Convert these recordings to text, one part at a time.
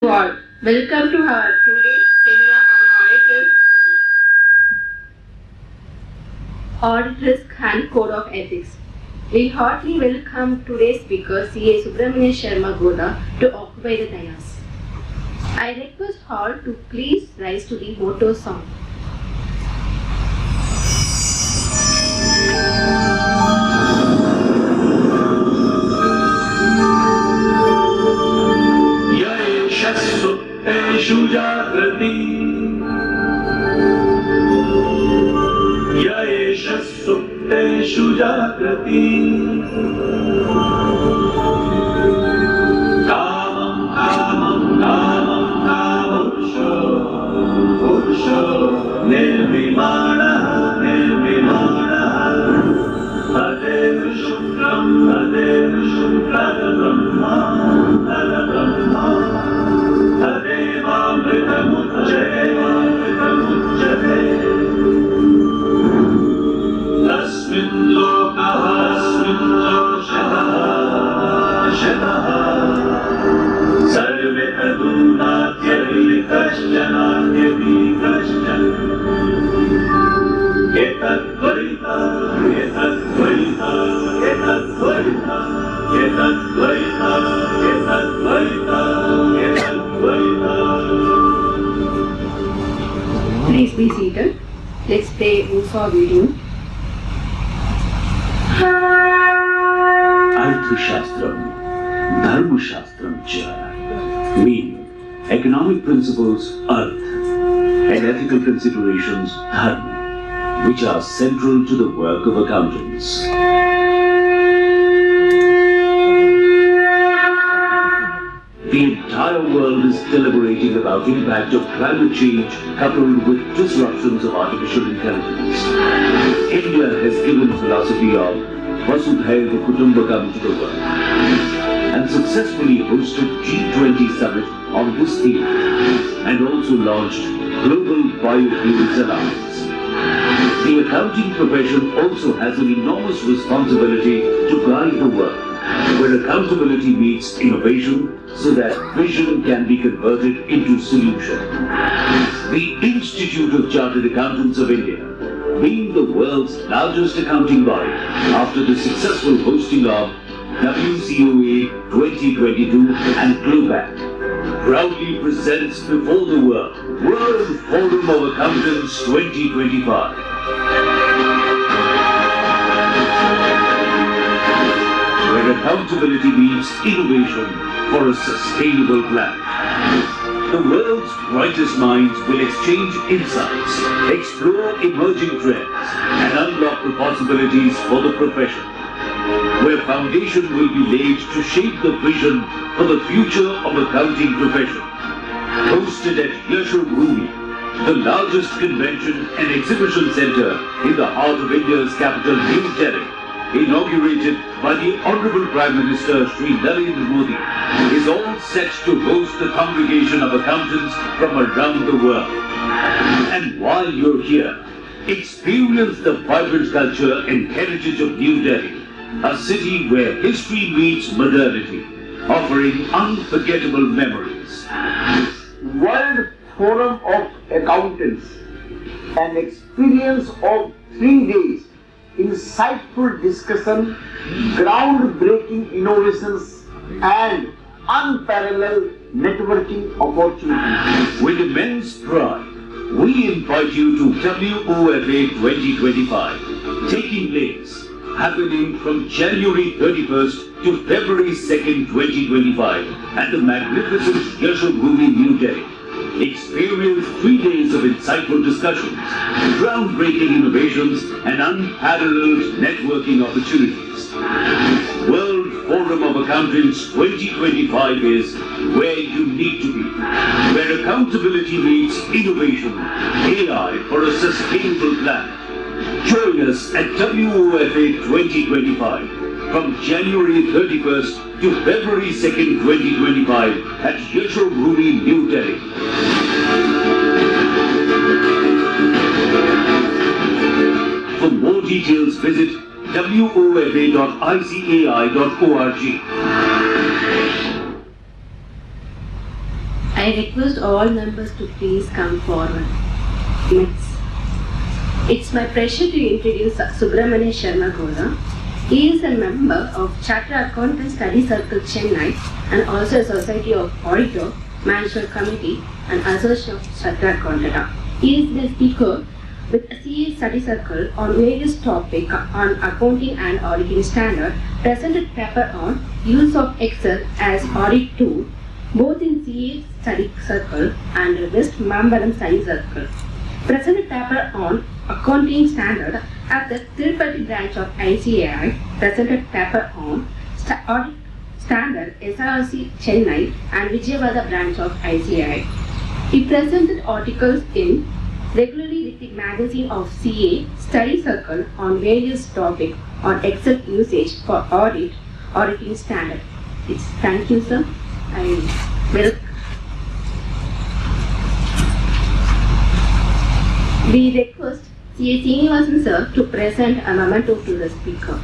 All. Welcome to our today's seminar on audit risk and code of ethics. We heartily welcome today's speaker, CA SUBRAMANIA Sharma GODA, to occupy the dais. I request all to please rise to the motto song. Jagrati Yaesha Sukteshu Jagrati Kamam Kamam Kamam Kamam Purusho Nirvimana Nirvimana Tadev Shukram Brahma Brahma Tasmin lokah shataha sarve tadunatyari kashchanatyari kashchan etadvaita etadvaita etadvaita etadvaita etadvaita etadvaita. Please be seated. Let's play Ufa video. Arthashastram, Dharmashastram cha, meaning economic principles, arth, and ethical considerations, dharma, which are central to the work of accountants. The entire world is deliberating about the impact of climate change coupled with disruptions of artificial intelligence. India has given the philosophy of Vasudhaiva Kutumbakam to the world and successfully hosted G20 summit on this theme and also launched Global Biofuels Alliance. The accounting profession also has an enormous responsibility to guide the work, where accountability meets innovation so that vision can be converted into solution. The Institute of Chartered Accountants of India, being the world's largest accounting body after the successful hosting of WCOA 2022 and GLOBAC, proudly presents before the world World Forum of Accountants 2025. Where accountability meets innovation for a sustainable planet. The world's brightest minds will exchange insights, explore emerging trends, and unlock the possibilities for the profession, where foundation will be laid to shape the vision for the future of accounting profession. Hosted at Yashobhoomi, the largest convention and exhibition center in the heart of India's capital, New Delhi, inaugurated by the Honorable Prime Minister Shri Narendra Modi, is all set to host the congregation of accountants from around the world. And while you're here, experience the vibrant culture and heritage of New Delhi, a city where history meets modernity, offering unforgettable memories. World Forum of Accountants, an experience of 3 days, insightful discussion, groundbreaking innovations, and unparalleled networking opportunities. With immense pride, we invite you to WOFA 2025, taking place, happening from January 31st to February 2nd, 2025, at the magnificent Yashobhoomi, New Delhi. Experience 3 days of insightful discussions, groundbreaking innovations, and unparalleled networking opportunities. World Forum of Accountants 2025 is where you need to be, where accountability meets innovation, AI for a sustainable planet. Join us at WOFA 2025 from January 31st to February 2nd, 2025 at Yashobhoomi, New Delhi. For more details, visit wofa.icai.org. I request all members to please come forward. Next. It's my pleasure to introduce SUBRAMANIA Sharma GODA. He is a member of Chartered Accountant Study Circle Chennai and also a Society of Auditor Management Committee and Association of Chartered Accountant. He is the speaker with a CA Study Circle on various topics on accounting and auditing standard, presented paper on use of Excel as audit tool, both in CA Study Circle and West Mambaram Study Circle. Presented paper on accounting standard at the Tirupati branch of ICAI, presented paper on audit standard SRC Chennai and Vijayawada branch of ICAI. He presented articles in regularly with the magazine of CA Study Circle on various topics on Excel usage for auditing standard. Thank you, sir. We request C.A. Srinivasan sir to present a memento to the speaker.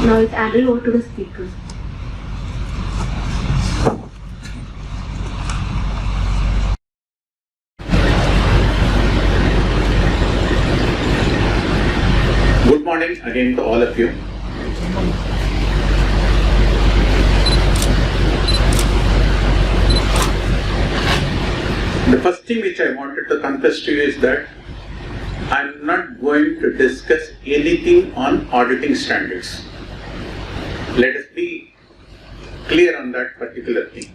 Now it's handed over to the speaker. Good morning again to all of you. The first thing which I wanted to confess to you is that I'm not going to discuss anything on auditing standards. Let us be clear on that particular thing.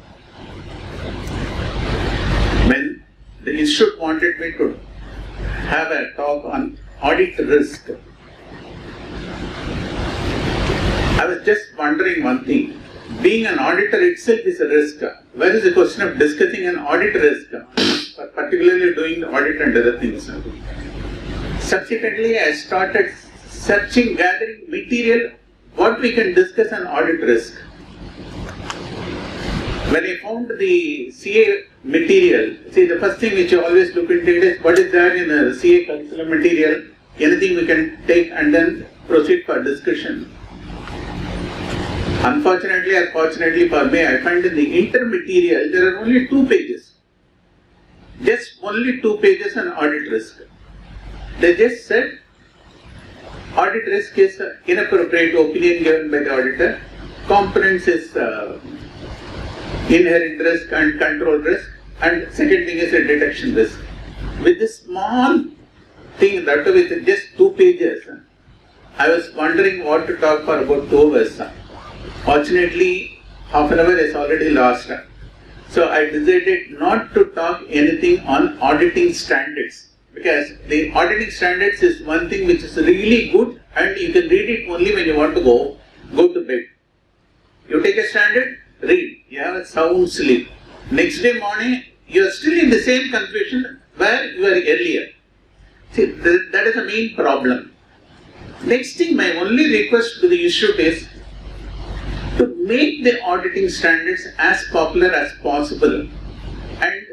When the institute wanted me to have a talk on audit risk, I was just wondering one thing. Being an auditor itself is a risk. Where is the question of discussing an audit risk, particularly doing the audit and other things? Subsequently, I started searching, gathering material, what we can discuss on audit risk. When I found the CA material, see, the first thing which you always look into it is what is there in the CA curriculum material, anything we can take and then proceed for discussion. Unfortunately or fortunately for me, I find in the intermaterial there are only 2 pages. Just only 2 pages on audit risk. They just said audit risk is inappropriate opinion given by the auditor. Components is inherent risk and control risk. And second thing is a detection risk. With this small thing, that with just 2 pages, I was wondering what to talk for about 2 hours. Fortunately, half an hour is already lost. So I decided not to talk anything on auditing standards. Because the auditing standards is one thing which is really good and you can read it only when you want to go to bed. You take a standard, read, you have a sound sleep. Next day morning, you are still in the same confusion where you were earlier. See, that is the main problem. Next thing, my only request to the institute is to make the auditing standards as popular as possible and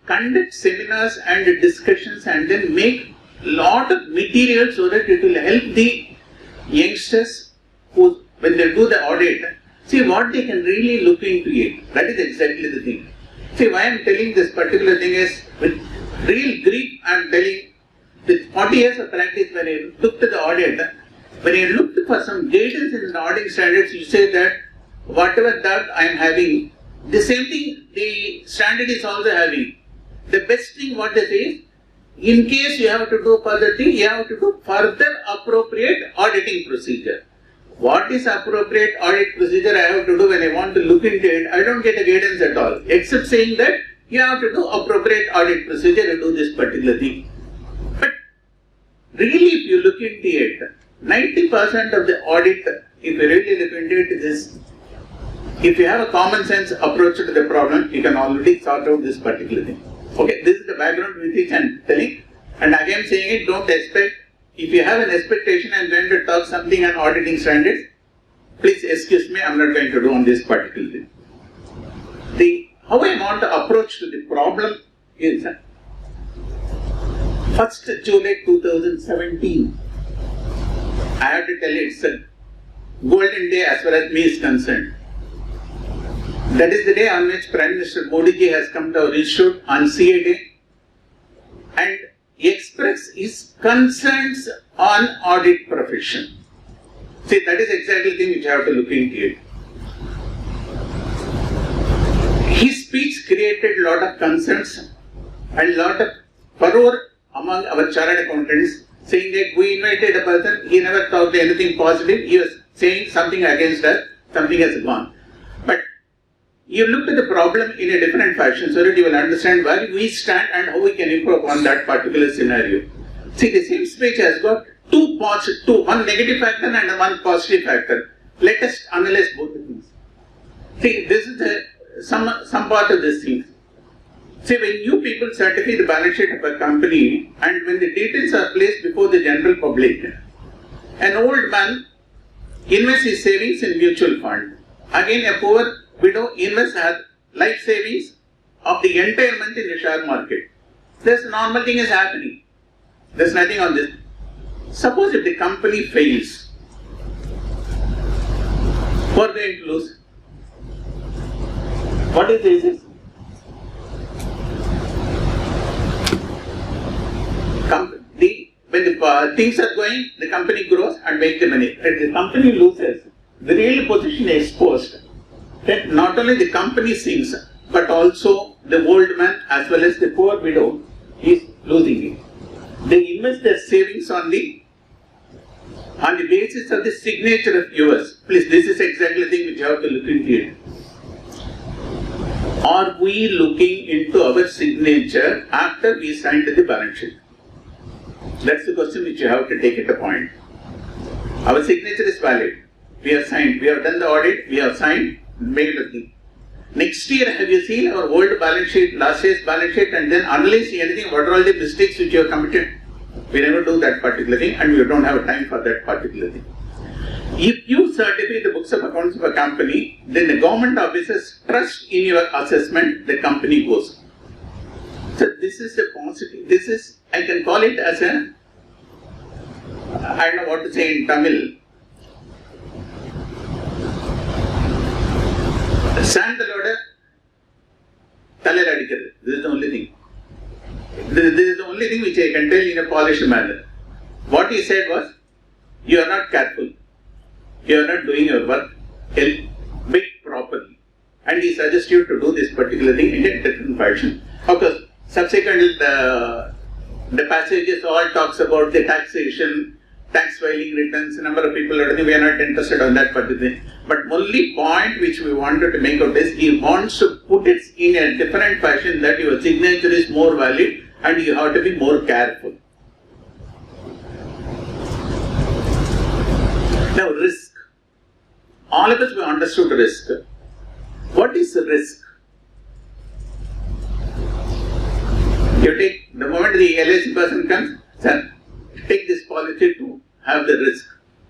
conduct seminars and discussions and then make lot of material so that it will help the youngsters who, when they do the audit, see what they can really look into it. That is exactly the thing. See, why I am telling this particular thing is, with real grief I am telling, with 40 years of practice, when I took to the audit, when I looked for some guidance in the auditing standards, you say that whatever that I am having, the same thing the standard is also having. The best thing what they say is, in case you have to do further thing, you have to do further appropriate auditing procedure. What is appropriate audit procedure I have to do when I want to look into it? I don't get a guidance at all, except saying that you have to do appropriate audit procedure and do this particular thing. But really, if you look into it, 90% of the audit, if you really look into it, is if you have a common sense approach to the problem, you can already sort out this particular thing. Okay, this is the background with which I am telling. And again saying it, don't expect, if you have an expectation I'm going to talk something on auditing standards, please excuse me, I'm not going to do on this particular thing. How I want to approach to the problem is 1st July 2017. I have to tell you, it's a golden day as far as me is concerned. That is the day on which Prime Minister Modi ji has come to our institute on CA Day and expressed his concerns on audit profession. See, that is exactly the thing which I have to look into it. His speech created a lot of concerns and a lot of furore among our chartered accountants, saying that we invited a person, he never talked anything positive, he was saying something against us, something has gone. But you look at the problem in a different fashion so that you will understand where we stand and how we can improve on that particular scenario. See, the same speech has got one negative factor and one positive factor. Let us analyze both the things. See, this is some part of this thing. See, when you people certify the balance sheet of a company and when the details are placed before the general public, an old man invests his savings in mutual fund. Again, a poor widow invests her life savings of the entire month in the share market. This normal thing is happening. There's nothing on this. Suppose if the company fails, who are going to lose? What is this? When the things are going, the company grows and makes the money. If the company loses, the real position is exposed. That not only the company sinks, but also the old man as well as the poor widow is losing it. They invest their savings on the basis of the signature of yours. Please, this is exactly the thing which you have to look into it. Are we looking into our signature after we signed the balance sheet? That's the question which you have to take at a point. Our signature is valid. We have signed. We have done the audit. We have signed. Made a thing. Next year, have you seen our old balance sheet, last year's balance sheet, and then analyze anything? What are all the mistakes which you have committed? We never do that particular thing, and we don't have time for that particular thing. If you certify the books of accounts of a company, then the government officers trust in your assessment. The company goes. So this is the positive. This is, I can call it as a, I don't know what to say in Tamil. Sandaloda, Talel adikkirathu. This is the only thing. This is the only thing which I can tell in a polished manner. What he said was, you are not careful. You are not doing your work big properly. And he suggests you to do this particular thing in a different fashion. Of course, subsequently the passages all talks about the taxation, tax filing returns, number of people, we are not interested on that particular thing. But only point which we wanted to make out is he wants to put it in a different fashion that your signature is more valid and you have to be more careful. Now risk. All of us we understood risk. What is risk? You take, the moment the LIC person comes, sir, take this policy to have the risk,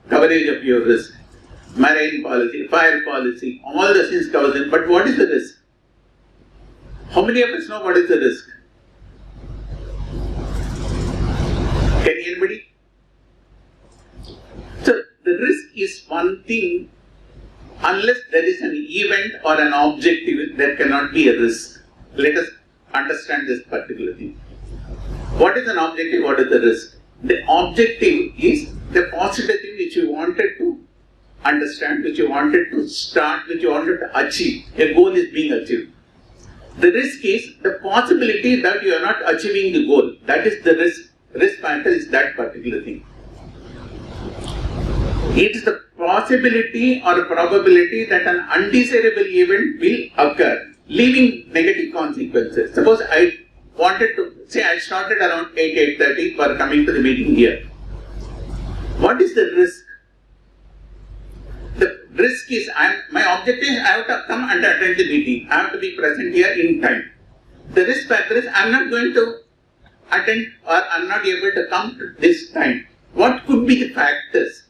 coverage of your risk, marine policy, fire policy, all the things covered in. But what is the risk? How many of us know what is the risk? Can anybody? So the risk is one thing. Unless there is an event or an objective, there cannot be a risk. Let us understand this particular thing. What is an objective? What is the risk? The objective is the positive thing which you wanted to understand, which you wanted to start, which you wanted to achieve. A goal is being achieved. The risk is the possibility that you are not achieving the goal. That is the risk. Risk factor is that particular thing. It is the possibility or probability that an undesirable event will occur, leaving negative consequences. Suppose I wanted to, say I started around 8:30 for coming to the meeting here. What is the risk? The risk is, my objective is I have to come and attend the meeting. I have to be present here in time. the risk factor is I'm not going to attend or I'm not able to come to this time. What could be the factors?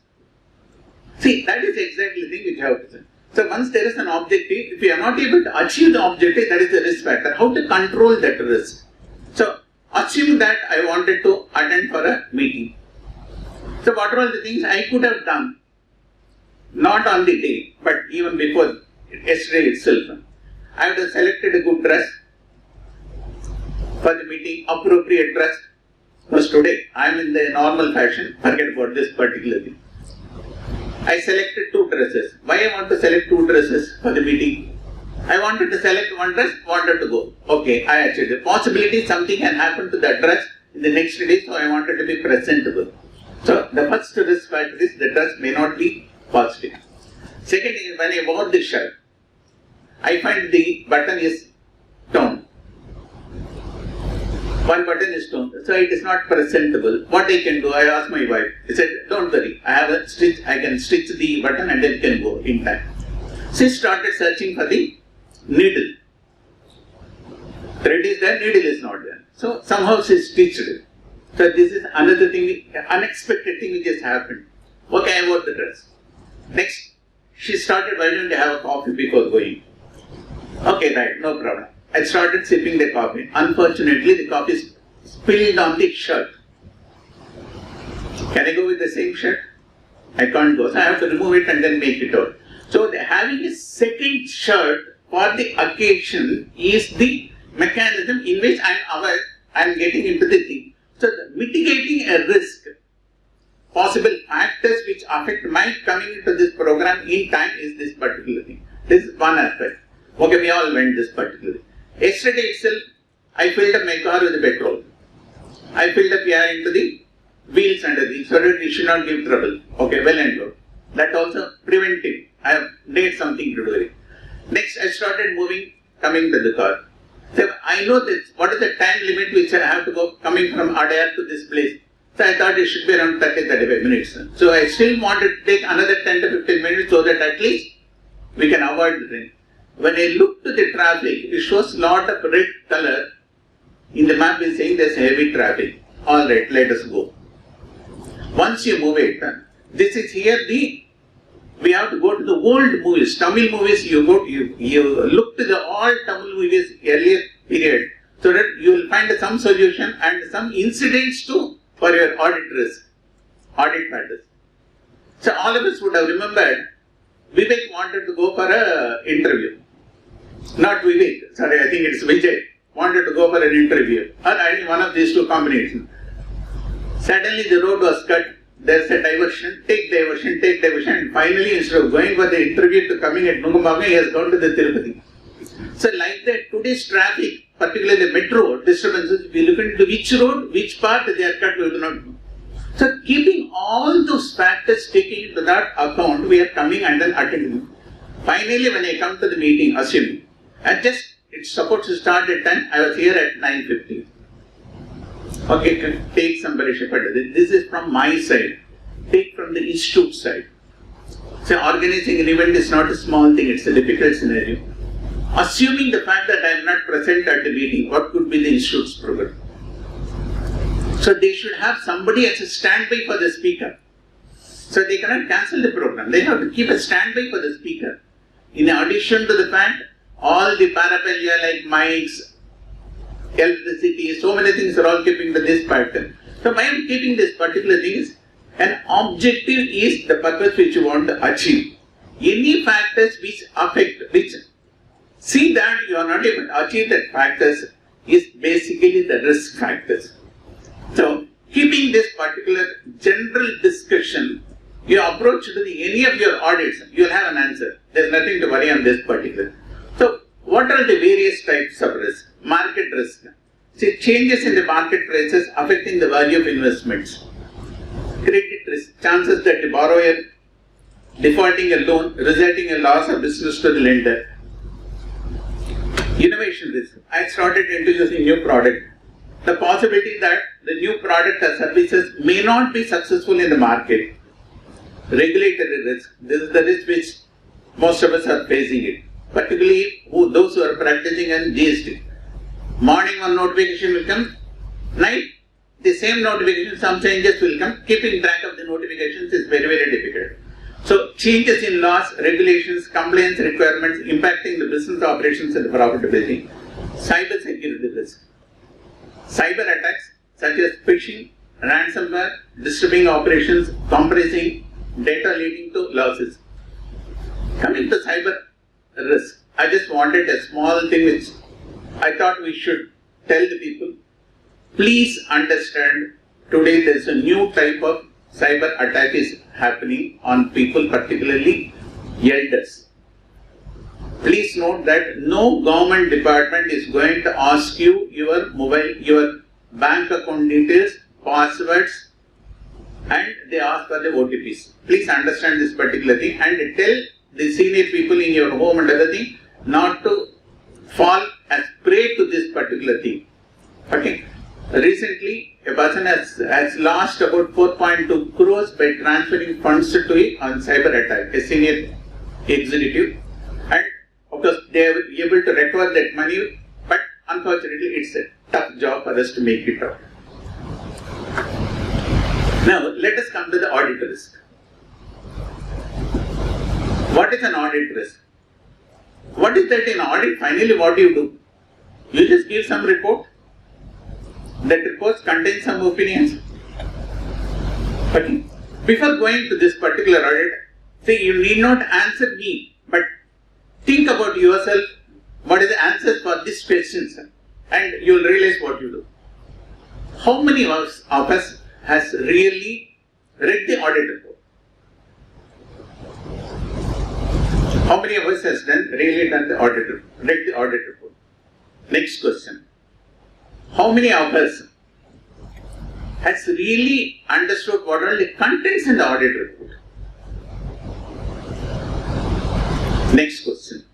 See, that is exactly the thing which I have to say. So once there is an objective, if you are not able to achieve the objective, that is the risk factor. How to control that risk? So assume that I wanted to attend for a meeting. So what are all the things I could have done? Not on the day, but even before yesterday itself. I would have selected a good dress for the meeting, appropriate dress. Because today I am in the normal fashion, forget about this particular thing. I selected 2 dresses. Why I want to select 2 dresses for the meeting? I wanted to select one dress, wanted to go. Okay, I achieved the possibility something can happen to that dress in the next day, so I wanted to be presentable. So the first risk factor is the dress may not be positive. Second is when I wore the shirt, I find the button is torn. One button is torn, so it is not presentable. What I can do? I asked my wife. She said, "Don't worry, I have a stitch. I can stitch the button and then can go in time." She started searching for the needle. Thread is there, needle is not there. So somehow she stitched it. So this is another thing, unexpected thing which just happened. Okay, I wore the dress. Next, she started, why don't you have a coffee before going? Okay, right, no problem. I started sipping the coffee. Unfortunately, the coffee spilled on the shirt. Can I go with the same shirt? I can't go. So I have to remove it and then make it out. So having a second shirt for the occasion is the mechanism in which I am aware I am getting into the thing. So mitigating a risk, possible factors which affect my coming into this program in time is this particular thing. This is one aspect. Okay, we all went this particular thing. Yesterday itself, I filled up my car with petrol. I filled up air into the wheels and everything so that it should not give trouble. Okay, well and good. That also preventive. I have did something to do with it. Next, I started moving, coming to the car. So I know this, what is the time limit which I have to go coming from Adair to this place. So I thought it should be around 30-35 minutes. So I still wanted to take another 10 to 15 minutes so that at least we can avoid the thing. When I look to the traffic, it shows lot of red color. In the map is saying there's heavy traffic. Alright, let us go. Once you move it, this is here we have to go to the old movies, Tamil movies, you look to the all Tamil movies earlier period, so that you will find some solution and some incidents too for your audit risk, audit matters. So all of us would have remembered, Vivek wanted to go for an interview. Not Vivek, sorry, I think it's Vijay, wanted to go for an interview, or any one of these two combinations. Suddenly the road was cut. There's a diversion, take diversion, and finally instead of going for the interview to coming at Nungambaga, he has gone to the Tirupati. So like that, today's traffic, particularly the metro disturbances, we look into which road, which part they are cut, we do not know. So keeping all those factors taking into that account, we are coming and then attending. Finally, when I come to the meeting, assuming, it's supposed to start at 10, I was here at 9:50. Okay, take some Parishapad. This is from my side. Take from the institute side. So organizing an event is not a small thing, it's a difficult scenario. Assuming the fact that I am not present at the meeting, what could be the institute's program? So they should have somebody as a standby for the speaker. So they cannot cancel the program. They have to keep a standby for the speaker. In addition to the fact, all the paraphernalia like mics, electricity, so many things are all keeping to this pattern. So by keeping this particular thing is, an objective is the purpose which you want to achieve. Any factors which affect, which see that you are not able to achieve that factors is basically the risk factors. So keeping this particular general discussion, you approach to any of your audits, you will have an answer. There is nothing to worry on this particular. So what are the various types of risk? Market risk. See, changes in the market prices affecting the value of investments. Credit risk. Chances that the borrower defaulting a loan resulting in loss of business to the lender. Innovation risk. I started introducing new product. The possibility that the new product or services may not be successful in the market. Regulatory risk. This is the risk which most of us are facing it. Particularly those who are practicing in GST. Morning one notification will come, night the same notification, some changes will come. Keeping track of the notifications is very, very difficult. So changes in laws, regulations, compliance requirements impacting the business operations and the profitability. Cyber security risk. Cyber attacks such as phishing, ransomware, disturbing operations, compressing data leading to losses. Coming to cyber risk, I just wanted a small thing which I thought we should tell the people. Please understand, today there is a new type of cyber attack is happening on people, particularly elders. Please note that no government department is going to ask you your mobile, your bank account details, passwords, and they ask for the OTPs. Please understand this particular thing and tell the senior people in your home and other thing not to fall as prey to this particular thing. Okay. Recently, a person has lost about 4.2 crores by transferring funds to a cyber attack, a senior executive, and of course they are able to recover that money, but unfortunately it's a tough job for us to make it out. Now let us come to the audit risk. What is an audit risk? What is that in audit? Finally, what do? You just give some report. That report contains some opinions. Okay. Before going to this particular audit, see, you need not answer me, but think about yourself. What is the answer for these questions, and you will realize what you do. How many of us has really read the audit report? How many of us has really read the audit report? Next question. How many of us has really understood what are the contents in the audit report? Next question.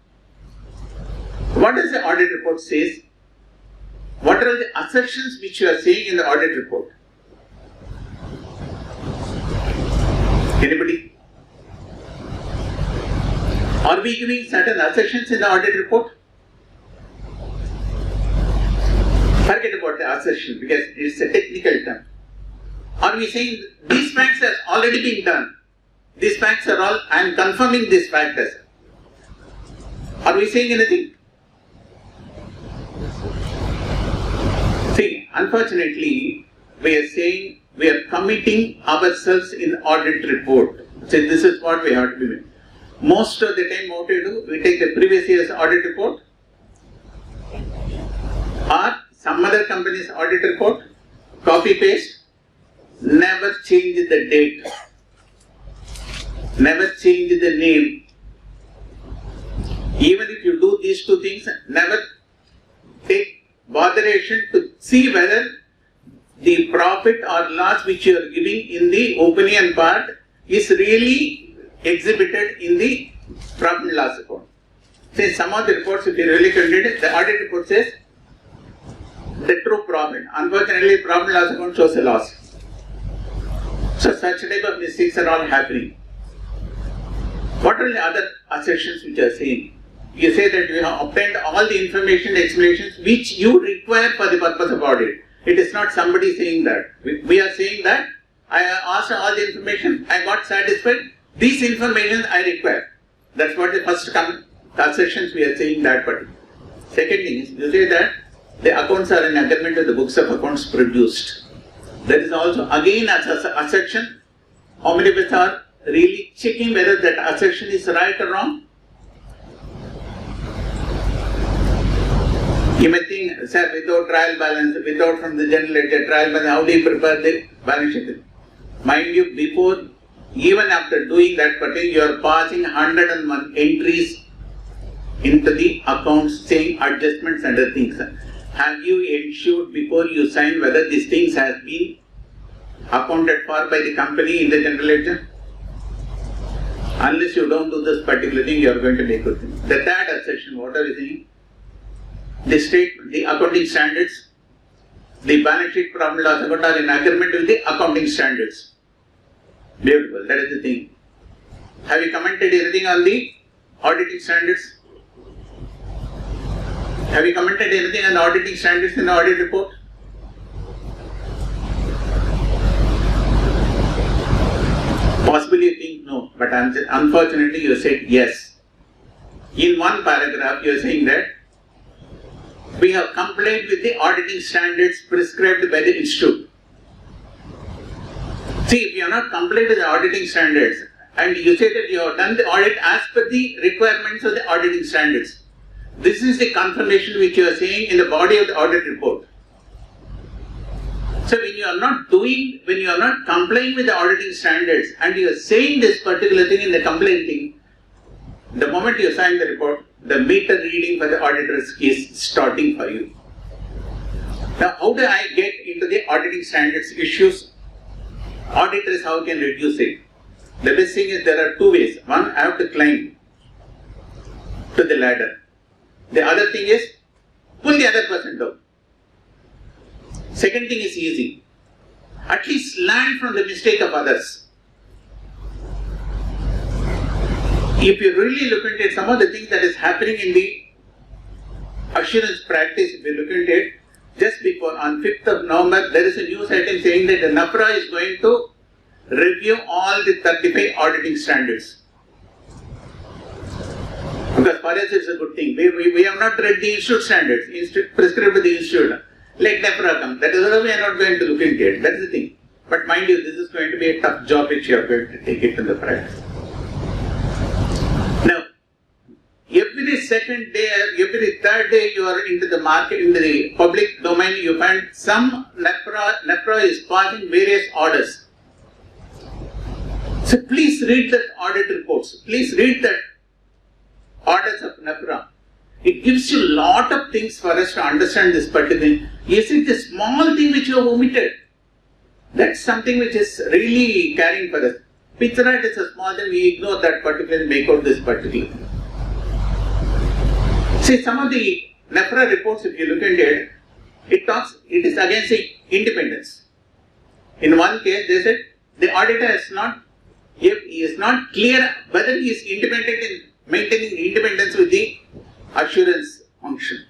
What does the audit report says? What are the assertions which you are saying in the audit report? Anybody? Are we giving certain assertions in the audit report? Forget about the assertion because it's a technical term. Are we saying these facts have already been done? These facts are all, I am confirming these factors. Are we saying anything? See, unfortunately, we are saying we are committing ourselves in audit report. So this is what we have to be doing. Most of the time, what we do, we take the previous year's audit report or some other company's audit report, copy paste, never change the date, never change the name. Even if you do these two things, never take botheration to see whether the profit or loss which you are giving in the opinion part is really exhibited in the profit and loss account. Say some of the reports, if you really read it, the audit report says the true profit. Unfortunately, profit and loss account shows a loss. So such type of mistakes are all happening. What are the other assertions which are saying? You say that you have obtained all the information, explanations which you require for the purpose of audit. It is not somebody saying that. We are saying that I asked all the information, I got satisfied. These information I require. That's what the first assertions we are saying that particular. Second thing is, you say that the accounts are in agreement with the books of accounts produced. That is also again as an assertion. How many of us are really checking whether that assertion is right or wrong? You may think, sir, without trial balance, without from the general ledger trial balance, how do you prepare the balance sheet? Mind you, before, even after doing that particular, you are passing 101 entries into the accounts saying adjustments and other things. Have you ensured before you sign whether these things have been accounted for by the company in the general ledger? Unless you don't do this particular thing, you are going to make a thing. The third assertion, what are you saying? The accounting standards, the balance sheet profit and loss account are in agreement with the accounting standards. Beautiful, that is the thing. Have you commented anything on the auditing standards? Have you commented anything on auditing standards in the audit report? Possibly you think no, but unfortunately you said yes. In one paragraph you are saying that we have complied with the auditing standards prescribed by the institute. See, if you are not complied with the auditing standards and you say that you have done the audit as per the requirements of the auditing standards, this is the confirmation which you are saying in the body of the audit report. So when you are not complying with the auditing standards and you are saying this particular thing in the complaint thing, the moment you sign the report, the meter reading for the auditors is starting for you. Now, how do I get into the auditing standards issues? Auditors, how can reduce it? The best thing is there are two ways. One, I have to climb to the ladder. The other thing is pull the other person down. Second thing is easy. At least learn from the mistake of others. If you really look into it, some of the things that is happening in the assurance practice, if you look into it, just before on 5th of November, there is a news item saying that the NAFRA is going to review all the 35 auditing standards. Because for us it's a good thing. We have not read the institute standards, prescribed by the institute. Let NAFRA come. That is why we are not going to look into it. That is the thing. But mind you, this is going to be a tough job which you are going to take it in the practice. Now, every second day, every third day you are into the market, in the public domain, you find some NAFRA is passing various orders. So please read that audit reports. Please read that orders of NAFRA. It gives you a lot of things for us to understand this particular thing. Is it the small thing which you have omitted? That's something which is really carrying for us. Picture right is a small thing, we ignore that particular and make out this particular thing. See, some of the NAFRA reports, if you look at it, it is against the independence. In one case, they said the auditor is not clear whether he is independent in maintaining independence with the assurance function.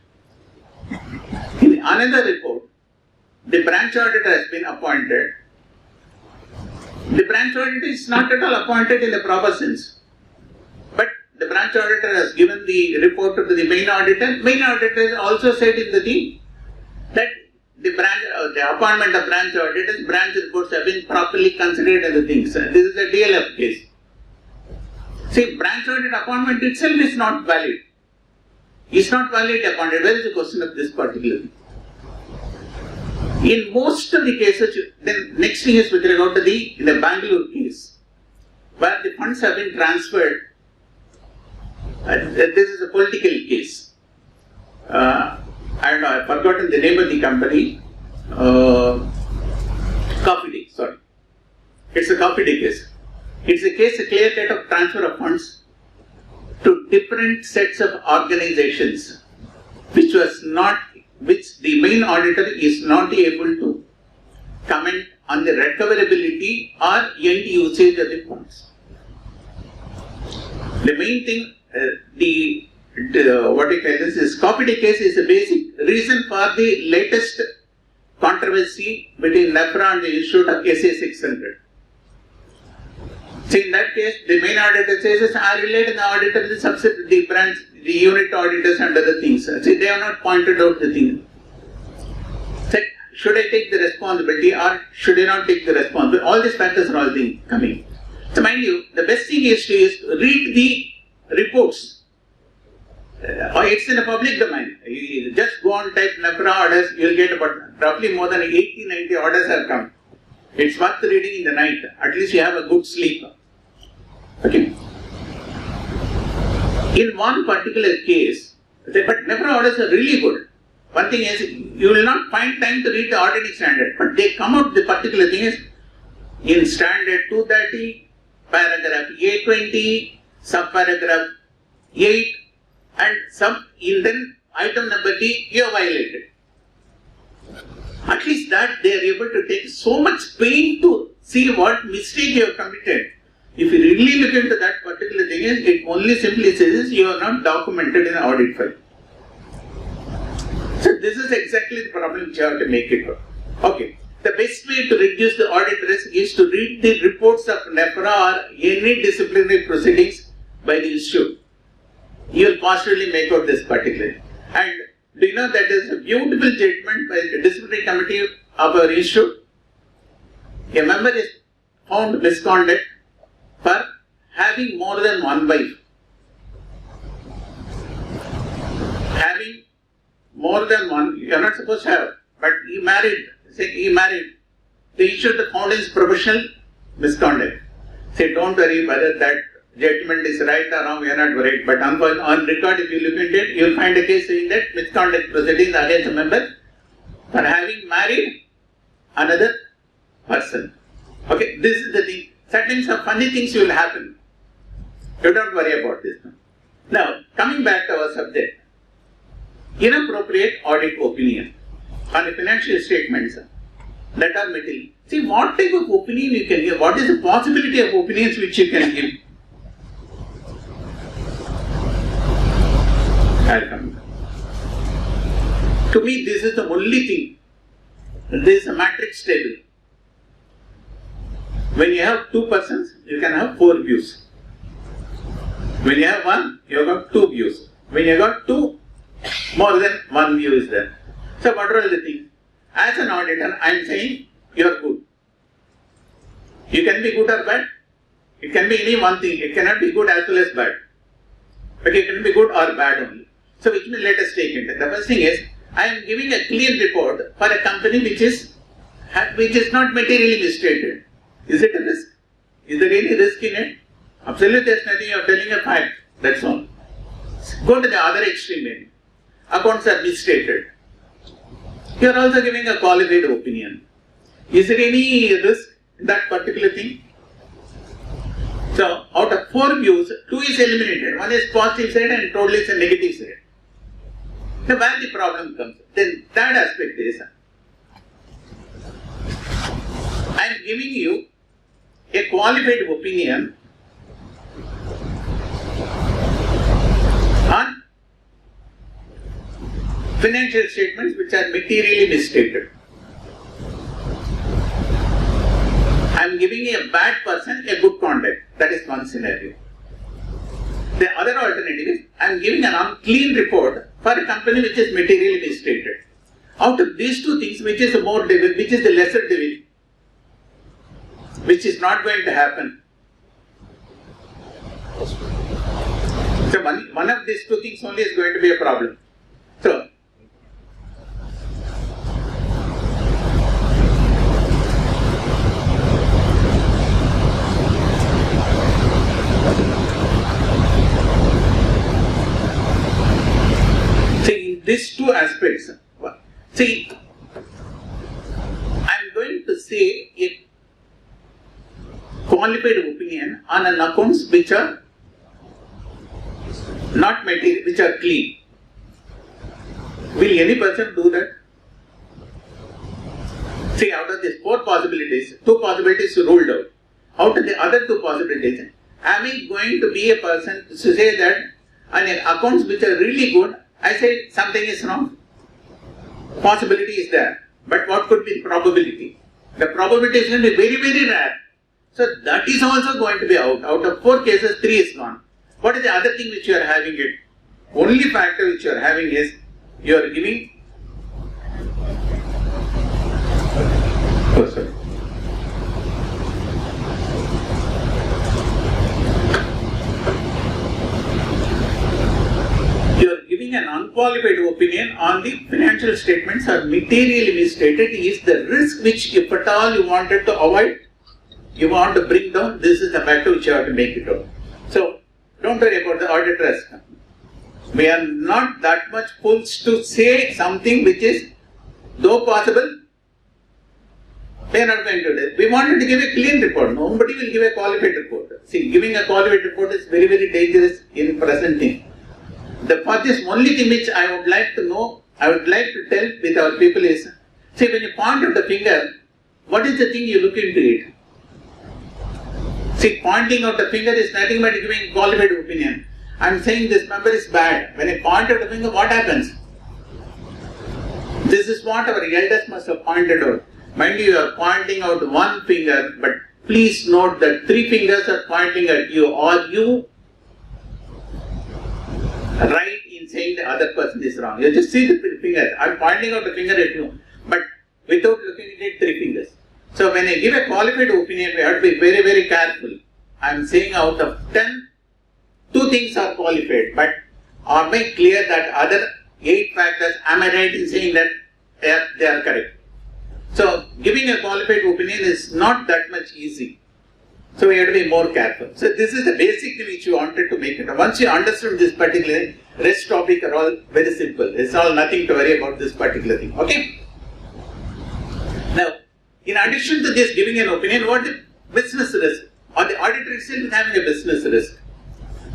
In another report, the branch auditor has been appointed. The branch auditor is not at all appointed in the proper sense. But the branch auditor has given the report to the main auditor. Main auditor has also said in the thing that the appointment of branch auditors, branch reports have been properly considered in the things. This is a DLF case. See, branch audit appointment itself is not valid. It's not valid appointed. Where is the question of this particular thing? In most of the cases, then next thing is with regard to the Bangalore case, where the funds have been transferred. This is a political case. And I've forgotten the name of the company. Coffee Day, sorry. It's a Coffee Day case. It's a case, a clear date of transfer of funds to different sets of organizations, which the main auditor is not able to comment on the recoverability or end usage of the funds. The main thing, what we call this Coffee Day case is a basic reason for the latest controversy between NAFRA and the Institute of SA 600. So in that case, the main auditor says, I relate the auditor, the subsidiary, the branch, the unit auditors and other things. So they have not pointed out the thing. So should I take the responsibility or should I not take the responsibility? All these factors are all coming. So mind you, the best thing is to read the reports. It's in the public domain. You just go and type NAFRA orders, you will get about roughly more than 80-90 orders have come. It's worth reading in the night. At least you have a good sleep. Okay. In one particular case, but NAFRA orders are really good. One thing is, you will not find time to read the auditing standard, but they come out, the particular thing is, in standard 230, paragraph A20, subparagraph 8, and in then item number D, you have violated. At least that they are able to take so much pain to see what mistake you have committed. If you really look into that particular thing, it only simply says you are not documented in the audit file. So this is exactly the problem which you have to make it work. Okay. The best way to reduce the audit risk is to read the reports of NEPRA or any disciplinary proceedings by the institute. You will positively make out this particularly. And do you know that there is a beautiful judgment by the disciplinary committee of our institute? A member is found misconduct for having more than one wife. Having more than one, you are not supposed to have, but he married. Say he married. The institute found his professional misconduct. Say, don't worry whether that judgment is right or wrong, we are not worried. But on record, if you look into it, you will find a case saying that misconduct proceedings against a member for having married another person. Okay, this is the thing. Certain funny things will happen. You don't worry about this. Now, coming back to our subject, inappropriate audit opinion on the financial statements that are material. See, what type of opinion you can give? What is the possibility of opinions which you can give? I'll come back. To me, this is the only thing. This is a matrix table. When you have two persons, you can have four views. When you have one, you have got two views. When you have got two, more than one view is there. So what are the things? As an auditor, I am saying you are good. You can be good or bad. It can be any one thing. It cannot be good as well as bad. But it can be good or bad only. So which means let us take it. The first thing is, I am giving a clean report for a company which is not materially misstated. Is it a risk? Is there any risk in it? Absolutely there is nothing. You are telling a fact. That's all. Go to the other extreme. Accounts are misstated. You are also giving a qualified opinion. Is there any risk in that particular thing? So, out of four views, two is eliminated. One is positive side and totally is a negative side. So, where the problem comes? Then, third aspect is, I am giving you a qualified opinion on financial statements which are materially misstated. I am giving a bad person a good conduct. That is one scenario. The other alternative is I am giving an unclean report for a company which is materially misstated. Out of these two things, which is the more devil, which is the lesser devil, which is not going to happen. So one of these two things only is going to be a problem. So, these two aspects. See, I am going to say a qualified opinion on an accounts which are not material, which are clean. Will any person do that? See, out of these four possibilities, two possibilities ruled out. Out of the other two possibilities, am I going to be a person to say that on accounts which are really good, I say something is wrong? Possibility is there. But what could be the probability? The probability is going to be very, very rare. So that is also going to be out. Out of four cases, three is gone. What is the other thing which you are having it? Only factor which you are having is you are giving. Oh, sorry. You are giving an unqualified opinion on the financial statements are materially misstated is the risk which if at all you wanted to avoid, you want to bring down, this is the factor which you have to make it out. So, don't worry about the audit risk. We are not that much fools to say something which is, though possible, we are not going to do it. We wanted to give a clean report. Nobody will give a qualified report. See, giving a qualified report is very, very dangerous in present thing. For this only thing which I would like to know, I would like to tell with our people is, see, when you point at the finger, what is the thing you look into it? See, pointing out the finger is nothing but giving qualified opinion. I am saying this member is bad. When I point at the finger, what happens? This is what our elders must have pointed out. Mind you, you are pointing out one finger, but please note that 3 fingers are pointing at you. Are you right in saying the other person is wrong? You just see the finger. I am pointing out the finger at you, but without looking at it, 3 fingers. So when I give a qualified opinion, we have to be very, very careful. I am saying out of 10, 2 things are qualified, but are we clear that other 8 factors, am I right in saying that they are correct? So giving a qualified opinion is not that much easy. So we have to be more careful. So this is the basic thing which you wanted to make it. Once you understood this particular rest topic are all very simple. It's all nothing to worry about this particular thing. Okay? Now, in addition to this giving an opinion, what is business risk? Or the auditor itself is having a business risk.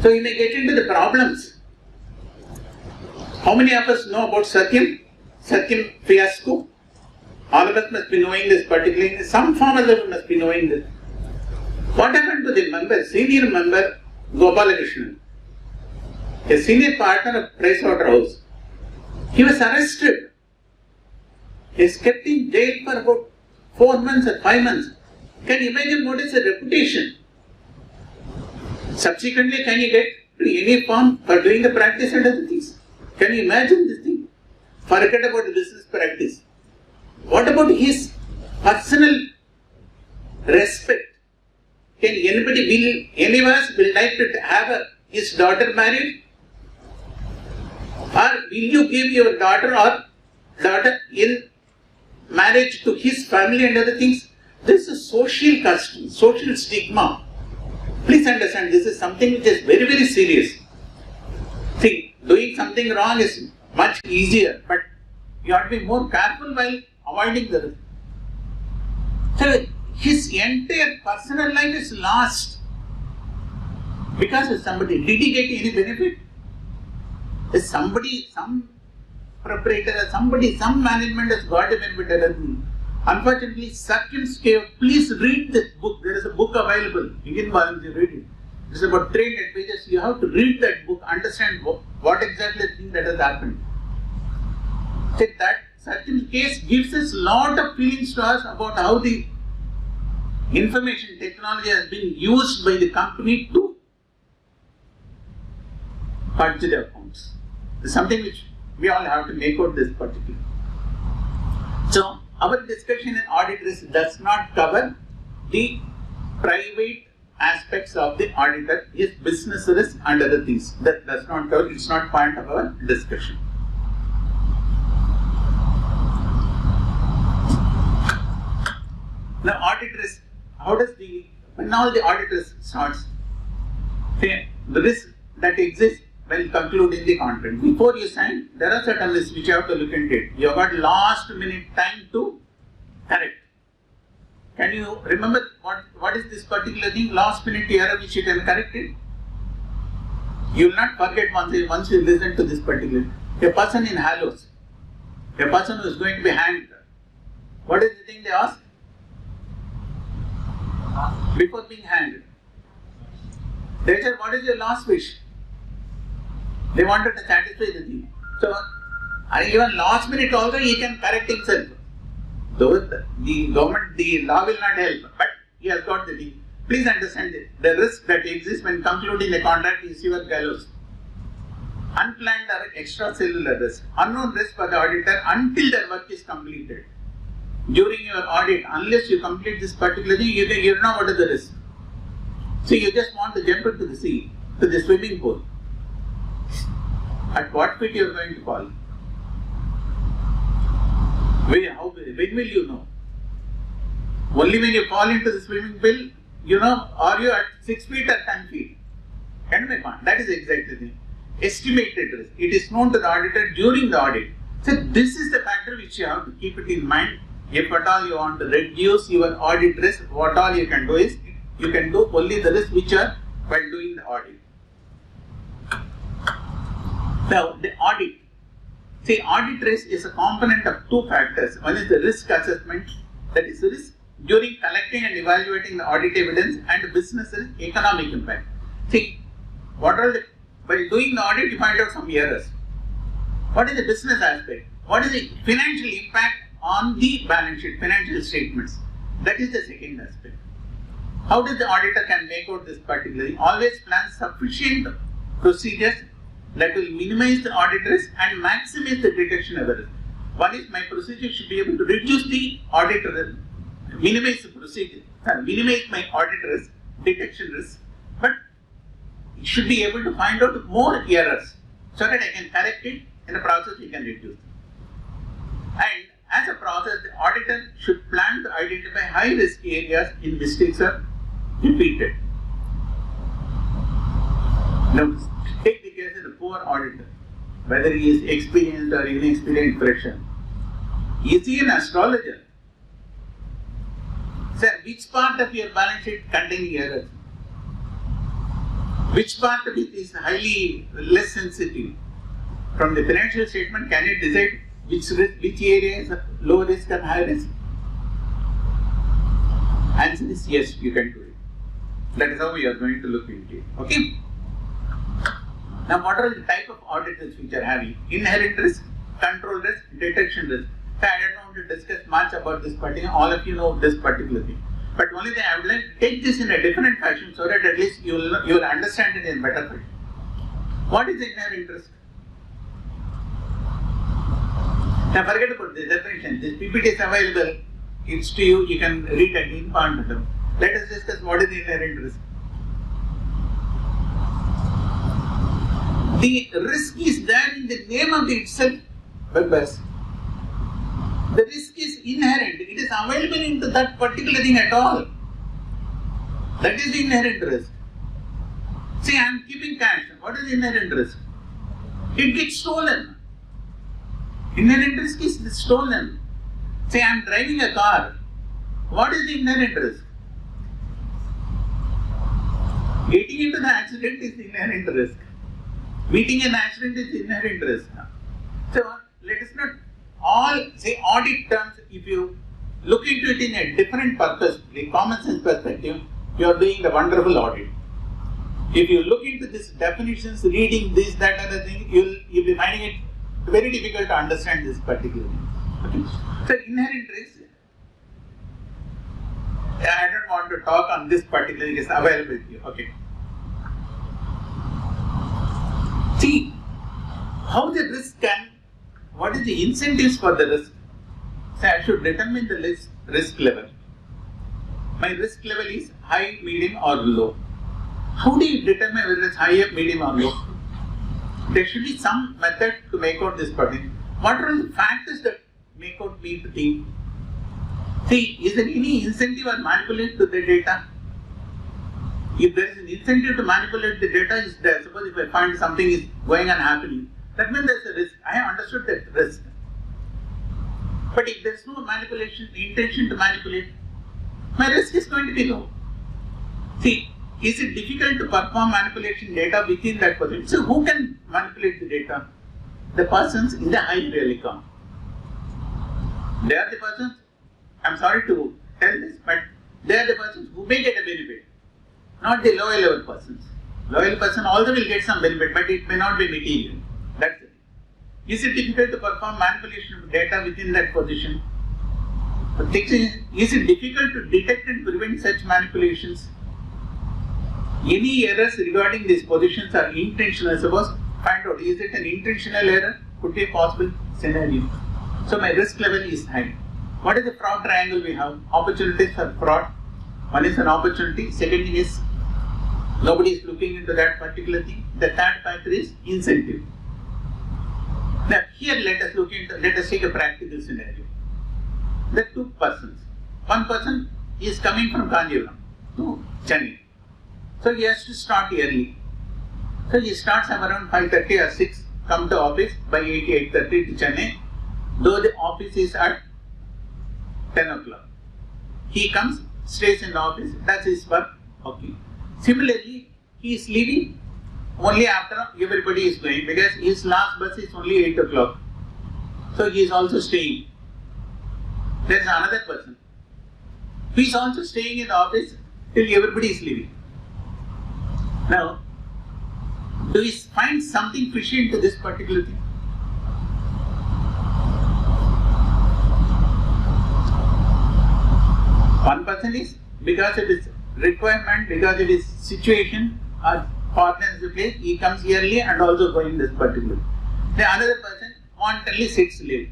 So you may get into the problems. How many of us know about Satyam fiasco? All of us must be knowing this particularly. Some form of us must be knowing this. What happened to the member, senior member, Gopalakrishnan, a senior partner of Pricewaterhouse? He was arrested. He is kept in jail for about 4 months or 5 months. Can you imagine what is the reputation? Subsequently, can you get to any firm for doing the practice and other things? Can you imagine this thing? Forget about the business practice. What about his personal respect? Can any of us will like to have his daughter married? Or will you give your daughter in marriage to his family and other things? This is social custom, social stigma. Please understand, this is something which is very, very serious. See, doing something wrong is much easier, but you have to be more careful while avoiding the risk. So, his entire personal life is lost because of somebody. Did he get any benefit? Is somebody, some proprietor or somebody, some management has got a benefit. Unfortunately, Satyam's cave, please read this book. There is a book available. You can read it. It's about 300 pages. You have to read that book, understand what exactly the thing that has happened. So that Satyam's case gives us lot of feelings to us about how the information technology has been used by the company to fudge the accounts. It's something which we all have to make out this particular. So, our discussion in audit risk does not cover the private aspects of the auditor, his business risk and other things. That does not cover, it's not part of our discussion. Now, audit risk, how does when all the audit risk starts? See, the risk that exists when concluding the contract. Before you sign, there are certain risks which you have to look into it. You have got last minute time to correct. Can you remember what is this particular thing, last minute error which you can correct it? You will not forget once you listen to this particular. A person in Hallows, a person who is going to be hanged, what is the thing they ask? Before being hanged, they said, what is your last wish? They wanted to satisfy the thing. So, even last minute also he can correct himself. Though the government, the law will not help, but he has got the thing. Please understand it. The risk that exists when concluding a contract is your gallows. Unplanned or extracellular risk, unknown risk for the auditor until their work is completed. During your audit, unless you complete this particular thing, you don't know what is the risk. So you just want to jump into the sea, to the swimming pool. At what point you are going to fall? When will you know? Only when you fall into the swimming pool, you know, are you at 6 feet or 10 feet? Can you make one? That is exactly the thing. Estimated risk. It is known to the auditor during the audit. So this is the factor which you have to keep it in mind. If at all you want to reduce your audit risk, what all you can do is, you can do only the risk which are while doing the audit. Now, the audit. See, audit risk is a component of 2 factors. One is the risk assessment, that is the risk during collecting and evaluating the audit evidence, and business risk, economic impact. See, what are while doing the audit, you find out some errors. What is the business aspect? what is the financial impact on the balance sheet, financial statements? That is the second aspect. How does the auditor can make out this particularly? Always plan sufficient procedures that will minimize the audit risk and maximize the detection of errors. One is my procedure should be able to reduce the audit risk, minimize the procedure, minimize my audit risk, detection risk, but it should be able to find out more errors so that I can correct it in the process we can reduce. And as a process, the auditor should plan to identify high risk areas in mistakes are repeated. Now, take the case of the poor auditor, whether he is experienced or inexperienced fresher. Is he an astrologer? Sir, which part of your balance sheet containing errors? Which part of it is highly less sensitive? From the financial statement, can you decide which area is low risk and high risk? Answer is yes, you can do it. That is how we are going to look into it. Okay? Now, what are the type of auditors which are having? Inherent risk, control risk, detection risk. So I don't want to discuss much about this particular, all of you know this particular thing. But only thing I would like to take this in a different fashion so that at least you will understand it in better fashion. What is inherent risk? Now forget about the definition. This PPT is available. It's to you. You can read again part of them. Let us discuss what is the inherent risk. The risk is there in the name of itself, members. The risk is inherent. It is available into that particular thing at all. That is the inherent risk. See, I am keeping cash. What is the inherent risk? It gets stolen. Inherent risk is stolen. Say I am driving a car. What is the inherent risk? Getting into the accident is the inherent risk. Meeting an accident is the inherent risk. So let us not all say audit terms. If you look into it in a different purpose, the common sense perspective, you are doing the wonderful audit. If you look into these definitions, reading this, that, other thing, you'll be finding it very difficult to understand this particular thing. Okay. So inherent risk, I don't want to talk on this particular thing, it's available here. Okay. See how the risk can, what is the incentives for the risk? So I should determine the risk level. My risk level is high, medium or low. How do you determine whether it's high, medium or low? There should be some method to make out this particular. What are the factors that make out me to think? See, is there any incentive or manipulate to the data? If there is an incentive to manipulate the data, is there. Suppose if I find something is going and happening, that means there is a risk. I have understood that risk. But if there is no manipulation, intention to manipulate, my risk is going to be low. See, is it difficult to perform manipulation data within that position? So who can manipulate the data? The persons in the high real account. They are the persons, I am sorry to tell this, but they are the persons who may get a benefit, not the lower level persons. Lower person also will get some benefit, but it may not be material. That's it. Is it difficult to perform manipulation of data within that position? Is it difficult to detect and prevent such manipulations? Any errors regarding these positions are intentional. Suppose find out, is it an intentional error? Could be a possible scenario. So my risk level is high. What is the fraud triangle we have? Opportunities for fraud. One is an opportunity. Second thing is nobody is looking into that particular thing. The third factor is incentive. Now here let us take a practical scenario. There are two persons. One person is coming from Kanjivaram to Chennai. So he has to start early. So he starts around 5:30 or 6, come to office by 8:30 to Chennai, though the office is at 10 o'clock. He comes, stays in the office, does his work, okay. Similarly, he is leaving only after everybody is going, because his last bus is only 8 o'clock. So he is also staying. There is another person who is also staying in the office till everybody is leaving. Now, do we find something fishy into this particular thing? One person is because of his requirement, because of his situation or partner in the place, he comes yearly and also going this particular. The another person wantonly sits leave.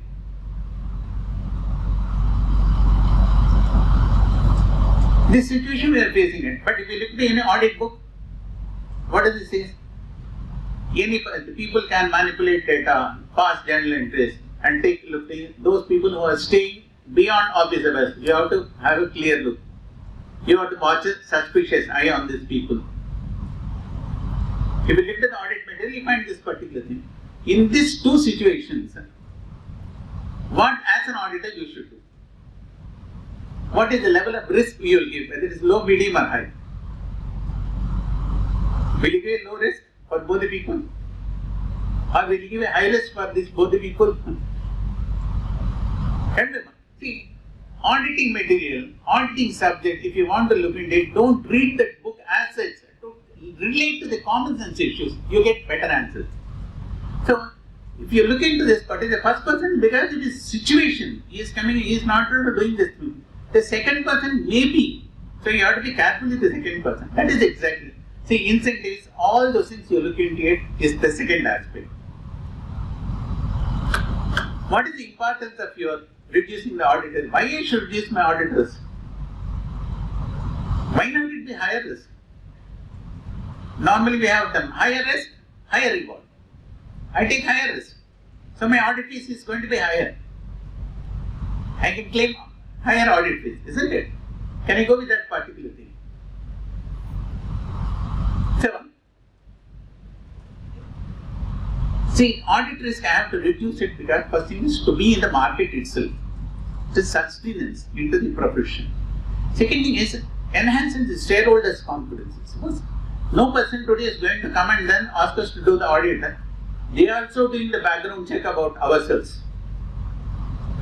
This situation we are facing it. But if you look at any audit book, what does it say? The people can manipulate data, pass journal entries, and take a look at those people who are staying beyond office hours. You have to have a clear look. You have to watch a suspicious eye on these people. If you look at the audit material, you find this particular thing. In these two situations, what as an auditor you should do? What is the level of risk you will give, whether it is low, medium or high? Will you give a low risk for both the people? Or will you give a high risk for this both the people? See, auditing material, auditing subject, if you want to look into it, don't read that book as such. Relate to the common sense issues, you get better answers. So, if you look into this particular first person, because of his situation, he is coming, he is not doing this thing. The second person may be. So, you have to be careful with the second person. That is exactly. See, incentives, all those things you look into it is the second aspect. What is the importance of your reducing the auditors? Why I should reduce my auditors? Why not it be higher risk? Normally we have them higher risk, higher reward. I take higher risk. So my audit fees is going to be higher. I can claim higher audit fees, isn't it? Can I go with that particular thing? So, see, audit risk I have to reduce it because first thing is to be in the market itself. The sustenance into the profession. Second thing is enhancing the shareholders' confidence. Suppose no person today is going to come and then ask us to do the audit. They are also doing the background check about ourselves.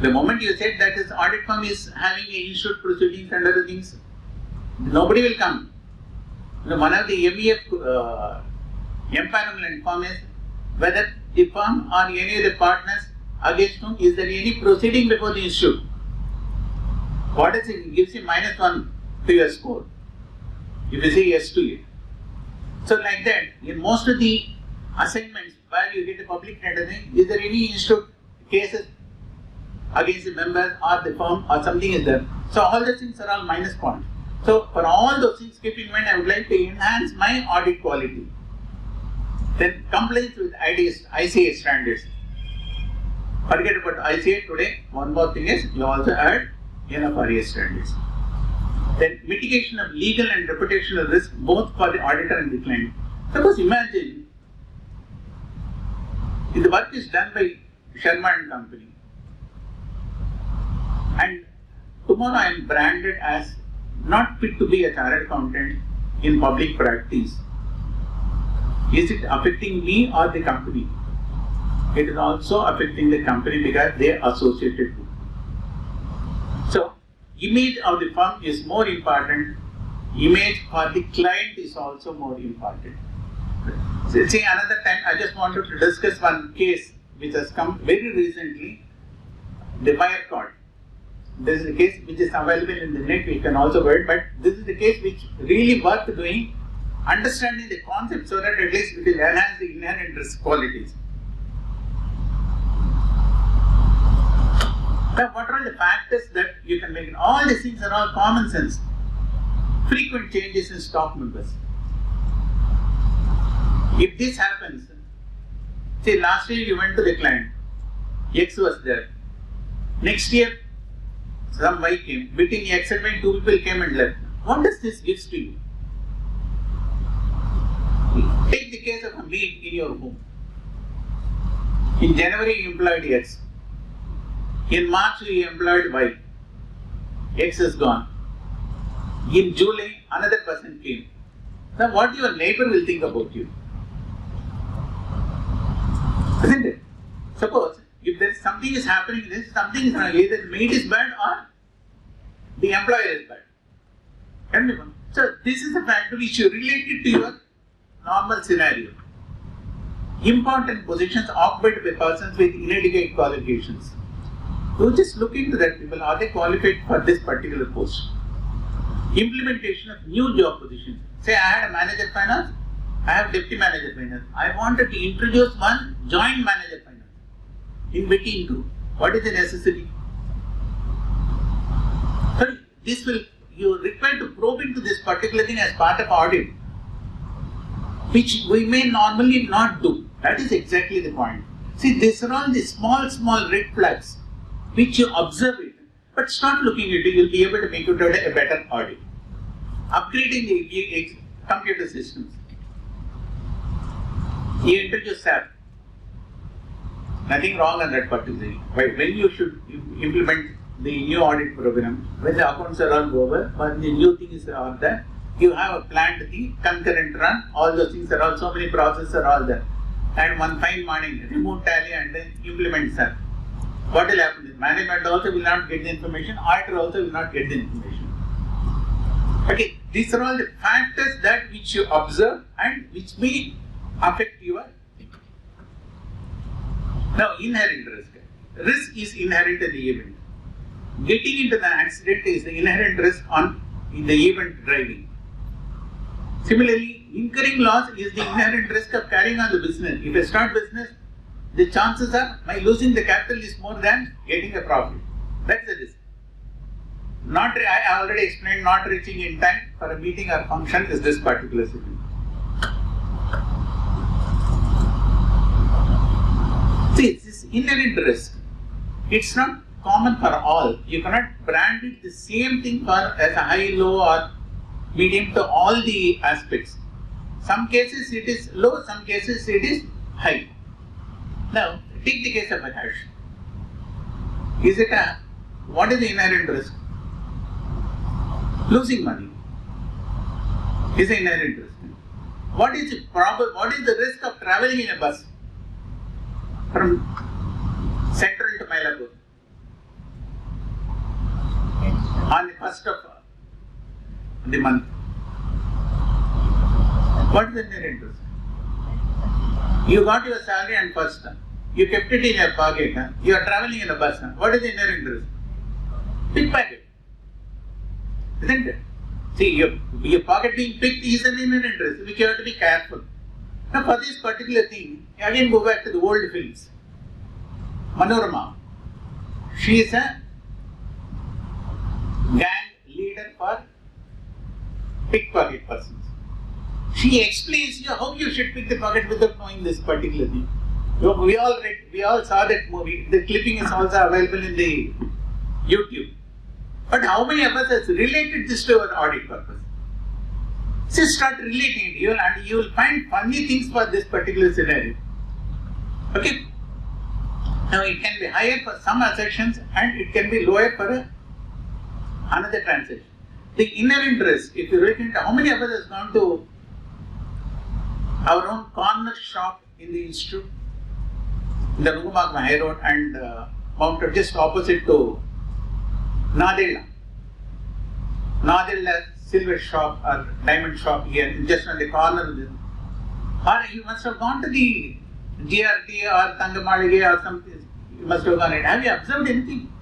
The moment you said that this audit firm is having a issued proceedings and other things, nobody will come. One of the MEF empanelment form is whether the firm or any of the partners against whom is there any proceeding before the issue. What is it? It gives you -1 to your score if you say yes to it. So like that, in most of the assignments where you get a public tender, is there any issued cases against the members or the firm or something is there? So all those things are all minus points. So for all those things, keep in mind, I would like to enhance my audit quality. Then compliance with ICAI standards. Forget about ICAI today. One more thing is you also add NFRA standards. Then mitigation of legal and reputational risk both for the auditor and the client. Suppose imagine if the work is done by Sharma and Company and tomorrow I am branded as not fit to be a chartered accountant in public practice. Is it affecting me or the company? It is also affecting the company because they are associated with. So, image of the firm is more important. Image for the client is also more important. So, see, another time I just wanted to discuss one case which has come very recently, the Wirecard. This is a case which is available in the net, we can also word, but this is the case which really worth doing, understanding the concept so that at least it will enhance the inherent risk qualities. Now, what are the factors that you can make? All these things are all common sense. Frequent changes in stock members. If this happens, say last year you went to the client, X was there. Next year, some Y came. Between X and Y, 2 people came and left. What does this give to you? Take the case of a maid in your home. In January, you employed X. In March, you employed Y. X is gone. In July, another person came. Now, what your neighbor will think about you? Isn't it? Suppose, if there is something is happening, this something is wrong. Either the maid is bad or the employer is bad. Everyone. So, this is a factor which you related to your normal scenario. Important positions occupied by persons with inadequate qualifications. You just look into that people, are they qualified for this particular post? implementation of new job positions. Say I had a manager finance, I have deputy manager finance. I wanted to introduce one joint manager finance in between two. What is the necessity? So this will, you are required to probe into this particular thing as part of audit, which we may normally not do. That is exactly the point. See, these are all the small red flags which you observe it, but start looking at it, you will be able to make it a better audit. Upgrading the computer systems. You introduce SAP. Nothing wrong on that particular. When you should implement the new audit program, when the accounts are all over, when the new things are all there, you have a planned thing, concurrent run, all those things are all, so many processes are all there. And one fine morning, remove tally and then implement SAP. What will happen is management also will not get the information, auditor also will not get the information. Okay, these are all the factors that which you observe and which may affect your. Now, inherent risk. Risk is inherent in the event. Getting into the accident is the inherent risk in the event driving. Similarly, incurring loss is the inherent risk of carrying on the business. If I start business, the chances are my losing the capital is more than getting a profit. That's the risk. I already explained, not reaching in time for a meeting or function is this particular situation. See, this inherent risk, it's not common for all. You cannot brand it the same thing for as a high, low or medium to all the aspects. Some cases it is low, some cases it is high. Now, take the case of a cash. What is the inherent risk? Losing money is the inherent risk. What is the risk of traveling in a bus from Central to Mylapore on the first of the month? What is the inherent risk? You got your salary on first, you kept it in your pocket, you are traveling in a bus. What is the inherent risk? Pickpocket. Isn't it? See, your pocket being picked is an inherent risk, which you have to be careful. Now, for this particular thing, again go back to the old films. Manorama, she is a gang leader for pickpocket persons. She explains you how you should pick the pocket without knowing this particular thing. We all saw that movie. The clipping is also available in the YouTube. But how many of us has related this to our audit purpose? So start relating it, and you will find funny things for this particular scenario. Okay. Now it can be higher for some transactions and it can be lower for another transaction. The inherent risk, if you look into how many of us has gone to our own corner shop in the institute, in the Nugumagma High Road and mounted just opposite to Nadella silver shop or diamond shop here, just on the corner of this. Or you must have gone to the GRT or Tangamalige or something. You must have gone it. Have you observed anything?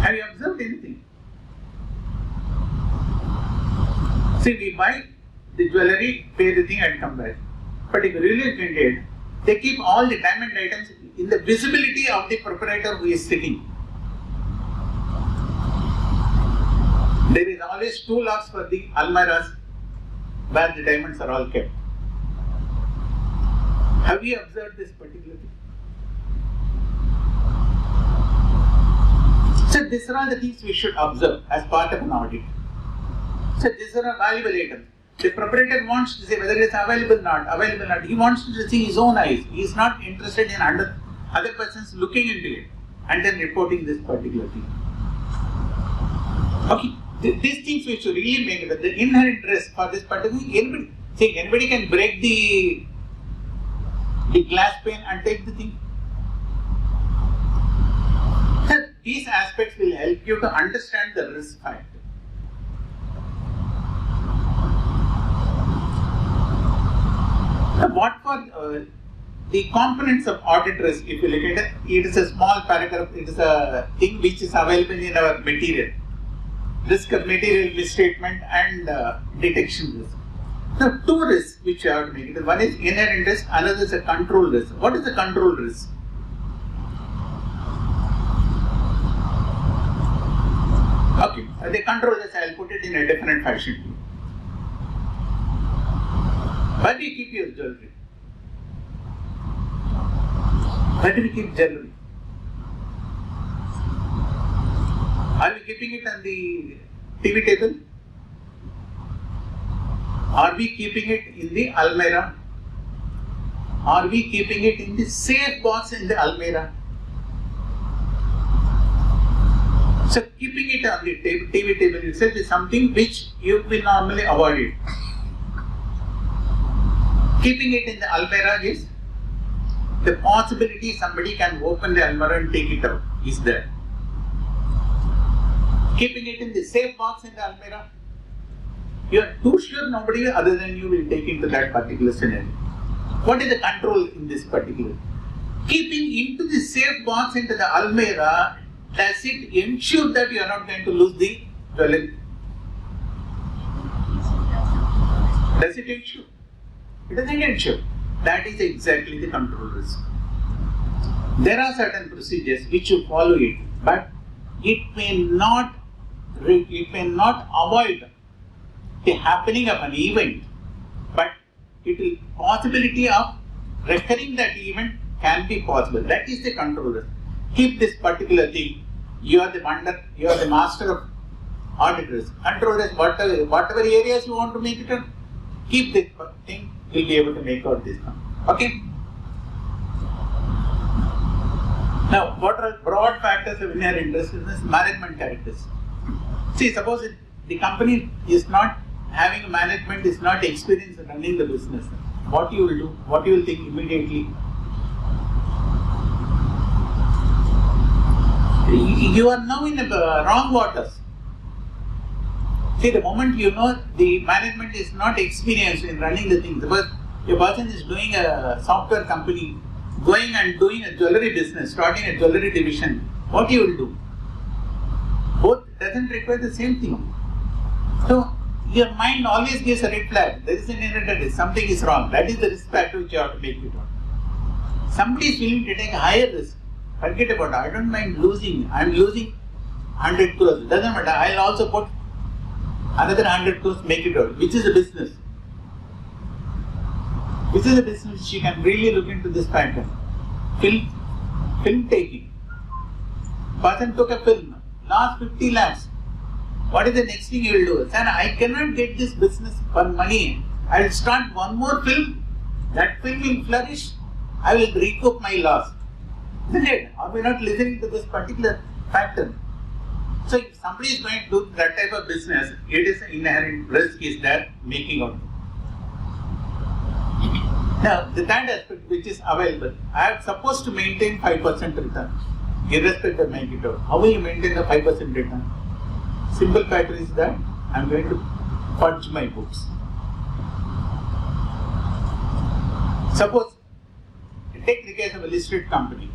Have you observed anything? See, we buy the jewellery, pay the thing and come back. But if you really attend it, they keep all the diamond items in the visibility of the proprietor who is sitting. There is always two locks for the almirahs where the diamonds are all kept. Have you observed this particular thing? So these are all the things we should observe as part of an audit. So these are valuable items. The proprietor wants to say whether it is available or not. He wants to see his own eyes. He is not interested in other persons looking into it and then reporting this particular thing. Okay. These things we should really make it. The inherent risk for this particular anybody can break the glass pane and take the thing. So these aspects will help you to understand the risk factor. What for the components of audit risk, if you look at it, it is a small paragraph, it is a thing which is available in our material. Risk of material misstatement and detection risk. Now, two risks which you have to make it. One is inherent risk, another is a control risk. What is the control risk? Okay, the control risk, I will put it in a different fashion. Where do you keep your jewelry? Where do we keep jewelry? Are we keeping it on the TV table? Are we keeping it in the almirah? Are we keeping it in the safe box in the almirah? So keeping it on the TV table itself is something which you will normally avoid it. Keeping it in the almirah is the possibility somebody can open the almirah and take it out is there. Keeping it in the safe box in the almirah, you are too sure nobody other than you will take into that particular scenario. What is the control in this particular? Keeping into the safe box into the almirah, does it ensure that you are not going to lose the jewelry? Does it ensure? It doesn't ensure. That is exactly the control risk. There are certain procedures which you follow it, but it may not avoid the happening of an event, but it will possibility of recurring that event can be possible. That is the control risk. Keep this particular thing. You are the master of audit risk. Control risk, whatever areas you want to make it on, keep this thing, you will be able to make out this one. Okay? Now, what are broad factors of inherent risk in this management characteristics? See, suppose the company is not having management, is not experienced in running the business. What you will do? What you will think immediately? You are now in wrong waters. See, the moment you know the management is not experienced in running the things, because a person is doing a software company, going and doing a jewelry business, starting a jewelry division, what you will do? Both doesn't require the same thing. So, your mind always gives a red flag. There is an inherent risk, something is wrong. That is the risk factor which you have to make it on. Somebody is willing to take a higher risk. Forget about it. I don't mind losing. I am losing 100 crores. It doesn't matter. I will also put another 100 crores, make it out. Which is a business? Which is a business which you can really look into this pattern. Film taking. Person took a film, lost 50 lakhs. What is the next thing you will do? Sir, I cannot get this business for money. I will start one more film. That film will flourish. I will recoup my loss. Isn't it? Are we not listening to this particular pattern? So if somebody is going to do that type of business, it is an inherent risk is there making out. Now, the third aspect which is available, I am supposed to maintain 5% return, irrespective of making it out. How will you maintain the 5% return? Simple factor is that I am going to fudge my books. Suppose, take the case of a listed company.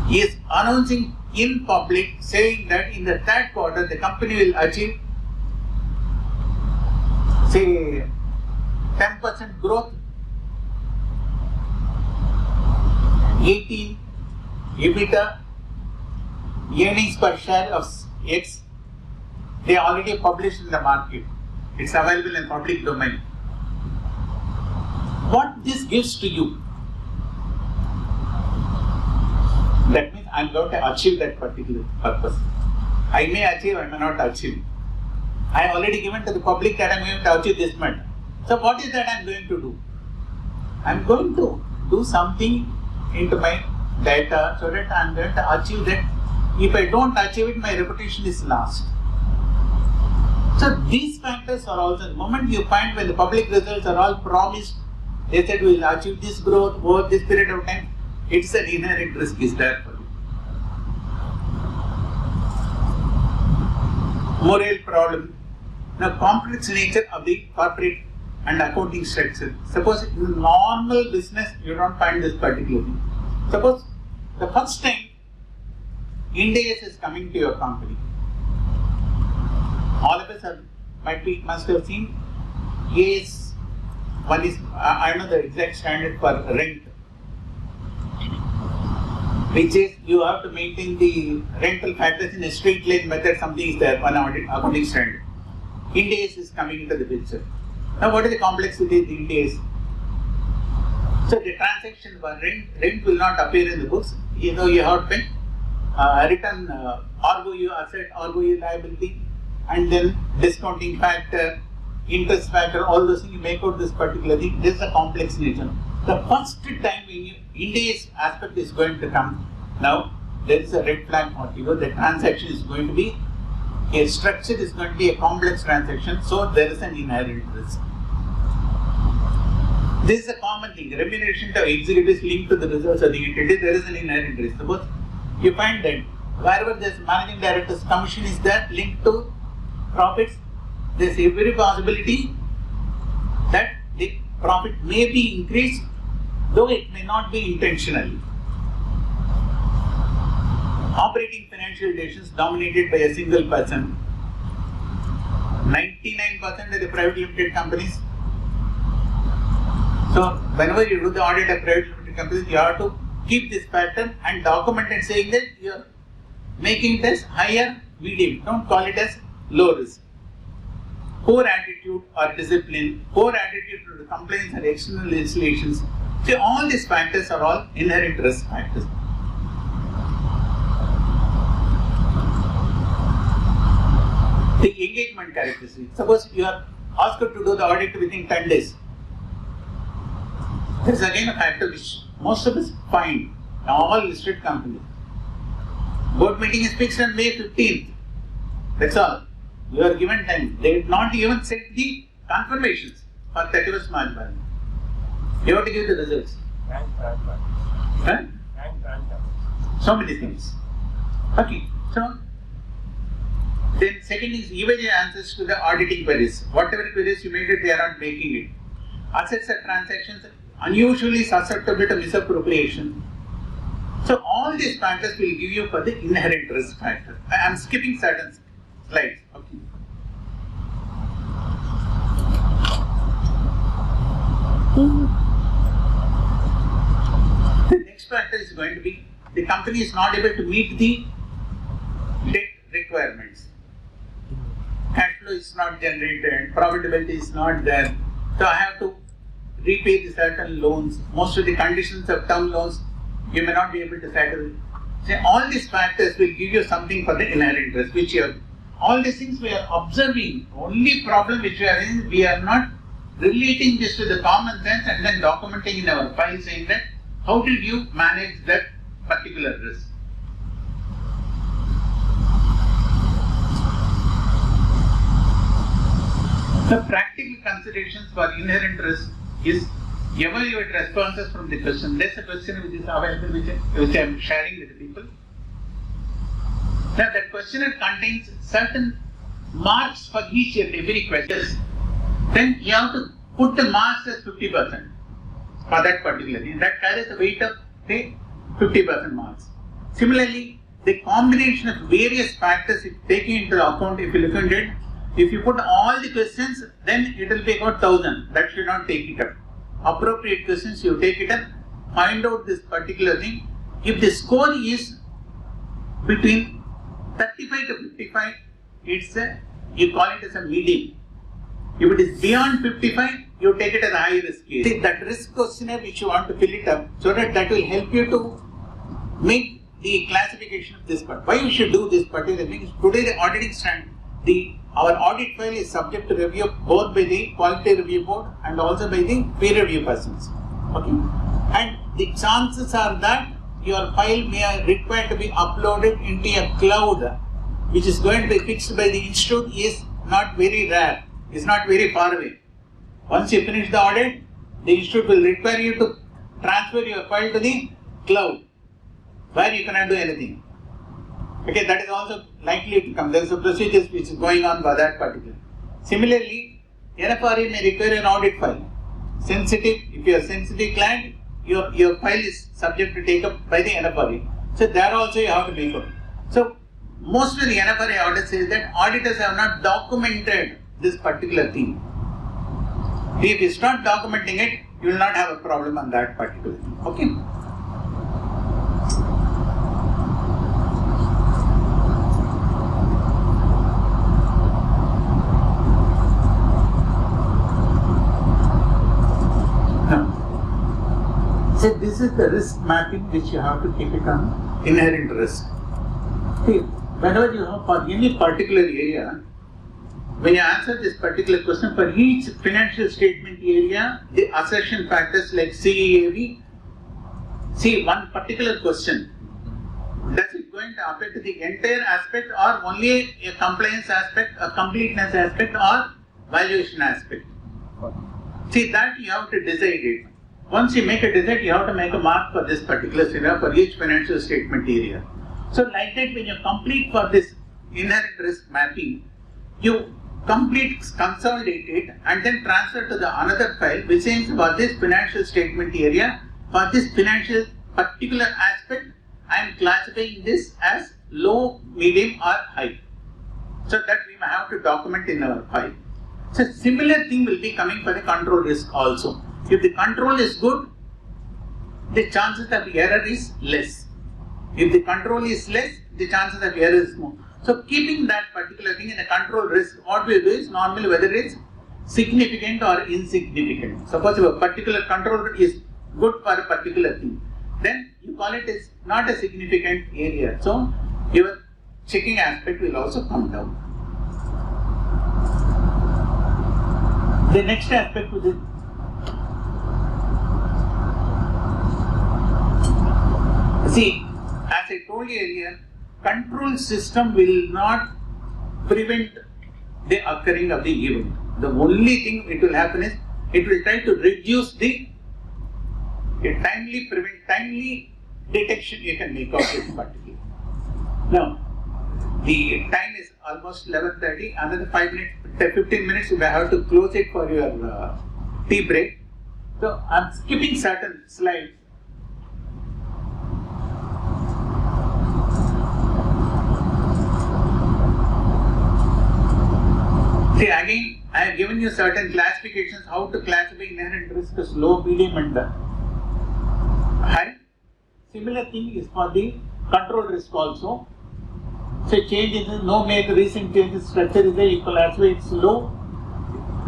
He is announcing in public saying that in the third quarter the company will achieve, say, 10% growth, 18 EBITDA, earnings per share of X. They are already published in the market. It's available in public domain. What this gives to you? That means I am going to achieve that particular purpose. I may achieve, I may not achieve. I have already given to the public that I am going to achieve this much. So what is that I am going to do? I am going to do something into my data so that I am going to achieve that. If I don't achieve it, my reputation is lost. So these factors are also, the moment you find when the public results are all promised, they said we will achieve this growth over this period of time, it's an inherent risk is there for you. Moral problem. Now, complex nature of the corporate and accounting structure. Suppose in normal business you don't find this particular thing. Suppose the first time Ind AS is coming to your company. All of us must have seen AS. One is, I know the exact standard for rent, which is you have to maintain the rental factors in a straight line method. Something is there, one accounting standard. Ind AS is coming into the picture. Now, what is the complexity of the Ind AS? So, the transaction for rent will not appear in the books. You know, you have to pay return ROU asset, ROU liability, and then discounting factor, interest factor, all those things. You make out this particular thing. This is a complex nature. The first time when Ind AS aspect is going to come, now there is a red flag for you. The transaction is going to be a structure, is going to be a complex transaction, so there is an inherent risk. This is a common thing. Remuneration to executives linked to the results of the entity, there is an inherent risk. Suppose you find that wherever this managing director's commission is there linked to profits, there is every possibility that the profit may be increased, though it may not be intentionally. Operating financial decisions dominated by a single person. 99% of the private limited companies. So, whenever you do the audit of private limited companies, you have to keep this pattern and document it, saying that you are making it as higher, medium. Don't call it as low risk. Poor attitude or discipline, poor attitude to the compliance and external legislations. See, all these factors are all inherent risk factors. The engagement characteristics. Suppose you are asked to do the audit within 10 days. There is again a factor which most of us find in all listed companies. Board meeting is fixed on May 15th. That's all. You are given time. They did not even set the confirmations for 31st March. You have to give the results. Huh? So many things. Okay. So, then second is even your answers to the auditing queries. Whatever queries you made it, they are not making it. Assets and transactions unusually susceptible to misappropriation. So all these factors will give you for the inherent risk factor. I am skipping certain slides. Okay. The next factor is going to be the company is not able to meet the debt requirements. Cash flow is not generated, profitability is not there. So I have to repay the certain loans. Most of the conditions of term loans you may not be able to settle. So all these factors will give you something for the inherent risk, which you are, all these things we are observing. Only problem which we are in, we are not relating this to the common sense and then documenting in our file saying that how did you manage that particular risk. The practical considerations for inherent risk is evaluate responses from the question. There's a question which is available which I am sharing with the people. Now that questionnaire contains certain marks for each and every question. Then you have to put the marks as 50% for that particular thing. That carries the weight of say 50% marks. Similarly, the combination of various factors taking into account, if you look at it, if you put all the questions, then it will be about 1000. That should not take it up. Appropriate questions, you take it up, find out this particular thing. If the score is between 35 to 55, it's you call it as a medium. If it is beyond 55, you take it as a high risk case. See, that risk questionnaire which you want to fill it up, so that will help you to make the classification of this part. Why you should do this particular thing? Today the auditing stand, our audit file is subject to review both by the quality review board and also by the peer review persons. Okay, and the chances are that your file may require to be uploaded into a cloud, which is going to be fixed by the institute, is not very rare. It's not very far away. Once you finish the audit, the institute will require you to transfer your file to the cloud, where you cannot do anything. Okay, that is also likely to come. There is a procedure which is going on for that particular. Similarly, NFRA may require an audit file. Sensitive, if you are sensitive client, your file is subject to take up by the NFRA. So there also you have to make up. So most of the NFRA audit says that auditors have not documented this particular thing. If you start documenting it, you will not have a problem on that particular thing. Okay. So this is the risk mapping which you have to keep it on inherent risk. See, whenever you have for any particular area, when you answer this particular question, for each financial statement area, the assertion factors like CEAV, see one particular question, does it going to affect the entire aspect or only a compliance aspect, a completeness aspect or valuation aspect? See, that you have to decide it. Once you make a decide, you have to make a mark for this particular scenario for each financial statement area. So like that, when you complete for this inherent risk mapping, you consolidate it and then transfer to the another file which says for this financial statement area, for this financial particular aspect, I am classifying this as low, medium or high. So that we may have to document in our file. So similar thing will be coming for the control risk also. If the control is good, the chances of error is less. If the control is less, the chances of error is more. So keeping that particular thing in a control risk, what we do is normally whether it's significant or insignificant. Suppose if a particular control is good for a particular thing, then you call it as not a significant area. So your checking aspect will also come down. The next aspect which is see, as I told you earlier, control system will not prevent the occurring of the event. The only thing it will happen is, it will try to reduce the timely detection you can make of this particular. Now, the time is almost 11:30, another 15 minutes you may have to close it for your tea break. So, I am skipping certain slides. See, again, I have given you certain classifications how to classify inherent risk as low, medium and high. Similar thing is for the control risk also. So change in no make recent changes structure is there, you classify it's low.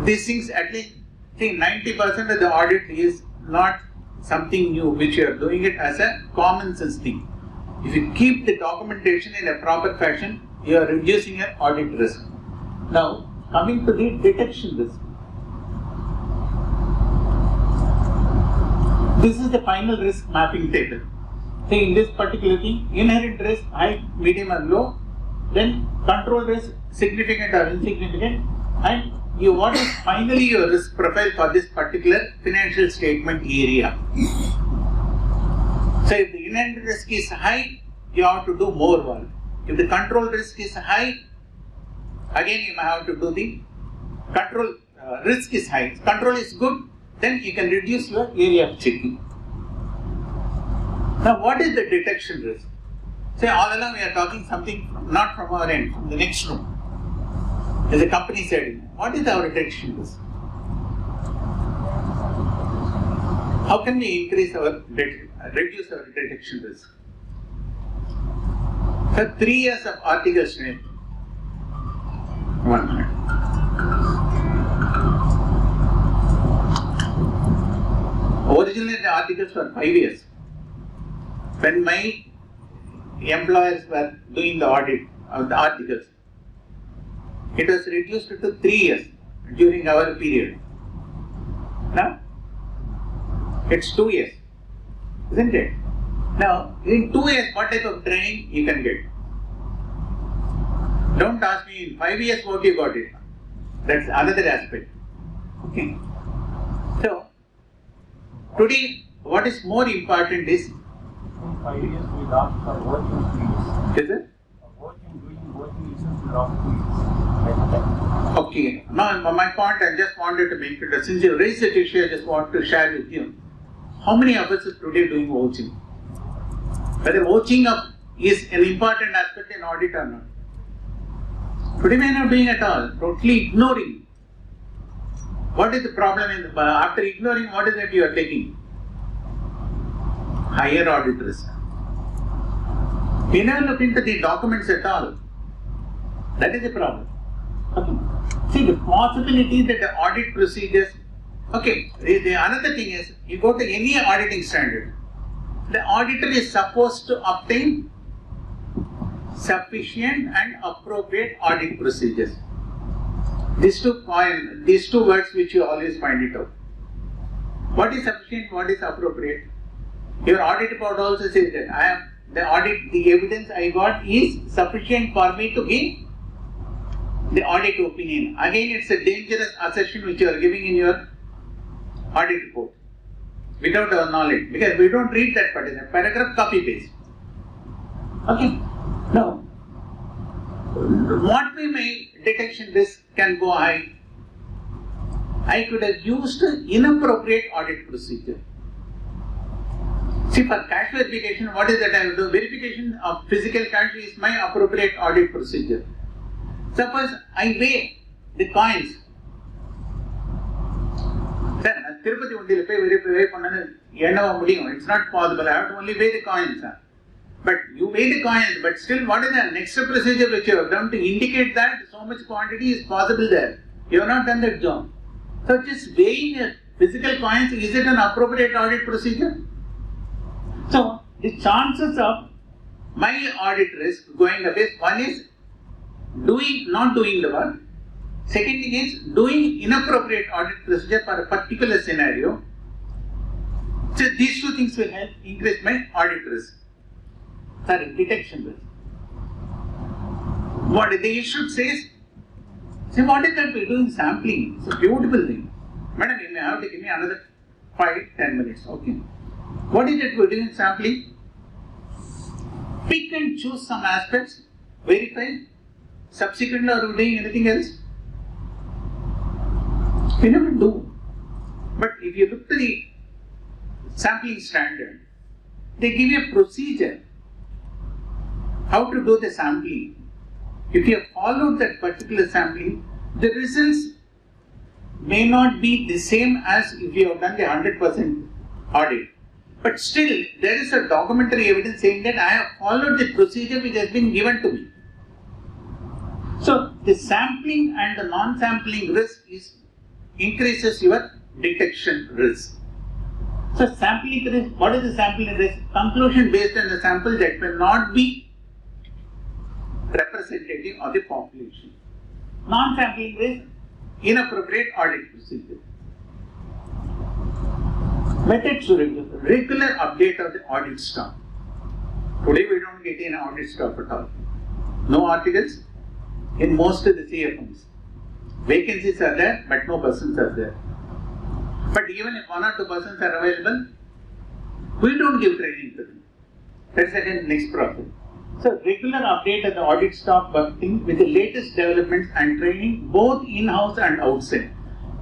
These things at least, see 90% of the audit is not something new which you are doing it as a common sense thing. If you keep the documentation in a proper fashion, you are reducing your audit risk. Now, coming to the detection risk. This is the final risk mapping table. See, in this particular thing, inherent risk, high, medium and low, then control risk, significant or insignificant, and what is finally your risk profile for this particular financial statement area. So if the inherent risk is high, you have to do more work. If the control risk is high, again you may have to do the control risk is high. Control is good, then you can reduce your area of checking. Now what is the detection risk? Say all along we are talking something not from our end, from the next room. As a company said, what is our detection risk? How can we increase our reduce our detection risk? For 3 years of article strength. 1 minute. Originally the articles were 5 years. When my employers were doing the audit of the articles, it was reduced to 3 years during our period. Now, it's 2 years, isn't it? Now, in 2 years, what type of training you can get? Don't ask me in 5 years what you got it. That's another aspect. Okay. So, today, what is more important is, in 5 years we lost for working 2 years. Is it? Working itself we lost 2 years. Okay. Okay. Now, my point I just wanted to make it, since you raised the issue, I just want to share with you. How many of us are today doing vouching? Whether vouching up is an important aspect in audit or not. Today we are not doing at all, totally ignoring. What is the problem after ignoring, what is it you are taking? Higher audit risk. We never look into the documents at all. That is the problem. Okay. See, the possibility that the audit procedures, okay, the another thing is, you go to any auditing standard, the auditor is supposed to obtain sufficient and appropriate audit procedures. These two words which you always find it out. What is sufficient, what is appropriate? Your audit report also says that the evidence I got is sufficient for me to give the audit opinion. Again, it's a dangerous assertion which you are giving in your audit report without our knowledge, because we don't read that particular paragraph, copy paste. Okay. Now, what we may detection risk can go high. I could have used inappropriate audit procedure. See, for cash verification, what is that I will do? Verification of physical cash is my appropriate audit procedure. Suppose I weigh the coins. Sir, Tirupati Undil weigh pannanu it's not possible. I have to only weigh the coins. But you weigh the coins, but still what is the next procedure which you have done to indicate that so much quantity is possible there? You have not done that job. So just weighing physical coins, is it an appropriate audit procedure? So the chances of my audit risk going up is, one is not doing the work. Second thing is doing inappropriate audit procedure for a particular scenario. So these two things will help increase my audit risk. Sorry, detection risk. What the issue says, see what is that we're doing sampling? It's a beautiful thing. Madam, you may have to give me another 5-10 minutes. Okay. What is it we're doing sampling? Pick and choose some aspects, verify. Subsequently, are we doing anything else? We never do. But if you look to the sampling standard, they give you a procedure how to do the sampling. If you have followed that particular sampling, the results may not be the same as if you have done the 100% audit. But still, there is a documentary evidence saying that I have followed the procedure which has been given to me. So, the sampling and the non-sampling risk increases your detection risk. So, sampling risk, what is the sampling risk? Conclusion based on the sample that will not be representative of the population. Non-sampling risk, inappropriate audit procedure. Methods to regular update of the audit staff. Today we don't get an audit staff at all. No articles in most of the CFMs. Vacancies are there, but no persons are there. But even if 1 or 2 persons are available, we don't give training to them. That's again next problem. So regular update of the audit staff working with the latest developments and training both in-house and outside.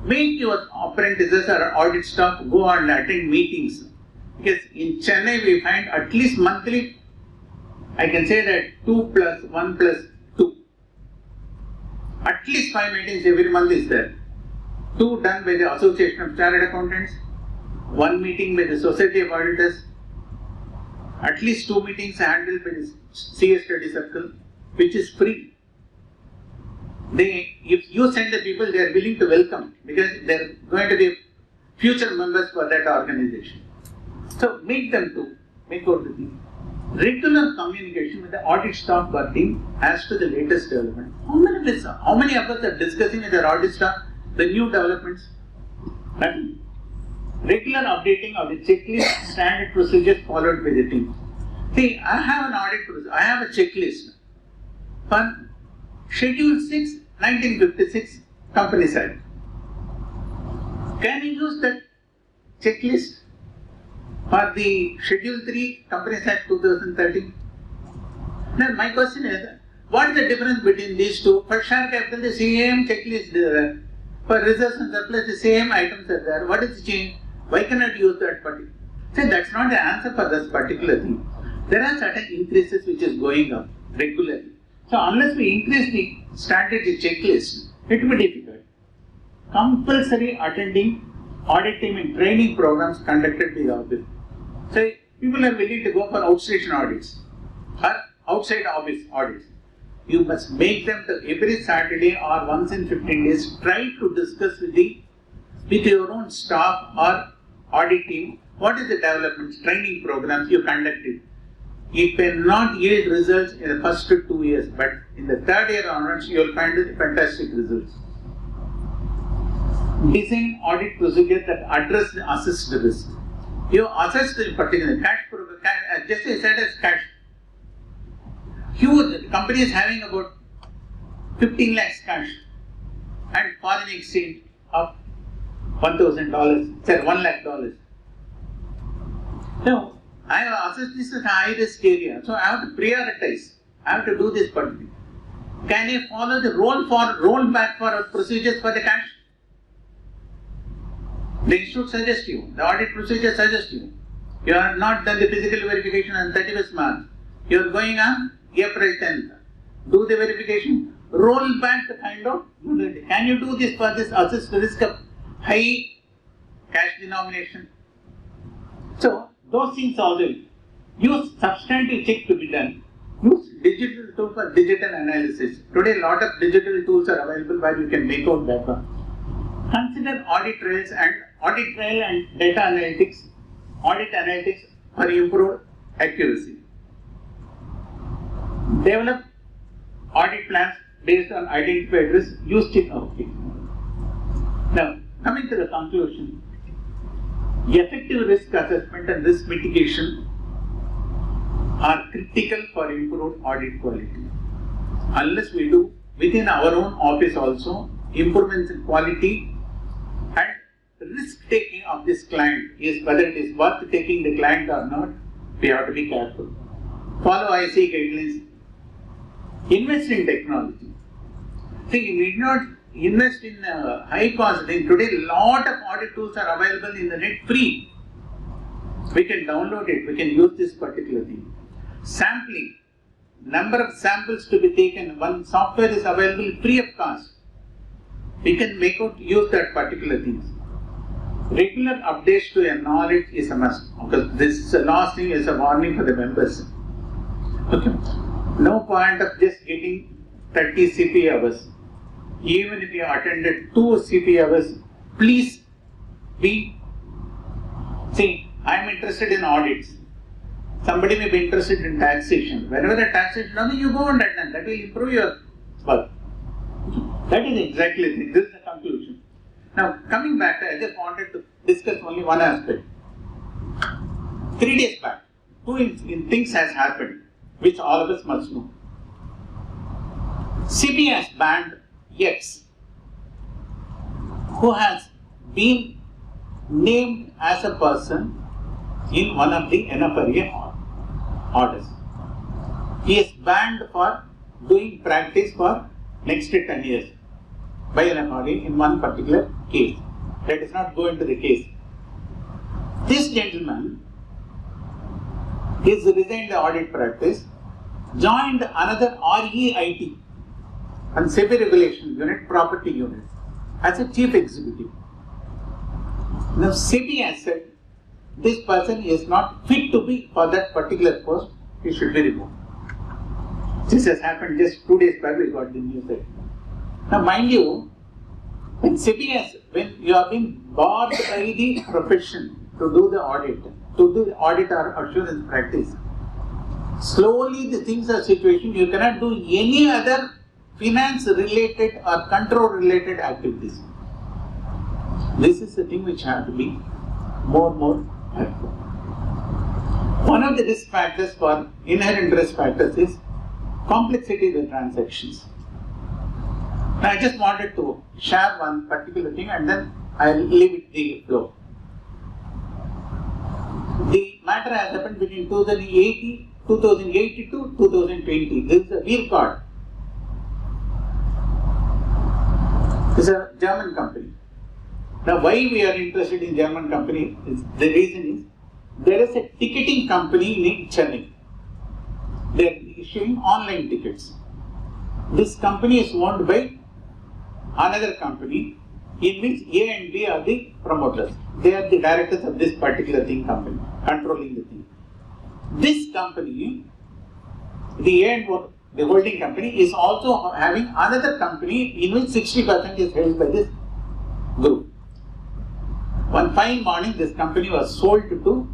Make your apprentices or audit staff go and attend meetings. Because in Chennai we find at least monthly, I can say that 2 plus 1 plus 2. At least 5 meetings every month is there. 2 done by the Association of Chartered Accountants, 1 meeting by the Society of Auditors, at least 2 meetings handled by the CS Study Circle, which is free. If you send the people, they are willing to welcome because they are going to be future members for that organization. So make them to make out the thing. Regular communication with the audit staff working as to the latest development. How many of us are discussing with our audit staff the new developments? Nothing. Regular updating of the checklist, standard procedures followed by the team. See, I have an audit procedure. I have a checklist for Schedule 6, 1956 Companies Act. Can you use that checklist for the Schedule 3 Companies Act 2013? Now my question is, what is the difference between these two? For share capital, the same checklist is there. For reserves and surplus, the same items are there. What is the change? Why cannot use that particular? See, that's not the answer for this particular thing. There are certain increases which is going up regularly. So unless we increase the strategy checklist, it will be difficult. Compulsory attending audit team and training programs conducted by the office. So people are willing to go for outstation audits or outside office audits. You must make them to every Saturday or once in 15 days. Try to discuss with your own staff or audit team what is the development training programs you conducted. It may not yield results in the first 2 years, but in the third year onwards, you will find fantastic results. Design audit procedure that address the assessed risk. You assess the particular cash, just as I said as cash. Huge company is having about 15 lakhs cash and foreign exchange of $1,000, say $1 lakh. So, I have assessed this as a high risk area, so I have to prioritize. I have to do this particular. Can I follow the rollback for procedures for the cash? The institute suggests you, the audit procedure suggests you. You have not done the physical verification on 31st March. You are going on April 10th. Do the verification, roll back the kind of. Can you do this for this assessed risk of high cash denomination? So, those things also. Use substantive check to be done. Use digital tool for digital analysis. Today, a lot of digital tools are available where you can make out data. Consider audit trails and data analytics, audit analytics for improved accuracy. Develop audit plans based on identified risks. Use check out. Now, coming to the conclusion. Effective risk assessment and risk mitigation are critical for improved audit quality. Unless we do within our own office also improvements in quality and risk taking of this client is whether it is worth taking the client or not, we have to be careful. Follow ICAI guidelines. Invest in technology. See, you need not invest in high cost thing. Today, lot of audit tools are available in the net free. We can download it. We can use this particular thing. Sampling. Number of samples to be taken. One software is available free of cost. We can use that particular things. Regular updates to your knowledge is a must. Because this last thing is a warning for the members. Okay. No point of just getting 30 CP hours. Even if you attended 2 CP hours, please see, I am interested in audits. Somebody may be interested in taxation. Whenever the taxation comes, you go and attend. That will improve your work. That is exactly the thing. This is the conclusion. Now, coming back, I just wanted to discuss only one aspect. 3 days back, 2 things has happened, which all of us must know. CB has banned X, who has been named as a person in one of the NFRA orders. He is banned for doing practice for next 10 years by NFRA in one particular case. Let us not go into the case. This gentleman is resigned the audit practice, joined another REIT and SEBI regulation unit, property unit, as a chief executive. Now SEBI has said this person is not fit to be for that particular post, he should be removed. This has happened just 2 days back, we got the news there. Now mind you, when you are being barred by the profession to do the audit, to do the audit or assurance practice, slowly the things are situation, you cannot do any other finance related or control related activities. This is the thing which have to be more helpful. One of the risk factors for inherent risk factors is complexity of the transactions. Now I just wanted to share one particular thing and then I will leave it the flow. The matter has happened between 2008 to 2020. This is a real card. It's a German company. Now, why we are interested in German company is the reason is there is a ticketing company in Chennai. They are issuing online tickets. This company is owned by another company in which A and B are the promoters. They are the directors of this particular company, controlling the thing. This company, the A and the holding company, is also having another company in which 60% is held by this group. One fine morning, this company was sold to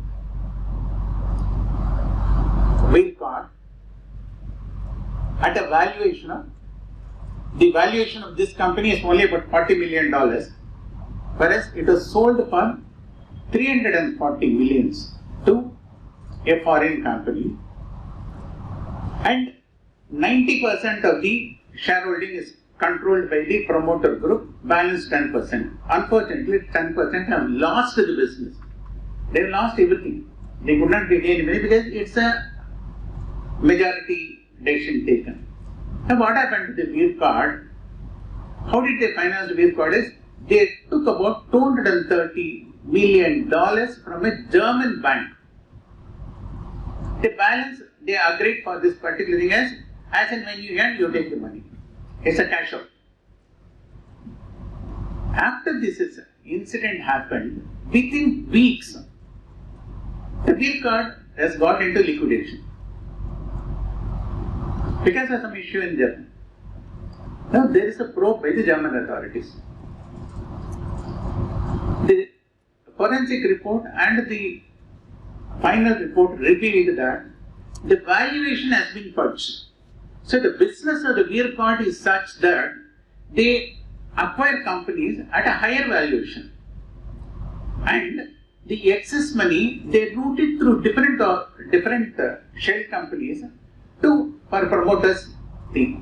Wildcard at a valuation of, the valuation of this company is only about $40 million, whereas it was sold for 340 millions to a foreign company, and 90% of the shareholding is controlled by the promoter group, balance 10%. Unfortunately, 10% have lost the business. They have lost everything. They could not get any money because it's a majority decision taken. Now, what happened to the beer card? How did they finance the beer card? Is they took about $230 million from a German bank. The balance they agreed for this particular thing as and when you earn, you take the money. It's a cash out. After this incident happened, within weeks, the beer card has got into liquidation because of some issue in Germany. Now there is a probe by the German authorities. The forensic report and the final report revealed that the valuation has been purged. So the business of the beer card is such that they acquire companies at a higher valuation, and the excess money they route it through different shell companies for promoters thing.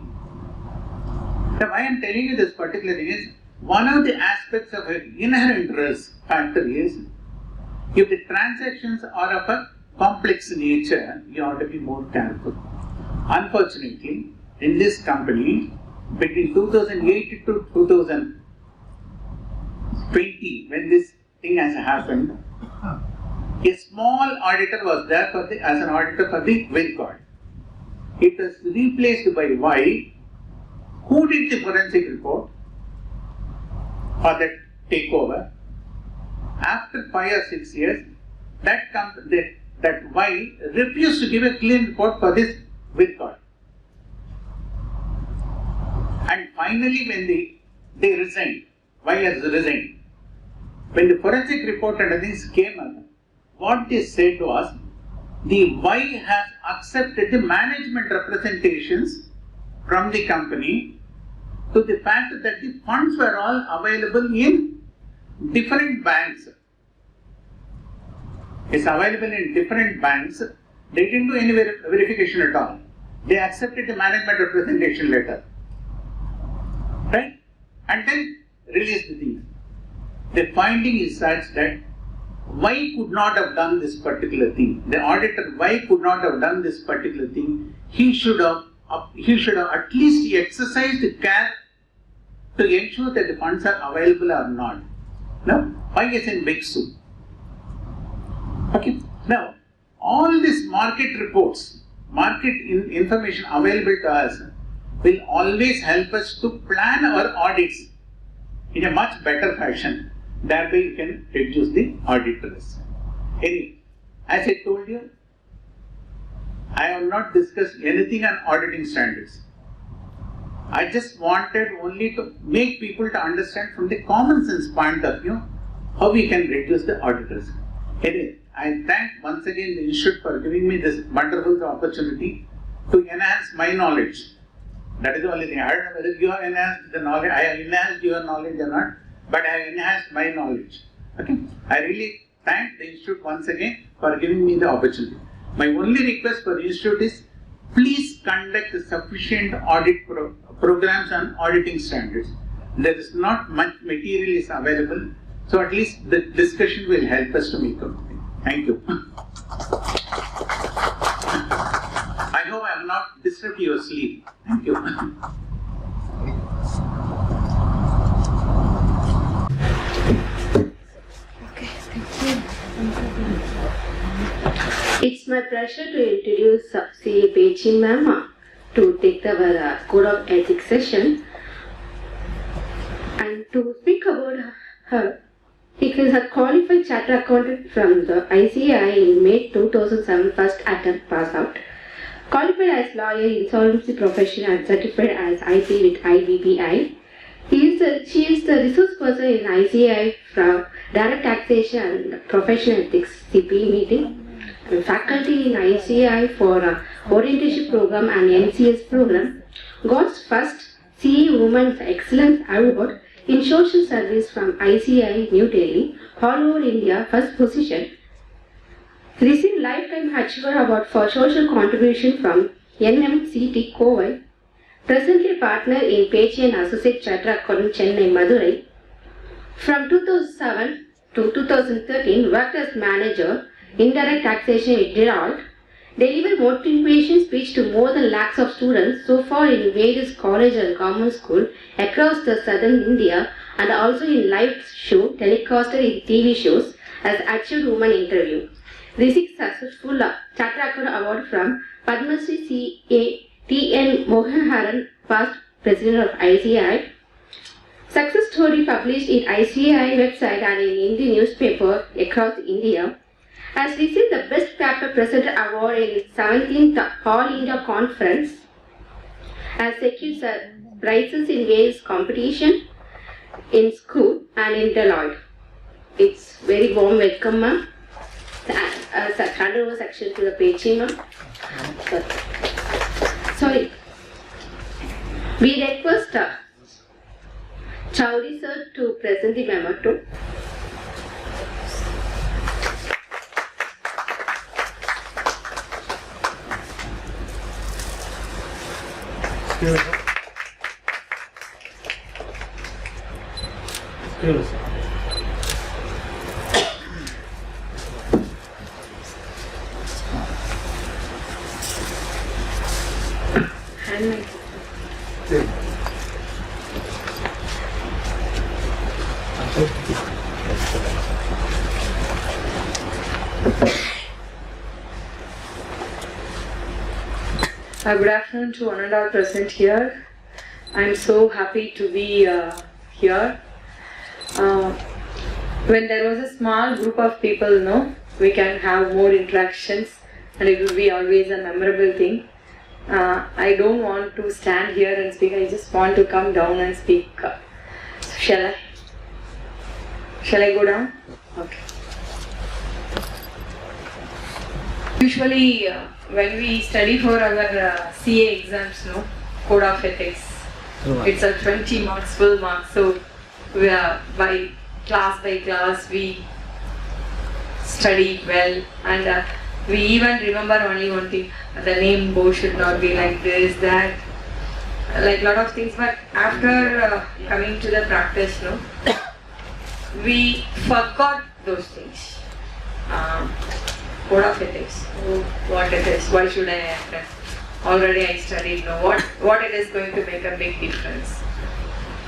Now, why I am telling you this particular thing is one of the aspects of an inherent risk factor is if the transactions are of a complex nature, you have to be more careful. Unfortunately, in this company, between 2008 to 2020, when this thing has happened, a small auditor was there as an auditor for the wind card. It was replaced by Y, who did the forensic report for that takeover. After 5 or 6 years, that Y refused to give a clean report for this wind card. And finally, when they resigned, Y has resigned. When the forensic report and things came up, what they said was, the Y has accepted the management representations from the company to the fact that the funds were all available in different banks. It's available in different banks. They didn't do any verification at all. They accepted the management representation letter, right? And then released the thing. The finding is such that Y could not have done this particular thing. The auditor Y could not have done this particular thing. He should have at least exercised care to ensure that the funds are available or not. Now, Y is in big soup. Okay. Now, all these market reports, market information available to us will always help us to plan our audits in a much better fashion. That way you can reduce the audit risk. Anyway, as I told you, I have not discussed anything on auditing standards. I just wanted only to make people to understand from the common sense point of view how we can reduce the audit risk. Anyway, I thank once again the Institute for giving me this wonderful opportunity to enhance my knowledge. That is the only thing. I don't know whether you have enhanced the knowledge, I have enhanced your knowledge or not, but I have enhanced my knowledge. Okay? I really thank the Institute once again for giving me the opportunity. My only request for the Institute is, please conduct sufficient audit programs on auditing standards. There is not much material is available, so at least the discussion will help us to make up. Thank you. I hope I have not disturbed your sleep. Thank you. It's my pleasure to introduce CA Petchi ma'am to take our Code of Ethics session and to speak about her. She is a qualified chartered accountant from the ICAI in May 2007, first attempt pass out. Qualified as lawyer in insolvency profession and certified as IP with IBPI. She is the resource person in ICAI from direct taxation and professional ethics CP meeting. And faculty in ICAI for orientation program and NCS program. Got first CA Women's Excellence Award in social service from ICAI New Delhi, all over India, first position. Received Lifetime Achiever Award for social contribution from NMCT Kovai. Presently partner in Petchi and Associate Chartered Accountant Chennai, Madurai. From 2007 to 2013, worked as manager, indirect taxation at Deloitte. Delivered motivation speech to more than lakhs of students so far in various college and government schools across the southern India, and also in live show telecasted in TV shows as Achieved Woman Interview. Received successful Chartered Accountant Award from Padma Shri C.A. T.N. Mohan, past president of ICAI. Success story published in ICAI website and in Indian newspaper across India. Has received the Best Paper Presenter Award in 17th All India Conference. Has secured prizes in various competition in school and in Deloitte. It's very warm welcome, ma'am. Hand over section to the Petchi, ma'am. Sorry. We request Chowdhury sir to present the memo. Good afternoon to one and all present here. I'm so happy to be here. When there was a small group of people, we can have more interactions and it will be always a memorable thing. I don't want to stand here and speak, I just want to come down and speak. So shall I go down? Okay. Usually when we study for our CA exams, Code of Ethics, it's a 20 marks, full marks. So we are by class we study well, and we even remember only one thing: the name board should not be like this, that, like lot of things. But after coming to the practice, we forgot those things. Code of Ethics, what it is, why should I attend? Already I studied, what it is going to make a big difference.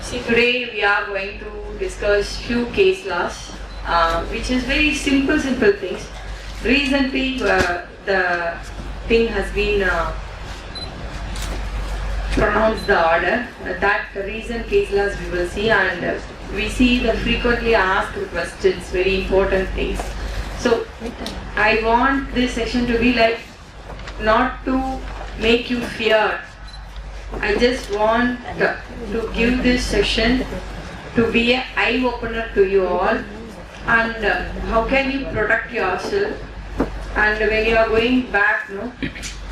See, today we are going to discuss few case laws, which is very simple things. Recently, the thing has been pronounced the order. That recent case laws we will see, and we see the frequently asked questions, very important things. So, I want this session to be like, not to make you fear. I just want to give this session to be an eye-opener to you all, and how can you protect yourself, and when you are going back,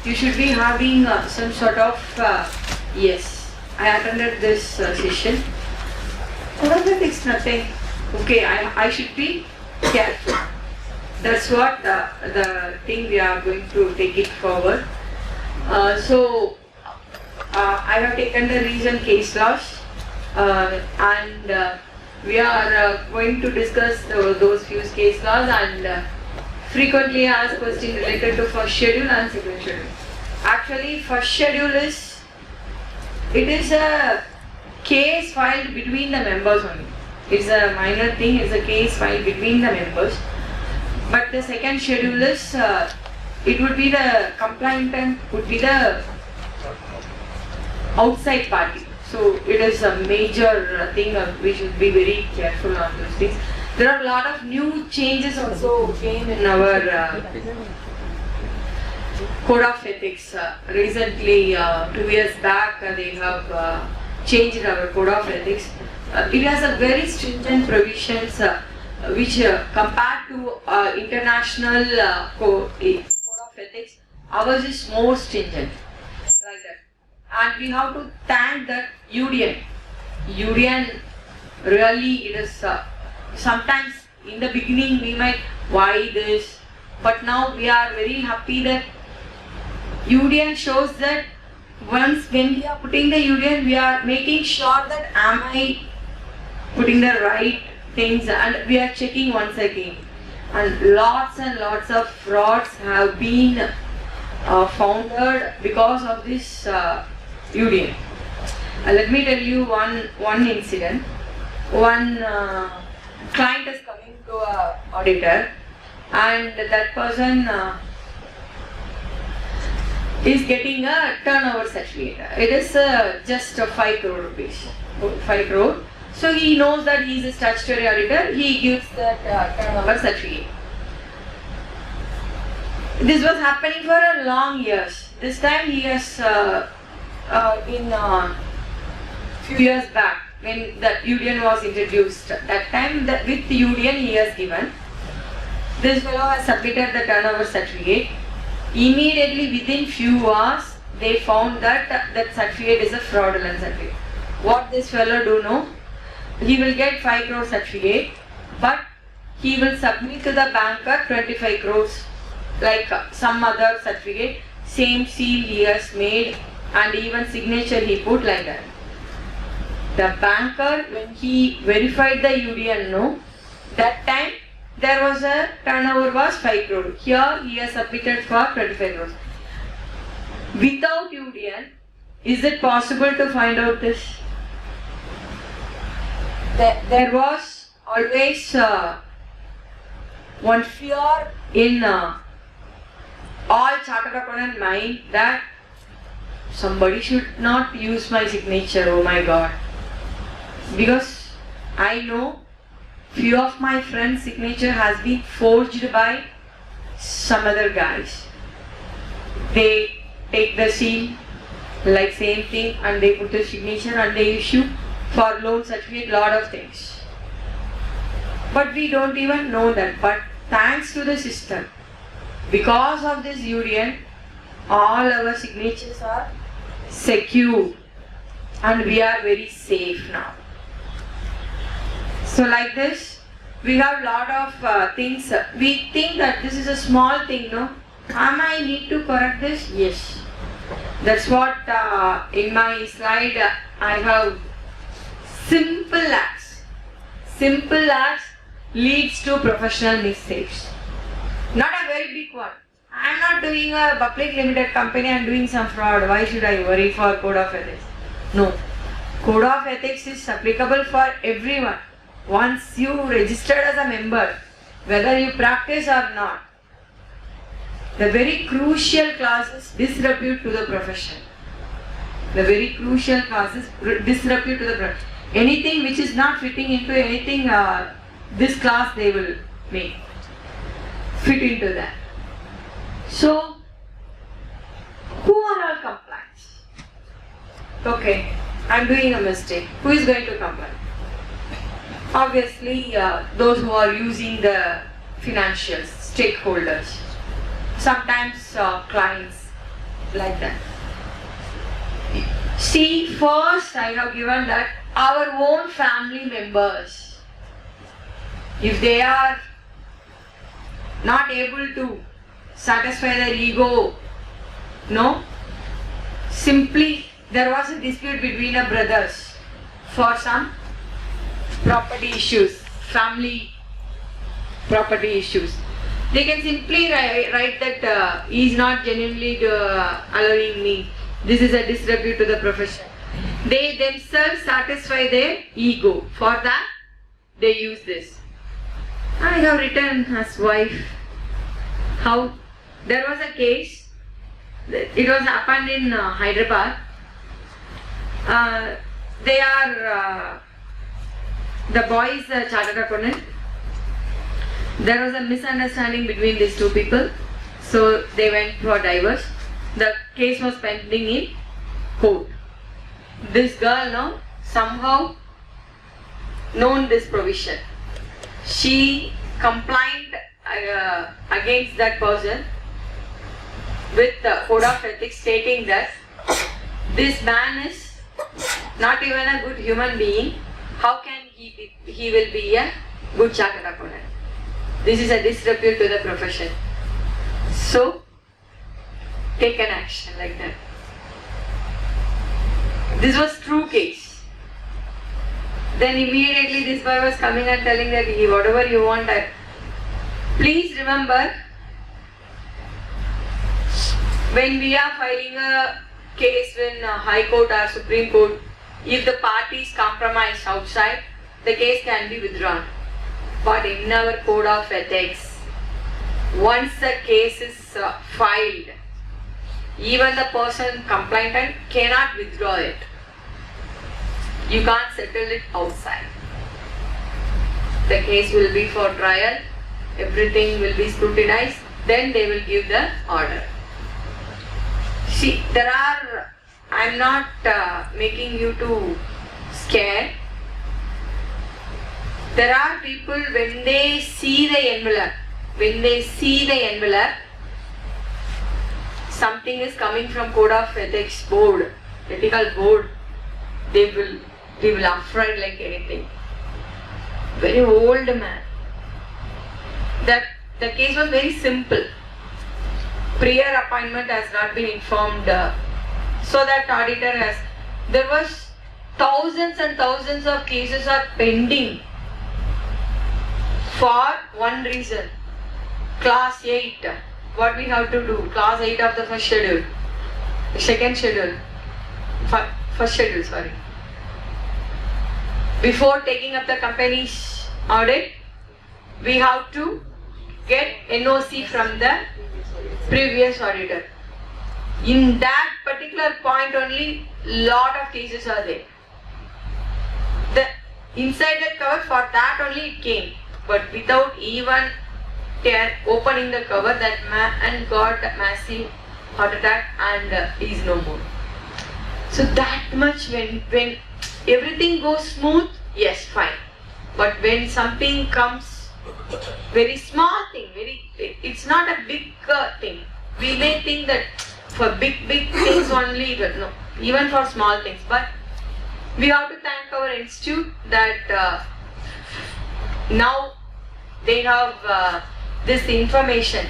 you should be having some sort of, yes, I attended this session. What if it's nothing? Okay, I should be careful. That's what the thing we are going to take it forward. So I have taken the recent case laws, and we are going to discuss those few case laws and frequently asked questions related to first schedule and second schedule. Actually, first schedule is a case filed between the members only. It's a minor thing, it's a case filed between the members. But the second schedule is it would be the complainant would be the outside party. So it is a major thing. We should be very careful on those things. There are a lot of new changes also came in our Code of Ethics. Recently, 2 years back, they have changed our Code of Ethics. It has a very stringent provisions which compared to international Code of Ethics, ours is more stringent, like that. And we have to thank that union. Union really, it is sometimes in the beginning we might, why this, but now we are very happy that union shows that once when we are putting the union, we are making sure that am I putting the right things, and we are checking once again. And lots of frauds have been founded because of this union. Let me tell you one incident. One client is coming to an auditor, and that person is getting a turnover certificate. It is just 5 crore rupees. 5 crore. So he knows that he is a statutory auditor. He gives that turnover certificate. This was happening for a long years. This time he has in few years back when the union was introduced. That time with the union he has given. This fellow has submitted the turnover certificate. Immediately within few hours they found that that certificate is a fraudulent certificate. What this fellow do know? He will get 5 crore certificate, but he will submit to the banker 25 crores like some other certificate, same seal he has made and even signature he put like that. The banker, when he verified the union, no, that time there was a turnover was 5 crore. Here he has submitted for 25 crores. Without union, is it possible to find out this? There was always one fear in all chartered accountant mind that somebody should not use my signature, oh my god. Because I know few of my friends' signature has been forged by some other guys. They take the seal, like same thing, and they put the signature and they issue for loan certificate, lot of things. But we don't even know that. But thanks to the system, because of this union, all our signatures are secure and we are very safe now. So like this, we have lot of things. We think that this is a small thing, no? Am I need to correct this? Yes. That's what in my slide I have. Simple acts. Simple acts leads to professional mistakes. Not a very big one. I am not doing a public limited company and doing some fraud. Why should I worry for Code of Ethics? No. Code of Ethics is applicable for everyone. Once you registered as a member, whether you practice or not, the very crucial clauses disrepute to the profession. The very crucial clauses disrepute to the profession. Anything which is not fitting into anything, this class they will make fit into that. So, who are all compliant? Okay, I am doing a mistake. Who is going to comply? Obviously, those who are using the financials, stakeholders, sometimes clients, like that. See, first I have given that our own family members, if they are not able to satisfy their ego, no, simply there was a dispute between the brothers for some property issues, family property issues. They can simply write that he is not genuinely allowing me. This is a disrepute to the profession. They themselves satisfy their ego. For that, they use this. I have written as wife. How? There was a case, it was happened in Hyderabad. They are, the boy is a chartered accountant. There was a misunderstanding between these two people, so they went for divorce. The case was pending in court. This girl now somehow known this provision. She complained against that person with the code of ethics stating that this man is not even a good human being. How can he will be a good chartered accountant? This is a disrepute to the profession. So, take an action like that. This was true case. Then immediately this boy was coming and telling that whatever you want. Please remember, when we are filing a case in High Court or Supreme Court, if the parties compromise outside, the case can be withdrawn. But in our code of ethics, once the case is filed, even the person complainant cannot withdraw it. You can't settle it outside. The case will be for trial, everything will be scrutinized, then they will give the order. See, I'm not making you to scared. There are people, when they see the envelope, something is coming from Code of Ethics Board, ethical board, they will afraid like anything. Very old man. The case was very simple. Prior appointment has not been informed, so that auditor has. There was thousands and thousands of cases are pending for one reason. Class 8. What we have to do? Class 8 of the first schedule. Second schedule. First schedule, sorry. Before taking up the company's audit, we have to get NOC from the previous auditor. In that particular point only, lot of cases are there. Inside that cover, for that only it came. But without even opening the cover, that man got a massive heart attack and is no more. So that much, when everything goes smooth, yes, fine. But when something comes, very small thing, it's not a big thing. We may think that for big things only, but no, even for small things. But we have to thank our institute that now they have this information,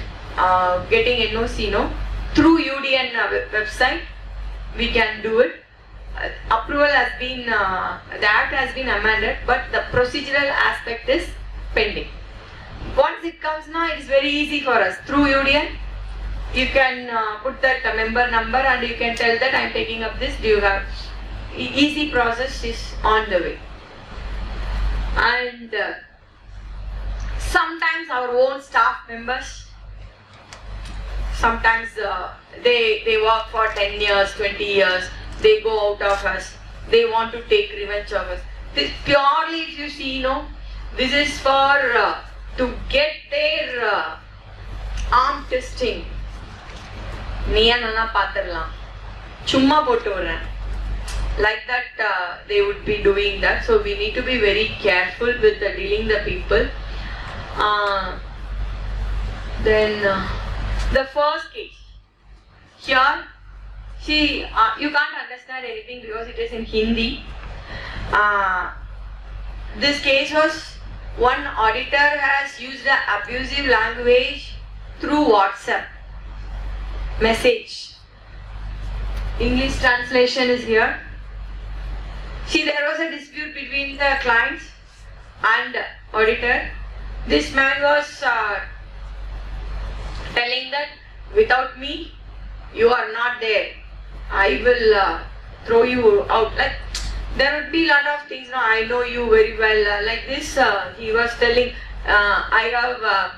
getting NOC, through UDN website, we can do it. Approval has been, the act has been amended, but the procedural aspect is pending. Once it comes now, it is very easy for us. Through UDN, you can put that member number and you can tell that I am taking up this. Do you have easy process is on the way. And sometimes our own staff members, sometimes they work for 10 years, 20 years, they go out of us, they want to take revenge of us. This purely, if you see, this is for to get their arm testing. Like that they would be doing that. So we need to be very careful with dealing the people. Then the first case. Here, see, you can't understand anything because it is in Hindi. This case was, one auditor has used the abusive language through WhatsApp message. English translation is here. See, there was a dispute between the clients and auditor. This man was telling that without me, you are not there. I will throw you out. Like, there would be a lot of things. I know you very well. Like this, he was telling, I have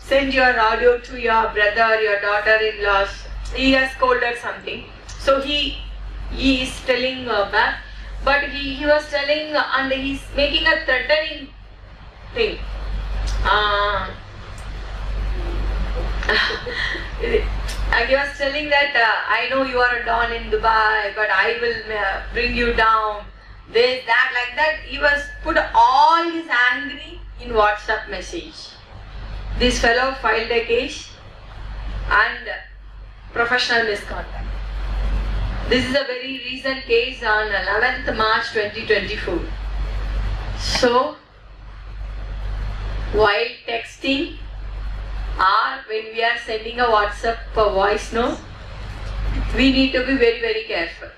send your audio to your brother, your daughter-in-laws. He has scolded something. So he is telling back, but he was telling and he's making a threatening thing. He was telling that I know you are a don in Dubai, but I will bring you down. This, that, like that. He was put all his angry in WhatsApp message. This fellow filed a case and professional misconduct. This is a very recent case on 11th March 2024. So, while texting or when we are sending a WhatsApp voice note, we need to be very, very careful.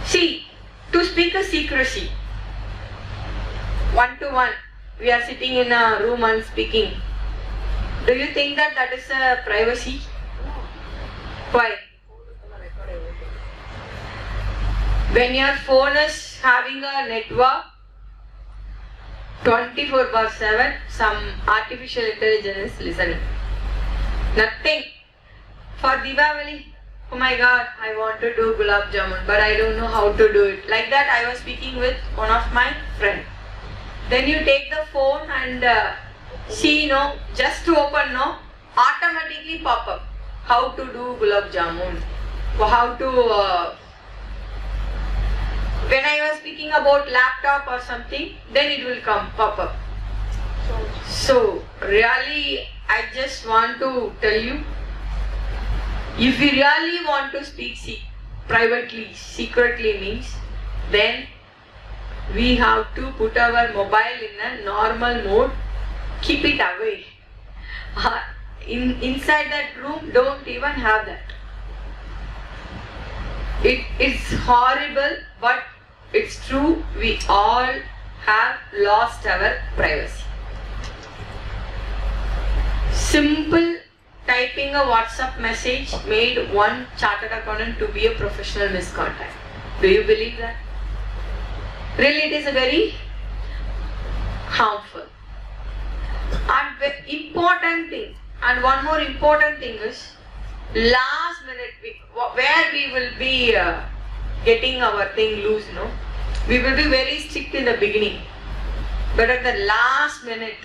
See, to speak a secrecy, one-to-one, we are sitting in a room and speaking. Do you think that that is a privacy? Why? When your phone is having a network 24/7, some artificial intelligence is listening. Nothing. For Diwali, oh my God, I want to do gulab jamun, but I don't know how to do it. Like that, I was speaking with one of my friends. Then you take the phone and see, just to open, automatically pop up. How to do gulab jamun, how to... when I was speaking about laptop or something, then it will come, pop up. So, really, I just want to tell you, if you really want to speak privately, secretly means, then we have to put our mobile in a normal mode, keep it away. Inside that room, don't even have that. It's horrible, but it's true, we all have lost our privacy. Simple typing a WhatsApp message made one chartered accountant to be a professional misconduct. Do you believe that? Really, it is a very harmful. And the important thing, and one more important thing is, last minute, where we will be getting our thing loose, we will be very strict in the beginning, but at the last minute,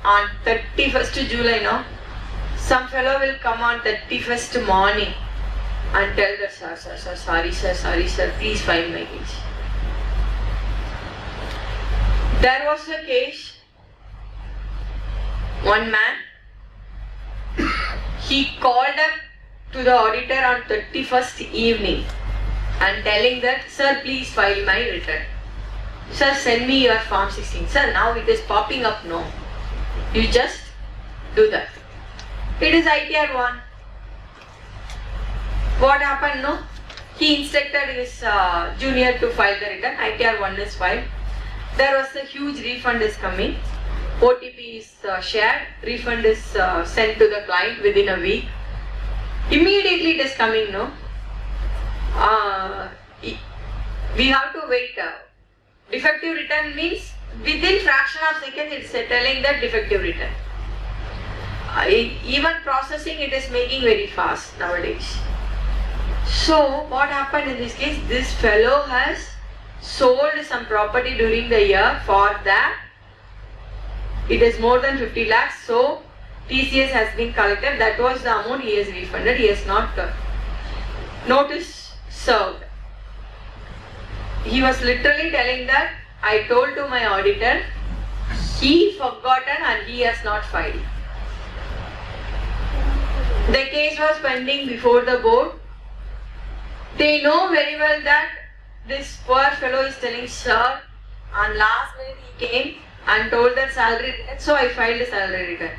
on 31st July, some fellow will come on 31st morning and tell the sir, sorry sir, please file my case. There was a case, one man, he called up to the auditor on 31st evening and telling that, sir, please file my return. Sir, send me your form 16. Sir, now it is popping up, no. You just do that. It is ITR 1. What happened, no? He instructed his junior to file the return. ITR 1 is filed. There was a huge refund is coming. OTP is shared. Refund is sent to the client within a week. Immediately it is coming, no? We have to wait. Defective return means within fraction of seconds it's telling that defective return. Even processing it is making very fast nowadays. So what happened in this case? This fellow has sold some property during the year. For that it is more than 50 lakhs. So TCS has been collected. That was the amount he has refunded. He has not notice served. He was literally telling that I told to my auditor, he forgotten and he has not filed. The case was pending before the board. They know very well that this poor fellow is telling, sir, on last minute he came and told that salary return, so I filed a salary return.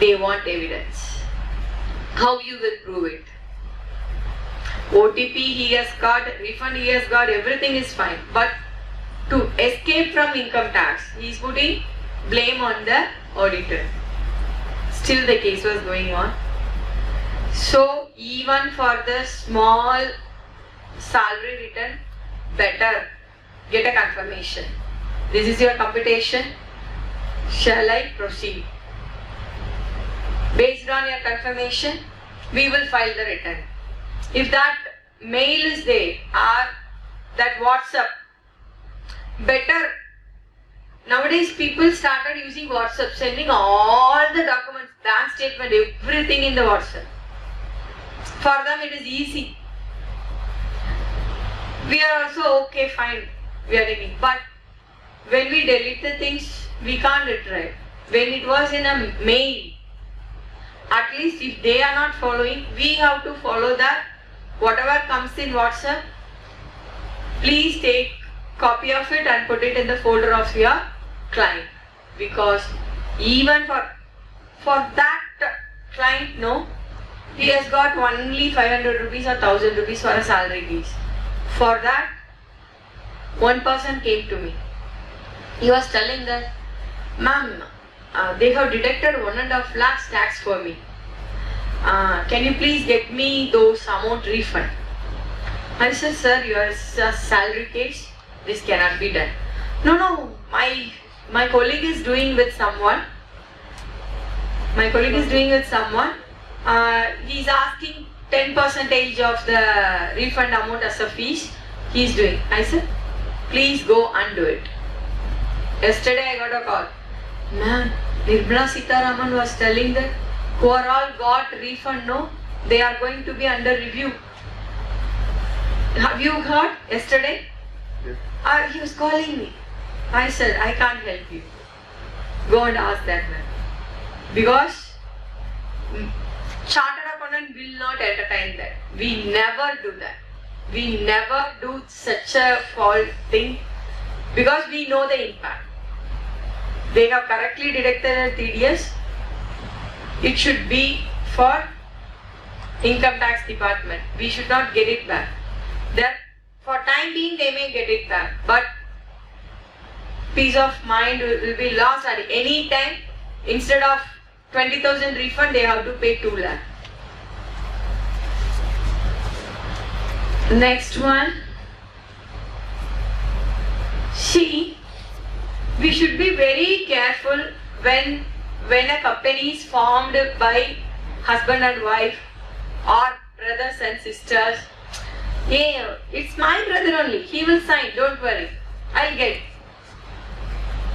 They want evidence. How you will prove it? OTP he has got, refund he has got, everything is fine. But to escape from income tax, he is putting blame on the auditor. Still the case was going on. So even for the small salary return, better get a confirmation. This is your computation. Shall I proceed? Based on your confirmation, we will file the return. If that mail is there or that WhatsApp, better. Nowadays people started using WhatsApp, sending all the documents, bank statement, everything in the WhatsApp. For them it is easy. We are also okay, fine, we are taking. But when we delete the things, we can't retrieve. When it was in a mail, at least if they are not following, we have to follow that. Whatever comes in WhatsApp, please take copy of it and put it in the folder of your client. Because even for that client, no, he has got only 500 rupees or 1000 rupees for a salary piece. For that, one person came to me. He was telling that, ma'am, they have deducted 1.5 lakhs tax for me. Can you please get me those amount refund? I said, sir, your salary case, this cannot be done. No, my colleague is doing with someone. He's asking 10% of the refund amount as a fees. He's doing. I said, please go and do it. Yesterday I got a call. Ma'am, Nirmala Sitaraman was telling that who are all got refund, no, they are going to be under review. Have you heard yesterday? Yes. He was calling me. I said, I can't help you. Go and ask that man. Because chartered accountant will not entertain that. We never do that. We never do such a fault thing because we know the impact. They have correctly deducted the TDS. It should be for income tax department. We should not get it back. That for time being they may get it back, but peace of mind will be lost at any time. Instead of 20,000 refund, they have to pay 2 lakh. Next one. See, we should be very careful when a company is formed by husband and wife or brothers and sisters. Yeah, it's my brother only. He will sign. Don't worry. I'll get it.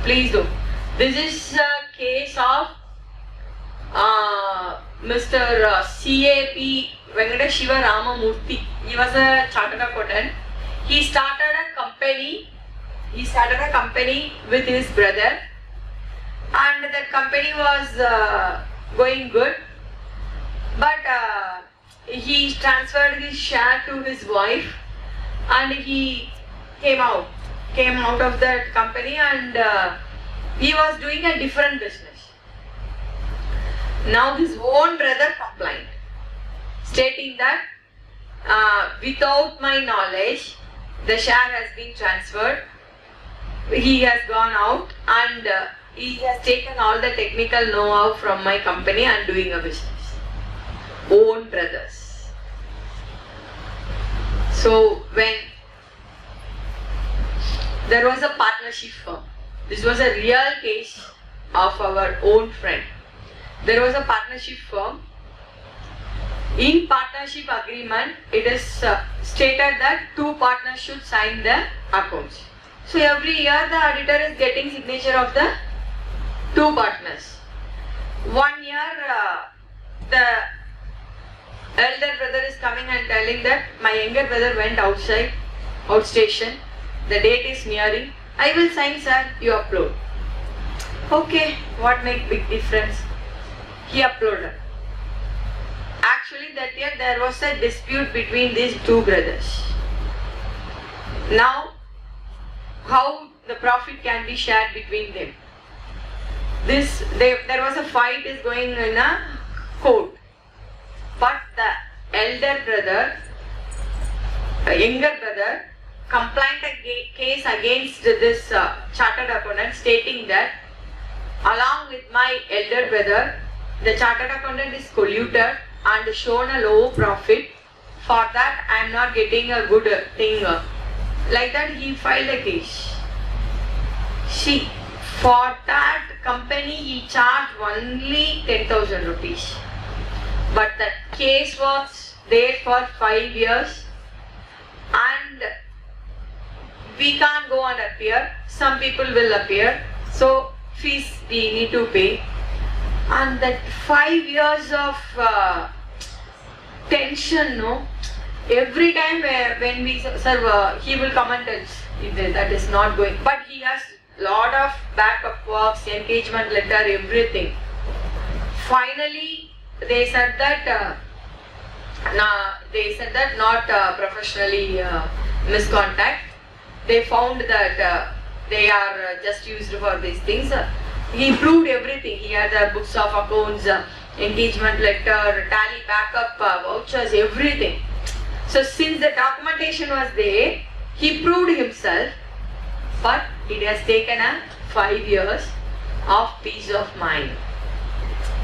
Please do. This is a case of Mr. C.A.P. Venkata Shiva Ramamurthy. He was a chartered accountant. He started a company with his brother, and that company was going good, but he transferred his share to his wife, and he came out of that company, and he was doing a different business. Now his own brother complained, stating that without my knowledge, the share has been transferred. He has gone out and he has taken all the technical know-how from my company and doing a business. Own brothers. So when there was a partnership firm, this was a real case of our own friend. There was a partnership firm. In partnership agreement, it is stated that 2 partners should sign the accounts. So every year the auditor is getting signature of the 2 partners. 1 year the elder brother is coming and telling that my younger brother went outstation, the date is nearing, I will sign, sir, you upload. Okay, what make big difference? He uploaded. Actually that year there was a dispute between these 2 brothers. Now how the profit can be shared between them? There was a fight is going in a court, but the elder brother, younger brother, complained a case against this chartered accountant, stating that along with my elder brother, the chartered accountant is colluded and shown a low profit. For that I am not getting a good thing. Like that he filed a case. See, For that company, he charged only 10,000 rupees. But the case was there for 5 years, and we can't go and appear. Some people will appear, so fees we need to pay. And that 5 years of tension, no? Every time when we serve, he will come and tell us that is not going. But he has lot of backup works, engagement letter, everything. Finally, they said that not professionally misconduct. They found that they are just used for these things. He proved everything. He had the books of accounts, engagement letter, tally backup, vouchers, everything. So since the documentation was there, he proved himself, but it has taken 5 years of peace of mind.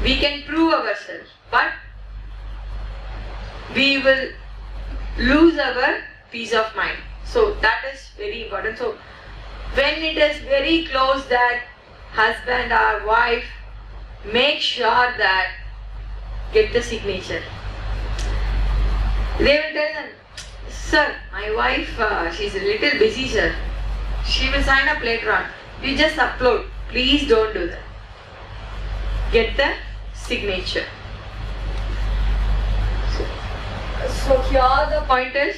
We can prove ourselves, but we will lose our peace of mind. So that is very important. So when it is very close that husband or wife, make sure that get the signature. They will tell them, sir, my wife, she's a little busy, sir. She will sign up later on. You just upload. Please don't do that. Get the signature. So here the point is,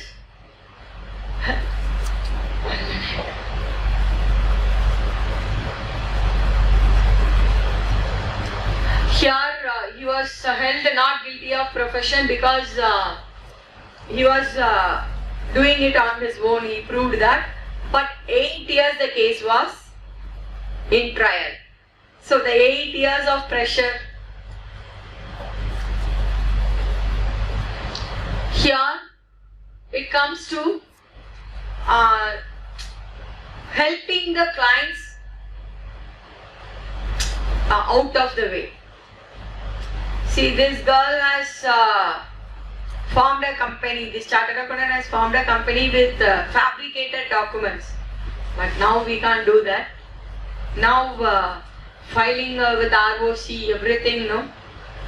here he was held not guilty of profession because he was doing it on his own. He proved that. But 8 years the case was in trial. So the 8 years of pressure. Here it comes to helping the clients out of the way. See, this girl has formed a company, this chartered accountant has formed a company with fabricated documents. But now we can't do that. Now filing with ROC, everything, no?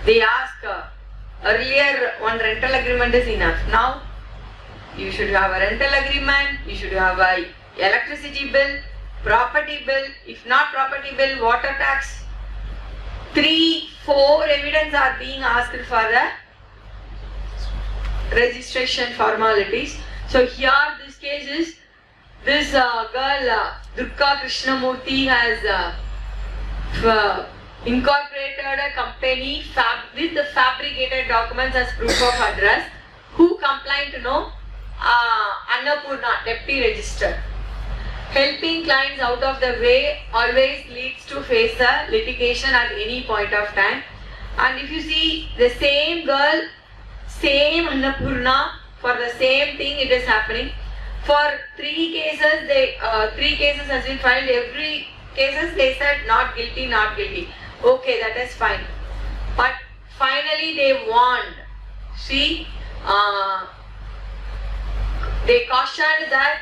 They ask, earlier one rental agreement is enough. Now you should have a rental agreement, you should have a electricity bill, property bill, if not property bill, water tax. 3-4 evidence are being asked for the registration formalities. So here this case is, this girl Durga Krishnamurthy has incorporated a company with the fabricated documents as proof of address. Who complained to know? Annapurna, deputy register. Helping clients out of the way always leads to face a litigation at any point of time. And if you see the same girl, same Annapurna, for the same thing it is happening. For 3 cases, 3 cases has been filed. Every cases they said not guilty, not guilty. Okay, that is fine. But finally they warned. See, they cautioned that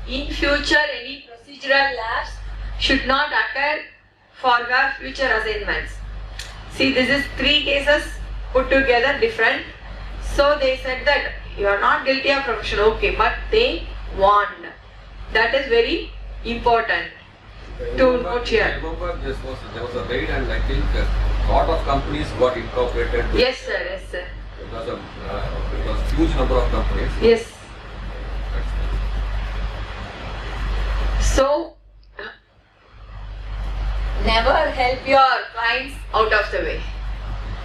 in future any procedural lapse should not occur for her future assignments. See, this is 3 cases put together different. So they said that you are not guilty of profession, okay, but they warned. That is very important to note here. I remember there was a raid, and I think a lot of companies got incorporated. Yes, sir. Yes, sir. It was a huge number of companies. Yes. So, never help your clients out of the way.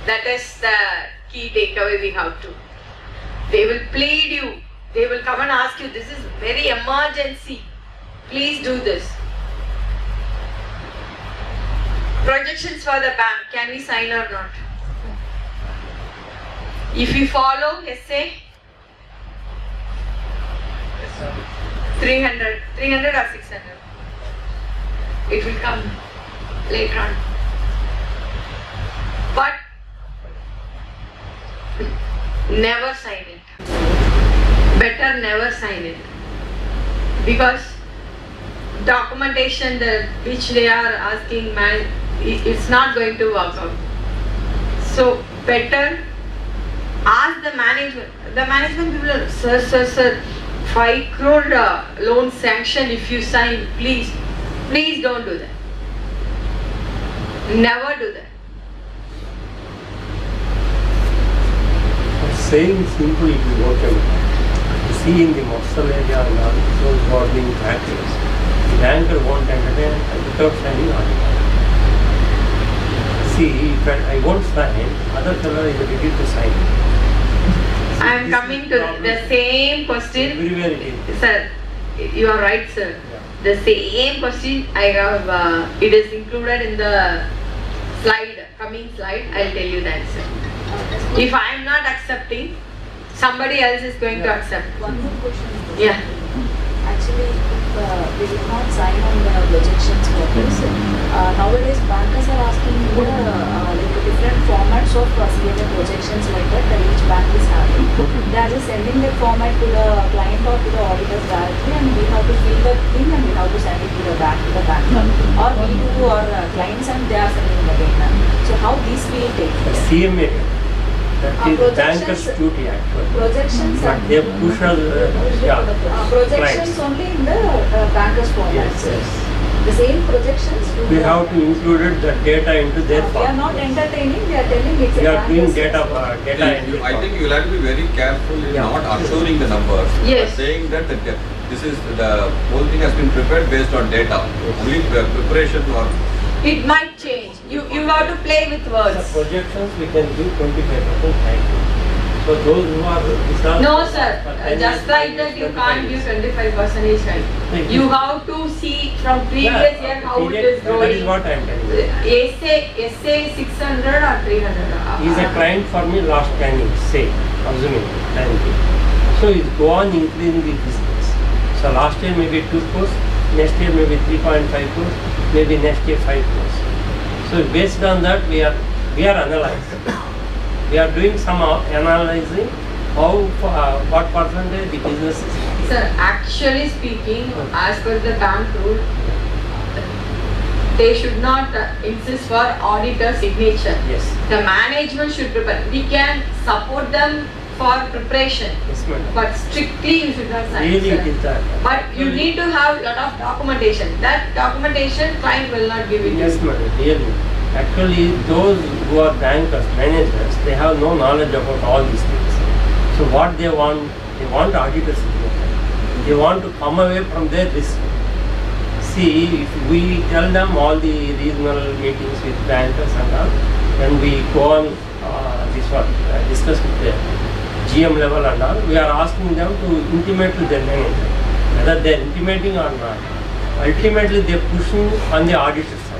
That is the key takeaway we have to. They will plead you. They will come and ask you, this is very emergency. Please do this. Projections for the bank, can we sign or not? If we follow SA, 300 or 600, it will come later on. But never sign it. Better never sign it. Because documentation which they are asking, it's not going to work out. So better ask the management. The management people, sir, 5 crore loan sanction if you sign, please don't do that. Never do that. Saying simple, it will work out. You see in the Mosul area and all, those who are being practiced, the banker won't entertain without signing audit. See, if I won't sign, other fellow is ready to sign. I am coming to the same question. Everywhere it is. Sir, you are right, sir. Yeah. The same question I have, it is included in the coming slide. I'll tell you the answer. If I am not accepting, somebody else is going to accept. One more question. Yeah. Actually, if we did not sign on the projections for this, nowadays bankers are asking like different formats of CMA projections like that each bank is having. They are just sending that format to the client or to the auditors directly, and we have to fill that thing and we have to send it to the bank. Or we do our clients and they are sending it again. So how this will take place? CMA, that is banker's projections- duty actually. Projections But they push us, projections clients. only in the bankers format. Yes. The same projections. We have to include the data into their We are form. not entertaining. We are telling it's We a are doing bankers. data entry. I think you will have to be very careful in Yeah. not assuring the numbers. Yes. Saying that this is the whole thing has been prepared based on data. Only preparation or It might change. You have to play with The words. projections we can give 25% thank you. So those who are reserved. No, sir. Just like that, you can't give 25% right. Thank You you. have to see from previous year how it is That is growing. what I am telling you. Essay 600 or 300. He is a client for me last 10 years, say, assuming 10 years. So he go on increasing the business. So last year maybe 2 crores, next year maybe 3.5 crores, maybe next year 5 crores. So based on that we are analyzing. We are doing some analyzing how what percentage the business is. Sir, actually speaking, as per the bank rule, they should not insist for auditor signature. Yes. The management should prepare. We can support them for preparation, Yes, madam. but strictly you should not sign. Really sir. it is that. But you need to have lot of documentation. That documentation client will not give it to Yes, you. madam, really. Actually, those who are bankers, managers, they have no knowledge about all these things. So what they want auditor signature. They want to come away from their risk. See, if we tell them all the regional meetings with bankers and all, when we go on discuss with the GM level and all, we are asking them to intimate to their manager, whether they are intimating or not. Ultimately, they are pushing on the auditor side.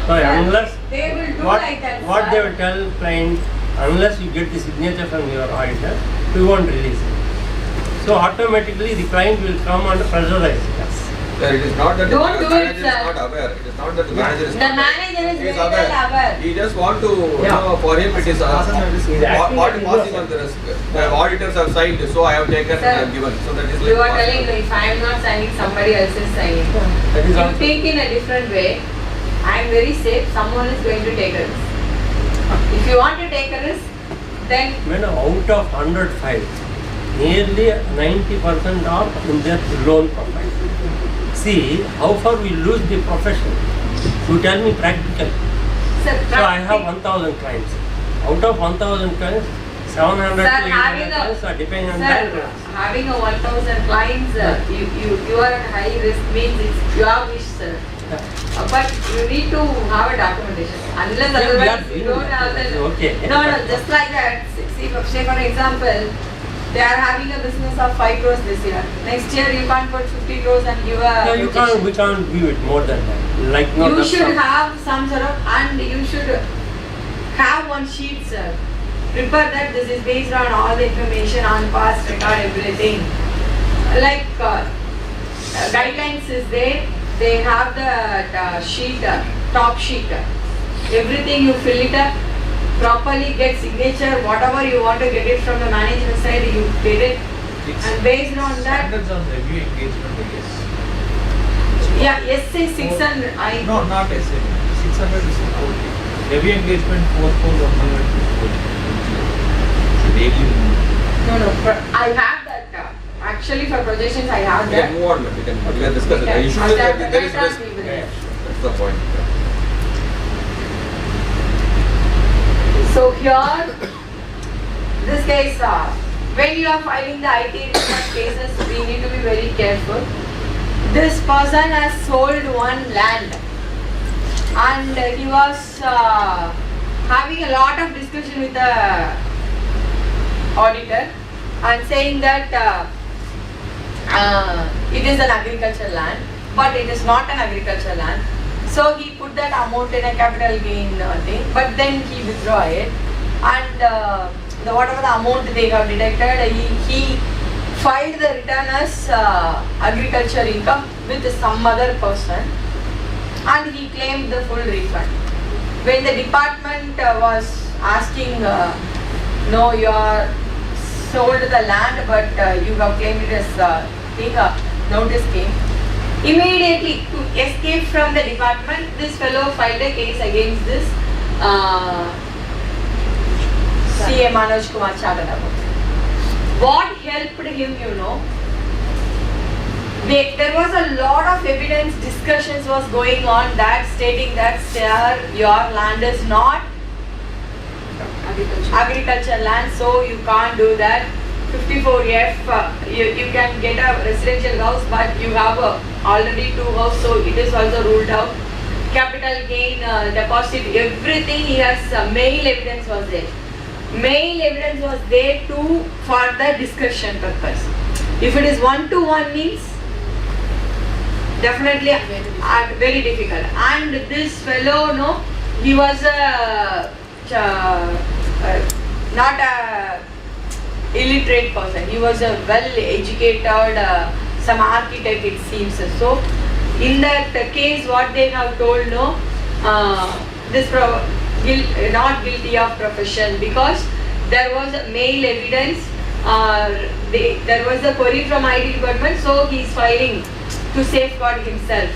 So unless They will do what, like that. what sir. they will tell client, unless you get the signature from your auditor, we won't release it. So automatically the client will come and pressurize us. Sir, it is not that Don't the do it, manager is sir. not aware. It is not that the manager is The not manager is He is very well aware. He just want to, Yeah. for him it is acting what as passing a on the risk. The auditors have signed, so I have taken and I have given. So that is like You are passing telling on. me if I am not signing, somebody else is signing. That is You also. think in a different way. I am very safe. Someone is going to take a risk. If you want to take a risk, then When out of 100 files, nearly 90% are in their loan profile. See how far we lose the profession. You tell me practically. sir, So I have 1,000 clients. Out of 1,000 clients, 700 Sir, to 800 having a- clients are depending on sir, bankers. having a 1,000 clients, you are at high risk means it's your wish, sir. But you need to have a documentation. Unless Yeah, we are otherwise you doing don't that. have the. Okay. No, just like that. Say for example, they are having a business of 5 crores this year. Next year you can't put 50 crores and give a. No, projection. we can't view it more than that. Like no, You that's should not- have some sort of, and you should have one sheet, sir. Prepare that this is based on all the information on past record, everything. Like guidelines is there, they have the sheet, top sheet. Everything you fill it up, properly get signature, whatever you want to get it from the management side, you get it. And based on that, Standards on review engagement, I guess. Yeah, SA 600. No, not SA. 600 is okay. Heavy engagement 44100 daily. No. I have that. Actually, for projections, I have We that. can move on, we can discuss it. The issue is that there is risk. That's the point. So here, this case, when you are filing the IT report cases, we need to be very careful. This person has sold one land and he was having a lot of discussion with the auditor and saying that it is an agricultural land, but it is not an agricultural land. So he put that amount in a capital gain thing, but then he withdrew it, and whatever the amount they have deducted, he filed the return as agriculture income with some other person, and he claimed the full refund. When the department was asking, no, you are sold the land, but you have claimed it as notice came. Immediately, to escape from the department, this fellow filed a case against this CA Manoj Kumar Chadanabu. What helped him, there was a lot of evidence, discussions was going on that stating that your land is not agricultural land, so you can't do that. 54F, you can get a residential house, but you have already 2 houses, so it is also ruled out. Capital gain, deposit, everything he has, mail evidence was there. Mail evidence was there too for the discussion purpose. If it is 1-to-1 means, definitely very difficult. And this fellow, he was not a illiterate person. He was a well-educated, some architect it seems. So, in that case, what they have told, not guilty of profession, because there was mail evidence, there was a query from IT department, so he is filing to safeguard himself,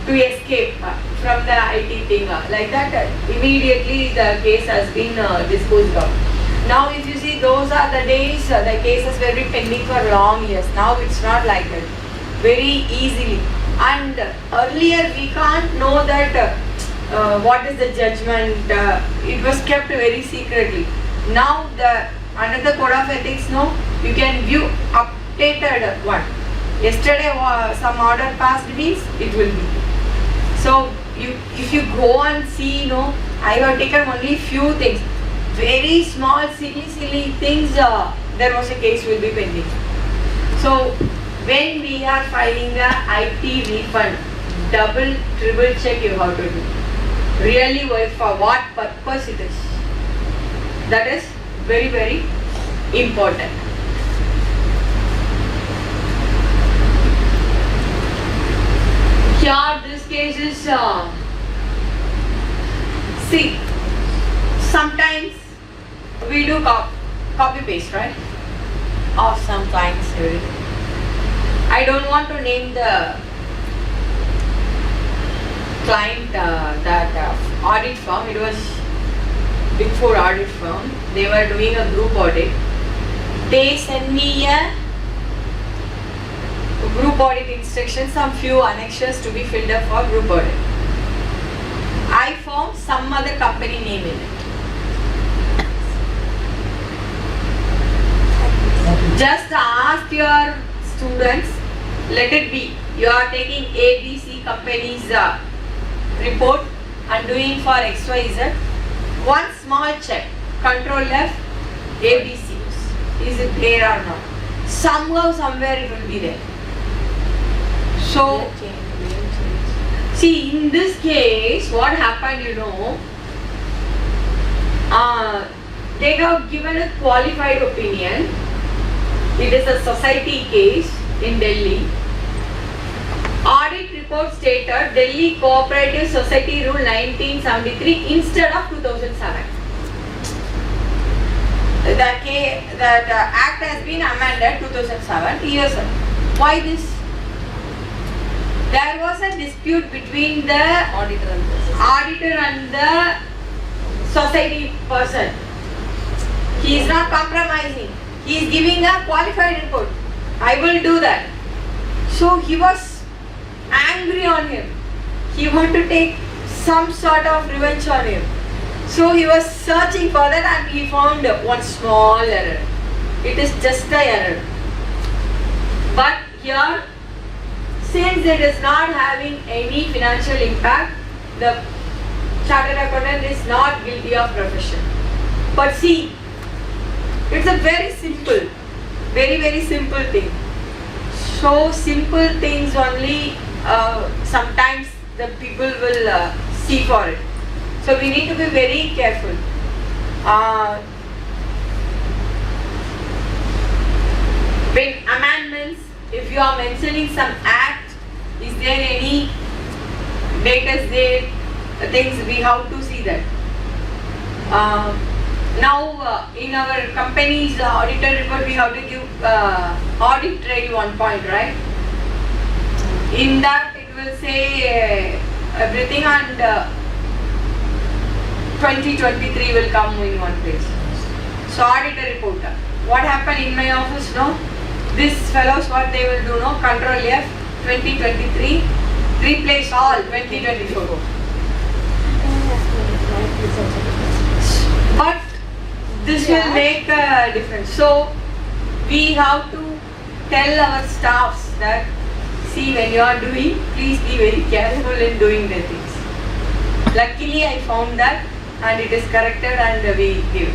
to escape from the IT thing. Like that, immediately the case has been disposed of. Now if you see, those are the days, the cases were pending for long years. Now it's not like that, very easily. And earlier we can't know that what is the judgment, it was kept very secretly. Now under the Code of Ethics, you can view updated one. Yesterday some order passed means it will be. So if you go and see, I have taken only few things. Very small, silly things, there was a case will be pending. So, when we are filing the IT refund, double, triple check you have to do. Really, for what purpose it is. That is very, very important. Here, this case is, see, sometimes we do copy paste, right? Of some clients. I don't want to name the client, that audit firm. It was Big 4 audit firm. They were doing a group audit. They sent me a group audit instructions, some few annexures to be filled up for group audit. I found some other company name in it. Just ask your students, let it be, you are taking ABC company's report and doing for XYZ. One small check, Control F, ABC. Is it there or not? Somehow, somewhere it will be there. So, see, in this case, what happened, they have given a qualified opinion. It is a society case in Delhi. Audit report stated Delhi Cooperative Society Rule 1973 instead of 2007. That act has been amended 2007 years ago. Why this? There was a dispute between the auditor and the society person. He is not compromising. He is giving a qualified report. I will do that. So he was angry on him. He wanted to take some sort of revenge on him. So he was searching for that and he found one small error. It is just an error. But here, since it is not having any financial impact, the chartered accountant is not guilty of profession. But see, it's a very simple, very simple thing. So simple things only sometimes the people will see for it. So we need to be very careful. When amendments, if you are mentioning some act, is there any date there, things we have to see that. Now in our company's auditor report we have to give audit trail 1 point, right? In that it will say everything and 2023 will come in one page. So auditor report. What happened in my office? No, these fellows what they will do? No, Control F 2023, replace all 2024. But this will make a difference. So we have to tell our staffs that, see, when you are doing, please be very careful in doing the things. Luckily I found that and it is corrected and we give.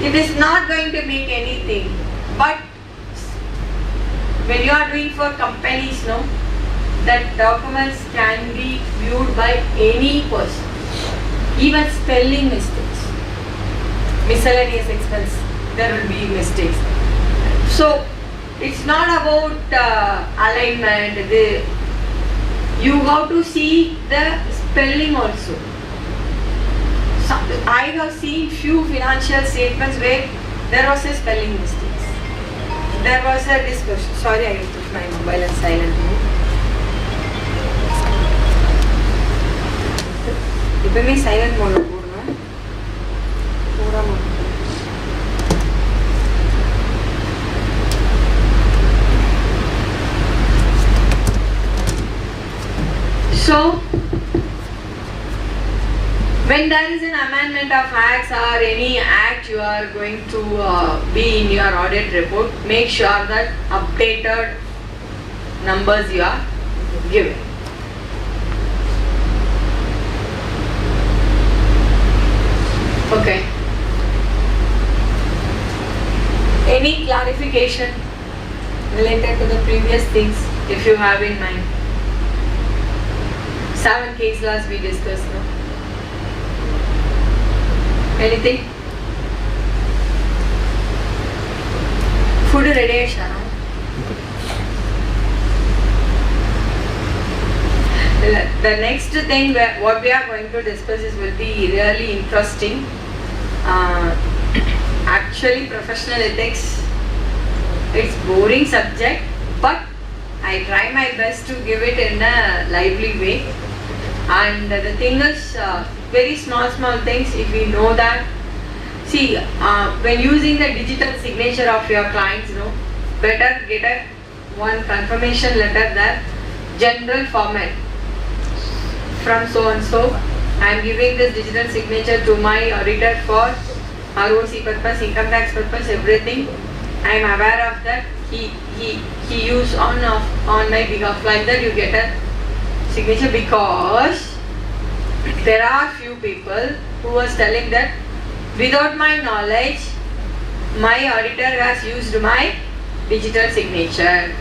It is not going to make anything, but when you are doing for companies, no, that documents can be viewed by any person, even spelling mistakes, miscellaneous expense, there will be mistakes. So it's not about alignment, you have to see the spelling also. I have seen few financial statements where there was a spelling mistakes. There was a discussion. Sorry, I put my mobile on silent mode. இப்பமே silent mode போடுங்க. போடாம. So when there is an amendment of acts or any act you are going to be in your audit report, make sure that updated numbers you are giving. Okay. Any clarification related to the previous things if you have in mind? 7 case laws we discussed now. Anything? Food ready, Shana? The next thing what we are going to discuss is will be really interesting. Actually, professional ethics, it's boring subject, but I try my best to give it in a lively way. And the thing is, very small things, if we know that, see, when using the digital signature of your clients, better get one confirmation letter that general format from so and so. I am giving this digital signature to my auditor for ROC purpose, income tax purpose, everything. I am aware of that. He use on my behalf, like that you get a signature, because there are few people who was telling that without my knowledge my auditor has used my digital signature.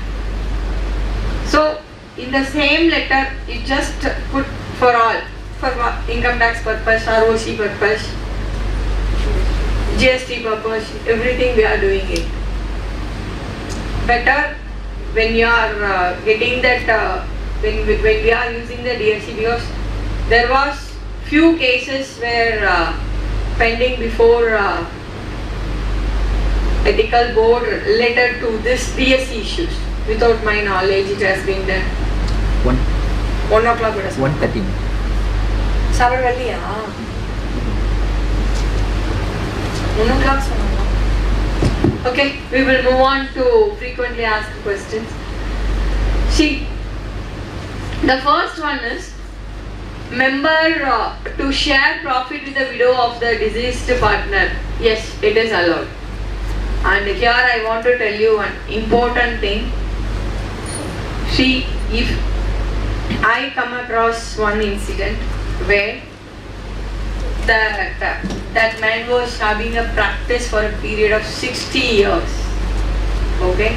So in the same letter you just put for all, for income tax purpose, ROC purpose, GST purpose, everything we are doing it. Better when you are getting that when we are using the DSC, because there was few cases where pending before ethical board related to this DSC issues. Without my knowledge it has been done. 1 o'clock. 1:30. Sabarvalliya. 1 o'clock. Okay, we will move on to frequently asked questions. See, the first one is member to share profit with the widow of the deceased partner. Yes, it is allowed. And here I want to tell you one important thing. See, if I come across one incident where that man was having a practice for a period of 60 years. Okay,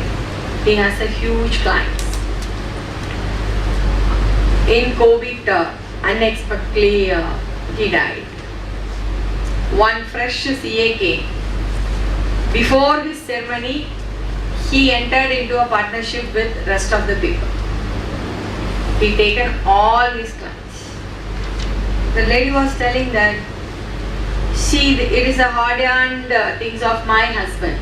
he has a huge client. In COVID, unexpectedly he died. One fresh CA came. Before his ceremony, he entered into a partnership with rest of the people. He taken all his clients. The lady was telling that, see, it is a hard-earned things of my husband.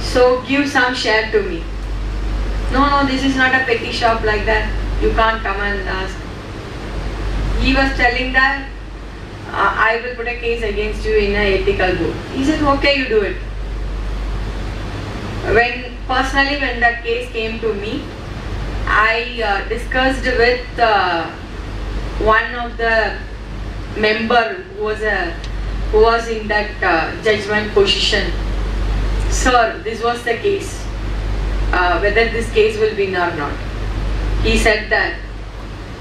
So give some share to me. No, this is not a petty shop like that. You can't come and ask. He was telling that, I will put a case against you in an ethical court. He said, okay, you do it. When that case came to me, I discussed with one of the member who was in that judgment position. Sir, this was the case. Whether this case will win or not. He said that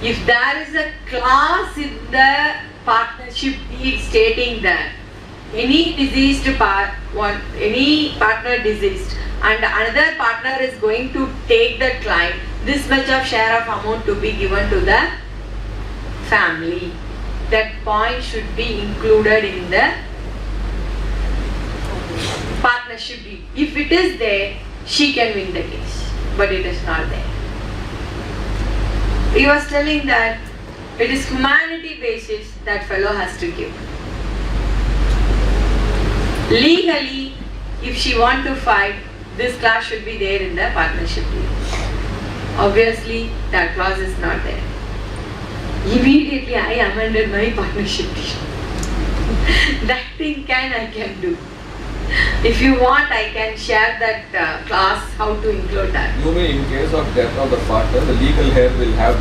if there is a clause in the partnership deed stating that any partner deceased and another partner is going to take the client, this much of share of amount to be given to the family. That point should be included in the partnership deed. If it is there, she can win the case, but it is not there. He was telling that it is humanity basis that fellow has to give. Legally, if she want to fight, this clause should be there in the partnership deed. Obviously, that clause is not there. Immediately, I amended my partnership deed. That thing I can do. If you want, I can share that class, how to include that. You mean in case of death of the partner, the legal heir will have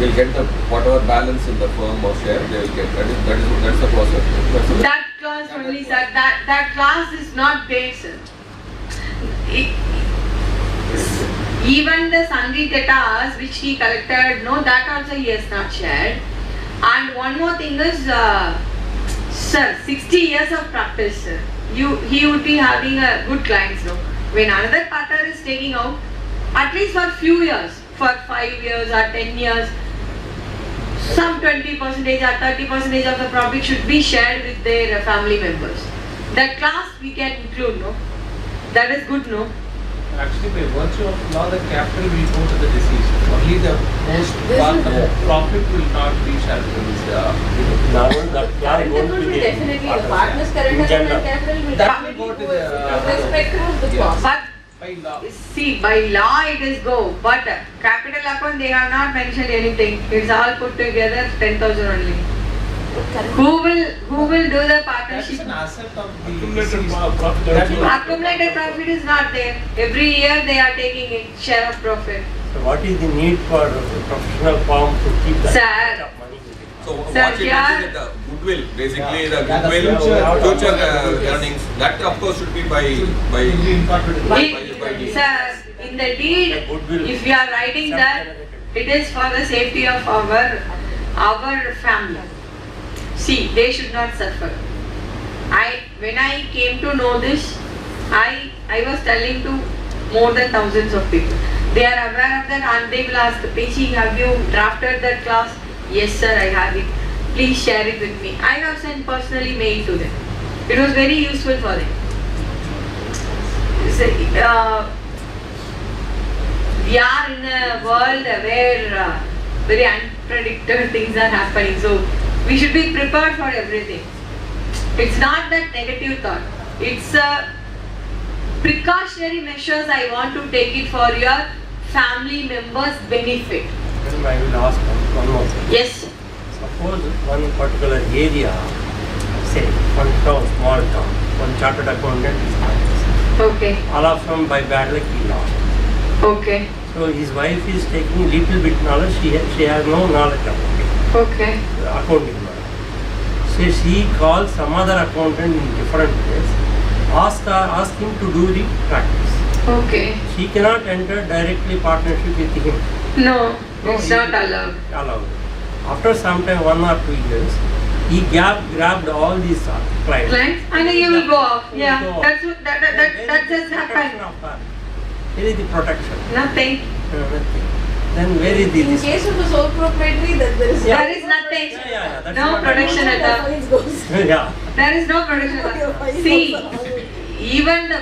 will get the whatever balance in the firm or share they will get. That's the process. That clause only, sir. That clause is not there, sir. Even the sundry debtors which he collected, no, that also he has not shared. And one more thing is, sir, 60 years of practice, sir. He would be having a good clients, no? When another partner is taking out, at least for few years, for 5 years or 10 years, some 20% or 30% of the profit should be shared with their family members. That class we can include, no? That is good, no? Actually, by virtue of law, the capital will go to the deceased. Only the most part, the profit will not be shared to the Definitely, the partner's current and capital will that will go to the irrespective of the cost. But by law. see, by law it is go, but capital account they have not mentioned anything. It's all put together 10,000 only. Who will do the partnership? That's an asset of the Accumulated profit is not there. Every year they are taking it, share of profit. So what is the need for a professional firm to keep that Sir. amount of money? So what you mentioned is the goodwill, basically the goodwill, future earnings, that of course should be by Sir, in the deed, if we are writing that, it is for the safety of our family. See, they should not suffer. When I came to know this, I was telling to more than thousands of people. They are aware of that and they will ask, Petchi, have you drafted that clause? Yes sir, I have it. Please share it with me. I have sent personally mail to them. It was very useful for them. We are in a world where very unpredictable things are happening. So we should be prepared for everything. It's not that negative thought. It's a precautionary measures I want to take it for your family members benefit? Then I will ask one more thing. Yes. Suppose one particular area, say one town, small town, one chartered accountant is hired. Okay. All of them by bad luck he lost. Okay. So his wife is taking little bit knowledge, she has no knowledge about it. Okay. Accounting knowledge. So she calls some other accountant in different place, ask him to do the practice. Okay. She cannot enter directly partnership with him. No, it's not allowed. Allowed. After some time, 1 or 2 years, he grabbed all these clients. Clients, and then you will go off. He will Yeah, go off. that's what that just happened. Where is the protection? Nothing. Nothing. Then where is the In case of the sole proprietary, that there is There is nothing. that's No what I protection want. at all. Yeah. There is no protection at all. See, even the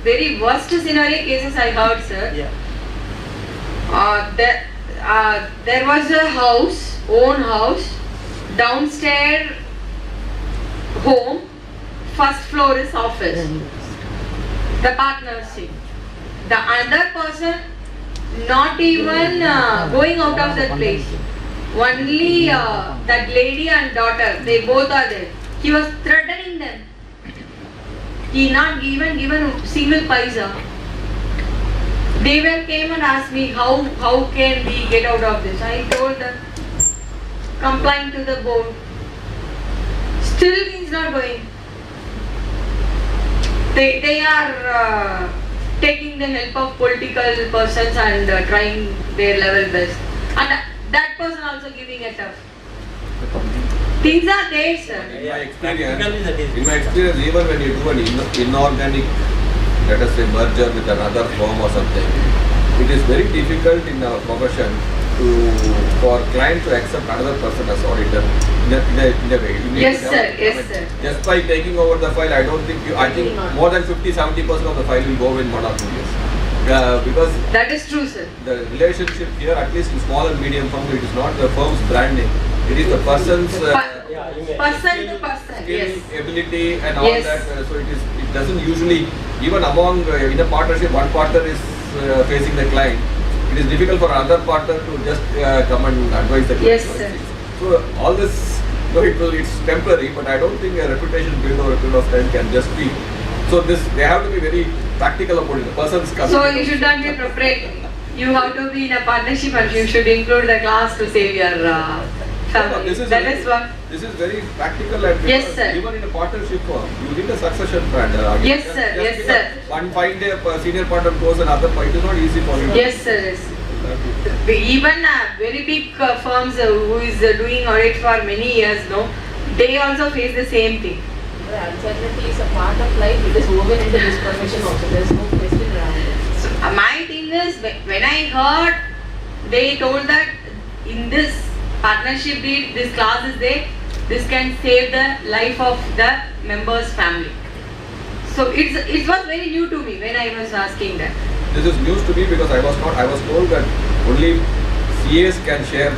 very worst scenario cases I heard, sir. Yeah. There was a own house, downstairs home, first floor is office. The partnership. The other person not even going out of that place. Only that lady and daughter, they both are there. He was threatening them. He not even given single paisa. They came and asked me how can we get out of this. I told them, complying to the board. Still he's not going. They are taking the help of political persons and trying their level best. And that person also giving a tough. Things are there, sir. In my experience, even when you do an inorganic, let us say, merger with another firm or something, it is very difficult in our profession for client to accept another person as auditor in a way. Yes, sir. Yes, sir. Just by taking over the file, I don't think I think more than 50-70% of the file will go in 1 or 2 years. Because that is true, sir. The relationship here, at least in small and medium firms, it is not the firm's branding. It is the person's person to person, skill, yes. ability and all Yes. that. So it doesn't usually, even among in a partnership, one partner is facing the client. It is difficult for another partner to just come and advise the client. Yes, sir. So all this, it's temporary, but I don't think a reputation built over a period of time can just be. So they have to be very practical about it. The person's coming. So you should not be proprietary. You have to be in a partnership and you should include the class to save your family. This is very practical and yes, sir. Even in a partnership firm, you need a succession plan. Yes, sir. Yes, sir. One find a senior partner goes another point. It is not easy for you. Yes, sir. Yes. Even very big firms who is doing audit for many years, no, they also face the same thing. Uncertainty is a part of life. It is woven into this profession also. There is no question around it. So my thing is, when I heard they told that in this partnership deed, this clause is there, this can save the life of the member's family. So it was very new to me when I was asking that. This is news to me because I was told that only CAs can share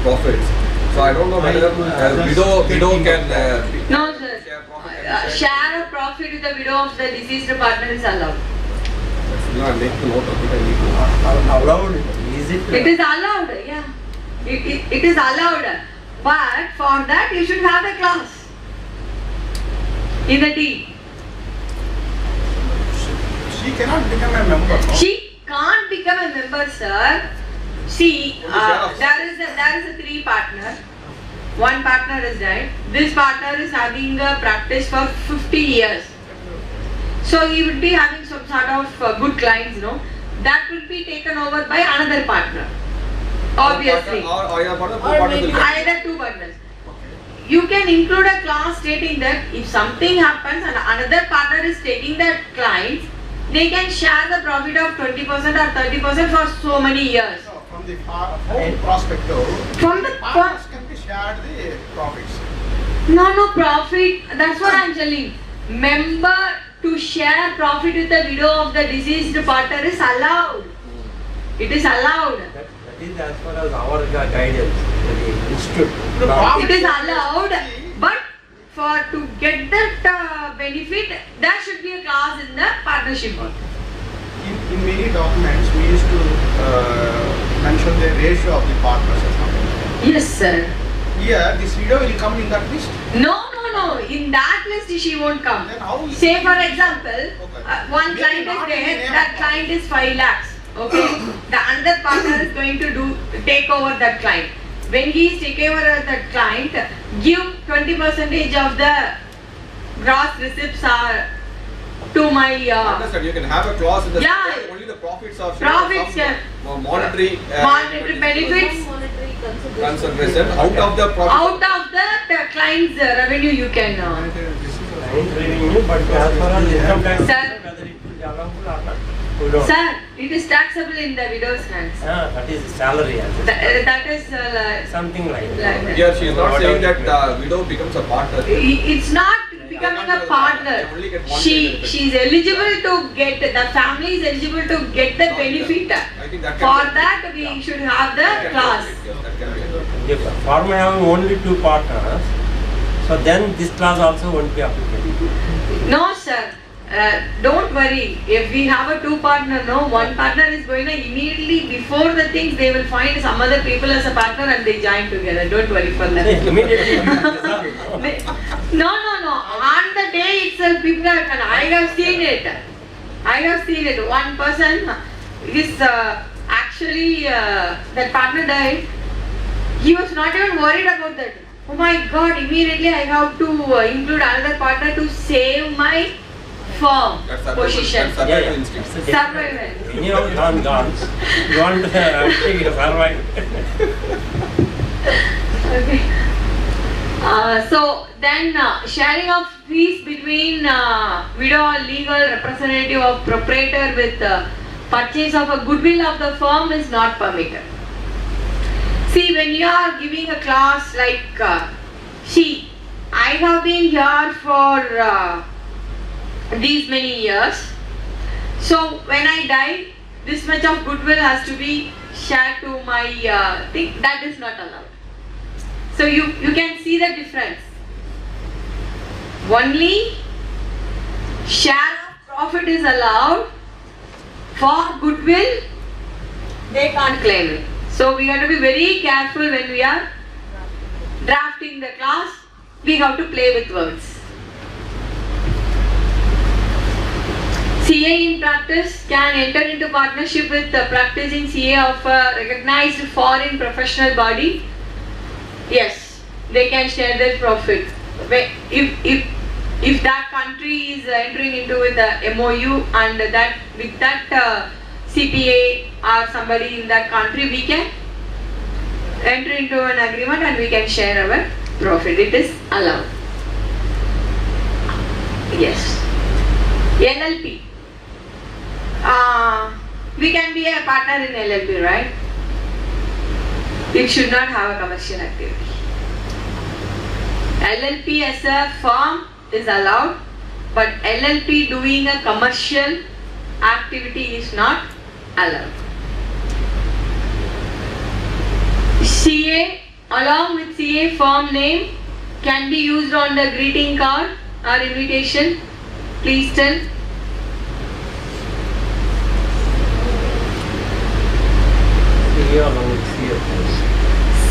profits. So I don't know whether widow can no, sir. Share a profit with the widow of the deceased partner is allowed. No, I make the note of it. I need to. Allowed? Is it? It is allowed, yeah. It is allowed. But for that you should have a clause in the deed. She cannot become a member. No? She can't become a member, sir. See, there is a 3 partner. One partner is died. This partner is having a practice for 50 years. So he would be having some sort of good clients, no? That will be taken over by another partner. Obviously. Either 2 partners. You can include a clause stating that if something happens and another partner is taking that clients, they can share the profit of 20% or 30% for so many years. No, from the home prospective, From the partners can be shared the profits. No profit. That's what I'm telling. Member to share profit with the widow of the deceased partner is allowed. It is allowed. That is as far as our guidance, the institute. It is allowed, but to get that benefit, there should be a clause in the partnership. In many documents, we used to mention the ratio of the partners or something. Yes, sir. Here, this widow will come in that list. No. In that list, she won't come. Then how is Say, for example, one Maybe client is not in the there, name that of- client is 5 lakhs. Okay, the another partner is going to take over that client. When he is taking over that client, give 20% of the gross receipts are to my. Understand? You can have a clause in the Yeah. CPA, only the profits are shared. Profits, yeah. Monetary benefits monetary consideration out of the profit. out of the client's revenue you can. Client revenue, but as far as income tax, Sir. whether it will be allowable or not, we don't. Sir, it is taxable in the widow's hands. That is salary as a That is something like Like that. that. Here she is not Whatever saying it that widow becomes a partner. It's not becoming a partner. Only get one She benefit. is eligible to get, the family is eligible to get the benefit. I think that can For be- that we should have that the can be class. okay. Yes, that can be okay. If farmer having only 2 partners, so then this clause also won't be applicable. No, sir. Don't worry. If we have a 2 partner, no, one partner is going to immediately before the things they will find some other people as a partner and they join together. Don't worry for that. Immediately. No. On the day itself, people are. I have seen it. One person is actually that partner died. He was not even worried about that. Oh my God! Immediately I have to include another partner to save my firm That's survival- position. that's survival instinct. Survival. Anyhow, gone. You want to survive. Okay. So then sharing of fees between widow or legal representative of proprietor with purchase of a goodwill of the firm is not permitted. See, when you are giving a class like, see, I have been here for these many years. So when I die, this much of goodwill has to be shared to my thing. That is not allowed. So you can see the difference. Only share of profit is allowed. For goodwill, they can't claim it. So we have to be very careful when we are drafting the class. We have to play with words. CA in practice can enter into partnership with the practicing CA of a recognized foreign professional body. Yes, they can share their profit. If that country is entering into with a MOU and that with that CPA or somebody in that country, we can enter into an agreement and we can share our profit. It is allowed. Yes. LLP. We can be a partner in LLP, right? It should not have a commercial activity. LLP as a firm is allowed, but LLP doing a commercial activity is not allowed. CA along with CA firm name can be used on the greeting card or invitation. Please tell.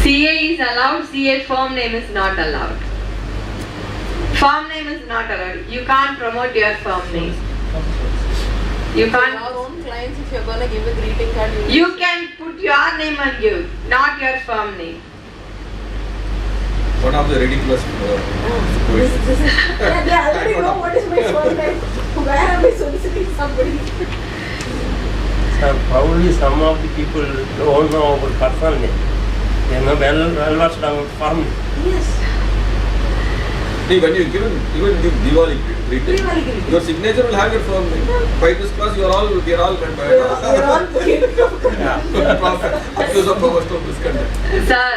CA is allowed, CA firm name is not allowed. Firm name is not allowed. You can't promote your firm name. You can't. Your own clients, if you're gonna give a greeting card, You can put your name and give, not your firm name. One of the ridiculous questions. this is yeah, they already know what is my firm name. Why am I soliciting somebody? So probably some of the people don't know about personal name. They know well versed about firm name. Yes. See, when you give Diwali greeting, your signature will have your firm name. By this class, we are all We're all accused of power stone misconduct. Sir,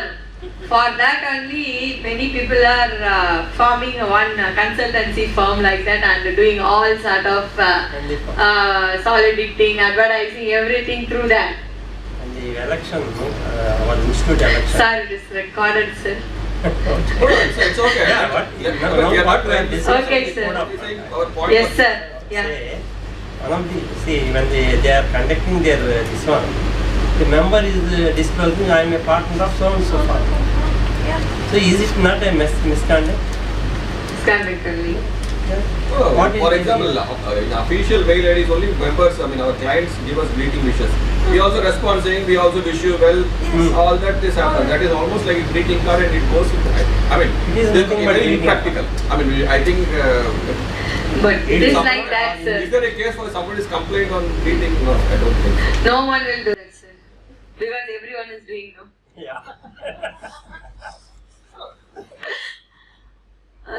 for that only many people are forming one consultancy firm like that and doing all sort of soliciting, advertising, everything through that. And the election, our institute election. Sir, it is recorded, sir. It's okay. Yeah, but We are not trying to say Okay, sir. our point. Yes, sir. Yeah. Say, one of the, see, when they are conducting their this one, The member is disclosing I am a partner of so and so firm. So is it not a misconduct? Misconduct only. What is For the example, reason? in official mail IDs only members, I mean our clients give us greeting wishes. We also respond saying we also wish you well. All that is happen. That is almost like a greeting card and it goes with, I mean, It is nothing but very greeting. impractical. I mean, I think. But it is like that, sir. Is there a case where somebody's complaint on greeting? No, I don't think so. No one will do that, sir. Because everyone is doing no. Yeah.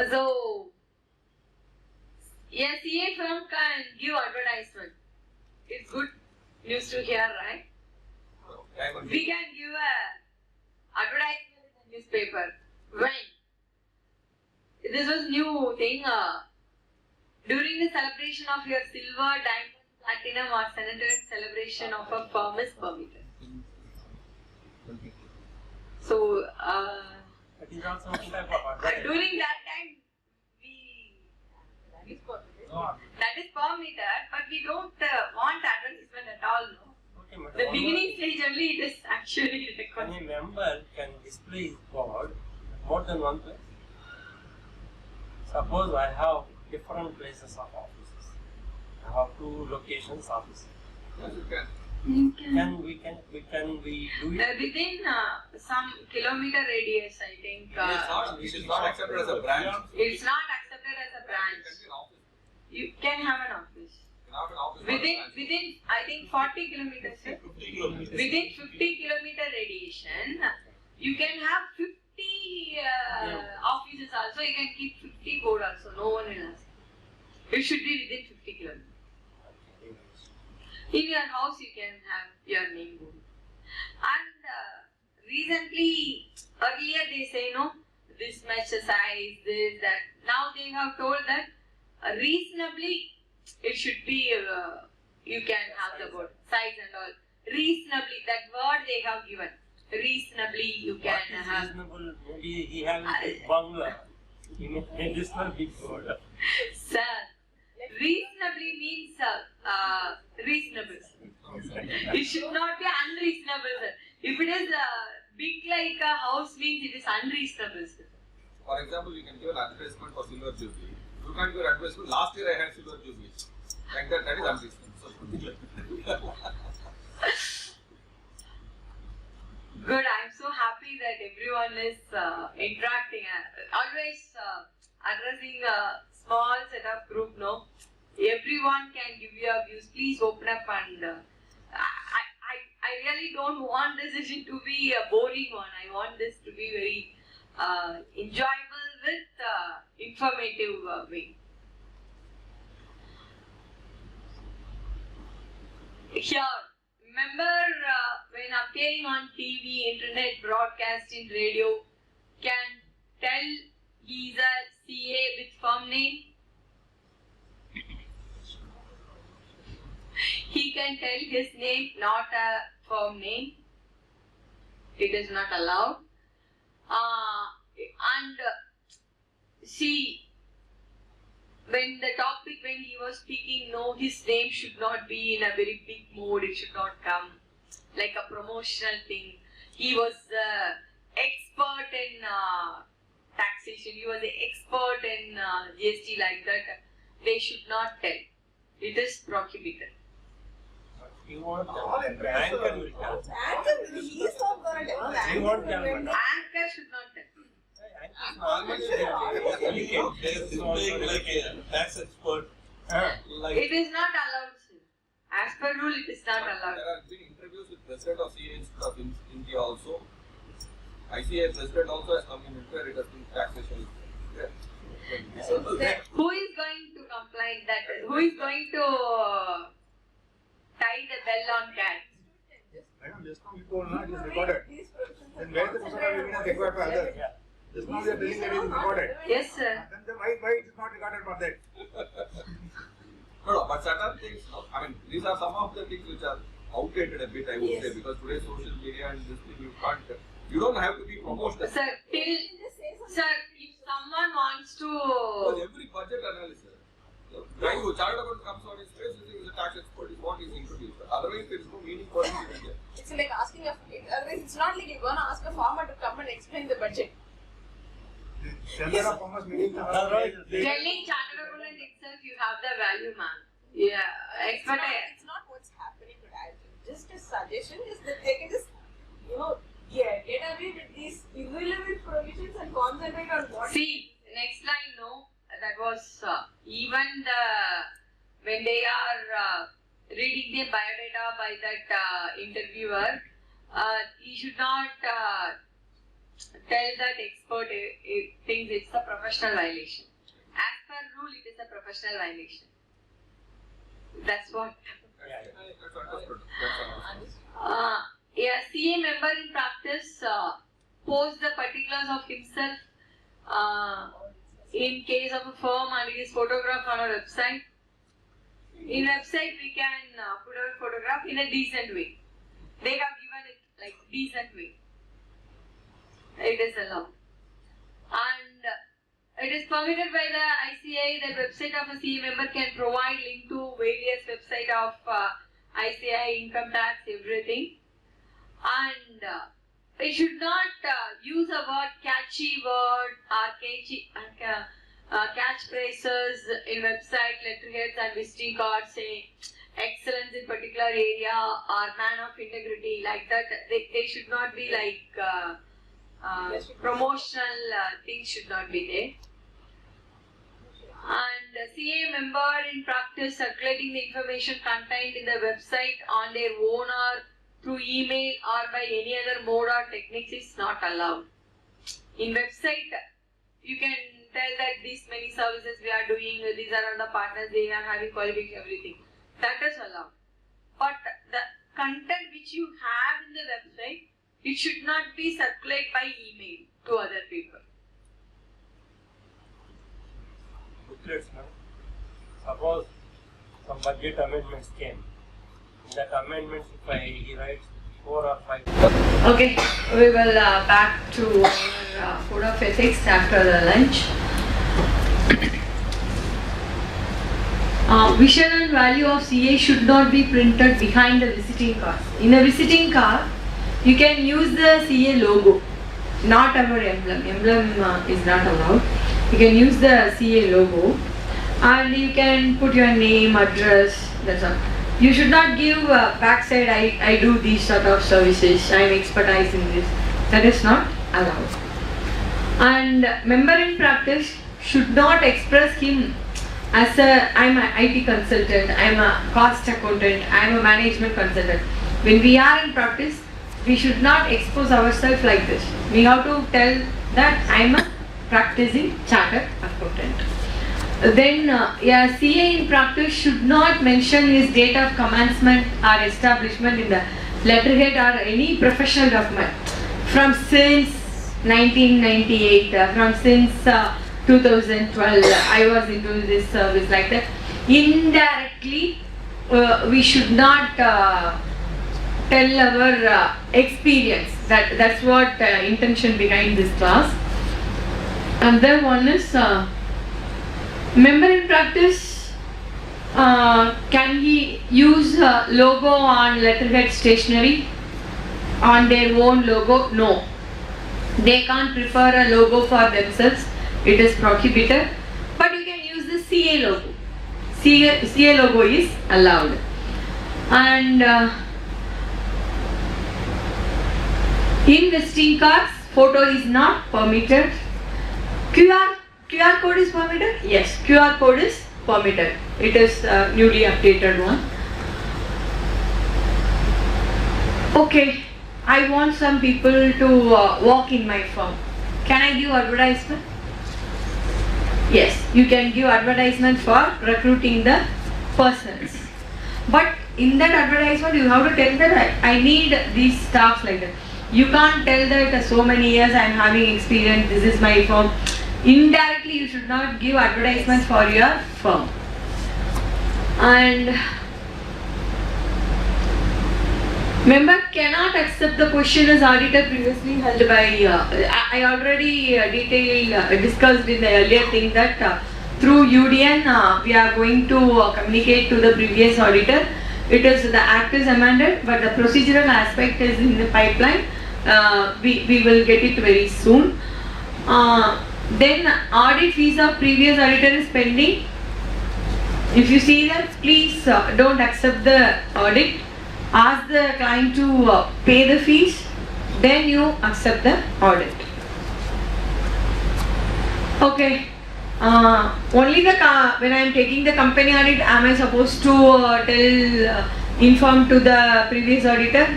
So, a CA firm can give advertisement. It's good news to hear, right? We can give a advertisement in the newspaper. When? This was new thing. During the celebration of your silver, diamond, platinum or centenary celebration of a firm is permitted. So, That is also one type of advertisement. during that time, that is permitted, but we don't want advertisement at all. No? Okay, madam. The beginning stage only it is actually required. Any member can display his board more than one place. Suppose I have different places of offices. I have 2 locations offices. Yes, you can. Can we do it? Within some kilometer radius, I think. It is not accepted as a branch. It's not accepted as a It branch. can be an office. You can have an office. You can have an office. not a branch. Within I think 40 kilometers. Sir. 50 kilometers. Within 50 kilometer radiation, you can have 50 offices also. You can keep 50 code also. No one will ask. It should be within 50 kilometers. In your house, you can have your name board. And recently, earlier they say no, this much size, this, that. Now they have told that reasonably it should be, you can have the board, size and all. Reasonably, that word they have given. Reasonably, you can What is have. reasonable? Maybe he has a big bungalow. He may have this one big board. Sir, reasonably means reasonable. It should not be unreasonable, sir. If it is big like a house means it is unreasonable, sir. For example, you can give an advertisement for Silver Jubilee. You can't give an advertisement. Last year I had Silver Jubilee. Like that is unreasonable. Good, I'm so happy that everyone is interacting. Always addressing a small set of group, no? Everyone can give your views. Please open up and I really don't want this session to be a boring one. I want this to be very enjoyable with informative way. Here, remember when appearing on TV, internet, broadcasting, radio, can tell he is a CA with firm name. He can tell his name, not a firm name. It is not allowed. See, when the topic, when he was speaking, no, his name should not be in a very big mode. It should not come like a promotional thing. He was expert in taxation. He was an expert in GST like that. They should not tell. It is prohibited. You want the anchor will tell. He is not going to tell that. You won't tell. Anchor should not tell. Being like a tax expert. It is not allowed, sir. As per rule, it is not allowed. There have been interviews with President of CA Institute of India also. ICAI President also has come in where it has been taxation. Who is going to complain that? Who is going to tie the bell on cat? Madam, just now you told not it is recorded. Then where the person are evidence required for others? Just now you are telling that it is recorded. Yes, sir. Then why it is not recorded for that? No, but certain things, I mean, these are some of the things which are outdated a bit, I would say, because today's social media and this thing, you don't have to be promotional. Sir, sir, if someone wants to. Because every budget analysis, the guy who chartered account comes on his face, is a tax expert, is what is introduced. Otherwise, there is no meaning for him to be there. it's like asking otherwise it's not like you're gonna ask a farmer to come and explain the budget. Chamber of Commerce meeting. Telling chartered accountant itself you have the value, man. Yeah, It's not what's happening today. Just a suggestion is that they can just, get away with these irrelevant provisions and concentrate on what. See, next line, no, that was even when they are reading the biodata by that interviewer, he should not tell that expert thinks it's a professional violation. As per rule, it is a professional violation. That's what. A CA member in practice posts the particulars of himself in case of a firm and his photograph on our website. In website we can put our photograph in a decent way. They have given it like decent way. It is allowed. And it is permitted by the ICAI that website of a CA member can provide link to various website of ICAI, income tax, everything. And it should not use a word catchy word or catchphrases in website, letterheads and visiting cards saying excellence in particular area or man of integrity, like that. They should not be like promotional things should not be there. And CA member in practice circulating the information contained in the website on their own or through email or by any other mode or techniques is not allowed. In website, you can tell that these many services we are doing, these are all the partners, they are having qualification, everything. That is allowed. But the content which you have in the website, it should not be circulated by email to other people. Booklets, no? Suppose some budget amendments came. In that amendments, if he writes 4 or 5. Okay, we will back to our code of ethics after the lunch. Vision and value of CA should not be printed behind the visiting card. In a visiting card, you can use the CA logo, not our emblem. Emblem is not allowed. You can use the CA logo and you can put your name, address, that's all. You should not give backside, I do these sort of services, I am expertise in this. That is not allowed. And member in practice should not express him as I am an IT consultant, I am a cost accountant, I am a management consultant. When we are in practice, we should not expose ourselves like this. We have to tell that I am a practicing chartered accountant. Then a CA in practice should not mention his date of commencement or establishment in the letterhead or any professional document from since 1998, from since 2012, I was into this service, like that. Indirectly, we should not tell our experience. That's what intention behind this class. And then one is member in practice, can he use logo on letterhead stationery on their own logo? No. They can't prefer a logo for themselves. It is prohibited. But you can use the CA logo. CA logo is allowed. And in visiting cards, photo is not permitted. QR code is permitted? Yes, QR code is permitted. It is newly updated one. Okay, I want some people to walk in my firm. Can I give advertisement? Yes, you can give advertisement for recruiting the persons. But in that advertisement, you have to tell that I need these staffs like that. You can't tell that so many years I am having experience, this is my firm. Indirectly, you should not give advertisements for your firm. And member cannot accept the question as auditor previously held by, I already discussed in the earlier thing that through UDN we are going to communicate to the previous auditor. It is, the act is amended, but the procedural aspect is in the pipeline. We will get it very soon. Then audit fees of previous auditor is pending. If you see that, please don't accept the audit. Ask the client to pay the fees, then you accept the audit. Okay. Only the when I am taking the company audit, am I supposed to inform to the previous auditor?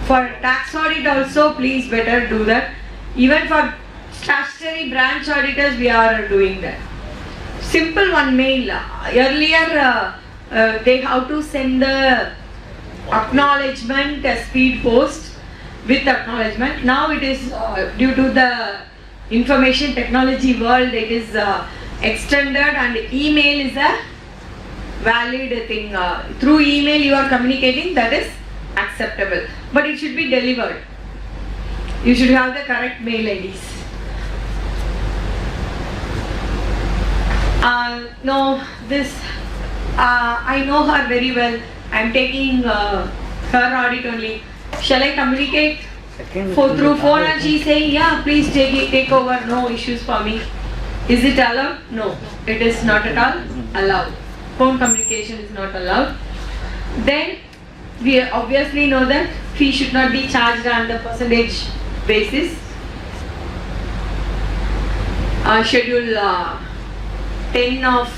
For tax audit also, please better do that. Even for statutory branch auditors, we are doing that. Simple one mail. Earlier, they have to send the acknowledgement, speed post with acknowledgement. Now it is due to the information technology world, it is extended, and email is a valid thing. Through email you are communicating, that is acceptable, but it should be delivered. You should have the correct mail IDs. No, this I know her very well. I am taking her audit only. Shall I communicate through phone and she is saying, yeah, please take over, no issues for me. Is it allowed? No, it is not at all allowed. Phone communication is not allowed. Then we obviously know that fee should not be charged on the percentage basis. Schedule 10 of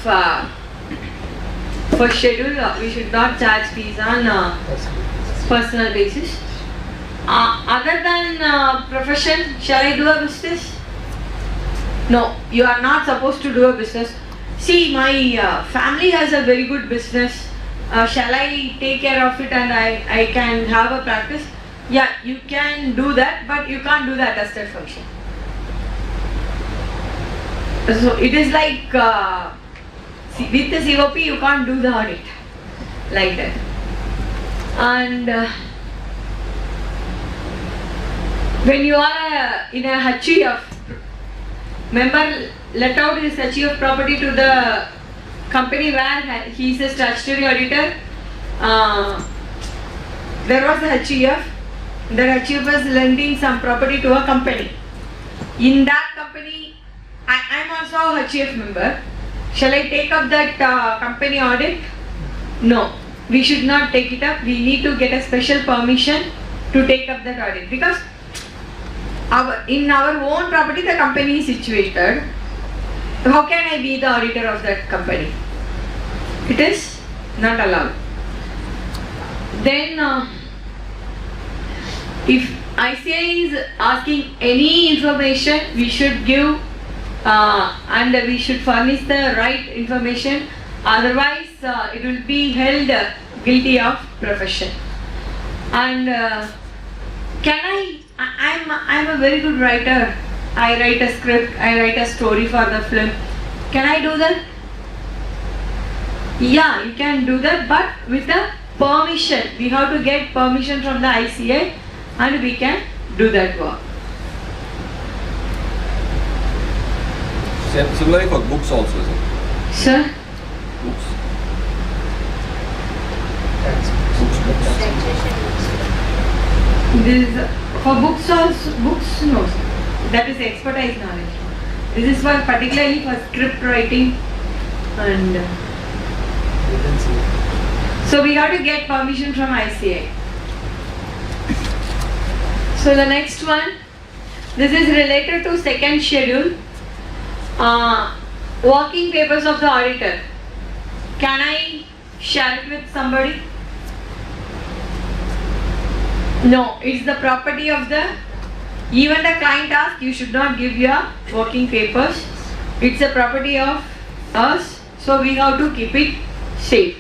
for schedule, we should not charge fees on personal basis. Other than profession, shall I do a business? No, you are not supposed to do a business. See, my family has a very good business. Shall I take care of it and I can have a practice? Yeah, you can do that, but you can't do that as that function. So it is like with the COP you can't do the audit like that. And when you are in a HUF, member let out his HUF property to the company where he is a statutory auditor. There was a HUF. The HUF was lending some property to a company. In that company, I am also a HUF member. Shall I take up that company audit? No, we should not take it up. We need to get a special permission to take up that audit, because in our own property the company is situated. How can I be the auditor of that company? It is not allowed. Then if ICAI is asking any information, we should give and we should furnish the right information, otherwise it will be held guilty of profession. And I'm a very good writer. I write a script, I write a story for the film. Can I do that? Yeah, you can do that, but with the permission. We have to get permission from the ICAI and we can do that work. Similarly for books also, is it? Sir? Books. This for books also, books no, sir. That is expertise knowledge. This is for particularly for script writing and so we have to get permission from ICAI. So the next one, this is related to second schedule. Working papers of the auditor. Can I share it with somebody? No, it's the property of the, even the client asks, you should not give your working papers. It's a property of us, so we have to keep it safe.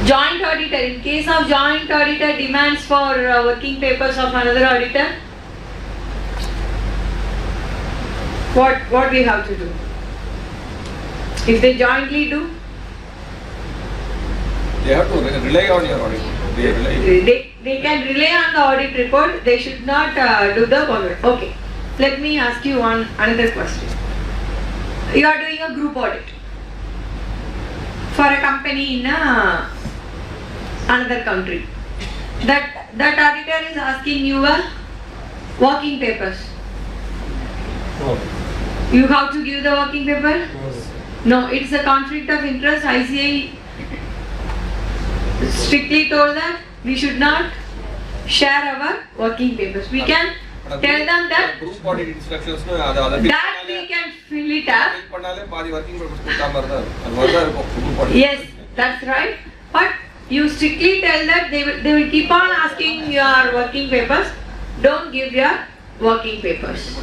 Joint auditor, in case of joint auditor demands for working papers of another auditor, what we have to do? If they jointly do, they have to rely on your audit. They can rely on the audit report. They should not do the audit. Okay. Let me ask you another question. you are doing a group audit for a company in another country. That auditor is asking you a working papers. No. You have to give the working paper? No. No, it's a conflict of interest. ICAI strictly told that we should not share our working papers. We can tell them that group audit instructions no that we can fill it up. Yes, that's right. But you strictly tell that they will keep on asking your working papers. Don't give your working papers.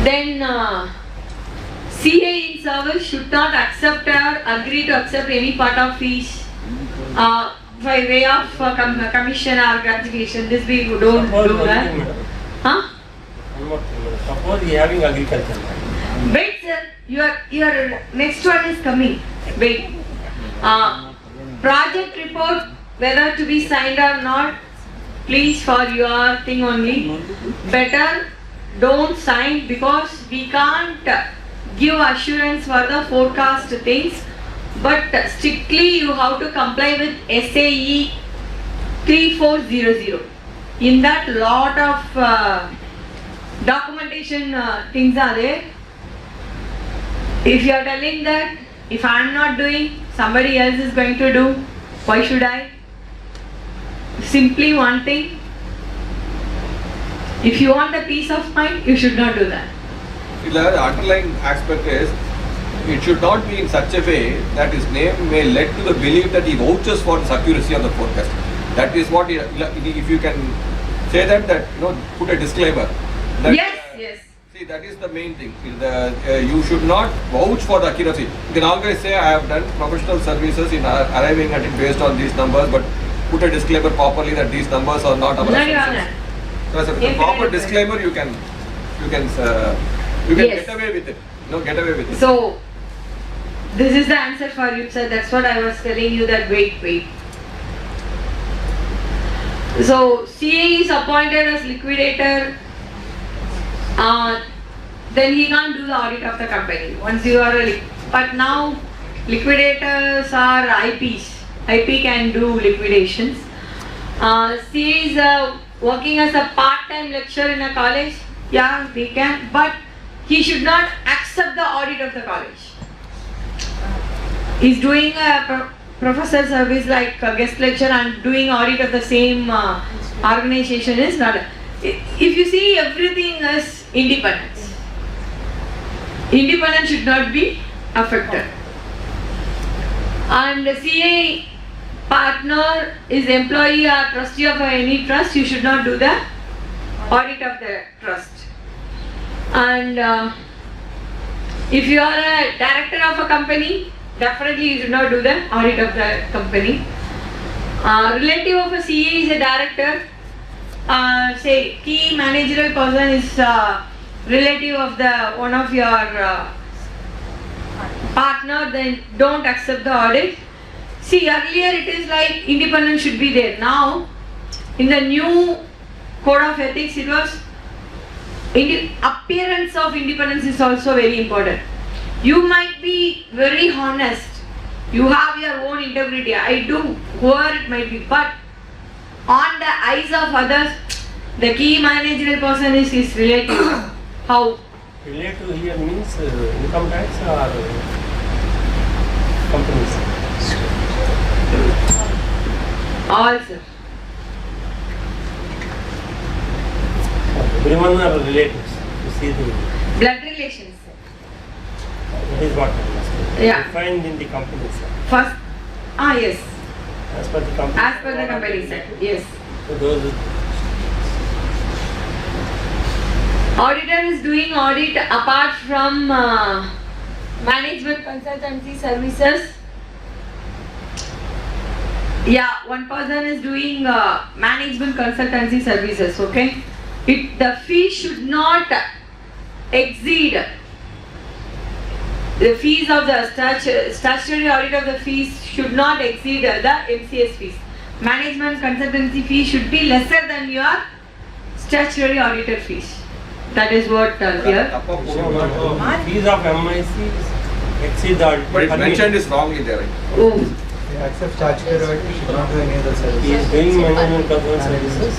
Then CA in service should not accept or agree to accept any part of fees by way of commission or gratification. This we don't do that. Huh? One more thing, madam. Suppose you are having agriculture. Wait, sir. Your next one is coming. Wait. Project report, whether to be signed or not, please for your thing only. Better don't sign because we can't give assurance for the forecast things. But strictly you have to comply with SAE 3400. In that lot of documentation things are there. If you are telling that if I am not doing, somebody else is going to do, why should I? Simply one thing. If you want a peace of mind, you should not do that. The underlying aspect is it should not be in such a way that his name may lead to the belief that he vouches for the accuracy of the forecast. That is what, if you can say that put a disclaimer. That, yes. See, that is the main thing. You should not vouch for the accuracy. You can always say, I have done professional services in arriving at it based on these numbers, but put a disclaimer properly that these numbers are not our assumptions. So as a proper disclaimer, you can Yes. get away with it. Get away with it. So, this is the answer for you, sir. That's what I was telling you that wait. So, CA is appointed as liquidator. Then he can't do the audit of the company. Once you are but now liquidators are IPs. IP can do liquidations. CA is working as a part-time lecturer in a college. Yeah, we can, but he should not accept the audit of the college. He's doing a professor service like a guest lecturer and doing audit of the same organization is not. If you see everything as independence, independence should not be affected. And the CA partner is employee or trustee of any trust, you should not do the audit of the trust. And if you are a director of a company, definitely you should not do the audit of the company. Relative of a CA is a director. Say key managerial person is relative of one of your partner, then don't accept the audit. See, earlier it is like independence should be there. Now, in the new code of ethics, it was appearance of independence is also very important. You might be very honest. You have your own integrity. I do, whoever it might be, but on the eyes of others, the key managerial person is his relative. How? Relative here means income tax or companies? All, sir. Everyone are relatives. You see the Blood relations, sir. that is what I understand. Yeah. Defined in the company, sir. First, yes. As per the company. As per the company, sir. Yes. So those Auditor is doing audit apart from management consultancy services. Yeah, one person is doing management consultancy services, okay? The fee should not exceed the fees of the statutory audit of the fees should not exceed the MCS fees. Management consultancy fee should be lesser than your statutory auditor fees. That is what here. Fees of MIC exceed the audit. But it's mentioned is wrongly there. Right? Oh. Except statutory audit, we should not do any other services. He is doing management control services.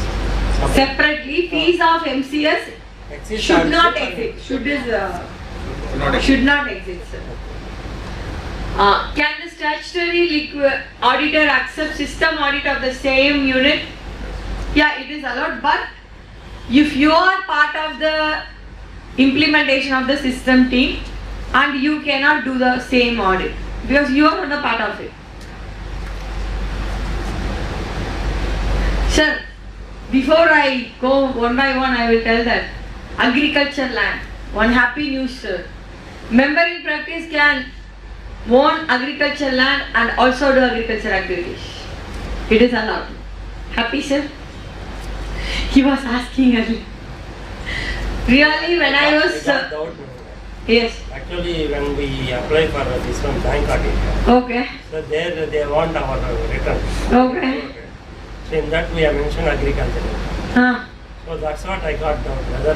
Separately, fees of MCS should not exit. Should not exit, sir. Can the statutory auditor accept system audit of the same unit? Yeah, it is allowed, but if you are part of the implementation of the system team and you cannot do the same audit because you are not a part of it. Sir, before I go one by one, I will tell that agriculture land, one happy news, sir. Member in practice can own agriculture land and also do agriculture activities. It is allowed. Happy, sir? He was asking earlier. Really, when I was... yes. Actually, when we apply for this one bank audit, okay. So there they want our return. Okay. So in that we have mentioned agriculture. So that's what I got down, whether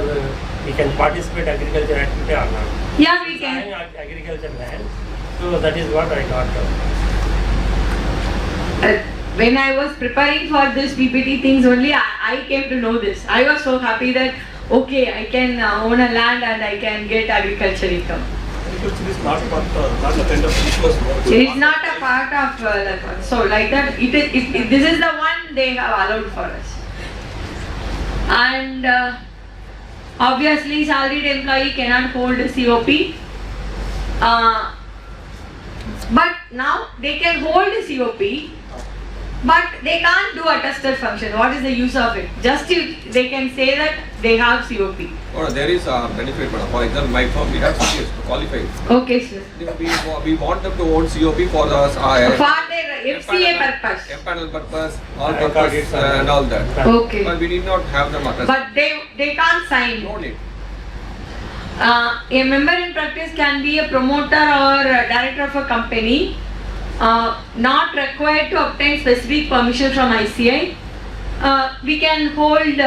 we can participate agriculture activity or not. Yeah, we can. Agriculture land. So that is what I got down. When I was preparing for this PPT things only, I came to know this. I was so happy that okay, I can own a land and I can get agriculture income. Agriculture is not part not a kind of business. It is not a part of that one. So like that, this is the one they have allowed for us. And obviously salaried employee cannot hold a COP. But now they can hold a COP, but they can't do attested function. What is the use of it? Just they can say that they have COP. Oh, there is a benefit. For example, my firm, we have CPS to qualify. Okay, sir. We want them to own COP for the for their FCA purpose. Empanel purpose, all purpose and all that. Okay. But we need not have them attested. But they can't sign. No need. A member in practice can be a promoter or a director of a company, not required to obtain specific permission from ICAI. We can hold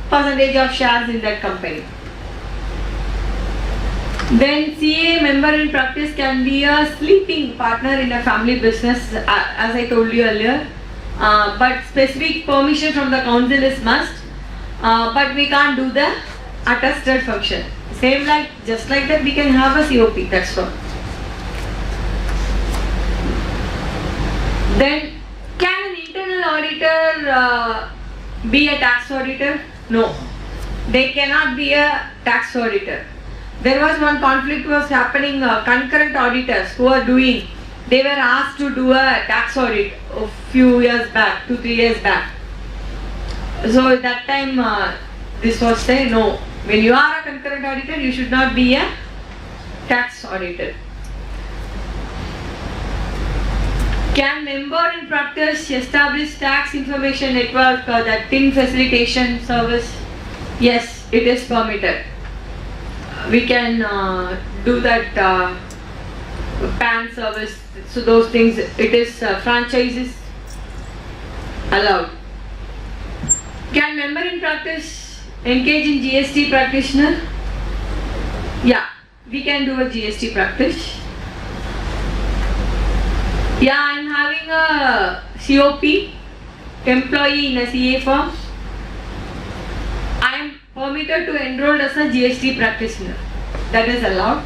percentage of shares in that company. Then CA member in practice can be a sleeping partner in a family business, as I told you earlier. But specific permission from the council is must. But we can't do the attested function. Same like, just like that we can have a COP, that's all. Then, can an internal auditor be a tax auditor? No. They cannot be a tax auditor. There was one conflict was happening, concurrent auditors who are doing, they were asked to do a tax audit a few years back, 2-3 years back. So at that time, this was said, no. When you are a concurrent auditor, you should not be a tax auditor. Can member in practice establish tax information network, that TIN facilitation service? Yes, it is permitted. We can do that PAN service. So those things, it is franchises allowed. Can member in practice engage in GST practitioner? Yeah, we can do a GST practice. Yeah, I am having a COP, employee in a CA firm. I am permitted to enroll as a GST practitioner. That is allowed.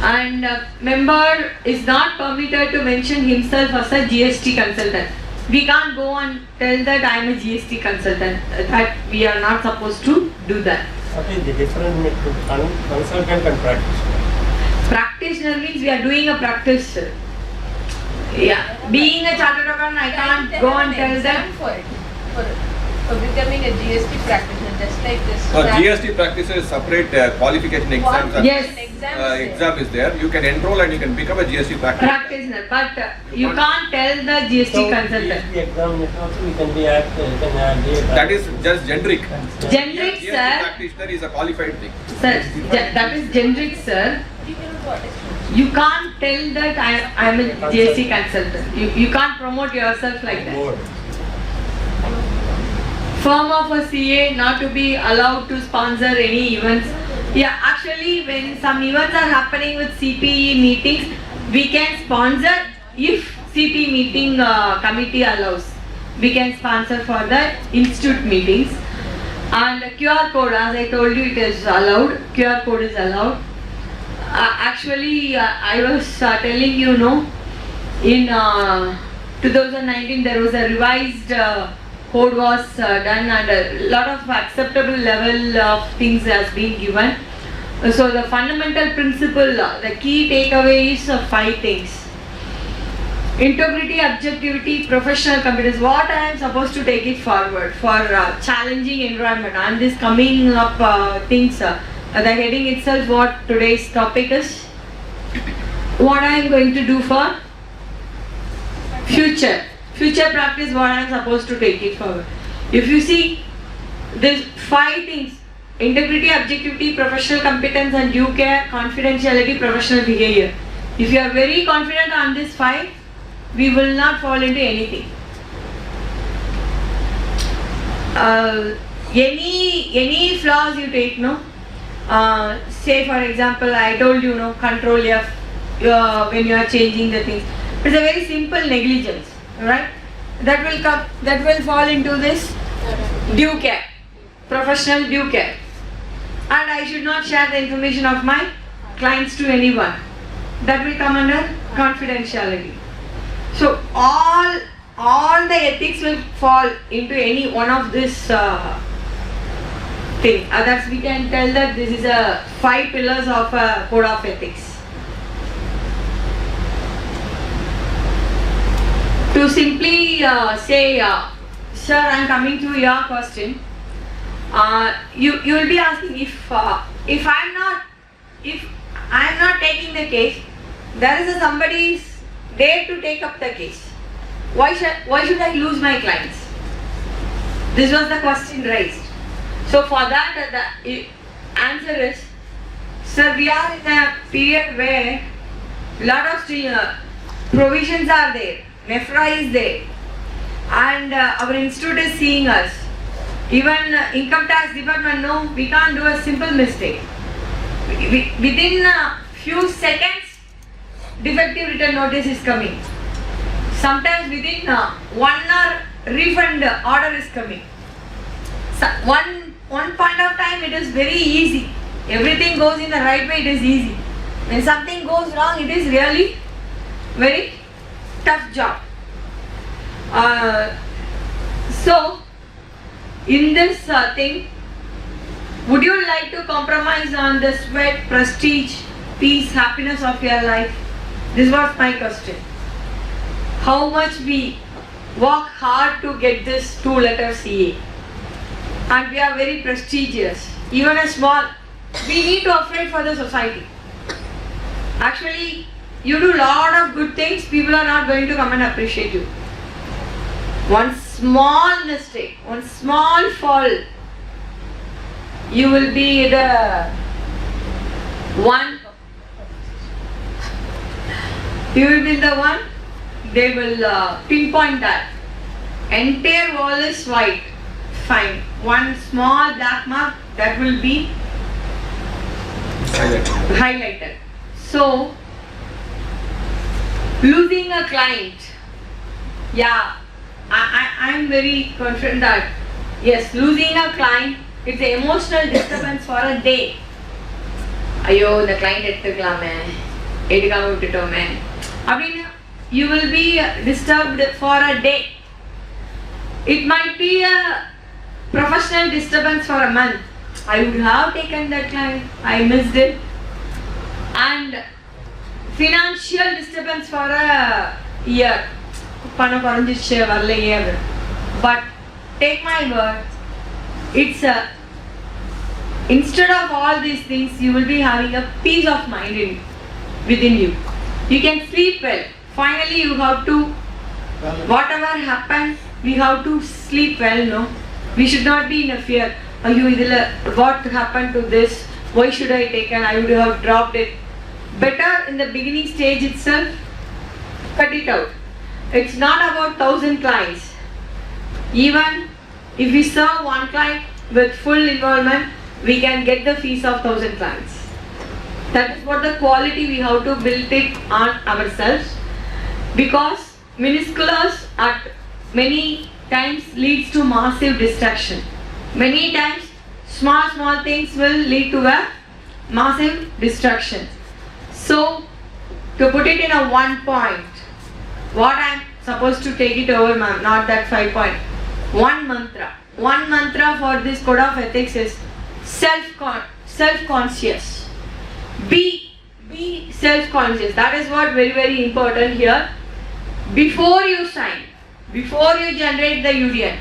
And member is not permitted to mention himself as a GST consultant. We can't go and tell that I am a GST consultant. That we are not supposed to do that. What is the difference between consultant and practitioner? Practitioner means we are doing a practice. Yeah. Being a chartered accountant, I can't go and tell them. For becoming a GST practitioner, just like this. GST practitioner is separate qualification exams. Yes. Exam is there. You can enroll and you can become a GST practitioner. But you can't tell the GST consultant. GST exam also we can be at. That is just generic. Generic, GST sir. practitioner is a qualified thing. Sir, that is generic, sir. You can't tell that I am a GST consultant. You can't promote yourself like that. firm of a CA not to be allowed to sponsor any events. Yeah, actually when some events are happening with CPE meetings, we can sponsor if CP meeting committee allows. We can sponsor for the institute meetings. And QR code, as I told you, it is allowed. QR code is allowed. Actually, I was telling you, no, in 2019 there was a revised code was done and a lot of acceptable level of things has been given. So the fundamental principle, the key takeaway is 5 things. Integrity, objectivity, professional competence. What I am supposed to take it forward for challenging environment and this coming up things. The heading itself, what today's topic is. What I am going to do for future practice, what I am supposed to take it forward. If you see these 5 things, integrity, objectivity, professional competence and due care, confidentiality, professional behavior. If you are very confident on this 5, we will not fall into anything. Any flaws you take, no? Say for example, I told you, no, control F when you are changing the things. It's a very simple negligence, right? That will fall into this due care, professional due care. And I should not share the information of my clients to anyone. That will come under confidentiality. So all the ethics will fall into any one of this thing. That's we can tell that this is a 5 pillars of a code of ethics. To simply say, sir, I am coming to your question. You will be asking if I am not taking the case, there is somebody is there to take up the case. Why should I lose my clients? This was the question raised. So for that the answer is, sir, we are in a period where lot of provisions are there, NEFRA is there, and our institute is seeing us. Even income tax department, no, we can't do a simple mistake. Within a few seconds, defective return notice is coming. Sometimes within 1 hour, refund order is coming. So one point of time, it is very easy. Everything goes in the right way, it is easy. When something goes wrong, it is really very tough job. So, in this thing, would you like to compromise on the sweat, prestige, peace, happiness of your life? This was my question. How much we work hard to get this 2-letter CA, and we are very prestigious. Even a small, we need to operate for the society. Actually, you do lot of good things, people are not going to come and appreciate you. One small mistake, one small fall, you will be the one. You will be the one. They will pinpoint that. Entire wall is white. Fine. One small black mark, that will be highlighted. So, losing a client, yeah, I am very confident that yes, losing a client, it's an emotional disturbance for a day. Ayo, the client edukama vittitome. I mean, you will be disturbed for a day. It might be a professional disturbance for a month. I would have taken that client, I missed it. And financial disturbance for a year. But take my word, it's instead of all these things, you will be having a peace of mind within you. You can sleep well. Finally, you have to, whatever happens, we have to sleep well, no? We should not be in a fear. What happened to this? Why should I take it? I would have dropped it. Better in the beginning stage itself, cut it out. It's not about 1,000 clients. Even if we serve one client with full involvement, we can get the fees of 1,000 clients. That is what the quality we have to build it on ourselves, because minusculous at many times leads to massive distraction. Many times small things will lead to a massive distraction. So to put it in a 1 point, what I am supposed to take it over, ma'am, not that 5 point. One mantra for this code of ethics is self-conscious. Be self-conscious. That is what very important here. Before you sign, before you generate the UDN,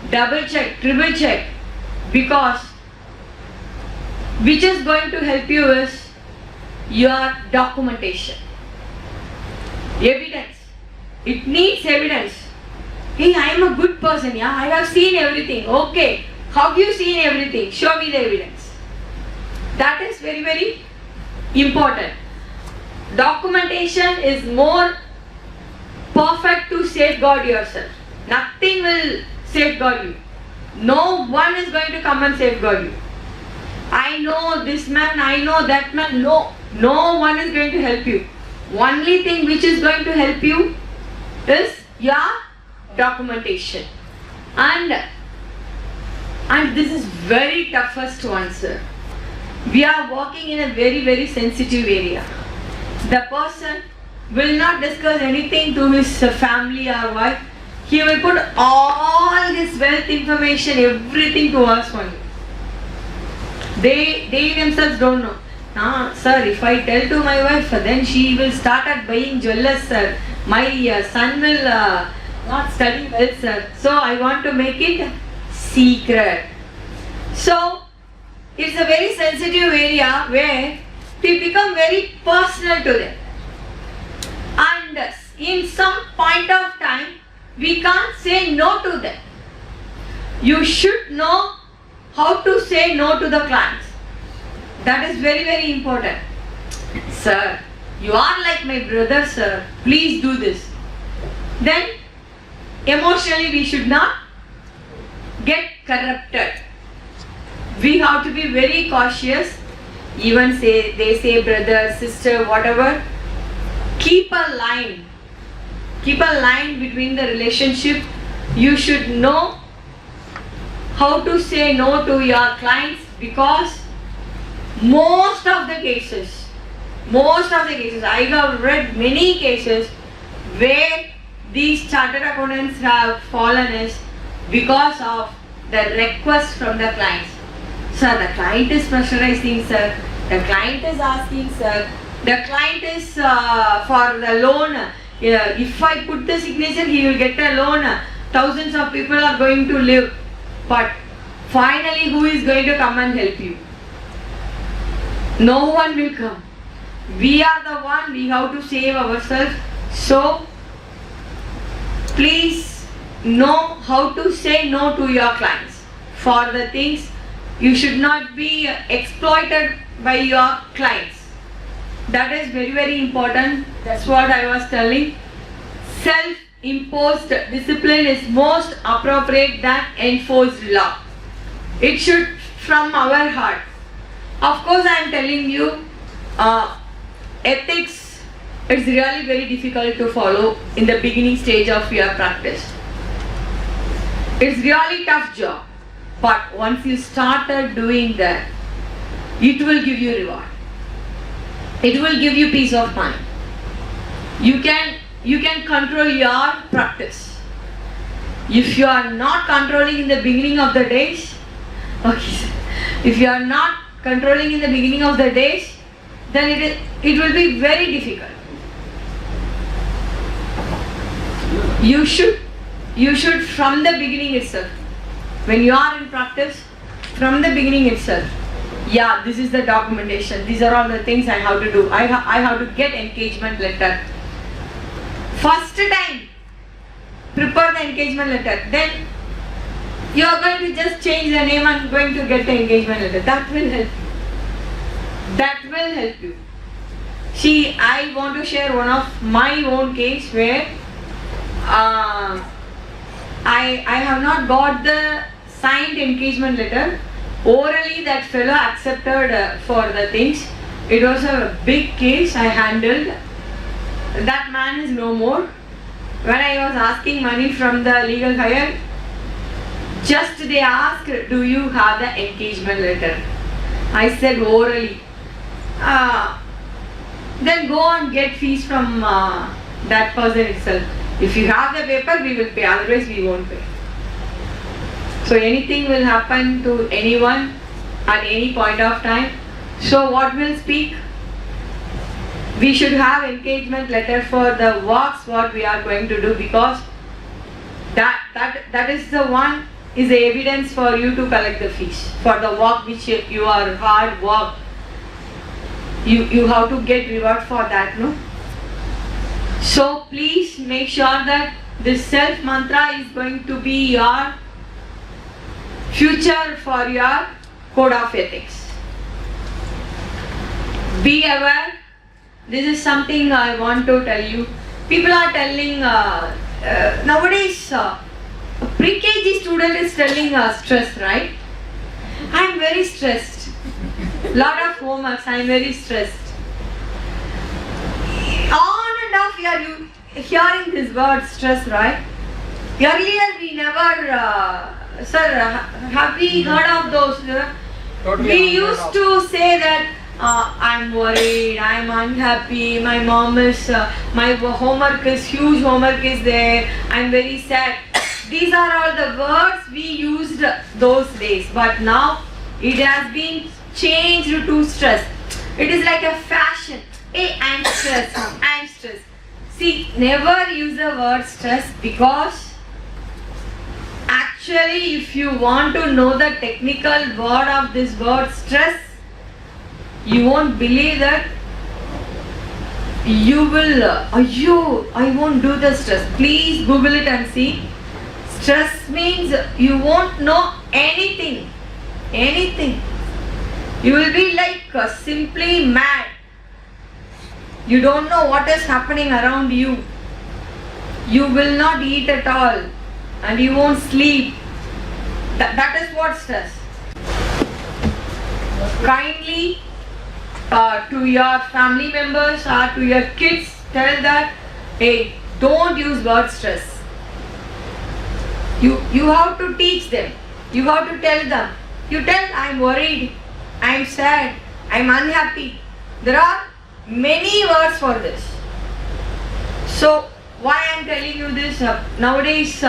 double check, triple check, because which is going to help you is your documentation. Evidence. It needs evidence. Hey, I am a good person, yeah, I have seen everything. Okay, have you seen everything? Show me the evidence. That is very important. Documentation is more perfect to safeguard yourself. Nothing will safeguard you. No one is going to come and safeguard you. I know this man, I know that man. No one is going to help you. Only thing which is going to help you is your documentation. And this is very toughest one, sir. We are working in a very sensitive area. The person will not discuss anything to his family or wife. He will put all his wealth information, everything to us only. They themselves don't know. Sir, if I tell to my wife, then she will start at buying jewelers, sir. My son will not study well, sir. So I want to make it secret. So it's a very sensitive area where we become very personal to them. And in some point of time, we can't say no to them. You should know how to say no to the clients. That is very important. Sir, you are like my brother, sir. Please do this. Then emotionally we should not get corrupted. We have to be very cautious. Even they say brother, sister, whatever. Keep a line between the relationship. You should know how to say no to your clients, because most of the cases, I have read many cases where these chartered accountants have fallen is because of the request from the clients. Sir, the client is pressurizing, sir. The client is asking, sir. The client is for the loan. If I put the signature, he will get a loan. Thousands of people are going to live. But finally, who is going to come and help you? No one will come. We are the one, we have to save ourselves. So, please know how to say no to your clients for the things. You should not be exploited by your clients. That is very important. That's what I was telling. Self-imposed discipline is most appropriate than enforced law. It should from our heart. Of course, I am telling you, ethics, it's really very difficult to follow in the beginning stage of your practice. It's really tough job. But once you started doing that, it will give you reward. It will give you peace of mind. You can control your practice. If you are not controlling in the beginning of the days, if you are not controlling in the beginning of the days, then it will be very difficult. You should from the beginning itself, when you are in practice, from the beginning itself, yeah, this is the documentation, these are all the things I have to do. I have to get engagement letter. First time, prepare the engagement letter. Then you are going to just change the name and going to get the engagement letter. That will help you. That will help you. See, I want to share one of my own case where I have not got the engagement letter. Orally, that fellow accepted for the things. It was a big case I handled. That man is no more. When I was asking money from the legal hire, just they asked, do you have the engagement letter? I said orally. Then go and get fees from that person itself. If you have the paper, we will pay, otherwise we won't pay. So anything will happen to anyone at any point of time. So what will speak? We should have engagement letter for the works what we are going to do, because that is the one is the evidence for you to collect the fees for the work which you are hard work. You have to get reward for that, no? So please make sure that this self mantra is going to be your future for your code of ethics. Be aware. This is something I want to tell you. People are telling nowadays pre-KG student is telling stress, right? I am very stressed. Lot of homeworks. I am very stressed. On and off we are hearing this word stress, right? Earlier we never, sir, have we heard of those? Totally we used to say that I'm worried, I'm unhappy, my mom is, my homework is, huge homework is there, I'm very sad. These are all the words we used those days, but now it has been changed to stress. It is like a fashion. Hey, I'm stressed, I'm stressed. See, never use the word stress, because actually if you want to know the technical word of this word stress, you won't believe that you will, I won't do the stress. Please Google it and see. Stress means you won't know anything. Anything. You will be like simply mad. You don't know what is happening around you. You will not eat at all. And you won't sleep. That is what stress. Kindly to your family members or to your kids, tell that, hey, don't use word stress. You have to teach them. You have to tell them. You tell, I'm worried, I'm sad, I'm unhappy. There are many words for this. So why I'm telling you this? Nowadays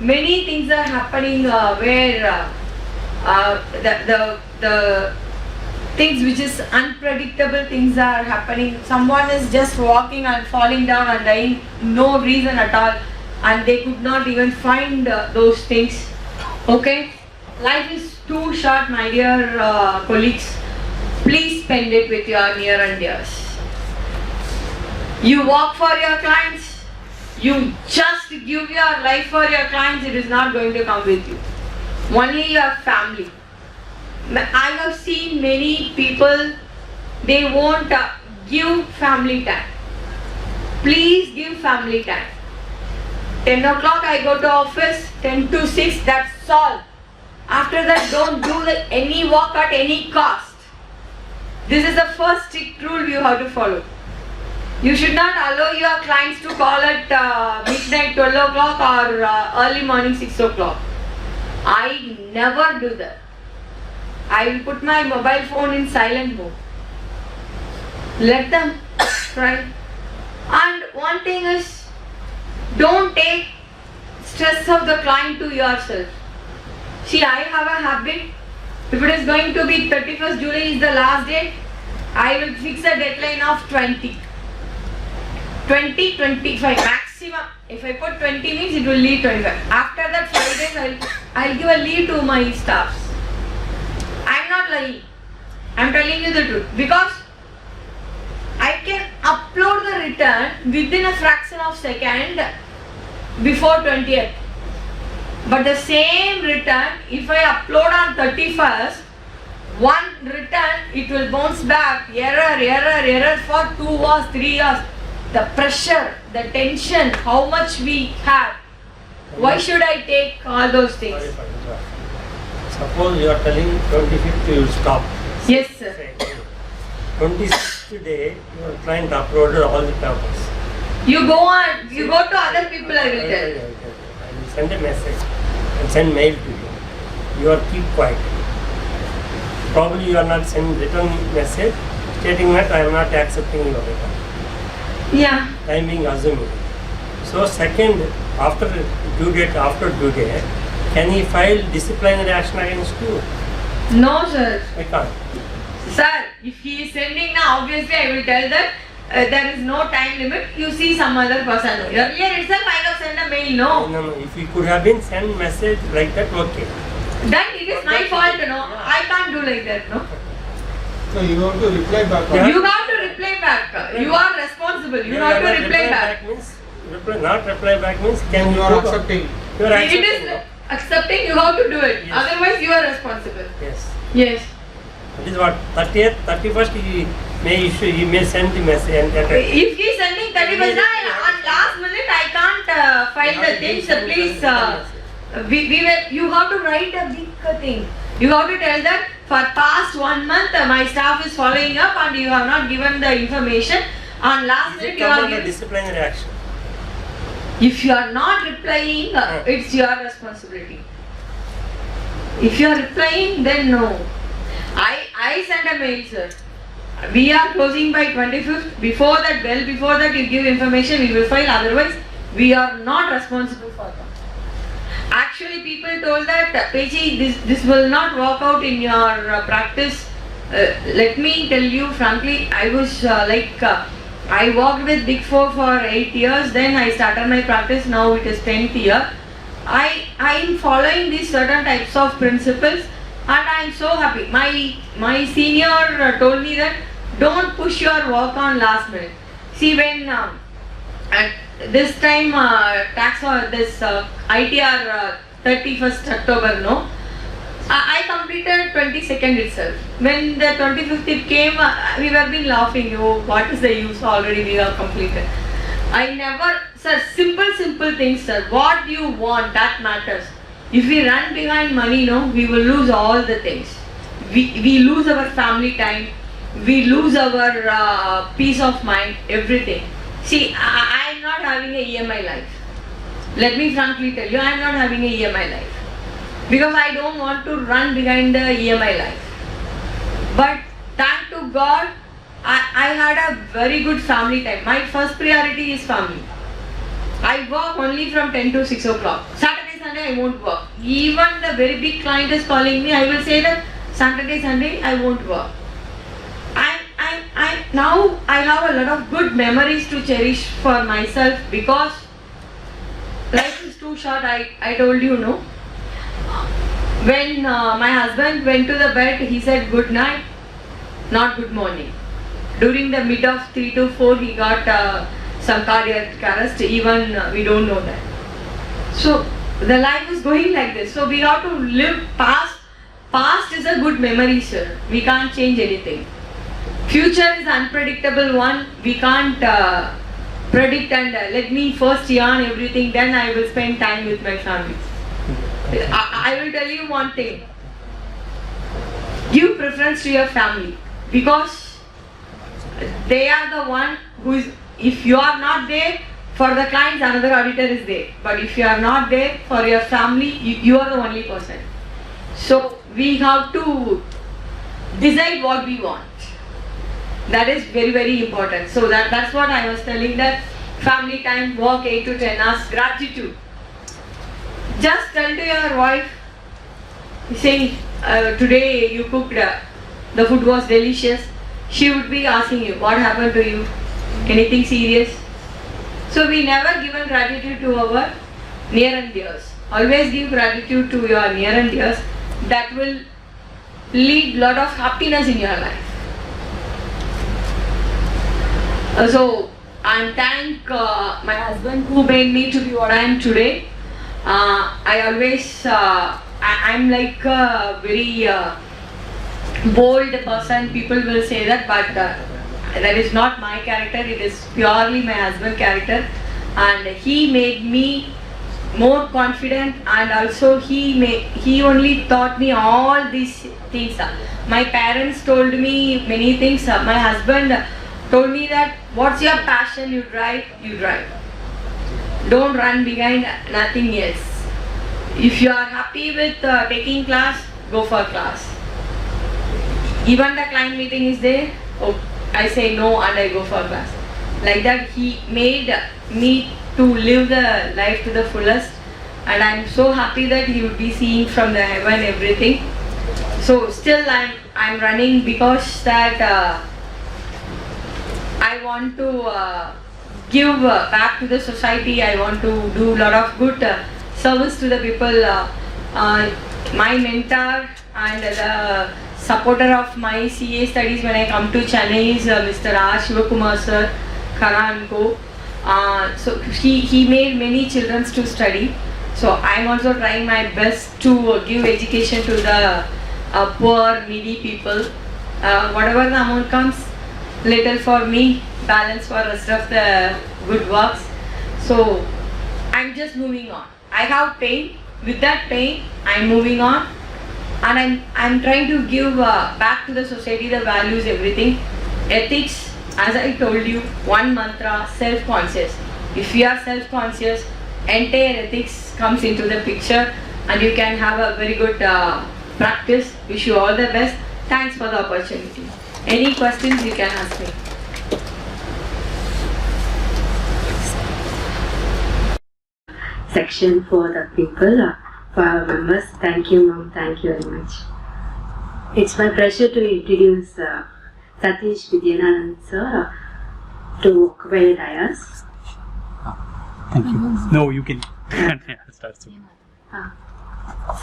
many things are happening where the things which is unpredictable things are happening. Someone is just walking and falling down and dying, no reason at all, and they could not even find those things. Okay, life is too short, my dear colleagues. Please spend it with your near and dears. You work for your clients, you just give your life for your clients, it is not going to come with you. Only your family. I have seen many people, they won't give family time. Please give family time. 10 o'clock I go to office, 10 to 6, that's all. After that, don't do any work at any cost. This is the first strict rule you have to follow. You should not allow your clients to call at midnight 12 o'clock or early morning 6 o'clock. I never do that. I will put my mobile phone in silent mode. Let them try. And one thing is, don't take stress of the client to yourself. See, I have a habit. If it is going to be 31st July is the last date, I will fix a deadline of 20, 25 maximum. If I put 20 means it will lead 25. After that 5 days I'll give a leave to my staffs. I'm not lying. I'm telling you the truth. Because I can upload the return within a fraction of second before 20th. But the same return, if I upload on 31st, one return, it will bounce back, error for 2 hours, 3 hours. The pressure, the tension, how much we have. Why should I take all those things? Sorry for interrupting. Suppose you are telling 25th you will stop. Yes, sir. 26th day, your client uploaded all the papers. You go to other people, I will tell. I will send a message and send mail to you. You are keep quiet. Probably you are not sending return message stating that I am not accepting your return. Yeah. I am being assuming. So second, after due date, can he file disciplinary action against you? No, sir. I can't. Sir, if he is sending now, obviously I will tell that there is no time limit. You see some other person. Earlier itself I have sent a mail, no? No. If he could have been sent message like that, okay. Then it is my fault, no? I can't do like that, no? No, you have to reply back. You have to reply back. You are responsible. You have to reply back. Not reply back means can You are accepting. You are It accepting. is accepting, you have to do it. Yes. Otherwise you are responsible. Yes. Yes. That is what 30th, 31st he may send the message and If he is sending 31st, on last minute I can't file the things. Please, you have to write a big thing. You have to tell that for past 1 month my staff is following up and you have not given the information. On last minute you are giving. Disciplinary action. If you are not replying, it's your responsibility. If you are replying, then no. I send a mail, sir. We are closing by 25th. Before that you give information, we will file. Otherwise, we are not responsible for that. Actually, people told that, Petchi, this will not work out in your practice. Let me tell you frankly, I was I worked with Big Four for 8 years, then I started my practice, now it is 10th year. I am following these certain types of principles and I am so happy. My senior told me that don't push your work on last minute. See, when at this time tax or this ITR 31st October, no? I completed 22nd itself. When the 25th it came, we were been laughing, oh, what is the use, already we have completed. I never, sir, simple things, sir. What you want, that matters. If we run behind money, no, we will lose all the things. We lose our family time, we lose our peace of mind, everything. See, I am not having a EMI life. Let me frankly tell you, I am not having a EMI life. Because I don't want to run behind the EMI life. But thank to God, I had a very good family time. My first priority is family. I work only from 10 to 6 o'clock. Saturday, Sunday I won't work. Even the very big client is calling me, I will say that Saturday, Sunday I won't work. Now I have a lot of good memories to cherish for myself because life is too short, I told you, no? When my husband went to the bed, he said good night, not good morning. During the mid of 3 to 4, he got some cardiac arrest, even we don't know that. So the life is going like this. So we have to live past. Past is a good memory, sir. We can't change anything. Future is unpredictable one. We can't predict and let me first yarn everything, then I will spend time with my family. I will tell you one thing. Give preference to your family because they are the one who is, if you are not there, for the clients another auditor is there. But if you are not there for your family, you are the only person. So we have to decide what we want. That is very important. So that's what I was telling, that family time, work 8 to 10 hours, gratitude. Just tell to your wife, saying today you cooked, the food was delicious. She would be asking you, what happened to you? Anything serious? So we never given gratitude to our near and dears. Always give gratitude to your near and dears. That will lead lot of happiness in your life. So I thank my husband who made me to be what I am today. I always, I'm like a very bold person, people will say that, but that is not my character, it is purely my husband's character, and he made me more confident, and also he only taught me all these things. My parents told me many things. My husband told me that what's your passion, you drive. Don't run behind nothing else. If you are happy with taking class, go for class. Even the client meeting is there, oh, I say no and I go for class. Like that he made me to live the life to the fullest, and I'm so happy that he would be seeing from the heaven everything. So still I'm running because that I want to give back to the society. I want to do a lot of good service to the people. My mentor and the supporter of my CA studies when I come to Chennai is Mr. R. Shivakumar sir, Khara and Co. So he made many children to study. So I'm also trying my best to give education to the poor, needy people. Whatever the amount comes, little for me, balance for rest of the good works. So I'm just moving on. I have pain. With that pain, I'm moving on, and I'm trying to give back to the society the values, everything. Ethics, as I told you, one mantra, self-conscious. If you are self-conscious, entire ethics comes into the picture, and you can have a very good practice. Wish you all the best. Thanks for the opportunity. Any questions you can ask me. Section for the people, for our members. Thank you, Mom. Thank you very much. It's my pleasure to introduce Satish Vaidyanathan sir to occupy the dais. Thank you. No, you can start soon.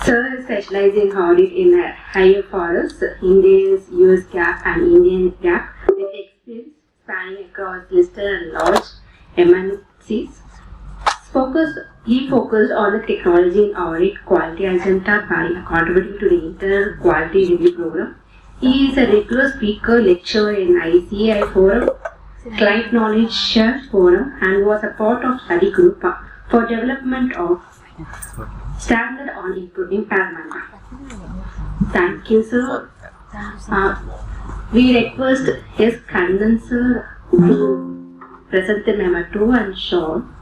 Sir specializes in audit in higher forests, India's US GAAP and Indian GAAP with experience spanning across listed and large MNCs. He focused on the technology in audit quality agenda by contributing to the internal quality review program. He is a regular speaker, lecturer in ICAI forum, client knowledge share forum, and was a part of study group for development of standard on impairment. Thank you, sir. We request S. Kandan sir to present the memo 2 and Sean.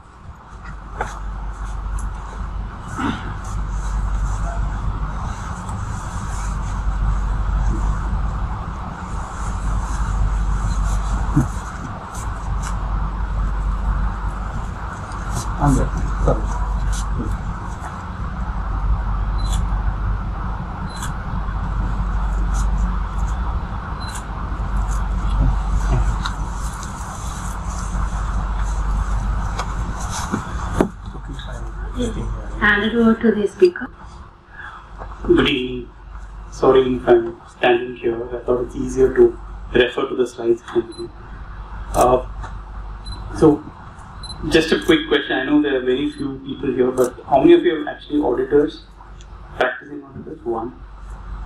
Hand it over to the speaker. Good evening. Sorry if I'm standing here. I thought it's easier to refer to the slides. So, just a quick question. I know there are very few people here, but how many of you are actually auditors? Practicing auditors? 1,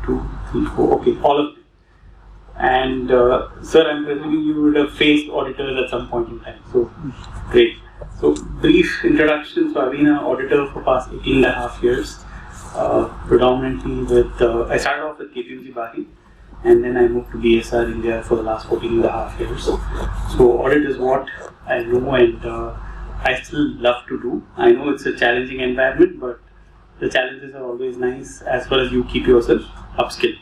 2, 3, 4. Okay, all of them. And sir, I'm presuming you would have faced auditors at some point in time. So, great. So, brief introduction. So, I've been an auditor for past 18.5 years, predominantly with, I started off with KPMG Bali, and then I moved to BSR India for the last 14.5 years. So, audit is what I know, and I still love to do. I know it's a challenging environment, but the challenges are always nice as far as you keep yourself upskilled.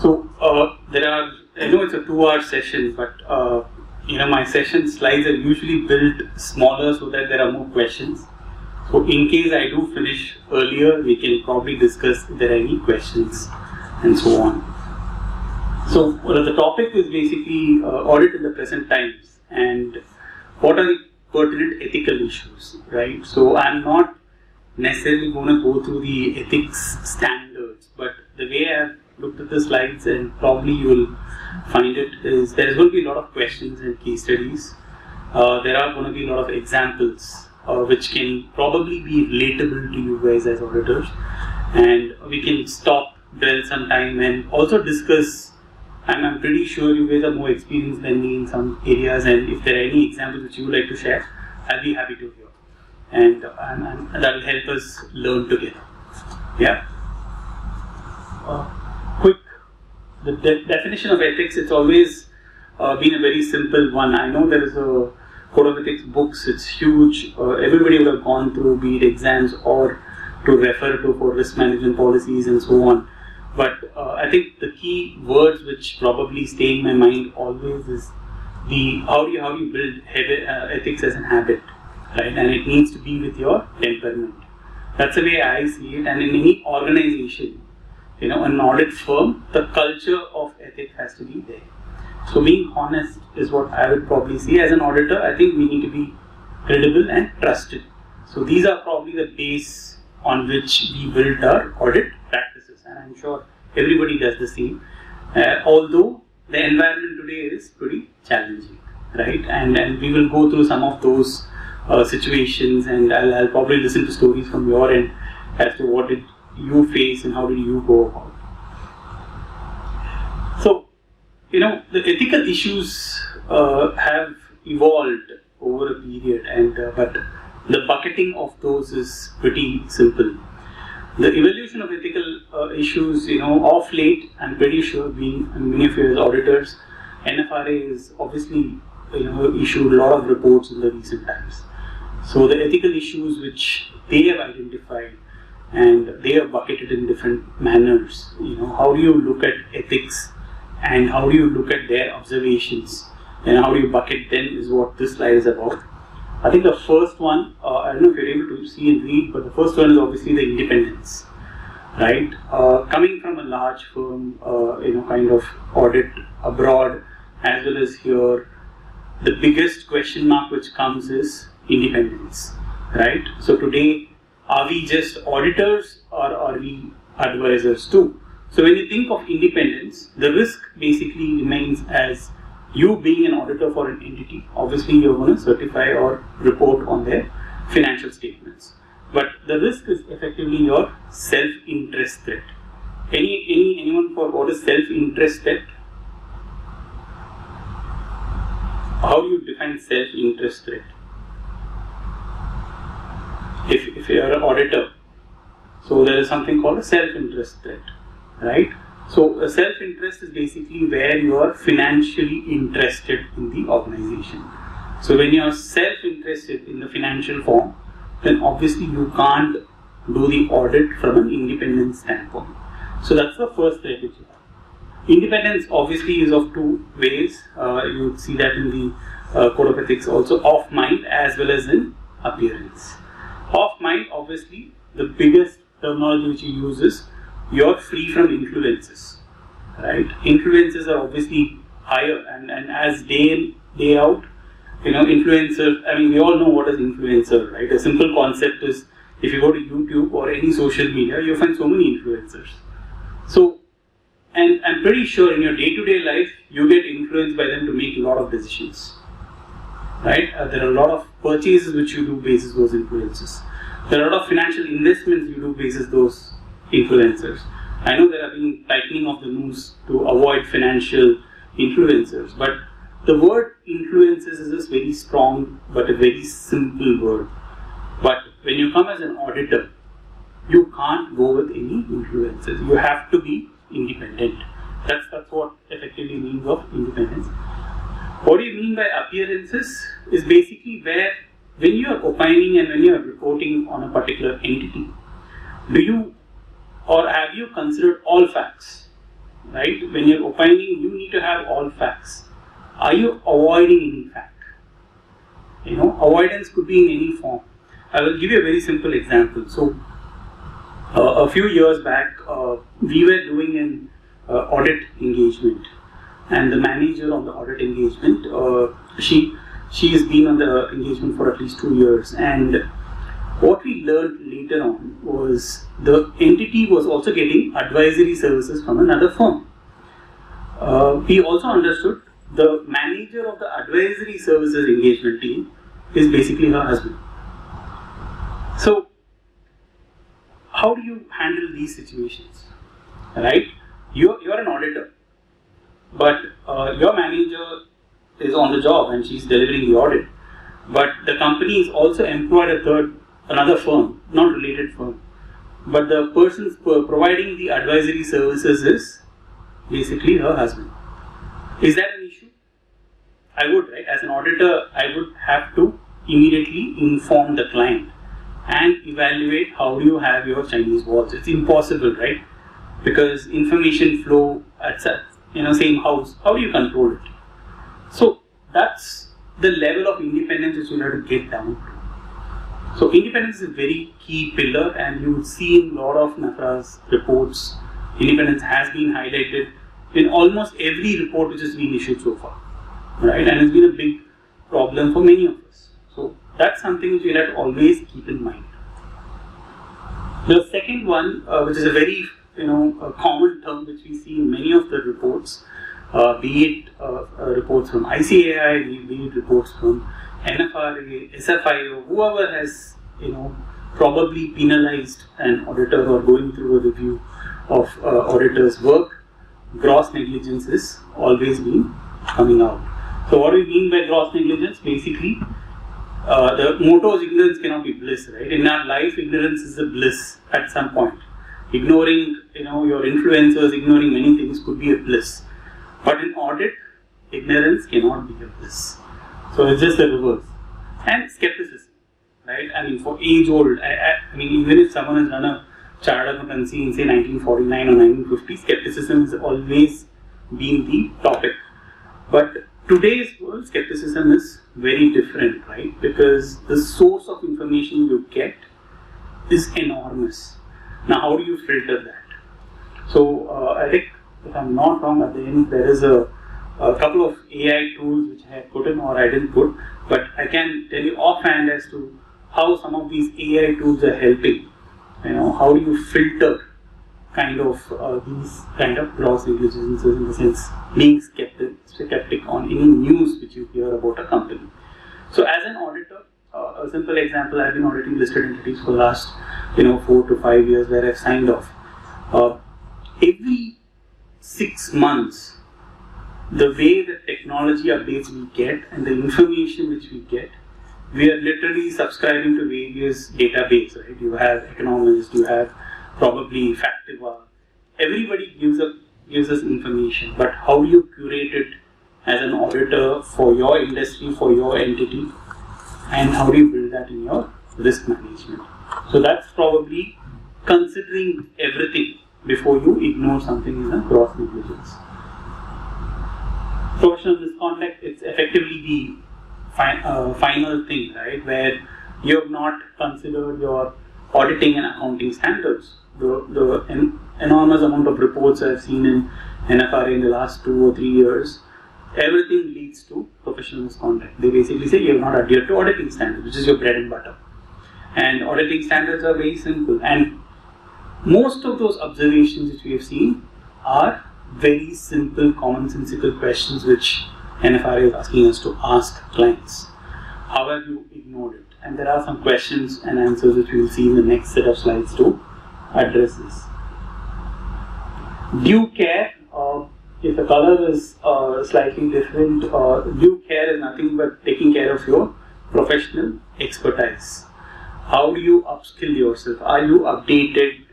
So, I know it's a 2-hour session, but my session slides are usually built smaller so that there are more questions. So in case I do finish earlier, we can probably discuss if there are any questions and so on. So the topic is basically audit in the present times and what are the pertinent ethical issues, right? So I'm not necessarily going to go through the ethics standards, but the way I've looked at the slides, and probably you will find it, is there's going to be a lot of questions and case studies. There are going to be a lot of examples which can probably be relatable to you guys as auditors, and we can stop, dwell some time and also discuss. And I'm pretty sure you guys are more experienced than me in some areas, and if there are any examples which you would like to share, I'll be happy to hear. and that will help us learn together. Yeah. Quick, the definition of ethics, it's always been a very simple one. I know there is a Code of Ethics books, it's huge. Everybody would have gone through, be it exams or to refer to for risk management policies and so on. But I think the key words which probably stay in my mind always is the how do you build ethics as an habit, right? And it needs to be with your temperament. That's the way I see it. And in any organization, an audit firm, the culture of ethics has to be there. So being honest is what I would probably see as an auditor. I think we need to be credible and trusted. So these are probably the base on which we build our audit practices, and I'm sure everybody does the same. Although the environment today is pretty challenging, right? And we will go through some of those situations, and I'll probably listen to stories from your end as to what did you face and how did you go about. So, the ethical issues have evolved over a period, and but the bucketing of those is pretty simple. The evaluation of ethical issues, of late, I'm pretty sure, being many of you as auditors, NFRA is obviously, issued a lot of reports in the recent times. So the ethical issues which they have identified and they are bucketed in different manners. How do you look at ethics and how do you look at their observations and how do you bucket them is what this slide is about. I think the first one, I don't know if you're able to see and read, but the first one is obviously the independence, right? Coming from a large firm, kind of audit abroad as well as here, the biggest question mark which comes is independence, right? So today, are we just auditors or are we advisors too? So when you think of independence, the risk basically remains as you being an auditor for an entity. Obviously, you're going to certify or report on their financial statements. But the risk is effectively your self-interest threat. Anyone for what is self-interest threat? How do you define self-interest threat? If you are an auditor, so there is something called a self-interest threat, right? So a self-interest is basically where you are financially interested in the organization. So when you are self-interested in the financial form, then obviously you can't do the audit from an independent standpoint. So that's the first threat which you have. Independence obviously is of two ways. You would see that in the Code of Ethics also, of mind as well as in appearance. Of mind, obviously, the biggest terminology which you use is you're free from influences, right? Influences are obviously higher, and as day in, day out, influencer, we all know what is influencer, right? A simple concept is, if you go to YouTube or any social media, you find so many influencers. So, and I'm pretty sure in your day-to-day life, you get influenced by them to make a lot of decisions, right? There are a lot of purchases which you do basis those influences. There are a lot of financial investments you do basis those influencers. I know there have been tightening of the noose to avoid financial influencers, but the word influences is just very strong but a very simple word. But when you come as an auditor, you can't go with any influences. You have to be independent. That's what effectively means of independence. What do you mean by appearances? Is basically where when you are opining and when you are reporting on a particular entity, do you or have you considered all facts, right? When you're opining, you need to have all facts. Are you avoiding any fact? Avoidance could be in any form. I will give you a very simple example. So, a few years back, we were doing an audit engagement, and the manager on the audit engagement, she has been on the engagement for at least 2 years, and what we learned later on was the entity was also getting advisory services from another firm. We also understood the manager of the advisory services engagement team is basically her husband. So, how do you handle these situations? Right? You're an auditor, but your manager is on the job and she's delivering the audit. but the company is also employed another firm, not related firm, but the person providing the advisory services is basically her husband. Is that an issue? I would, right? As an auditor, I would have to immediately inform the client and evaluate how do you have your Chinese walls. It's impossible, right? Because information flow at same house, how do you control it? So that's the level of independence which you have to get down to. So independence is a very key pillar, and you would see in a lot of NAFRA's reports, independence has been highlighted in almost every report which has been issued so far, right? And it's been a big problem for many of us. So that's something which we'll have to always keep in mind. The second one, which is a very a common term which we see in many of the reports, be it reports from ICAI, be it reports from NFRA, SFIO, whoever has probably penalized an auditor or going through a review of auditor's work, gross negligence is always been coming out. So what do we mean by gross negligence? Basically, the motto is ignorance cannot be bliss, right? In our life, ignorance is a bliss at some point. Ignoring, your influencers, ignoring many things could be a bliss. But in audit, ignorance cannot be a bliss. So it's just the reverse. And skepticism, right? I mean, for age-old, even if someone has done a chartered accountancy in say 1949 or 1950, skepticism has always been the topic. But today's world, skepticism is very different, right? Because the source of information you get is enormous. Now, how do you filter that? So, I think, if I'm not wrong, at the end there is a couple of AI tools which I had put in or I didn't put, but I can tell you offhand as to how some of these AI tools are helping. How do you filter these kind of gross negligences, in the sense being skeptic on any news which you hear about a company. So as an auditor, a simple example, I've been auditing listed entities for the last 4 to 5 years, where I've signed off. Every 6 months, the way the technology updates we get and the information which we get, we are literally subscribing to various databases, right? You have economists, you have probably Factiva. Everybody gives us information, but how do you curate it as an auditor for your industry, for your entity, and how do you build that in your risk management? So that's probably considering everything before you ignore something in a gross negligence. Professional misconduct, it's effectively the final thing, right, where you have not considered your auditing and accounting standards. The enormous amount of reports I've seen in NFRA in the last 2 or 3 years, everything leads to professional misconduct. They basically say you have not adhered to auditing standards, which is your bread and butter. And auditing standards are very simple. And most of those observations which we have seen are very simple, commonsensical questions which NFRA is asking us to ask clients. How have you ignored it? And there are some questions and answers which we will see in the next set of slides to address this. Due care, if the color is slightly different, due care is nothing but taking care of your professional expertise. How do you upskill yourself? Are you updated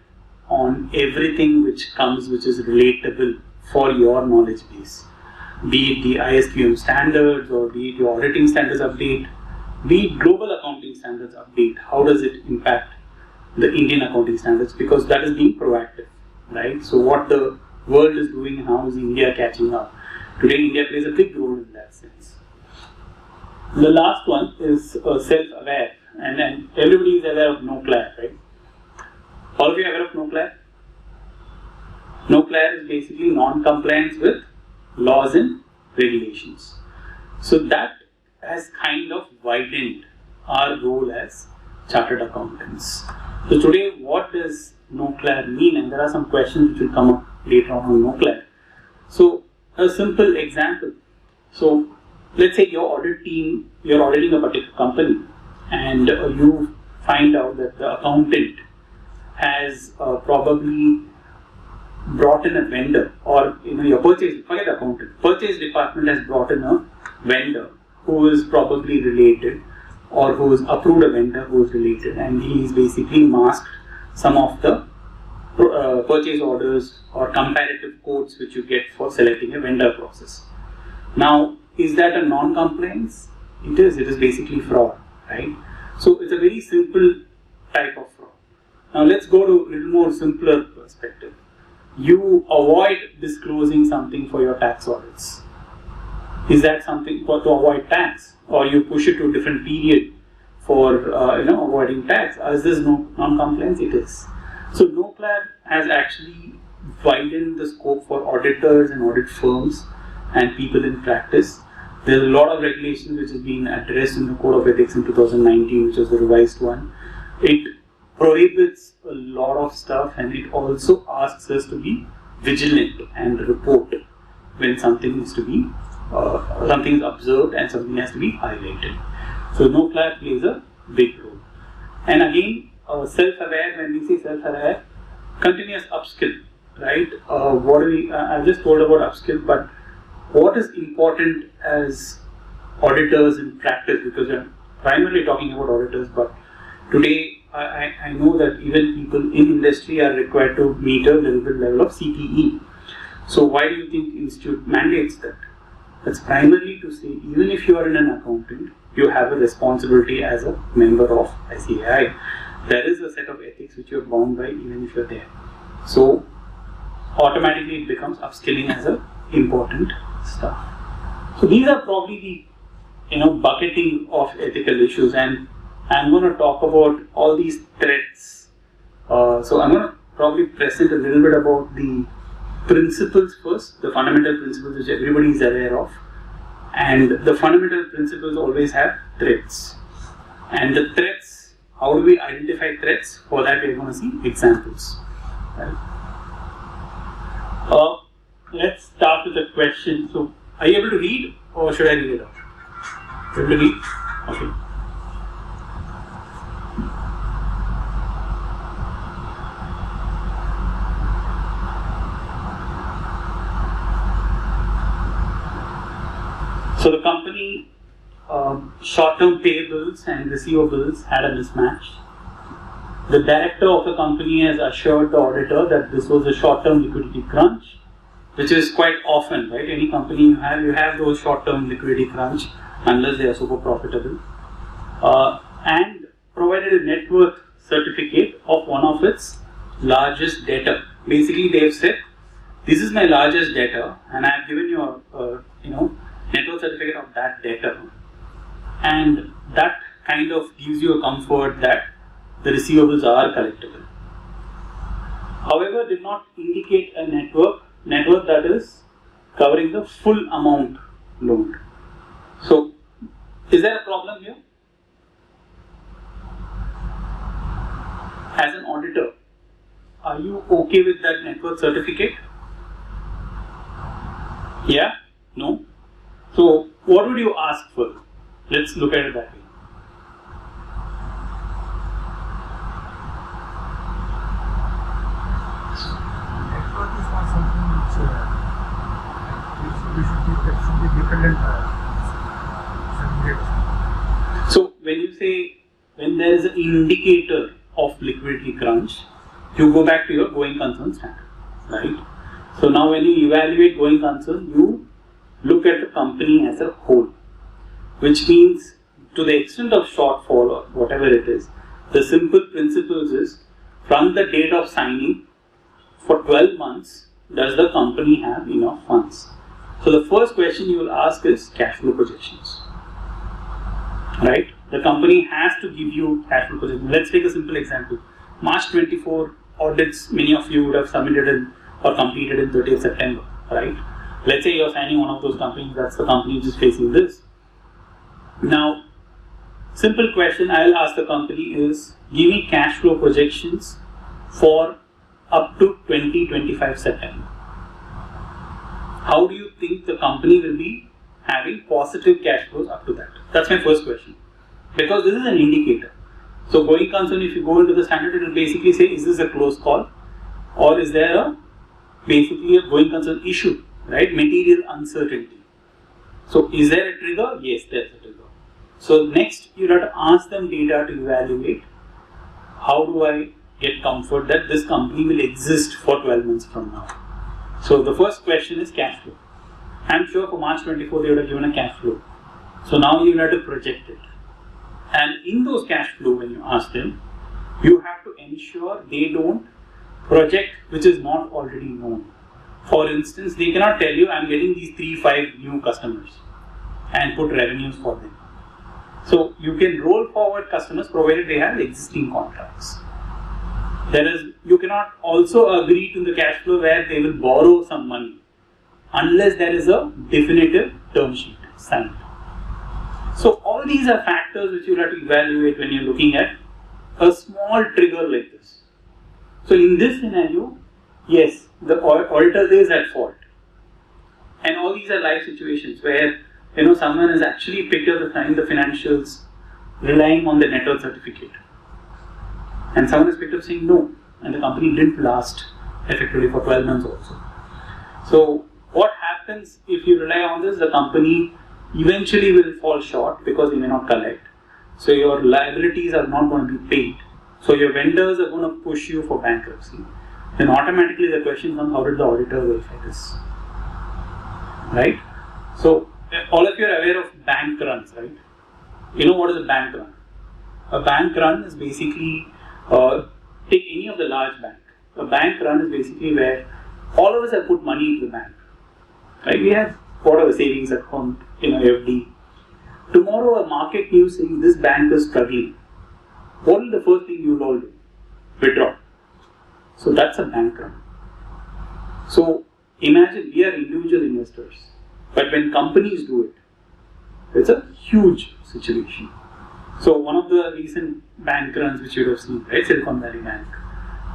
on everything which comes, which is relatable for your knowledge base? Be it the ISQM standards, or be it your auditing standards update, be it global accounting standards update. How does it impact the Indian accounting standards? Because that is being proactive, right? So what the world is doing and how is India catching up? Today India plays a big role in that sense. The last one is self-aware, and everybody is aware of NOCLAR, right? All of you are aware of NOCLAR? NOCLAR is basically non-compliance with laws and regulations. So that has kind of widened our role as chartered accountants. So today, what does NOCLAR mean? And there are some questions which will come up later on NOCLAR. So a simple example. So let's say your audit team, you're auditing a particular company, and you find out that the accountant has probably brought in a vendor, or your purchase, forget the accountant, purchase department has brought in a vendor who is probably related or who has approved a vendor who is related, and he is basically masked some of the purchase orders or comparative quotes which you get for selecting a vendor process. Now, is that a non-compliance? It is basically fraud, right? So it's a very simple type of fraud. Now let's go to a little more simpler perspective. You avoid disclosing something for your tax audits. Is that something to avoid tax, or you push it to a different period for avoiding tax? Is this non-compliance? It is. So NOCLAB has actually widened the scope for auditors and audit firms and people in practice. There's a lot of regulation which has been addressed in the Code of Ethics in 2019, which was the revised one. It prohibits a lot of stuff, and it also asks us to be vigilant and report when something is to be something is observed and something has to be highlighted. So NOCLAB plays a big role. And again, self-aware, when we say self-aware, continuous upskill, right? I just told about upskill, but what is important as auditors in practice, because we're primarily talking about auditors, but today I know that even people in industry are required to meet a little bit level of CPE. So why do you think Institute mandates that? That's primarily to say, even if you are in an accountant, you have a responsibility as a member of ICAI. There is a set of ethics which you are bound by even if you are there. So automatically it becomes upskilling as a important stuff. So these are probably the bucketing of ethical issues, and I'm going to talk about all these threats. So I'm going to probably present a little bit about the principles first, the fundamental principles which everybody is aware of, and the fundamental principles always have threats. And the threats, how do we identify threats? For that we are going to see examples. Right? Let's start with a question. So, are you able to read, or should I read it out? Able to read? Okay. So the company short-term payables and receivables had a mismatch. The director of the company has assured the auditor that this was a short-term liquidity crunch, which is quite often, right? Any company you have those short-term liquidity crunch unless they are super profitable. And provided a net worth certificate of one of its largest debtor. Basically, they have said, this is my largest debtor, and I have given you a net worth certificate of that debtor, and that kind of gives you a comfort that the receivables are collectible. However, did not indicate a net worth that is covering the full amount loaned. So, is there a problem here? As an auditor, are you okay with that net worth certificate? Yeah? No? So, what would you ask for? Let's look at it that way. Net worth is not something which should be dependent on. So, when there is an indicator of liquidity crunch, you go back to your going concern standard, right? So now when you evaluate going concern, you look at the company as a whole, which means to the extent of shortfall or whatever it is, the simple principles is from the date of signing for 12 months, does the company have enough funds? So the first question you will ask is cash flow projections, right? The company has to give you cash flow projections. Let's take a simple example. March 24 audits, many of you would have submitted or completed in 30th September, right? Let's say you're signing one of those companies, that's the company which is facing this. Now, simple question I'll ask the company is, give me cash flow projections for up to 2025 September. How do you think the company will be having positive cash flows up to that? That's my first question. Because this is an indicator. So going concern, if you go into the standard, it will basically say, is this a close call? Or is there basically a going concern issue, right? Material uncertainty. So is there a trigger? Yes, there is a trigger. So next, you have to ask them data to evaluate how do I get comfort that this company will exist for 12 months from now. So the first question is cash flow. I'm sure for March 24 they would have given a cash flow. So now you have to project it. And in those cash flow, when you ask them, you have to ensure they don't project which is not already known. For instance, they cannot tell you I'm getting these 3-5 new customers and put revenues for them. So you can roll forward customers provided they have existing contracts. You cannot also agree to the cash flow where they will borrow some money unless there is a definitive term sheet signed. So all these are factors which you have to evaluate when you're looking at a small trigger like this. So in this scenario, yes, the auditor is at fault. And all these are live situations where someone has actually picked up the financials relying on the net worth certificate. And someone has picked up saying no, and the company didn't last effectively for 12 months also. So what happens if you rely on this? The company eventually will fall short because they may not collect. So your liabilities are not going to be paid. So your vendors are going to push you for bankruptcy. Then automatically the question comes, how did the auditor verify this? Right? So all of you are aware of bank runs, right? You know what is a bank run? A bank run is basically, take any of the large bank. A bank run is basically where all of us have put money into the bank. Right? We have whatever savings account, FD. Tomorrow a market news saying this bank is struggling. What is the first thing you will all do? Withdraw. So that's a bank run. So imagine we are individual investors, but when companies do it, it's a huge situation. So one of the recent bank runs which you would have seen, right, Silicon Valley Bank,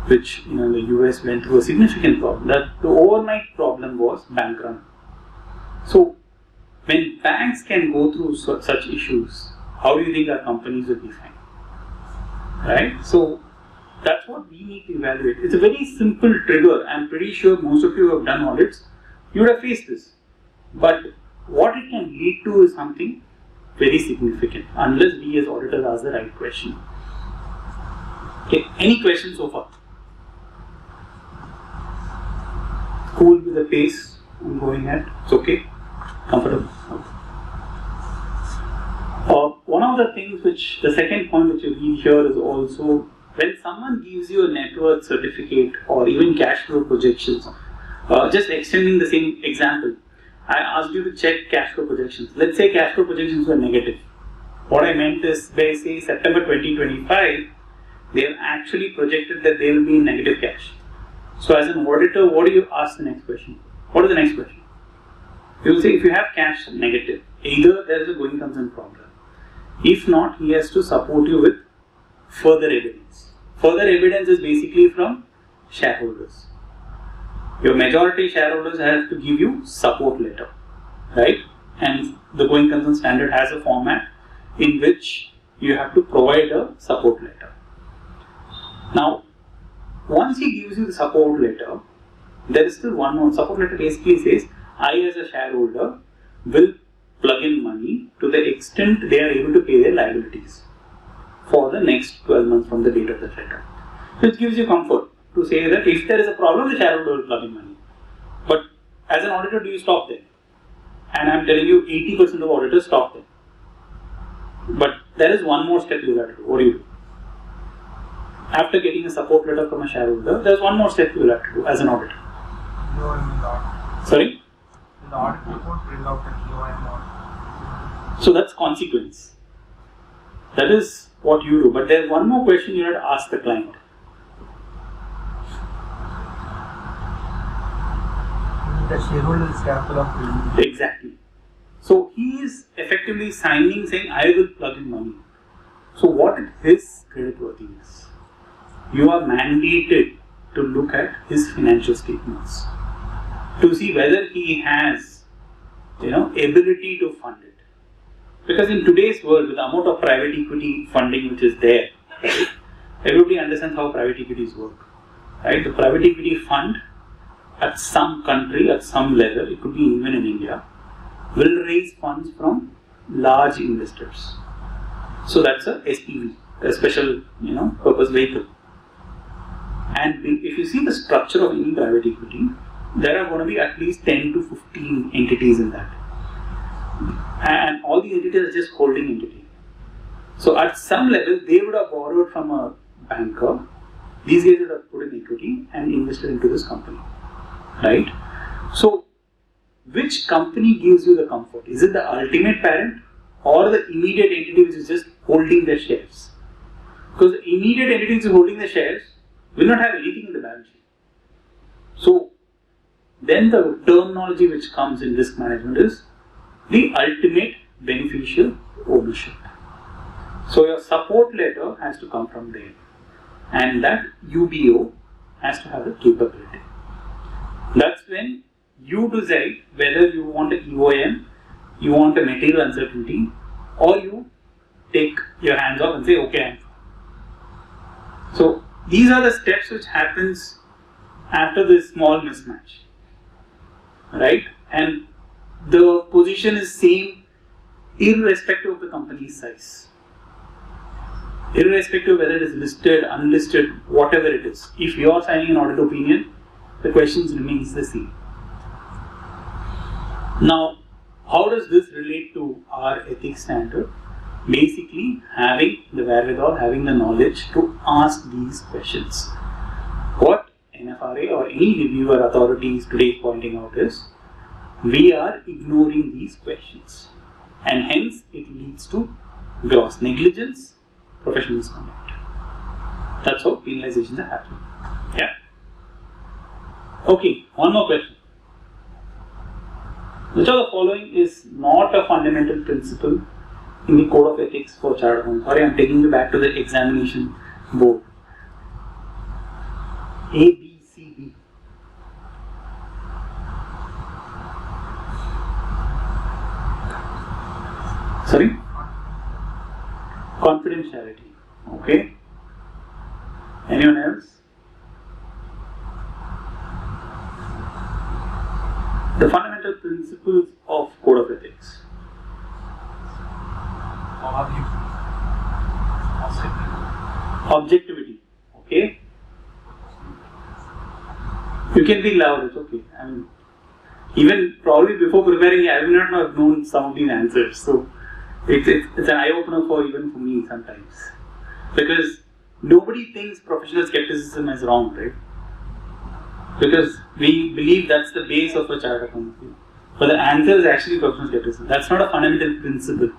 which the US went through a significant problem. That the overnight problem was bank run. So when banks can go through such issues, how do you think our companies will be fine? Right? So that's what we need to evaluate. It's a very simple trigger. I'm pretty sure most of you have done audits. You would have faced this. But what it can lead to is something very significant unless we as auditors ask the right question. Okay, any questions so far? Cool with the pace I'm going at? It's okay? Comfortable? One of the things which, the second point which you read here is also when someone gives you a net worth certificate or even cash flow projections, just extending the same example, I asked you to check cash flow projections. Let's say cash flow projections were negative. What I meant is, by say September 2025, they have actually projected that they will be in negative cash. So as an auditor, what do you ask the next question? What is the next question? You will say if you have cash negative, either there is a going concern problem. If not, he has to support you with further evidence. Further evidence is basically from shareholders. Your majority shareholders have to give you support letter, right? And the going concern standard has a format in which you have to provide a support letter. Now, once he gives you the support letter, there is still one more. Support letter basically says, I as a shareholder will plug in money to the extent they are able to pay their liabilities for the next 12 months from the date of the letter. Which gives you comfort to say that if there is a problem, the shareholder will plug in money. But as an auditor, do you stop there? And I am telling you, 80% of auditors stop there. But there is one more step you have to do. What do you do? After getting a support letter from a shareholder, there is one more step you will have to do as an auditor. Sorry? The audit report bring out an EOM or... So that's consequence. That is what you do. But there is one more question you have to ask the client. The shareholder is capable of releasing. Exactly. So he is effectively signing saying, I will plug in money. So what is his creditworthiness? You are mandated to look at his financial statements to see whether he has, ability to fund it. Because in today's world, with the amount of private equity funding which is there, right, everybody understands how private equities work. Right? The private equity fund at some country, at some level, it could be even in India, will raise funds from large investors. So that's a SPV, a special purpose vehicle. And if you see the structure of any private equity, there are going to be at least 10 to 15 entities in that. And all these entities are just holding entity. So at some level, they would have borrowed from a banker. These guys would have put in equity and invested into this company, right? So, which company gives you the comfort? Is it the ultimate parent or the immediate entity which is just holding the shares? Because the immediate entity which is holding the shares will not have anything in the balance sheet. So, then the terminology which comes in risk management is the ultimate beneficial ownership. So, your support letter has to come from there, and that UBO has to have the capability. That's when you decide whether you want an EOM, you want a material uncertainty, or you take your hands off and say, okay, I'm fine. So, these are the steps which happens after this small mismatch, right? And the position is same irrespective of the company's size. Irrespective of whether it is listed, unlisted, whatever it is. If you are signing an audit opinion, the questions remains the same. Now, how does this relate to our ethics standard? Basically, having the wherewithal, having the knowledge to ask these questions. What NFRA or any reviewer authority is today pointing out is, we are ignoring these questions, and hence it leads to gross negligence, professional misconduct. That's how penalizations are happening. Yeah? Okay, one more question. Which of the following is not a fundamental principle in the Code of Ethics for Chartered Accountants? Sorry, I'm taking you back to the examination board. A, B, C, D. Sorry? Confidentiality. Okay. Anyone else? The fundamental principles of Code of Ethics. Objectivity. Okay. You can be loud, it's okay. I mean, even probably before preparing, I will not have known some of these answers. So it's an eye opener even for me sometimes. Because nobody thinks professional skepticism is wrong, right? Because we believe that's the base of a chartered accountant. But the answer is actually professional skepticism. That's not a fundamental principle.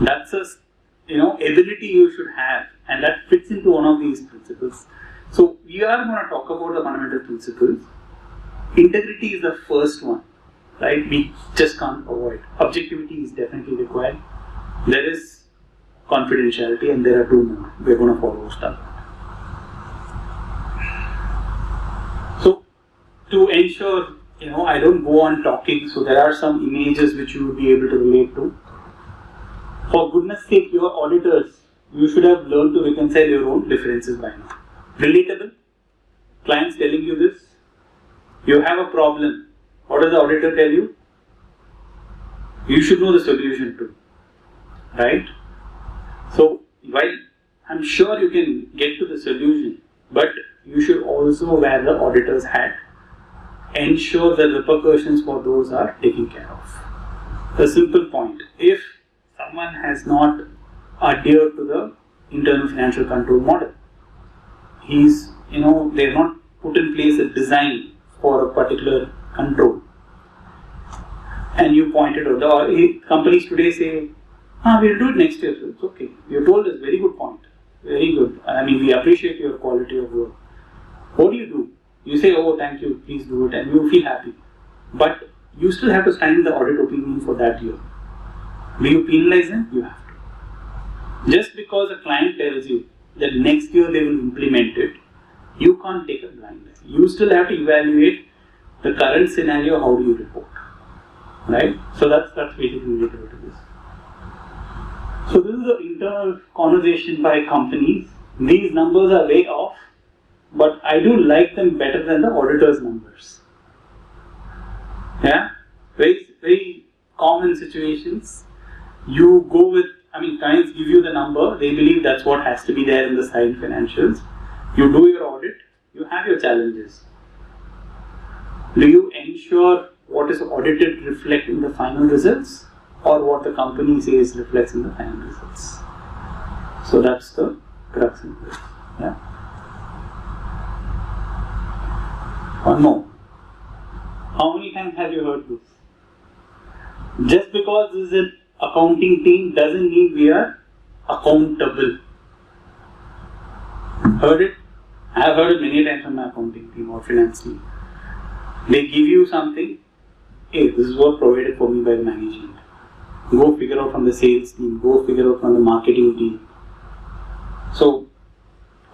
That's a ability you should have, and that fits into one of these principles. So we are going to talk about the fundamental principles. Integrity is the first one, right? We just can't avoid. Objectivity is definitely required. There is confidentiality, and there are two more. We're going to follow stuff. So to ensure, I don't go on talking, so there are some images which you will be able to relate to. For goodness sake, your auditors, you should have learned to reconcile your own differences by now. Relatable? Clients telling you this? You have a problem. What does the auditor tell you? You should know the solution too. Right? So, while I'm sure you can get to the solution, but you should also wear the auditor's hat. Ensure the repercussions for those are taken care of. A simple point. If someone has not adhered to the internal financial control model, they have not put in place a design for a particular control, and you pointed out, the companies today say, we'll do it next year, so it's okay. You told us, very good point, very good. I mean, we appreciate your quality of work. What do? You say, oh, thank you, please do it, and you feel happy. But you still have to stand in the audit opinion for that year. Will you penalize them? You have to. Just because a client tells you that next year they will implement it, you can't take a blind eye. You still have to evaluate the current scenario, how do you report. Right? So that's basically related to this. So this is the internal conversation by companies. These numbers are way off, but I do like them better than the auditor's numbers. Yeah? Very, very common situations. You go with clients give you the number, they believe that's what has to be there in the signed financials. You do your audit, you have your challenges. Do you ensure what is audited reflect in the final results, or what the company says reflects in the final results? So that's the crux in this. Yeah. One more. How many times have you heard this? Just because this is an accounting team doesn't mean we are accountable. Heard it? I have heard it many times from my accounting team or finance team. They give you something, hey, this is what provided for me by the management. Go figure out from the sales team, go figure out from the marketing team. So,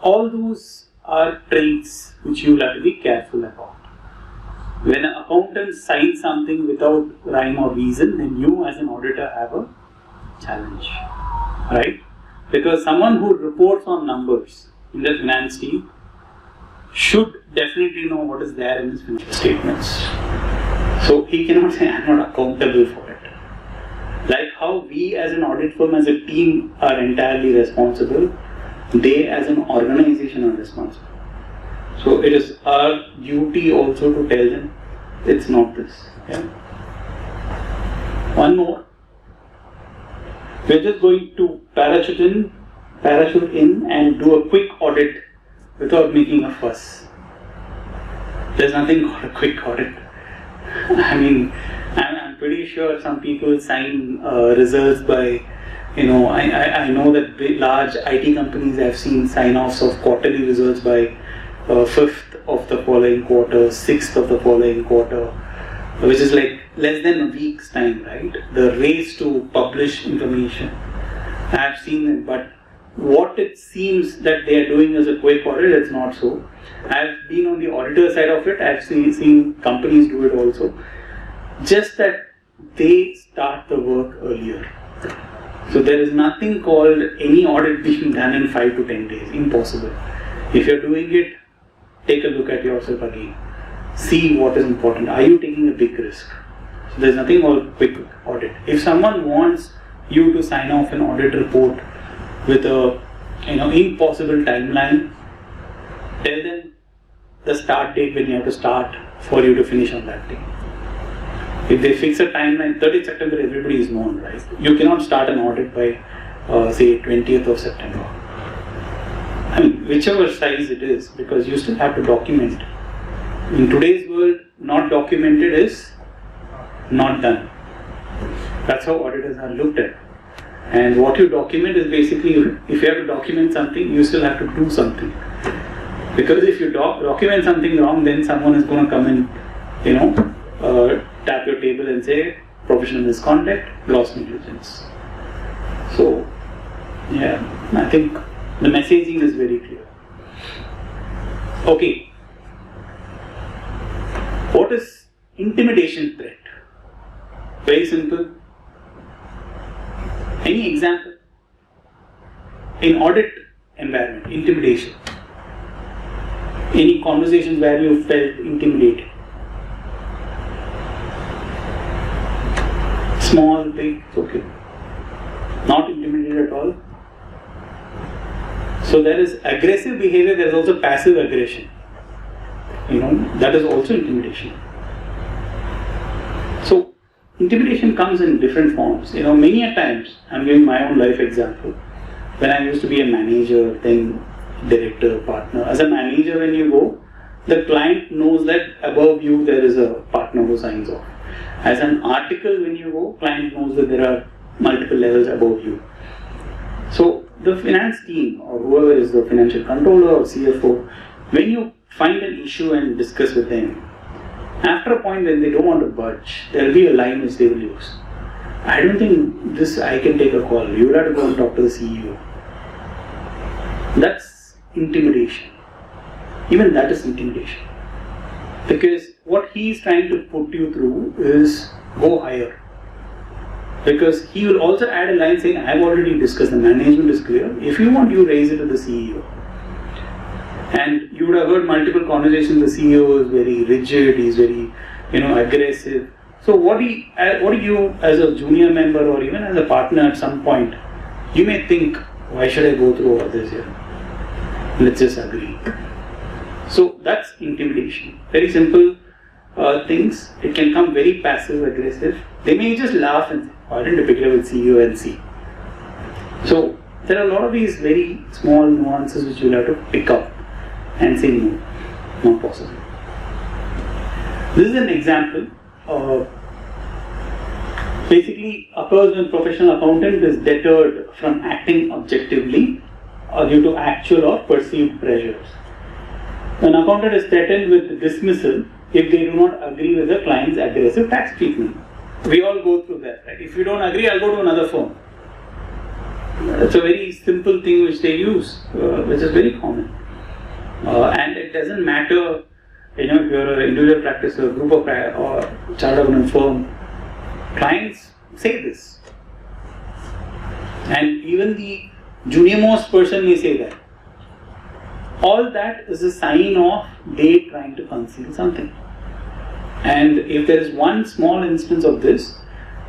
all those are traits which you will have to be careful about. When an accountant signs something without rhyme or reason, then you as an auditor have a challenge, right? Because someone who reports on numbers in the finance team should definitely know what is there in his financial statements. So he cannot say, I'm not accountable for it. Like how we as an audit firm, as a team, are entirely responsible, they as an organization are responsible. So it is our duty also to tell them it's not this. Yeah? One more. We're just going to parachute in and do a quick audit without making a fuss. There's nothing called a quick audit. I'm pretty sure some people sign results by, I know that big, large IT companies have seen sign-offs of quarterly results by 5th of the following quarter, 6th of the following quarter, which is like less than a week's time, right? The race to publish information. I have seen it, but what it seems that they are doing as a quick audit, it's not so. I've been on the auditor side of it, I've seen companies do it also. Just that they start the work earlier. So there is nothing called any audit being done in 5 to 10 days. Impossible. If you're doing it, take a look at yourself again. See what is important. Are you taking a big risk? So there's nothing called quick audit. If someone wants you to sign off an audit report with a impossible timeline, tell them the start date when you have to start for you to finish on that day. If they fix a timeline, 30th September, everybody is known, right? You cannot start an audit by, say, 20th of September. Whichever size it is, because you still have to document. In today's world, not documented is not done. That's how auditors are looked at. And what you document is basically, if you have to document something, you still have to do something. Because if you document something wrong, then someone is going to come and, tap your table and say, professional misconduct, gross negligence. So, yeah, I think the messaging is very clear. Okay. What is intimidation threat? Very simple. Any example? In audit environment, intimidation. Any conversations where you felt intimidated? Small, big, it's okay. Not intimidated at all. So there is aggressive behavior, there is also passive aggression. That is also intimidation. So intimidation comes in different forms. Many a times, I'm giving my own life example. When I used to be a manager, then director, partner. As a manager, when you go, the client knows that above you there is a partner who signs off. As an article, when you go, client knows that there are multiple levels above you. So the finance team or whoever is the financial controller or CFO, when you find an issue and discuss with them, after a point when they don't want to budge, there will be a line which they will use. I don't think I can take a call. You will have to go and talk to the CEO. That's intimidation. Even that is intimidation. Because what he is trying to put you through is go higher. Because he will also add a line saying, I have already discussed, the management is clear. If you want, you raise it to the CEO. And you would have heard multiple conversations, the CEO is very rigid, he is very aggressive. So what do you as a junior member or even as a partner at some point You may think, why should I go through all this here? Let's just agree. So that's intimidation. Very simple things. It can come very passive aggressive. They may just laugh and say, why didn't you pick it up with CEO and C? So there are a lot of these very small nuances which you'll have to pick up and say no, not possible. This is an example. Basically occurs when professional accountant is deterred from acting objectively due to actual or perceived pressures. An accountant is threatened with dismissal if they do not agree with the client's aggressive tax treatment. We all go through that, right? If you don't agree, I'll go to another firm. It's a very simple thing which they use, which is very common. And it doesn't matter, if you're an individual practice or group of or chartered accountant firm, clients say this. And even the junior most person may say that. All that is a sign of they trying to conceal something. And if there is one small instance of this,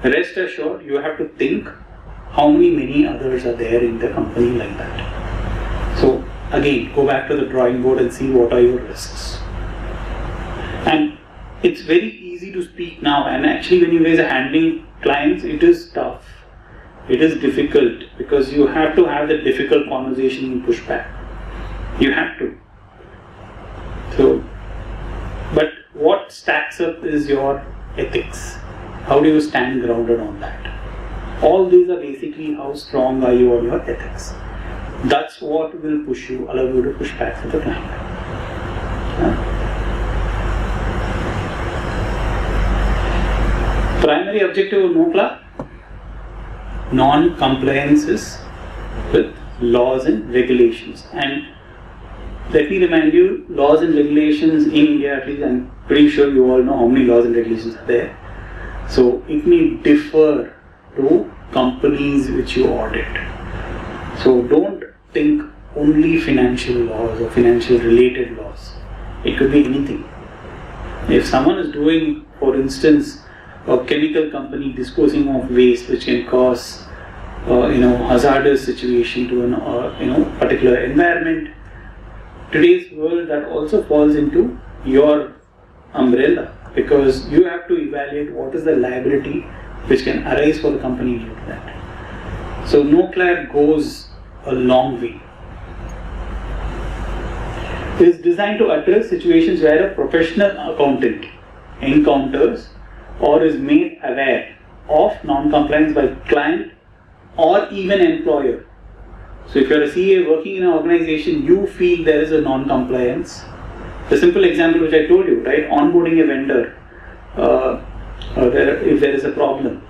rest assured you have to think how many others are there in the company like that. So again, go back to the drawing board and see what are your risks. And it's very easy to speak now, and actually when you guys are handling clients, it is tough. It is difficult because you have to have that difficult conversation and push back. You have to. So, but what stacks up is your ethics. How do you stand grounded on that? All these are basically how strong are you on your ethics. That's what will push you, allow you to push back to the client. Primary objective of NOCLA: non-compliances with laws and regulations. And let me remind you, laws and regulations in India, at least I'm pretty sure you all know how many laws and regulations are there. So it may differ to companies which you audit. So don't think only financial laws or financial related laws. It could be anything. If someone is doing, for instance, a chemical company disposing of waste which can cause hazardous situation to an particular environment, today's world that also falls into your umbrella, because you have to evaluate what is the liability which can arise for the company due to that. So NOCLA goes a long way. It is designed to address situations where a professional accountant encounters or is made aware of non-compliance by client or even employer. So if you're a CA working in an organization, you feel there is a non-compliance. The simple example which I told you, right? Onboarding a vendor, if there is a problem,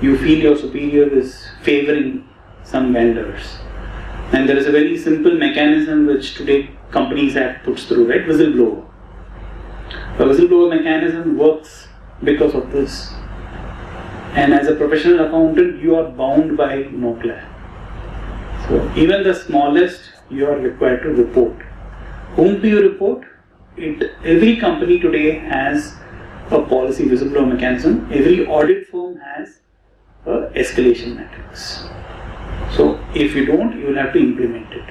you feel your superior is favoring some vendors. And there is a very simple mechanism which today companies have put through, right? Whistleblower. The whistleblower mechanism works because of this. And as a professional accountant, you are bound by NOCLA. So even the smallest, you are required to report. Whom do you report? Every company today has a policy whistleblower mechanism. Every audit firm has a escalation matrix. So if you don't, you will have to implement it.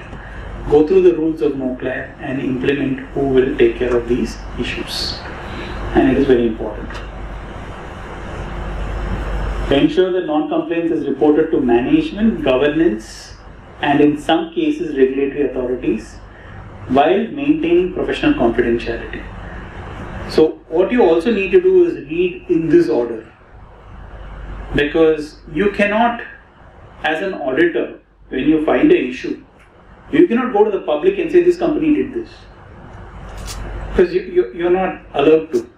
Go through the rules of NOCLA and implement who will take care of these issues. And it is very important. Ensure that non-compliance is reported to management, governance, and in some cases regulatory authorities, while maintaining professional confidentiality. So what you also need to do is read in this order, because you cannot, as an auditor, when you find an issue, you cannot go to the public and say this company did this, because you're not allowed to.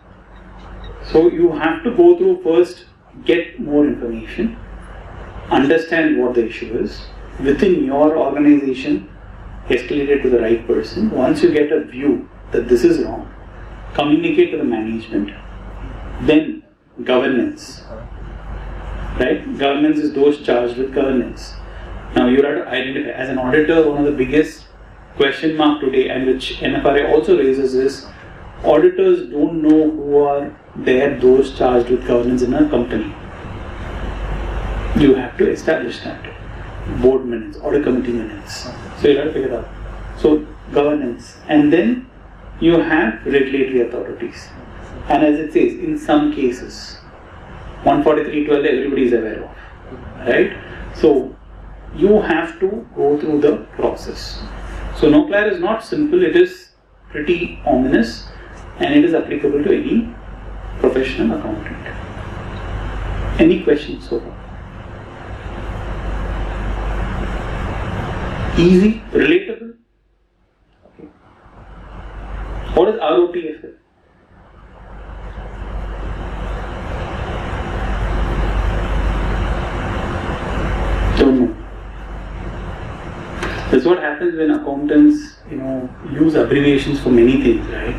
So you have to go through first, get more information, understand what the issue is within your organization, escalate it to the right person. Once you get a view that this is wrong, communicate to the management. Then governance, right? Governance is those charged with governance. Now you have to identify, as an auditor, one of the biggest question mark today, and which NFRA also raises, is auditors don't know who are there, those charged with governance in a company. You have to establish that. board minutes, audit committee minutes. So you have to figure it out. So governance, and then you have regulatory authorities. And as it says, in some cases, 143.12 everybody is aware of, right? So you have to go through the process. So NOCLAR is not simple, it is pretty ominous, and it is applicable to any professional accountant. Any questions so far? Easy, relatable. Okay. What is ROTFL? Don't know. That's what happens when accountants, use abbreviations for many things, right?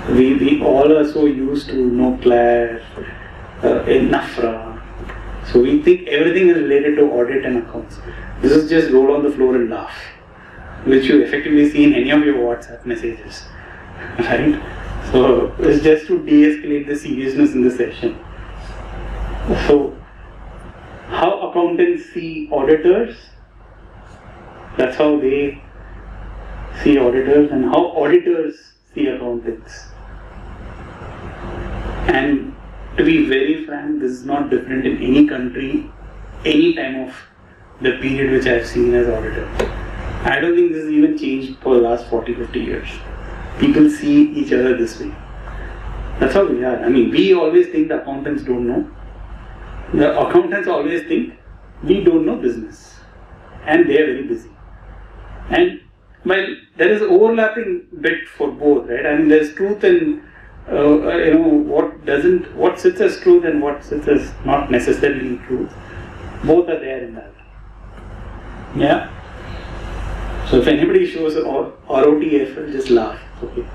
We all are so used to NOCLAR, NAFRA. So we think everything is related to audit and accounts. This is just roll on the floor and laugh, which you effectively see in any of your WhatsApp messages, right? So it's just to de-escalate the seriousness in the session. So how accountants see auditors, that's how they see auditors, and how auditors see accountants. And to be very frank, this is not different in any country, any time of the period which I have seen as auditor. I don't think this has even changed for the last 40-50 years. People see each other this way. That's how we are. I mean, we always think the accountants don't know. The accountants always think we don't know business. And they are very busy. And while there is overlapping bit for both, right? I mean, there's truth in what sits as truth and what sits as not necessarily truth. Both are there in that. Yeah. So if anybody shows ROTFL, just laugh. Okay.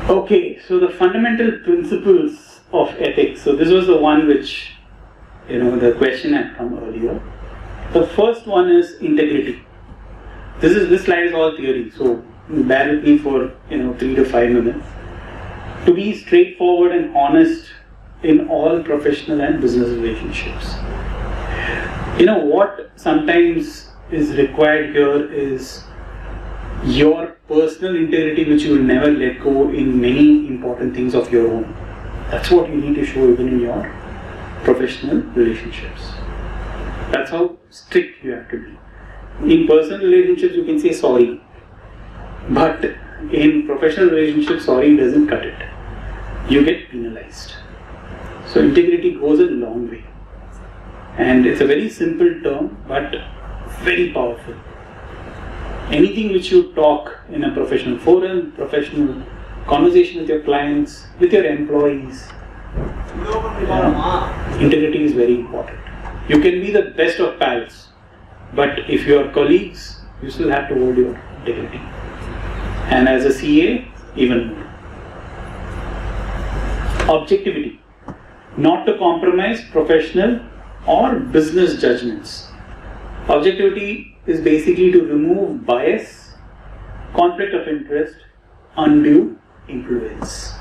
Okay. So the fundamental principles of ethics. So this was the one which, the question had come earlier. The first one is integrity. This slide is all theory, so bear with me for 3 to 5 minutes. To be straightforward and honest in all professional and business relationships. What sometimes is required here is your personal integrity, which you will never let go in many important things of your own. That's what you need to show even in your professional relationships. That's how strict you have to be. In personal relationships, you can say sorry, but in professional relationships, sorry doesn't cut it. You get penalized. So integrity goes a long way, and it's a very simple term, but very powerful. Anything which you talk in a professional forum, professional conversation with your clients, with your employees, integrity is very important. You can be the best of pals, but if you are colleagues, you still have to hold your integrity. And as a CA, even more. Objectivity. Not to compromise professional or business judgments. Objectivity is basically to remove bias, conflict of interest, undue influence.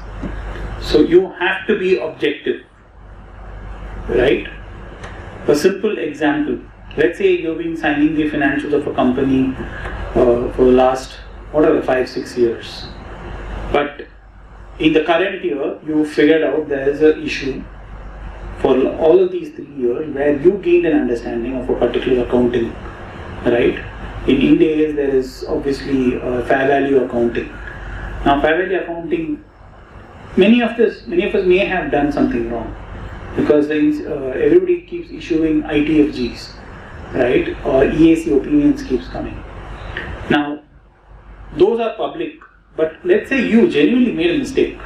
So you have to be objective, right? A simple example. Let's say you've been signing the financials of a company for the last, 5-6 years. But in the current year, you figured out there is an issue for all of these 3 years where you gained an understanding of a particular accounting, right? In India, there is obviously fair value accounting. Now, fair value accounting, many of us may have done something wrong because everybody keeps issuing ITFGs, right? Or EAC opinions keeps coming. Now, those are public, but let's say you genuinely made a mistake.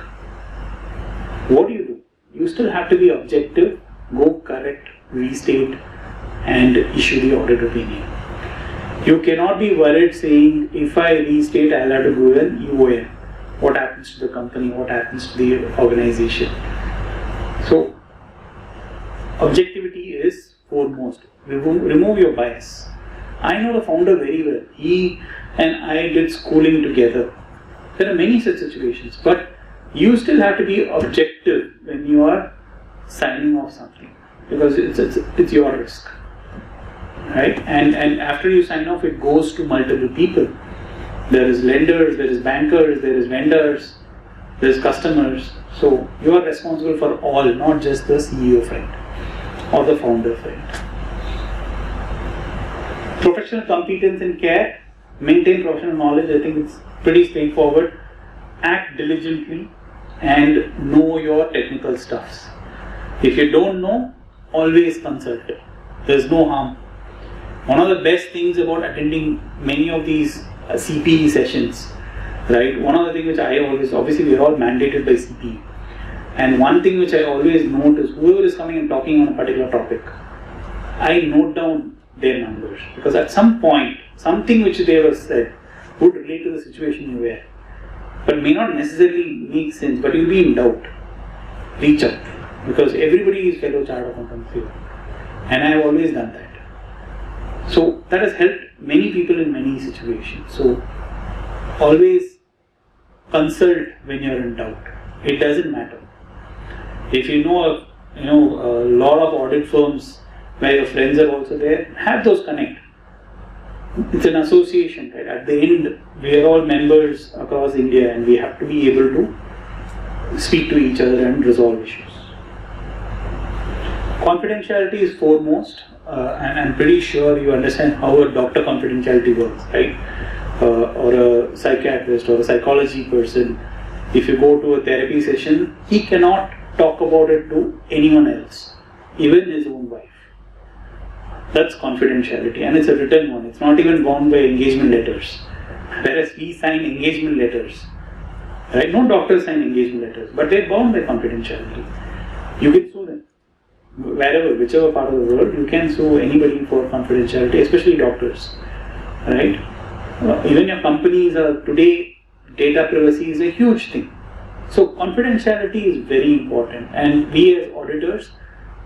What do? You still have to be objective, go correct, restate, and issue the audit opinion. You cannot be worried saying, if I restate, I'll have to go an EOM. What happens to the company? What happens to the organization? So, objectivity is foremost. Remove your bias. I know the founder very well. He and I did schooling together. There are many such situations, but you still have to be objective when you are signing off something because it's your risk. right? And after you sign off, it goes to multiple people. There is lenders, there is bankers, there is vendors, there is customers. So you are responsible for all, not just the CEO friend or the founder friend. Professional competence and care, maintain professional knowledge. I think it's pretty straightforward. Act diligently and know your technical stuffs. If you don't know, always consult. There's no harm. One of the best things about attending many of these CPE sessions, right? One of the things which I always, obviously we are all mandated by CPE, and one thing which I always note is whoever is coming and talking on a particular topic, I note down their numbers, because at some point something which they have said would relate to the situation you were, but may not necessarily make sense, but you'll be in doubt. Reach out, because everybody is fellow chartered accountant here, and I have always done that. So that has helped many people in many situations. So always consult when you are in doubt. It doesn't matter. If you know a lot of audit firms where your friends are also there, have those connect. It's an association, right? At the end, we are all members across India, and we have to be able to speak to each other and resolve issues. Confidentiality is foremost, and I'm pretty sure you understand how a doctor confidentiality works, right? Or a psychiatrist or a psychology person, if you go to a therapy session, he cannot talk about it to anyone else, even his own wife. That's confidentiality, and it's a written one. It's not even bound by engagement letters. Whereas we sign engagement letters, right? No doctors sign engagement letters, but they're bound by confidentiality. You can sue them. Wherever, whichever part of the world, you can sue anybody for confidentiality, especially doctors, right? Even your companies are today, data privacy is a huge thing. So confidentiality is very important, and we as auditors,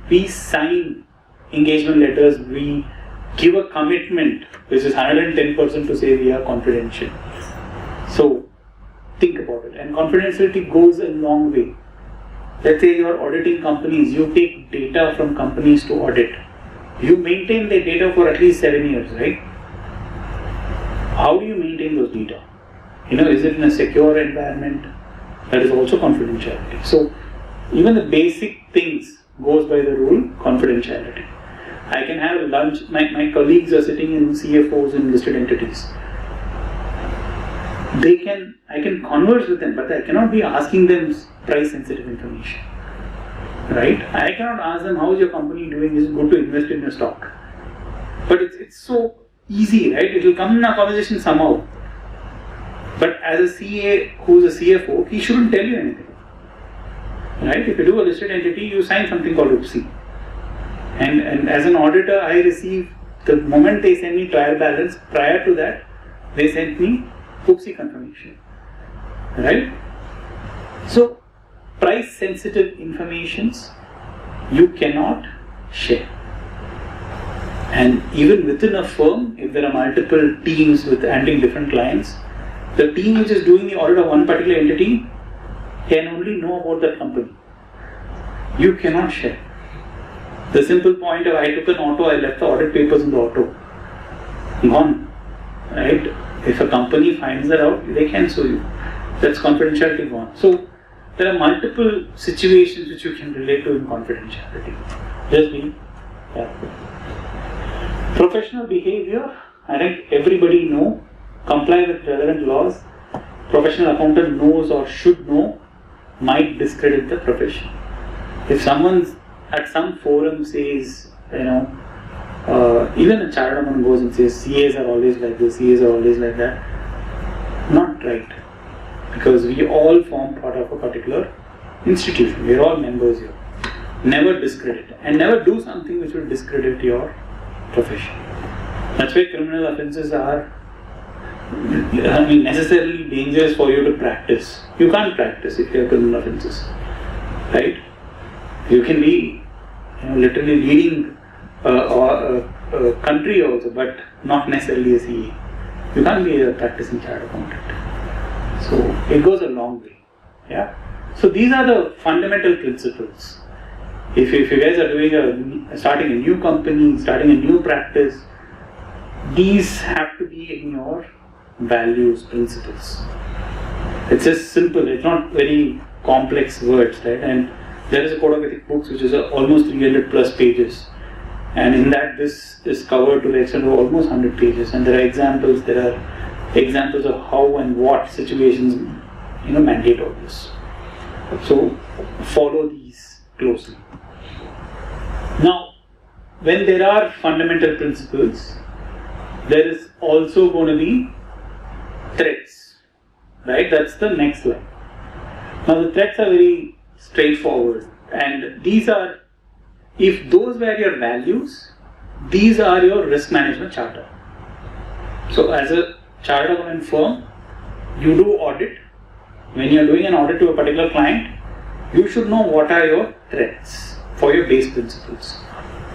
we sign engagement letters, we give a commitment which is 110% to say we are confidential. So think about it, and confidentiality goes a long way. Let's say you are auditing companies, you take data from companies to audit. You maintain the data for at least 7 years, right? How do you maintain those data? Is it in a secure environment? That is also confidentiality. So even the basic things goes by the rule, confidentiality. I can have lunch, my colleagues are sitting in CFOs in listed entities. I can converse with them, but I cannot be asking them price sensitive information, right? I cannot ask them, how is your company doing, is it good to invest in your stock? But it's so easy, right? It will come in a conversation somehow. But as a CA who is a CFO, he shouldn't tell you anything, right? If you do a listed entity, you sign something called UPSI. And as an auditor, I receive, the moment they send me trial balance, prior to that, they sent me UPSI confirmation, right? So, price sensitive informations you cannot share. And even within a firm, if there are multiple teams with handling different clients, the team which is doing the audit of one particular entity can only know about that company. You cannot share. The simple point of I took an auto, I left the audit papers in the auto. Gone, right? If a company finds that out, they can sue you. That's confidentiality gone. So there are multiple situations which you can relate to in confidentiality. Just be careful. Professional behavior, I think everybody know, comply with relevant laws. Professional accountant knows or should know, might discredit the profession. If someone at some forum says, even a chartered accountant goes and says CAs are always like this, CAs are always like that, not right. Because we all form part of a particular institution. We are all members here. Never discredit, and never do something which will discredit your profession. That's why criminal offences are necessarily dangerous for you to practice. You can't practice if you have criminal offences, right? You can be literally leading a country also, but not necessarily a CA. You can't be a practicing chartered accountant. So it goes a long way. Yeah. So these are the fundamental principles. If you guys are doing starting a new company, starting a new practice, these have to be in your values, principles. It's just simple, it's not very complex words, right? And there is a code of ethics books which is almost 300 plus pages. And in that, this is covered to the extent of almost 100 pages. And there are examples of how and what situations, mandate all this. So follow these closely. Now, when there are fundamental principles, there is also going to be threats, right? That's the next slide. Now the threats are very straightforward, and these are, if those were your values, these are your risk management charter. So as a chartered accountant firm, you do audit. When you are doing an audit to a particular client, you should know what are your threats for your base principles.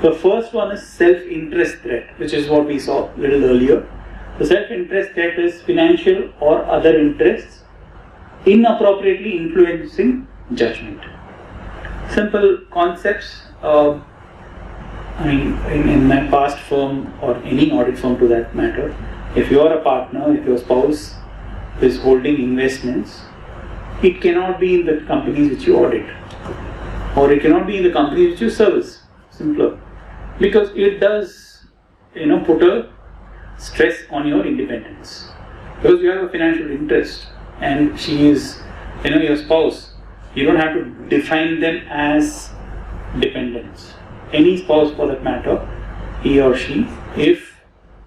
The first one is self-interest threat, which is what we saw a little earlier. The self-interest threat is financial or other interests inappropriately influencing judgment. Simple concepts. In my past firm or any audit firm to that matter, if you are a partner, if your spouse is holding investments, it cannot be in the companies which you audit, or it cannot be in the companies which you service. Simpler, because it does, put a stress on your independence. Because you have a financial interest, and she is, your spouse. You don't have to define them as dependents. Any spouse for that matter, he or she, if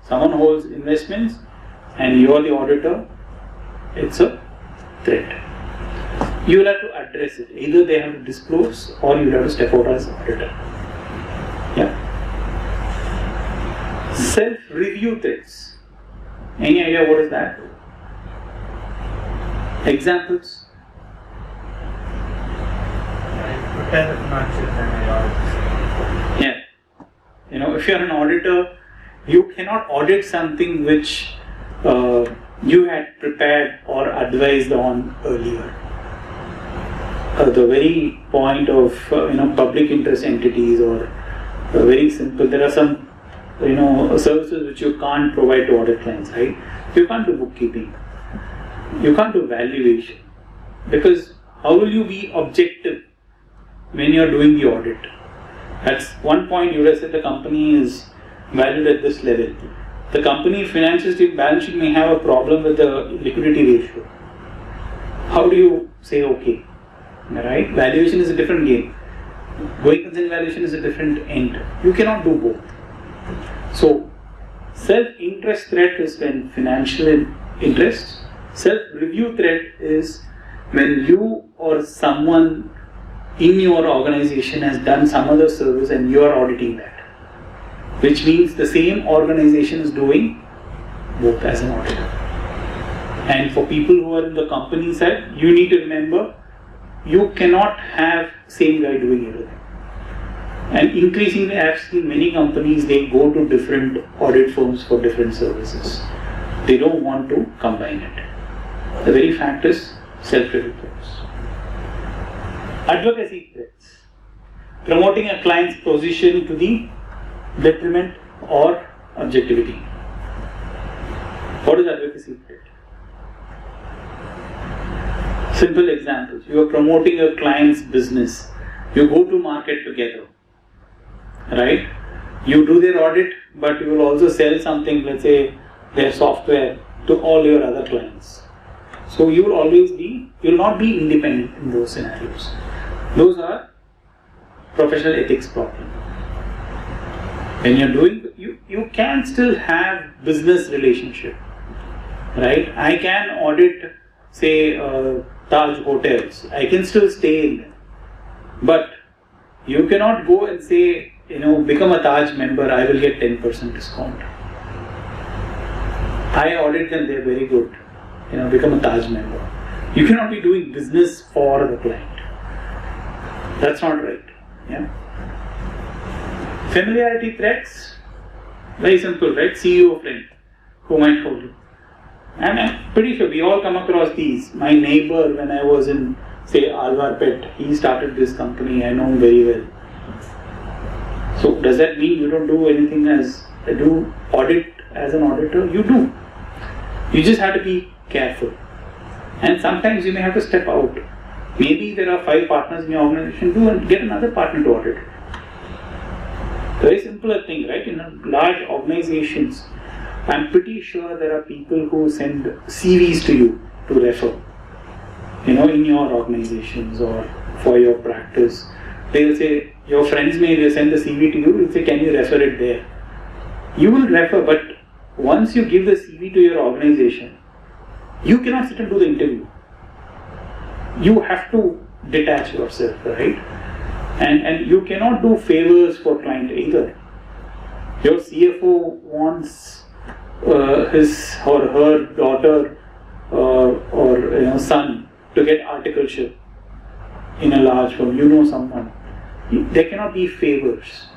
someone holds investments and you are the auditor, it's a threat. You will have to address it. Either they have to disclose or you will have to step out as auditor. Yeah. Self-review threats. Any idea what is that? Examples? Yeah. If you are an auditor, you cannot audit something which you had prepared or advised on earlier. The very point of public interest entities, or very simple, there are some services which you can't provide to audit clients, right? You can't do bookkeeping, you can't do valuation, because how will you be objective when you are doing the audit? At one point you would have said the company is valued at this level. The company financial balance sheet may have a problem with the liquidity ratio. How do you say okay? Right? Valuation is a different game. Going concern valuation is a different end. You cannot do both. So, self-interest threat is when financial interest. Self-review threat is when you or someone in your organization has done some other service and you are auditing that. Which means the same organization is doing both as an auditor. And for people who are in the company side, you need to remember, you cannot have same guy doing everything. And increasingly I have seen many companies, they go to different audit firms for different services. They don't want to combine it. The very fact is self-review threats. Advocacy threats. Promoting a client's position to the detriment or objectivity. What is advocacy threat? Simple examples. You are promoting a client's business. You go to market together. Right? You do their audit, but you will also sell something, let's say their software, to all your other clients. So you will not be independent in those scenarios. Those are professional ethics problems. When you're doing, you can still have business relationship, right? I can audit, say, Taj hotels. I can still stay in them, but you cannot go and say, become a Taj member, I will get 10% discount. I audit them, they're very good. Become a Taj member. You cannot be doing business for the client. That's not right. Yeah. Familiarity threats, very simple, right? CEO friend who might hold you. And I'm pretty sure we all come across these. My neighbor, when I was in, say, Alvarpet, he started this company, I know him very well. So does that mean you don't do anything do audit as an auditor, you do. You just have to be careful. And sometimes you may have to step out. Maybe there are 5 partners in your organization, do and get another partner to audit. Very simpler thing, right? In large organizations, I'm pretty sure there are people who send CVs to you to refer. In your organizations or for your practice. They will say, your friends may send the CV to you, will say, can you refer it there? You will refer, but once you give the CV to your organization, you cannot sit and do the interview. You have to detach yourself, right? And you cannot do favors for client either. Your CFO wants his or her daughter or son to get articleship in a large firm. Someone. There cannot be favors.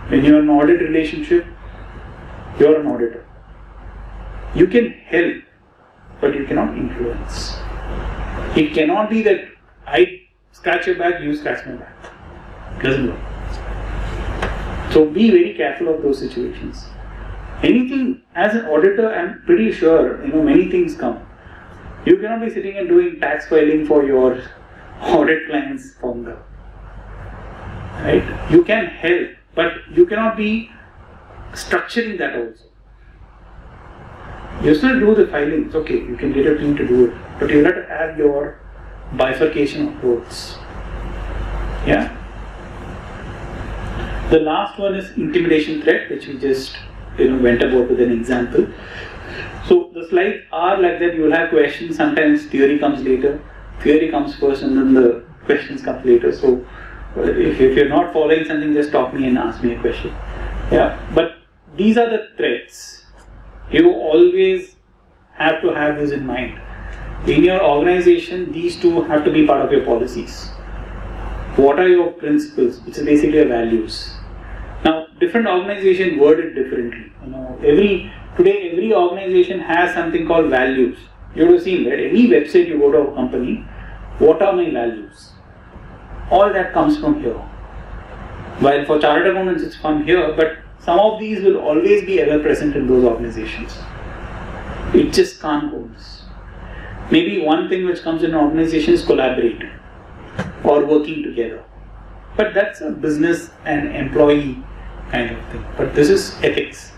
When you are in an audit relationship, you are an auditor. You can help, but you cannot influence. It cannot be that I scratch your back, you scratch my back. It doesn't work. So be very careful of those situations. Anything, as an auditor, I'm pretty sure, many things come. You cannot be sitting and doing tax filing for your audit client's founder. Right? You can help, but you cannot be structuring that also. You still do the filings, okay, you can get a team to do it, but you have to have your bifurcation of roles. Yeah? The last one is intimidation threat, which we just went about with an example. So the slides are like that. You will have questions. Sometimes theory comes later. Theory comes first, and then the questions come later. So if you're not following something, just stop me and ask me a question. Yeah. But these are the threats. You always have to have this in mind. In your organization, these two have to be part of your policies. What are your principles? Which is basically your values. Now, different organizations word it differently. Today every organization has something called values. You would have seen that any website you go to a company, what are my values? All that comes from here. While for chartered accountants it's from here, but some of these will always be ever present in those organizations. It just can't go this. Maybe one thing which comes in an organization is collaborate or working together. But that's a business and employee kind of thing. But this is ethics.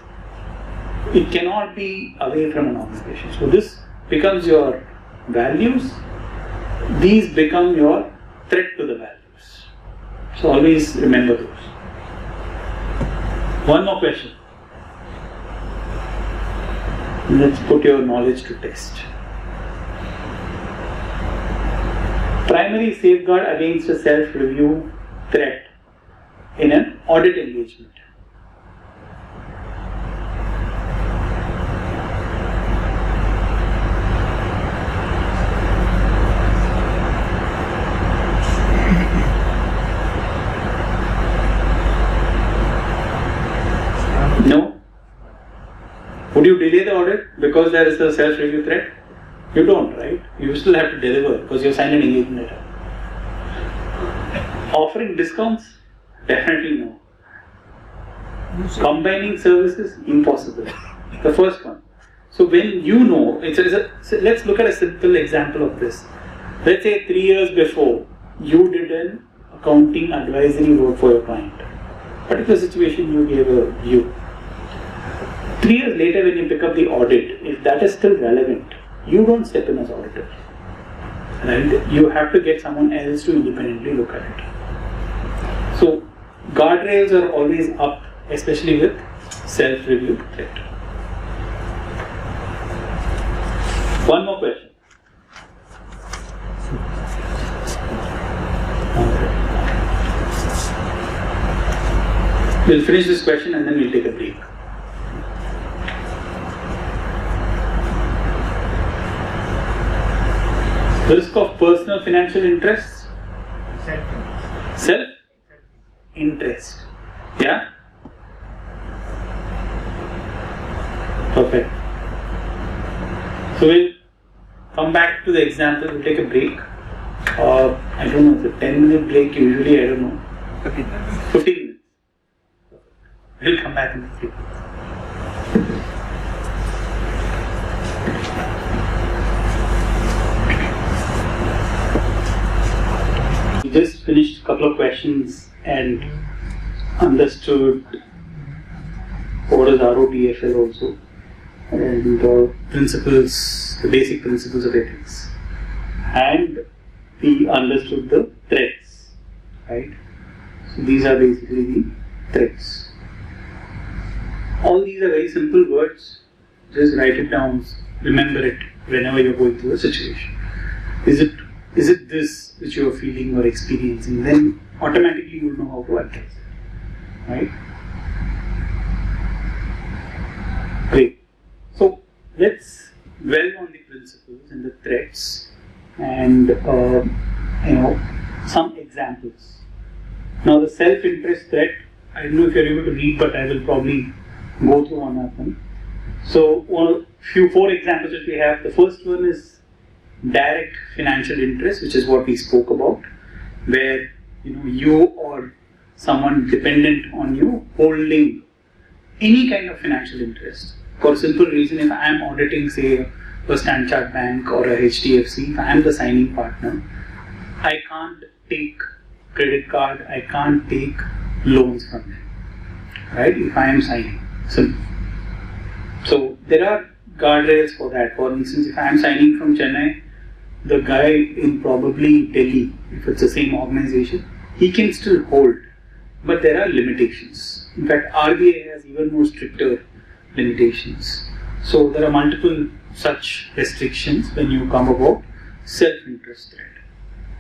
It cannot be away from an organization. So this becomes your values. These become your threat to the values. So always remember those. One more question. Let's put your knowledge to test. Primary safeguard against a self-review threat in an audit engagement. No? Would you delay the audit because there is a self-review threat? You don't, right? You still have to deliver because you have signed an engagement letter. Offering discounts? Definitely no. Combining services? Impossible. The first one. So when let's look at a simple example of this. Let's say 3 years before, you did an accounting advisory work for your client. Particular situation, you gave a view. 3 years later, when you pick up the audit, if that is still relevant, you don't step in as auditor. Right? You have to get someone else to independently look at it. So, guardrails are always up, especially with self-review threat. One more question. We'll finish this question and then we'll take a break. Risk of personal financial interests? Self-interest. Yeah? Perfect. So we'll come back to the example. We'll take a break. I don't know, it's a 10-minute break usually, I don't know. 15 minutes. We'll come back in a few minutes. just finished a couple of questions and understood what is ROTFL also, and principles, the basic principles of ethics, and we understood the threats, right? So these are basically the threats. All these are very simple words. Just write it down, remember it whenever you're going through a situation. Is it this which you are feeling or experiencing? Then automatically you will know how to address it, right? Great. So let's dwell on the principles and the threats and some examples. Now the self-interest threat, I don't know if you're able to read, but I will probably go through one of them. So four examples that we have. The first one is direct financial interest, which is what we spoke about, where you or someone dependent on you holding any kind of financial interest. For a simple reason, if I am auditing, say, a Standard Chartered Bank or a HDFC, if I am the signing partner, I can't take credit card, I can't take loans from them, right? If I am signing. So there are guardrails for that. For instance, if I am signing from Chennai, the guy in probably Delhi, if it's the same organization, he can still hold, but there are limitations. In fact, RBI has even more stricter limitations. So there are multiple such restrictions when you come about self-interest threat.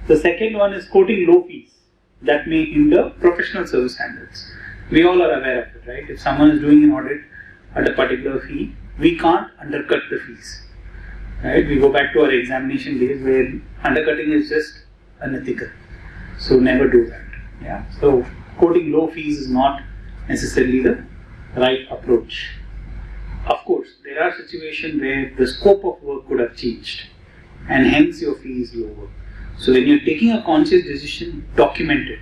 The second one is quoting low fees that may hinder professional service standards. We all are aware of it, right? If someone is doing an audit at a particular fee, we can't undercut the fees, right? We go back to our examination days where undercutting is just unethical. So never do that. Yeah. So quoting low fees is not necessarily the right approach. Of course, there are situations where the scope of work could have changed and hence your fee is lower. So when you're taking a conscious decision, document it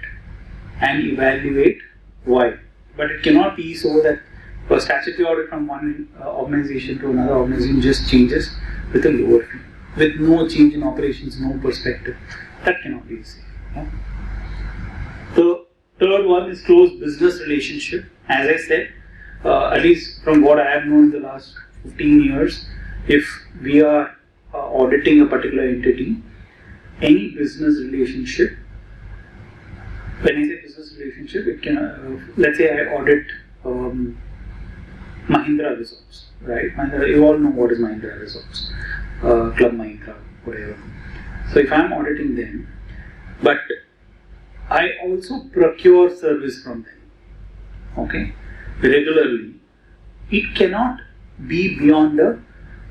and evaluate why. But it cannot be so that for statutory audit from one organization to another organization just changes with a lower fee, with no change in operations, no perspective. That cannot be safe. Yeah? The third one is close business relationship. As I said, at least from what I have known in the last 15 years, if we are auditing a particular entity, any business relationship, when I say business relationship, it can, let's say I audit Mahindra Resorts, right? You all know what is Mahindra Resorts, Club Mahindra, whatever. So if I am auditing them, but I also procure service from them, okay, regularly, it cannot be beyond a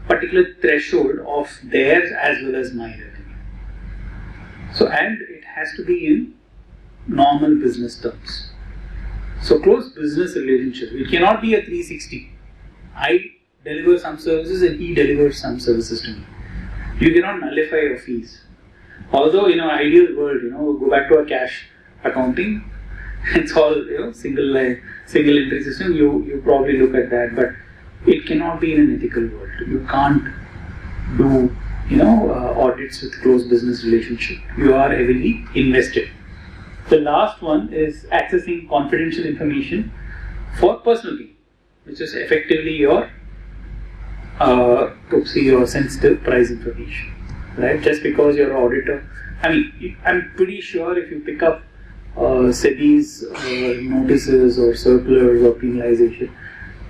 particular threshold of theirs as well as my revenue. So, and it has to be in normal business terms. So, close business relationship. It cannot be a 360. I deliver some services and he delivers some services to me. You cannot nullify your fees. Although, ideal world, go back to a cash accounting, it's all, single entry system, you probably look at that, but it cannot be in an ethical world. You can't do, audits with close business relationship. You are heavily invested. The last one is accessing confidential information for personal gain, which is effectively your sensitive price information, right? Just because you're an auditor. I mean, I'm pretty sure if you pick up SEBI's notices or circulars or penalization,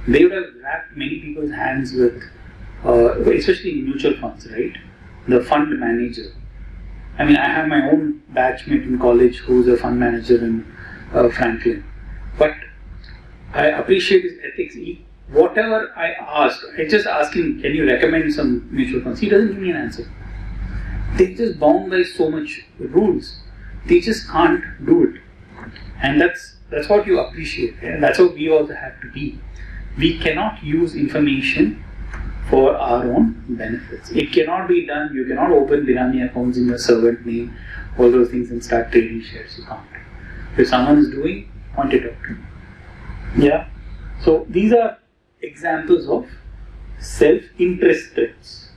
they would have wrapped many people's hands with, especially in mutual funds, right? The fund manager. I mean, I have my own batchmate in college who's a fund manager in Franklin. But I appreciate his ethics. Whatever I ask, I just ask him, can you recommend some mutual funds? He doesn't give me an answer. They're just bound by so much rules. They just can't do it. And that's what you appreciate. And that's what we also have to be. We cannot use information for our own benefits. It cannot be done. You cannot open Binami accounts in your servant name, all those things, and start trading shares. You can't. If someone is doing, point it out. Yeah. So these are examples of self-interest threats.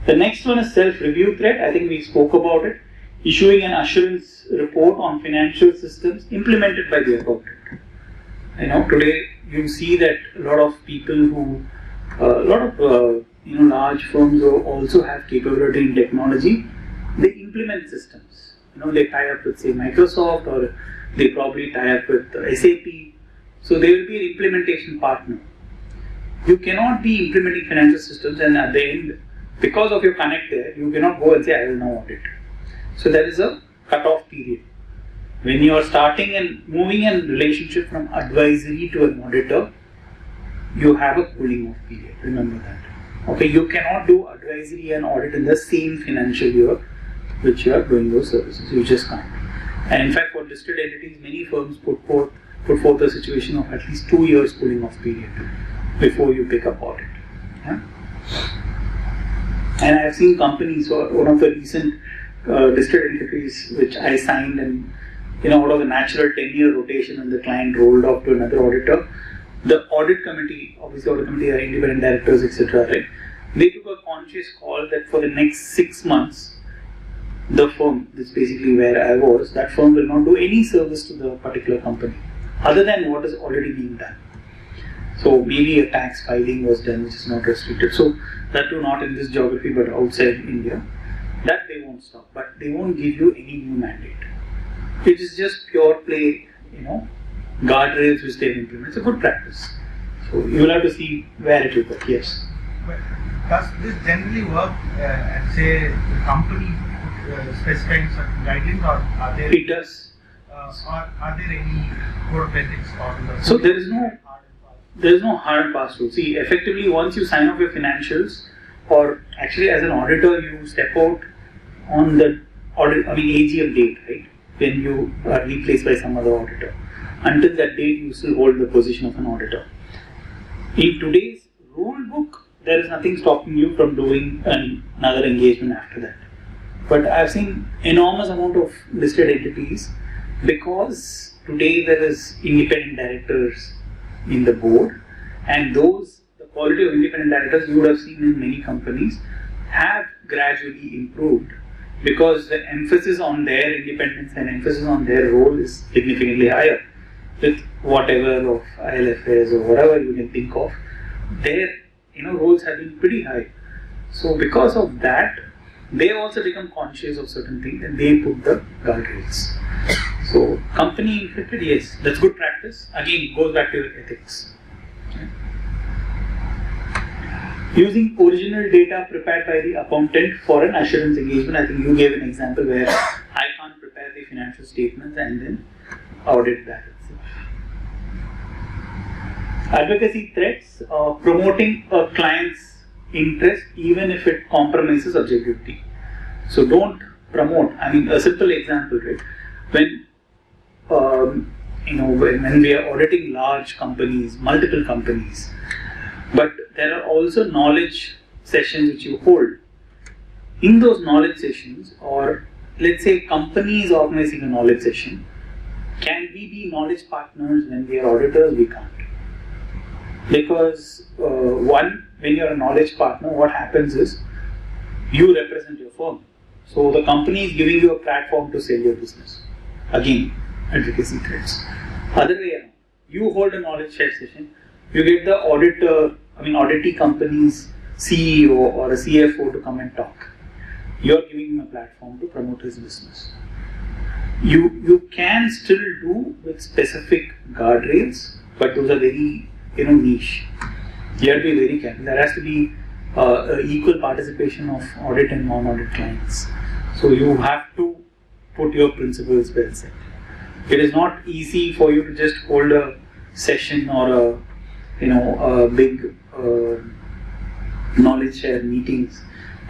The next one is self-review threat. I think we spoke about it. Issuing an assurance report on financial systems implemented by the accountant. Today you see that a lot of people who, large firms also have capability in technology. They implement systems. They tie up with, say, Microsoft, or they probably tie up with SAP. So they will be an implementation partner. You cannot be implementing financial systems and at the end, because of your connect there, you cannot go and say, I will now audit. So there is a cut-off period. When you are starting and moving a relationship from advisory to an auditor, you have a cooling off period. Remember that. Okay, you cannot do advisory and audit in the same financial year which you are doing those services. You just can't. And in fact, for listed entities, many firms put forth a situation of at least 2 years cooling off period before you pick up audit. Yeah? And I have seen companies, or one of the recent listed entities which I signed, and out of the natural 10-year rotation and the client rolled off to another auditor, the audit committee, obviously audit committee are independent directors, etc. Right? They took a conscious call that for the next 6 months, the firm, this is basically where I was, that firm will not do any service to the particular company other than what is already being done. So maybe a tax filing was done which is not restricted. So that too not in this geography but outside India. That they won't stop, but they won't give you any new mandate. It is just pure play, guardrails which they implement. It's a good practice. So you will have to see where it will work. Yes. But does this generally work and say the company specifying certain guidelines, or are there? It does. Are there any code of ethics or? So there is no hard and fast rule. See, effectively, once you sign off your financials, or actually as an auditor, you step out on the AGM date, right? When you are replaced by some other auditor. Until that date, you still hold the position of an auditor. In today's rule book, there is nothing stopping you from doing another engagement after that. But I have seen enormous amount of listed entities, because today there is independent directors in the board, and the quality of independent directors you would have seen in many companies have gradually improved, because the emphasis on their independence and emphasis on their role is significantly higher. With whatever of ILFS or whatever you can think of, their roles have been pretty high. So because of that, they also become conscious of certain things and they put the guardrails. So company inflicted, yes, that's good practice. Again, it goes back to your ethics. Okay. Using original data prepared by the accountant for an assurance engagement. I think you gave an example where I can't prepare the financial statements and then audit that itself. Advocacy threats, promoting a client's interest even if it compromises objectivity. So don't promote. I mean, a simple example, right? When when we are auditing large companies, multiple companies, but there are also knowledge sessions which you hold. In those knowledge sessions, or let's say companies organizing a knowledge session, can we be knowledge partners when we are auditors? We can't. Because when you are a knowledge partner, what happens is you represent your firm. So the company is giving you a platform to sell your business. Again, advocacy threats. Other way around, you hold a knowledge share session, you get the auditee company's CEO or a CFO to come and talk. You are giving him a platform to promote his business. You can still do with specific guardrails, but those are very niche. You have to be very careful. There has to be equal participation of audit and non-audit clients. So you have to put your principles well set. It is not easy for you to just hold a session or a big knowledge share meetings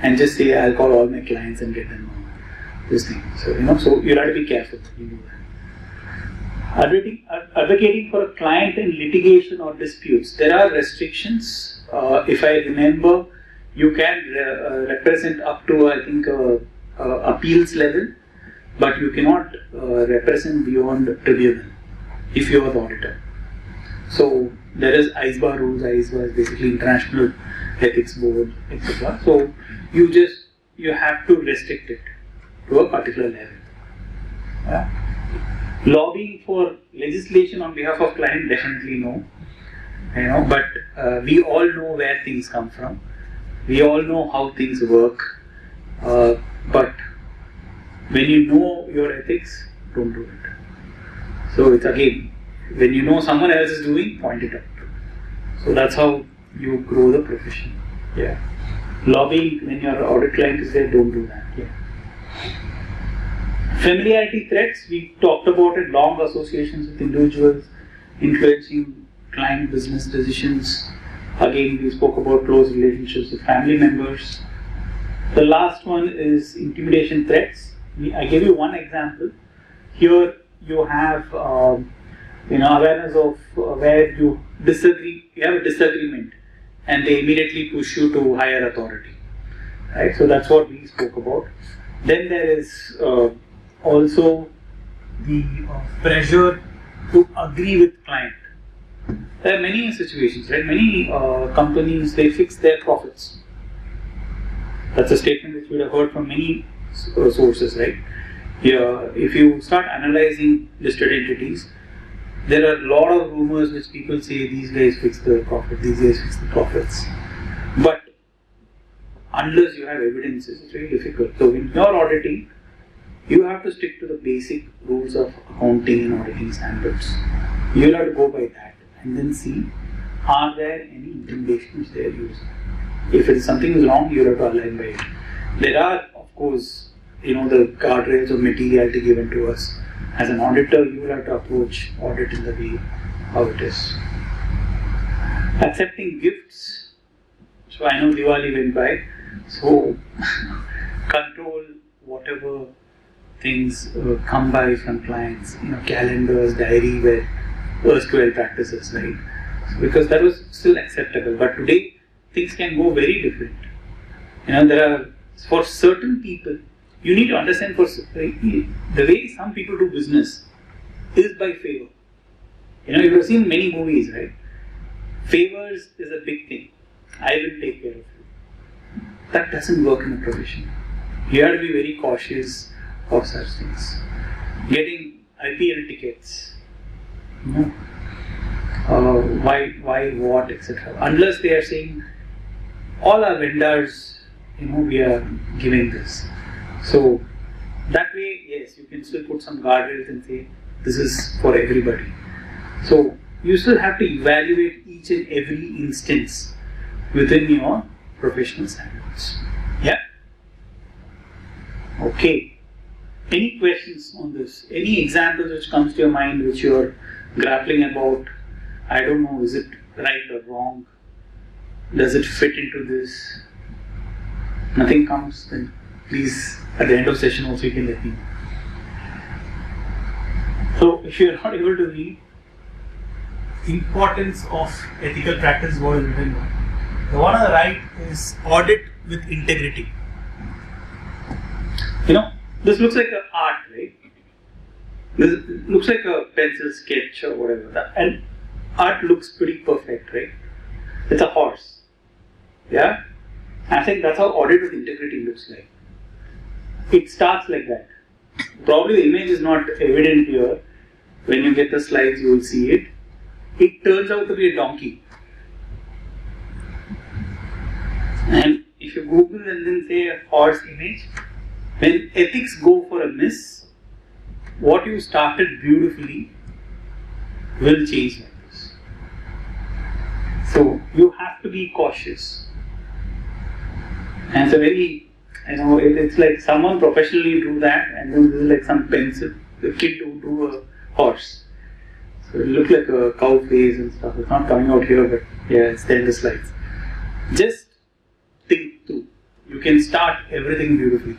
and just say I'll call all my clients and get them on this thing. So so you have to be careful when you do that. Advocating for a client in litigation or disputes. There are restrictions. If I remember, you can represent up to I think appeals level, but you cannot represent beyond tribunal if you are the auditor. So there is ISBA rules. ISBA is basically International Ethics Board, etc. So you have to restrict it to a particular level. Lobbying for legislation on behalf of client, definitely no. But we all know where things come from. We all know how things work. But when you know your ethics, don't do it. So it's again, when you know someone else is doing, point it out. So that's how you grow the profession. Yeah. Lobbying when your audit client is there, don't do that. Yeah. Familiarity threats, we talked about it, long associations with individuals, influencing client business decisions. Again, we spoke about close relationships with family members. The last one is intimidation threats. I gave you one example. Here you have awareness of where you disagree, you have a disagreement, and they immediately push you to higher authority. Right? So that's what we spoke about. Then there is also the pressure to agree with client. There are many situations, right? Many companies, they fix their profits. That's a statement which we have heard from many sources, right? If you start analyzing listed entities, there are a lot of rumors which people say these guys fix the profit, these guys fix the profits. But unless you have evidences, it's very difficult. So in your auditing, you have to stick to the basic rules of accounting and auditing standards. You'll have to go by that and then see, are there any intimidation which they are using. If it is something is wrong, you'll have to align by it. There are, of course, the guardrails of materiality given to us. As an auditor, you will have to approach audit in the way how it is. Accepting gifts. So I know Diwali went by. So control whatever things come by from clients. Calendars, diary, where erstwhile practices, right? So because that was still acceptable. But today, things can go very different. There are, for certain people, you need to understand the way some people do business is by favor. You have seen many movies, right? Favors is a big thing. I will take care of you. That doesn't work in a profession. You have to be very cautious of such things. Getting IPL tickets, why, what, etc. Unless they are saying, all our vendors, we are giving this. So that way, yes, you can still put some guardrails and say, this is for everybody. So you still have to evaluate each and every instance within your professional standards. Yeah? Okay. Any questions on this? Any examples which comes to your mind which you are grappling about? I don't know, is it right or wrong? Does it fit into this? Nothing comes, then please, at the end of session also you can let me know. So, if you are not able to read, importance of ethical practice was written. The one on the right is audit with integrity. This looks like an art, right? This looks like a pencil sketch or whatever. And art looks pretty perfect, right? It's a horse. Yeah? I think that's how audit with integrity looks like. It starts like that. Probably the image is not evident here. When you get the slides, you will see it. It turns out to be a donkey. And if you Google and then say a horse image, when ethics go for a miss, what you started beautifully will change like this. So you have to be cautious. And it's a very, it's like someone professionally drew that, and then this is like some pencil, the kid who drew a horse. So it looked like a cow face and stuff. It's not coming out here, but yeah, it's there in the slides. Just think through. You can start everything beautifully,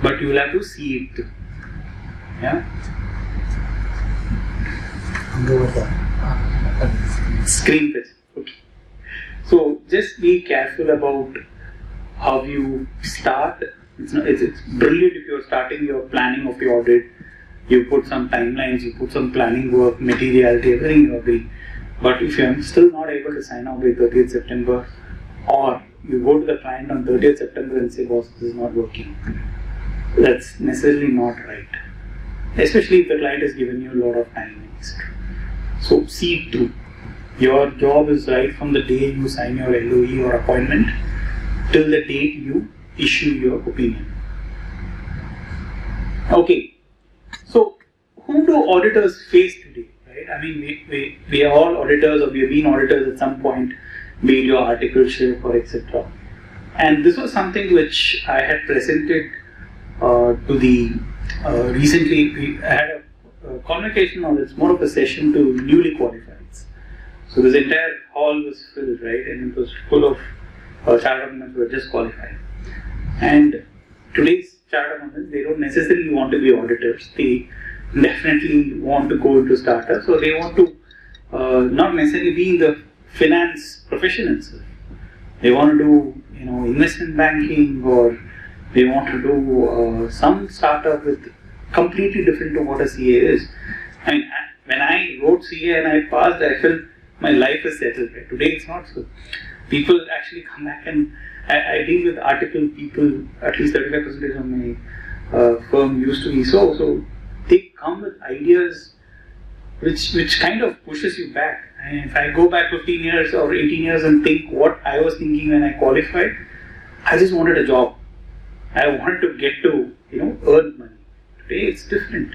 but you will have to see it through. Yeah? Screen pitch. Okay. So just be careful about how you start. It's brilliant if you're starting your planning of your audit. You put some timelines, you put some planning work, materiality, everything you agree. But if you're still not able to sign off by 30th September, or you go to the client on 30th September and say, boss, this is not working, that's necessarily not right. especially if the client has given you a lot of time, etc. So see it through. Your job is right from the day you sign your LOE or appointment till the date you issue your opinion. Okay, so whom do auditors face today? Right? I mean, we are all auditors, or we have been auditors at some point, be it your articleship or etc. And this was something which I had presented to the recently. We had a convocation, or it's more of a session to newly qualifieds. So this entire hall was filled, right, and it was full of chartered accountants who were just qualified. And today's chartered accountants, they don't necessarily want to be auditors. They definitely want to go into startups, so they want to not necessarily be in the finance profession itself. They want to do, investment banking, or they want to do some startup with completely different to what a CA is. I mean, when I wrote CA and I passed, I felt my life is settled. Right? Today it's not so. People actually come back, and I deal with article people. At least 35% of my firm used to be so. So they come with ideas which kind of pushes you back. And if I go back 15 years or 18 years and think what I was thinking when I qualified, I just wanted a job. I wanted to get to earn money. Today it's different.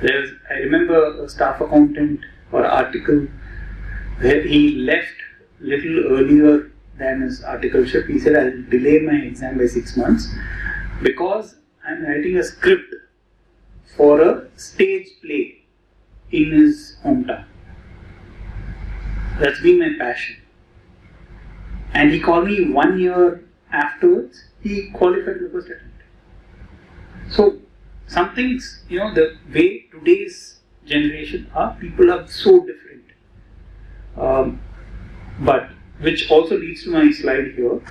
I remember a staff accountant or article where he left little earlier than his articleship. He said, I'll delay my exam by 6 months because I'm writing a script for a stage play in his hometown. That's been my passion. And he called me 1 year afterwards. He qualified the first attempt. So some things, the way today's generation are, people are so different. But which also leads to my slide here.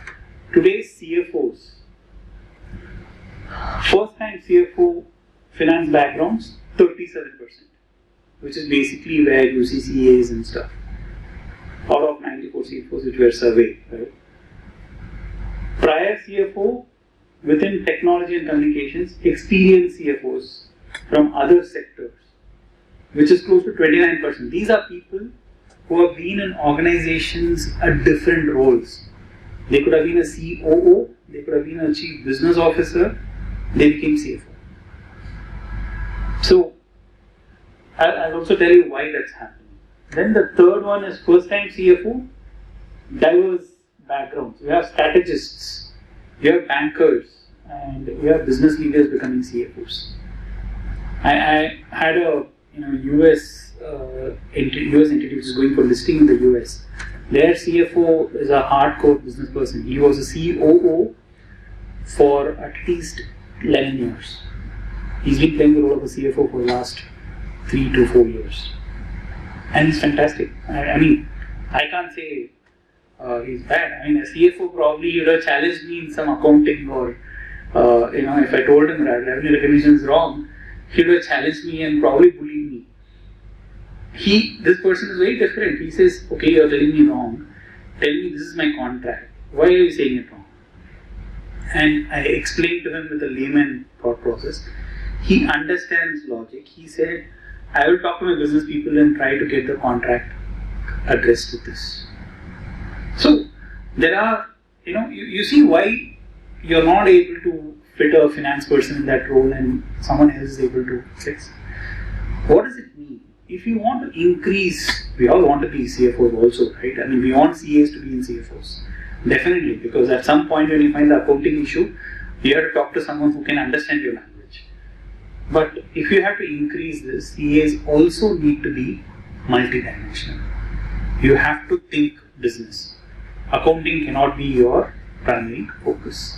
Today's CFOs, first time CFO finance backgrounds, 37%, which is basically where you see CAs and stuff. Out of 94 CFOs which were surveyed, right? Prior CFO within technology and communications, experienced CFOs from other sectors, which is close to 29%. These are people who have been in organizations at different roles. They could have been a COO, they could have been a chief business officer, they became CFO. So, I'll also tell you why that's happening. Then the third one is first time CFO, diverse backgrounds. You have strategists, you have bankers, and you have business leaders becoming CFOs. I had a US entity which is going for listing in the US. Their CFO is a hardcore business person. He was a COO for at least 11 years. He's been playing the role of a CFO for the last 3 to 4 years. And he's fantastic. I mean, I can't say he's bad. I mean, a CFO probably would have challenged me in some accounting, or if I told him that revenue recognition is wrong, he would have challenged me and probably bullied me. This person is very different. He says, okay, you're telling me wrong. Tell me, this is my contract. Why are you saying it wrong? And I explained to him with a layman thought process. He understands logic. He said, I will talk to my business people and try to get the contract addressed with this. So, there are, you see why you're not able to fit a finance person in that role and someone else is able to fix. What does it mean? If you want to increase, we all want to be CFOs also, right? I mean, we want CAs to be in CFOs. Definitely, because at some point when you find the accounting issue, you have to talk to someone who can understand your language. But if you have to increase this, CAs also need to be multidimensional. You have to think business. Accounting cannot be your primary focus.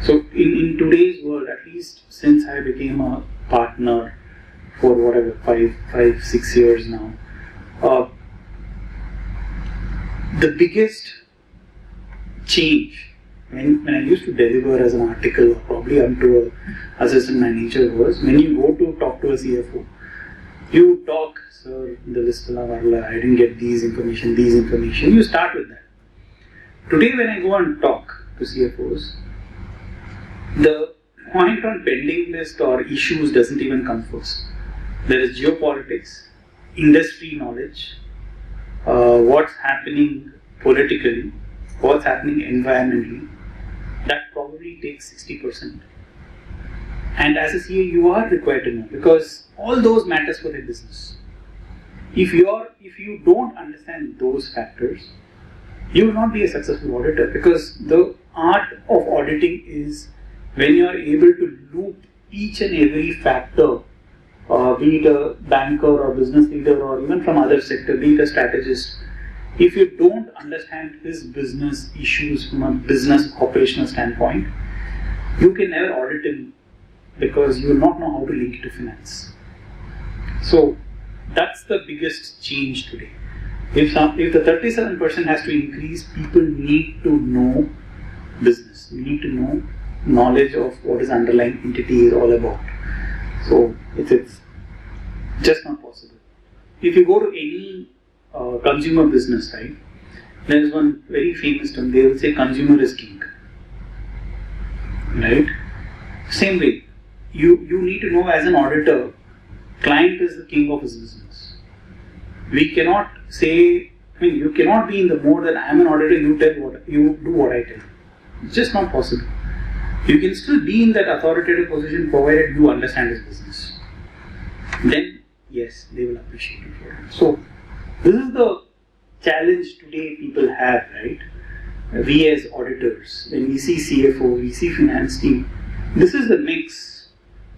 So in today's world, at least since I became a partner for whatever, 5, 6 years now, the biggest change when I used to deliver as an article, or probably onto an assistant manager, was when you go to talk to a CFO, you talk, sir, the list I didn't get these information, you start with that. Today when I go and talk to CFOs, the point on pending list or issues doesn't even come first. There is geopolitics, industry knowledge, what's happening politically, what's happening environmentally. That probably takes 60%. And as a CA, you are required to know, because all those matters for the business. If you don't understand those factors, you will not be a successful auditor, because the art of auditing is when you are able to loop each and every factor, be it a banker or business leader or even from other sector, be it a strategist. If you don't understand his business issues from a business operational standpoint, you can never audit him, because you will not know how to link it to finance. So that's the biggest change today. If the 37% has to increase, people need to know business. You need to know knowledge of what is underlying entity is all about. So it's just not possible. If you go to any consumer business, right, there is one very famous term. They will say consumer is king. Right? Same way, you need to know as an auditor, client is the king of his business. We cannot say, you cannot be in the mode that I am an auditor, you do what I tell you. It's just not possible. You can still be in that authoritative position provided you understand his business. Then, yes, they will appreciate it for it. So, this is the challenge today people have, right? We as auditors, when we see CFO, we see finance team, this is the mix.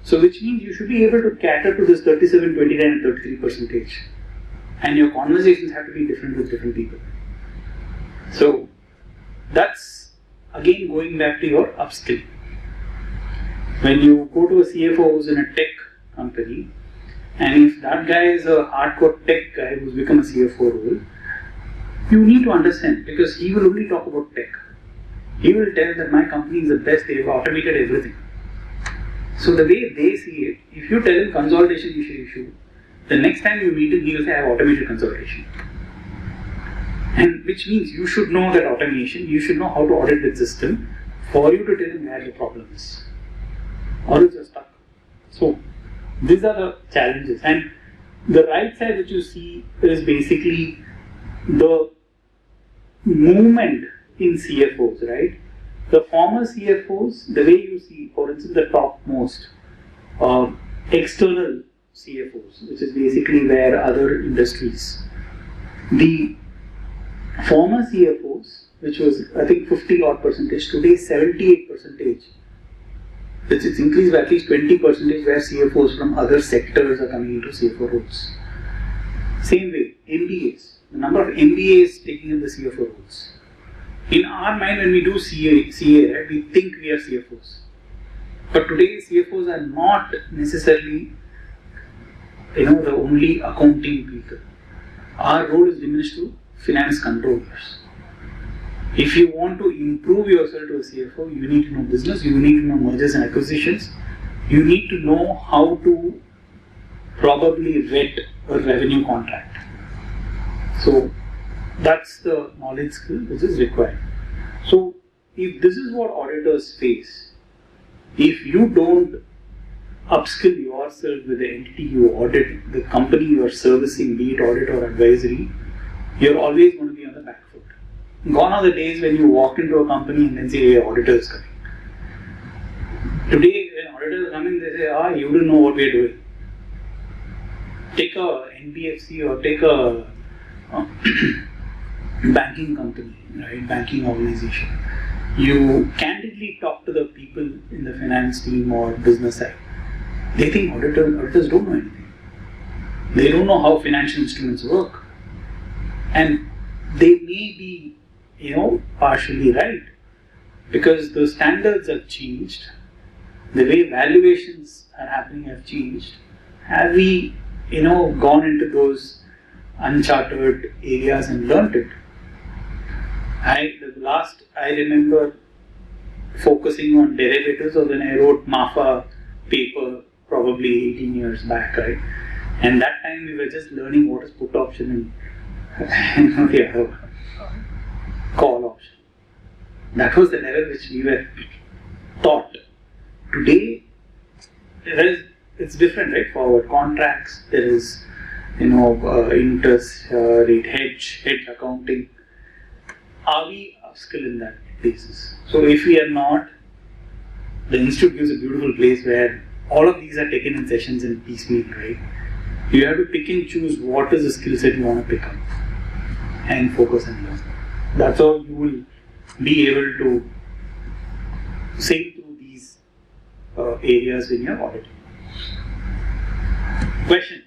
So, which means you should be able to cater to this 37, 29 and 33%. And your conversations have to be different with different people. So, that's again going back to your upskill. When you go to a CFO who's in a tech company, and if that guy is a hardcore tech guy who's become a CFO role, you need to understand, because he will only talk about tech. He will tell that my company is the best, they've automated everything. So the way they see it, if you tell him consolidation issue, the next time you meet him, he will say, I have automated consolidation. And which means you should know that automation, you should know how to audit the system for you to tell him where the problem is. Or else you're stuck. So, these are the challenges. And the right side which you see is basically the movement in CFOs, right? The former CFOs, the way you see, for instance, the topmost external CFOs, which is basically where other industries. The former CFOs, which was I think 50 odd percentage, today 78%, which is increased by at least 20% where CFOs from other sectors are coming into CFO roles. Same way, MBAs, the number of MBAs taking in the CFO roles. In our mind, when we do CA, right, we think we are CFOs. But today, CFOs are not necessarily, the only accounting people. Our role is diminished to finance controllers. If you want to improve yourself to a CFO, you need to know business, you need to know mergers and acquisitions, you need to know how to probably vet a revenue contract. So, that's the knowledge skill which is required. So, if this is what auditors face, if you don't upskill yourself with the entity you audit, the company you are servicing, be it audit or advisory, you're always going to be on the back foot. Gone are the days when you walk into a company and then say, hey, auditor is coming. Today, when auditors are coming, they say, you don't know what we are doing. Take a NBFC or take a banking company, right? Banking organization. You candidly talk to the people in the finance team or business side. They think auditors don't know anything. They don't know how financial instruments work. And they may be, partially right. Because the standards have changed. The way valuations are happening have changed. Have we, gone into those uncharted areas and learnt it? I remember focusing on derivatives or when I wrote MAFA paper probably 18 years back, right? And that time we were just learning what is put option and the other call option. That was the level which we were taught. today, it's different, right? Forward contracts, there is, interest rate hedge accounting. Are we skilled in that basis? So if we are not, the institute gives a beautiful place where all of these are taken in sessions in piecemeal, right? You have to pick and choose what is the skill set you want to pick up and focus and learn. That's how you will be able to sail through these areas when you are auditing. Question?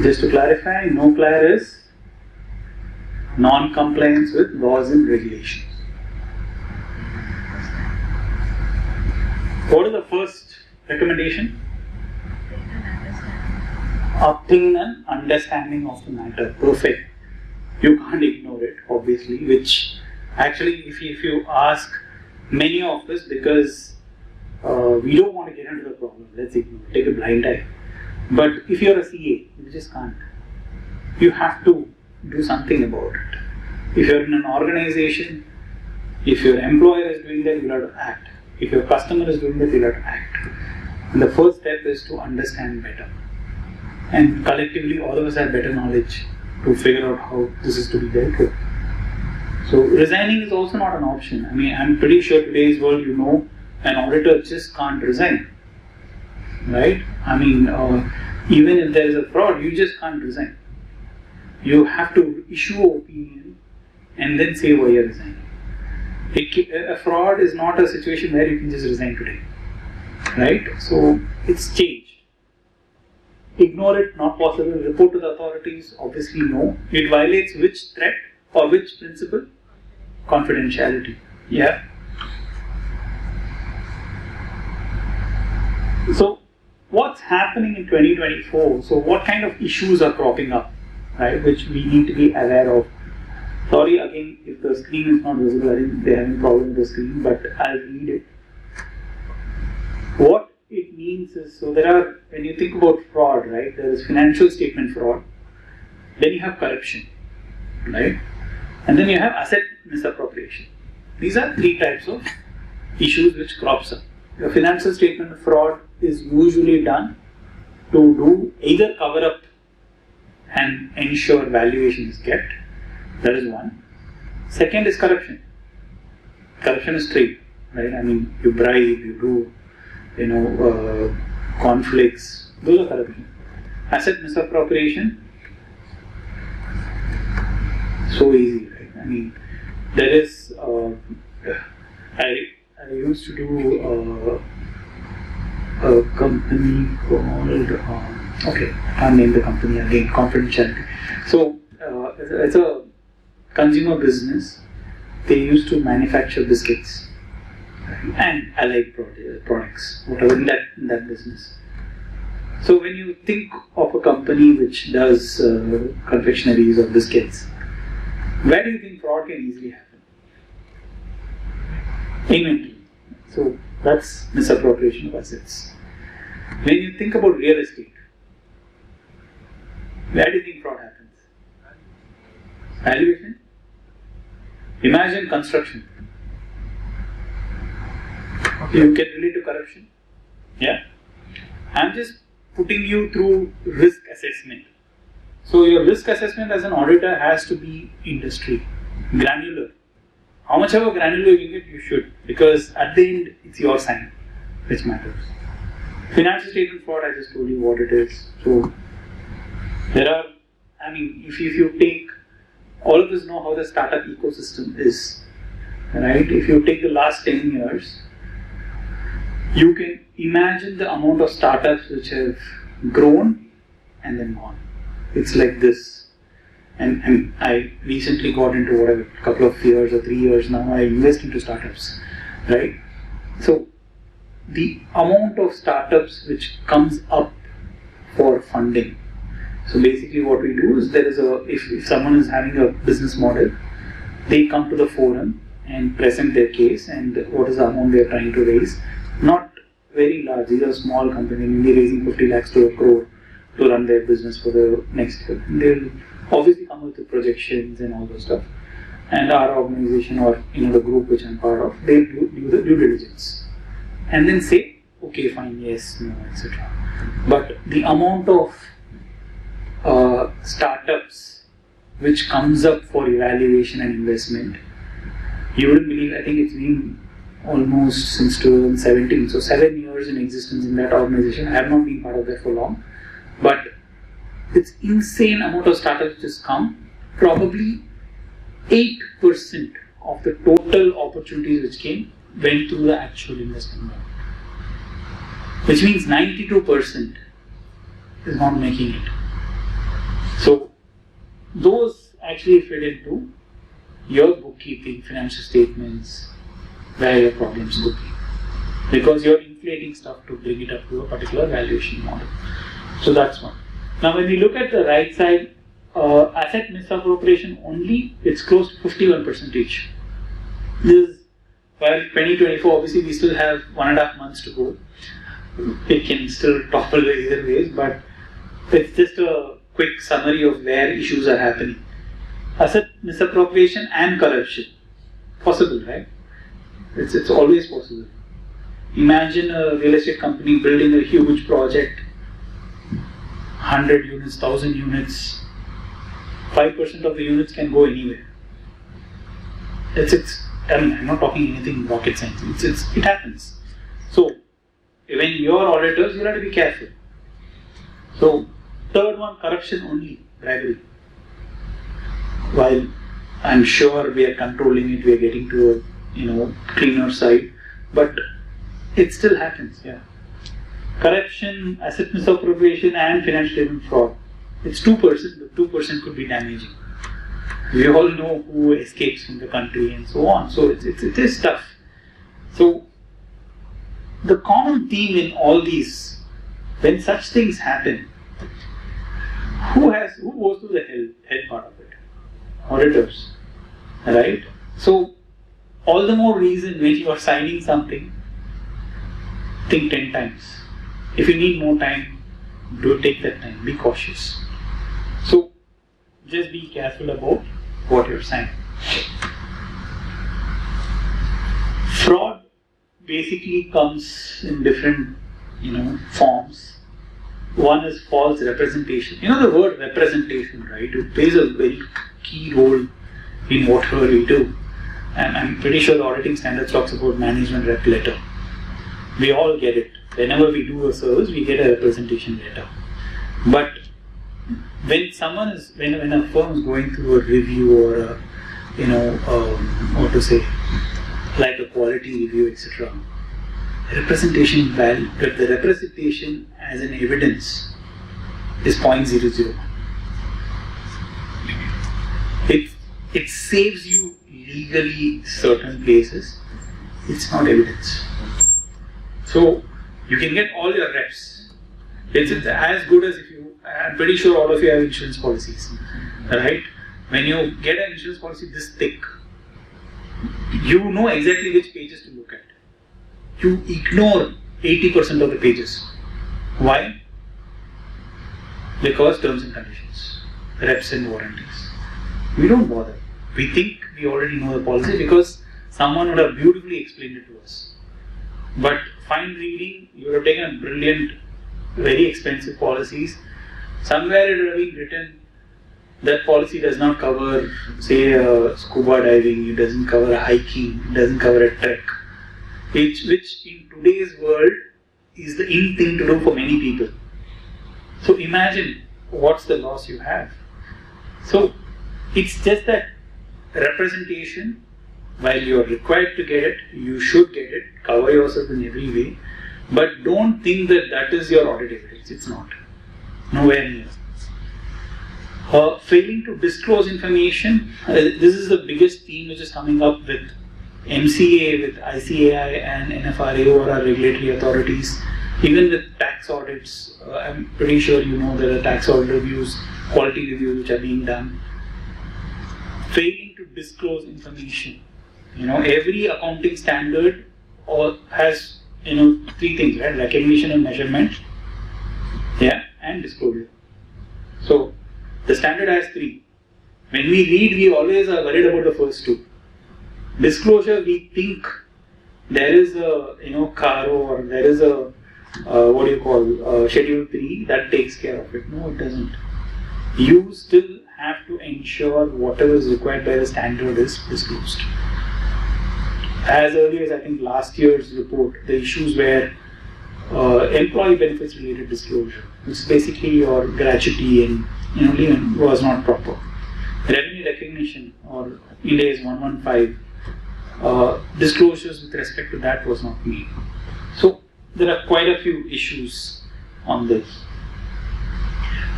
Just to clarify, no CLAR is non-compliance with laws and regulations. What is the first recommendation? Obtain an understanding of the matter. Perfect. You can't ignore it, obviously, which actually if you ask many of us, because we don't want to get into the problem, let's ignore, take a blind eye. But if you're a CA, you just can't. You have to do something about it. If you're in an organization, if your employer is doing that, you'll have to act. If your customer is doing that, you'll have to act. And the first step is to understand better. And collectively, all of us have better knowledge to figure out how this is to be dealt with. So resigning is also not an option. I mean, I'm pretty sure today's world, an auditor just can't resign. Right? I mean, even if there is a fraud, you just can't resign. You have to issue an opinion and then say why you're resigning. A fraud is not a situation where you can just resign today. Right? So it's changed. Ignore it, not possible. Report to the authorities, obviously no. It violates which threat or which principle? Confidentiality. Yeah. So what's happening in 2024? So what kind of issues are cropping up, right, which we need to be aware of? Sorry again if the screen is not visible, I think they're having a problem with the screen, but I'll read it. What it means is, so there are, when you think about fraud, right, there is financial statement fraud, then you have corruption, right, and then you have asset misappropriation. These are three types of issues which crops up. The financial statement fraud is usually done to do either cover up and ensure valuation is kept. That is one. Second is corruption. Corruption is trade, right? I mean, you bribe, you do, conflicts. Those are corruption. Asset misappropriation. So easy, right? I mean, there is. I used to do a company called. Okay, I can't name the company again. Confidentiality. So it's a consumer business. They used to manufacture biscuits and allied products, whatever in that business. So when you think of a company which does confectionaries or biscuits, where do you think fraud can easily happen? Inventory. So that's misappropriation of assets. When you think about real estate, where do you think fraud happens? Valuation? Imagine construction. You can relate to corruption? Yeah? I'm just putting you through risk assessment. So your risk assessment as an auditor has to be industry, granular. How much of a granular you get, you should, because at the end it's your sign which matters. Financial statement fraud, I just told you what it is. So there are, I mean, if you take, all of us know how the startup ecosystem is, right? If you take the last 10 years, you can imagine the amount of startups which have grown and then gone. It's like this. And I recently got into whatever, a couple of years or 3 years now, I invest into startups, right? So the amount of startups which comes up for funding. So basically what we do is, there is if someone is having a business model, they come to the forum and present their case and what is the amount they are trying to raise. Not very large, these are small companies, maybe raising 50 lakhs to a crore to run their business for the next year. They'll obviously come up with projections and all those stuff. and our organization or the group which I'm part of, they do the due diligence and then say, okay, fine, yes, no, etc. But the amount of startups which comes up for evaluation and investment, you wouldn't believe. I think it's been almost since 2017, so 7 years in existence in that organization. I have not been part of that for long, but it's insane amount of startups which has come. Probably 8% of the total opportunities which came went through the actual investment mode, which means 92% is not making it. So those actually fit into your bookkeeping, financial statements, where your problems could be, because you're inflating stuff to bring it up to a particular valuation model. So that's one. Now when we look at the right side, asset misappropriation only, it's close to 51%. This is, while 2024, obviously we still have 1.5 months to go. It can still topple either ways, but it's just a quick summary of where issues are happening. Asset misappropriation and corruption. Possible, right? It's always possible. Imagine a real estate company building a huge project, 100 units, 1,000 units, 5% of the units can go anywhere. I'm not talking anything rocket science. It happens. So when you're auditors, you have to be careful. So third one, corruption only, bribery. While I'm sure we are controlling it, we are getting to a cleaner side, but it still happens. Yeah. Corruption, asset misappropriation, and financial statement fraud. It's 2%, but 2% could be damaging. We all know who escapes from the country and so on. So it is tough. So the common theme in all these, when such things happen, who goes through the head part of it? Auditors, right? So all the more reason when you are signing something, think 10 times. If you need more time, do take that time. Be cautious. So just be careful about what you're signing. Fraud basically comes in different forms. One is false representation. The word representation, right? It plays a very key role in whatever we do. And I'm pretty sure the auditing standards talks about management rep letter. We all get it. Whenever we do a service, we get a representation letter. But when a firm is going through a review or like a quality review, etc., the representation as an evidence is 0.001. It saves you legally certain places. It's not evidence. So you can get all your reps. It's as good as I'm pretty sure all of you have insurance policies, right? When you get an insurance policy this thick, you know exactly which pages to look at. You ignore 80% of the pages. Why? Because terms and conditions, reps and warranties. We don't bother. We think we already know the policy because someone would have beautifully explained it to us. But fine reading, you would have taken a brilliant, very expensive policies. Somewhere it would have been written that policy does not cover, say, scuba diving, it doesn't cover hiking, it doesn't cover a trek. Which in today's world is the in thing to do for many people. So imagine what's the loss you have. So it's just that representation, while you are required to get it, you should get it, cover yourself in every way, but don't think that is your audit evidence. It's not. Nowhere near. Failing to disclose information, this is the biggest theme which is coming up with MCA, with ICAI and NFRA, who are our regulatory authorities. Even with tax audits, I'm pretty sure there are tax audit reviews, quality reviews which are being done. Failing to disclose information. Every accounting standard has 3 things, right? Recognition and measurement, and disclosure. So the standard has 3. When we read, we always are worried about the first two. Disclosure, we think there is a CARO or there is a Schedule 3 that takes care of it. No, it doesn't. You still have to ensure whatever is required by the standard is disclosed. As early as I think last year's report, the issues were employee benefits related disclosure, which is basically your gratuity and leave was not proper. Revenue recognition or Ind AS 115 disclosures with respect to that was not made. So there are quite a few issues on this.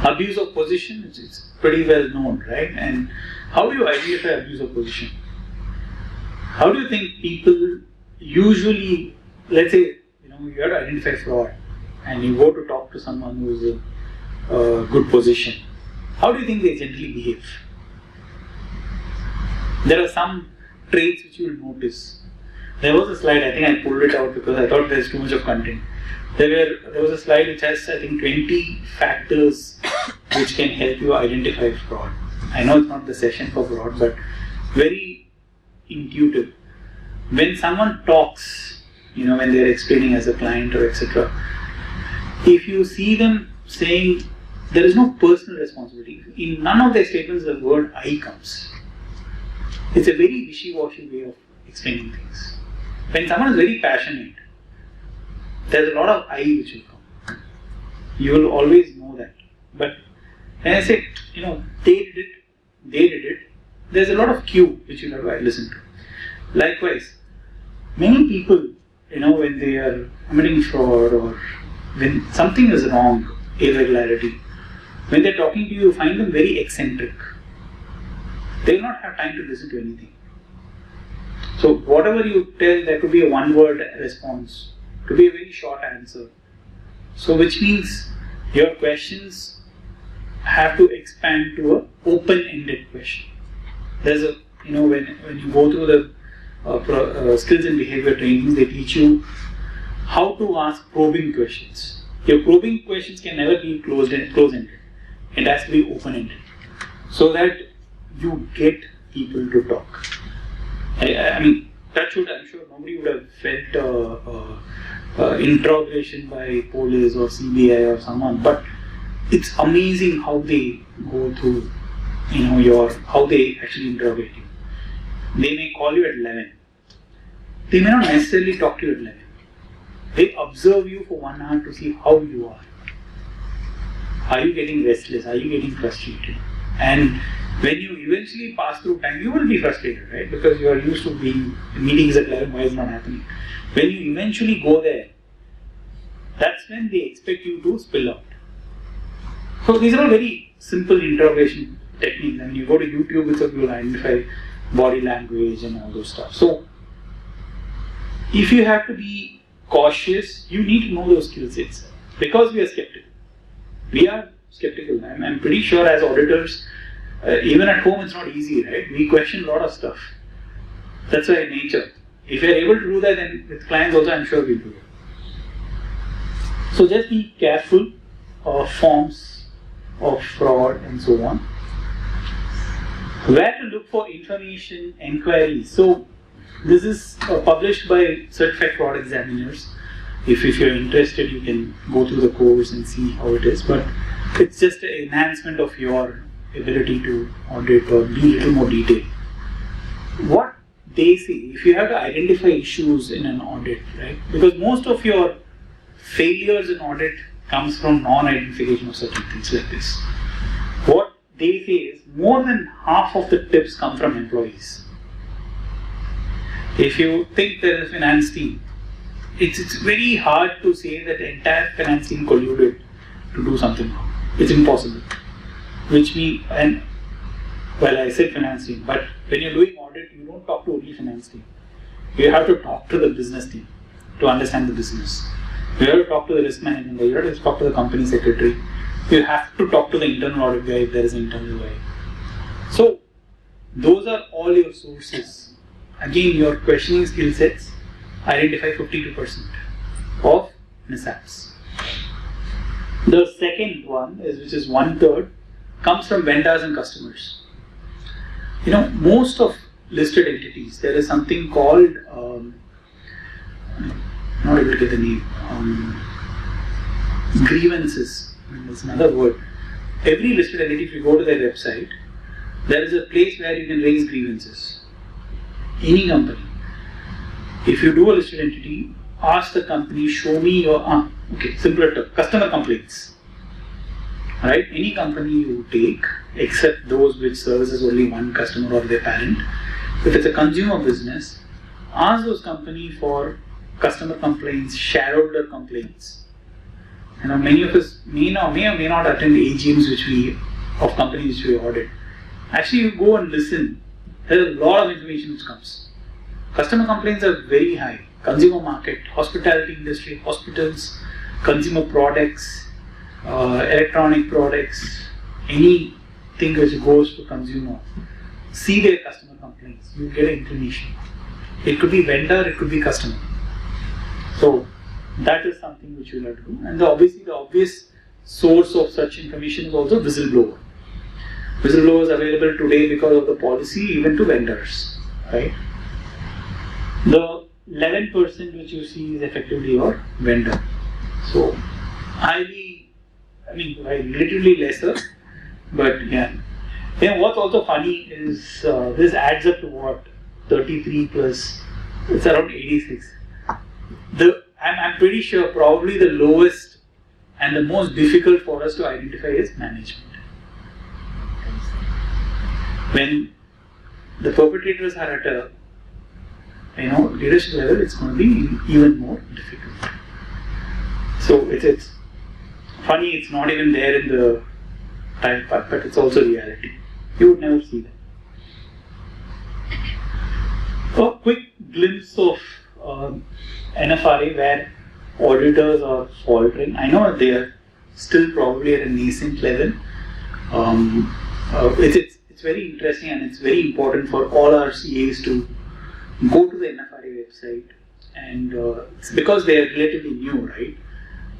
Abuse of position, it's pretty well known, right? And how do you identify abuse of position? How do you think people usually, let's say, you have to identify fraud and you go to talk to someone who is in a good position. How do you think they generally behave? There are some traits which you will notice. There was a slide, I think I pulled it out because I thought there's too much of content. There was a slide which has, I think, 20 factors which can help you identify fraud. I know it's not the session for fraud, but very intuitive. When someone talks, when they're explaining as a client or etc., if you see them saying there is no personal responsibility, in none of their statements the word I comes. It's a very wishy-washy way of explaining things. When someone is very passionate, there's a lot of I which will come. You will always know that. But when I say, they did it, there's a lot of Q which you have to listen to. Likewise, many people, when they are committing fraud or when something is wrong, irregularity, when they're talking to you, you find them very eccentric. They will not have time to listen to anything. So whatever you tell, there could be a one-word response, could be a very short answer. So which means your questions have to expand to an open-ended question. There's a, when you go through the skills and behavior trainings, they teach you how to ask probing questions. Your probing questions can never be closed-ended. It has to be open-ended, so that you get people to talk. I mean, touch wood, I'm sure nobody would have felt interrogation by police or CBI or someone, but it's amazing how they go through, how they actually interrogate you. They may call you at 11. They may not necessarily talk to you at 11. They observe you for 1 hour to see how you are. Are you getting restless? Are you getting frustrated? And when you eventually pass through time, you will be frustrated, right? Because you are used to being in meetings at 11, why is it not happening? When you eventually go there, that's when they expect you to spill out. So these are all very simple interrogation techniques. And you go to YouTube, you will identify body language and all those stuff. So if you have to be cautious, you need to know those skill sets. Because we are skeptical. We are skeptical. I'm pretty sure as auditors, even at home it's not easy, right? We question a lot of stuff. That's why nature. If you're able to do that, then with clients also I'm sure we'll do it. So just be careful of forms of fraud and so on. Where to look for information, enquiries. So this is published by certified fraud examiners. If you're interested, you can go through the course and see how it is. But it's just an enhancement of your ability to audit or be a little more detailed. What they say, if you have to identify issues in an audit, right? Because most of your failures in audit comes from non-identification of certain things like this. What they say is more than half of the tips come from employees. If you think there is a finance team, it's very hard to say that the entire finance team colluded to do something wrong. It's impossible. Which means, and well, I said finance team, but when you're doing audit, you don't talk to only finance team. You have to talk to the business team to understand the business. You have to talk to the risk management guy. You have to talk to the company secretary. You have to talk to the internal audit guy if there is an internal guy. So those are all your sources. Again, your questioning skill sets identify 52% of mishaps. The second one, which is 1/3, comes from vendors and customers. most of listed entities, there is something called, not able to get the name, grievances. That's another word. Every listed entity, if you go to their website, there is a place where you can raise grievances. Any company. If you do a listed entity, ask the company, show me your, simpler term, customer complaints. Right? Any company you take, except those which services only one customer or their parent, if it's a consumer business, ask those companies for customer complaints, shareholder complaints. Many of us may or may not attend AGMs of companies which we audit. Actually, you go and listen. There is a lot of information which comes. Customer complaints are very high. Consumer market, hospitality industry, hospitals, consumer products, electronic products, anything which goes to consumer. See their customer complaints. You get information. It could be vendor, it could be customer. So that is something which you have to do. And obviously the obvious source of such information is also whistleblower. Whistleblower is available today because of the policy even to vendors. Right? The 11% which you see is effectively your vendor. So relatively lesser, but yeah. What's also funny is this adds up to what? 33 plus, it's around 86. I'm pretty sure probably the lowest and the most difficult for us to identify is management. When the perpetrators are at a leadership level, it's going to be even more difficult. So it's funny, it's not even there in the time part, but it's also reality. You would never see that. A quick glimpse of NFRA where auditors are faltering. I know they are still probably at a nascent level. It's very interesting and it's very important for all our CAs to go to the NFRA website, and it's because they are relatively new, right?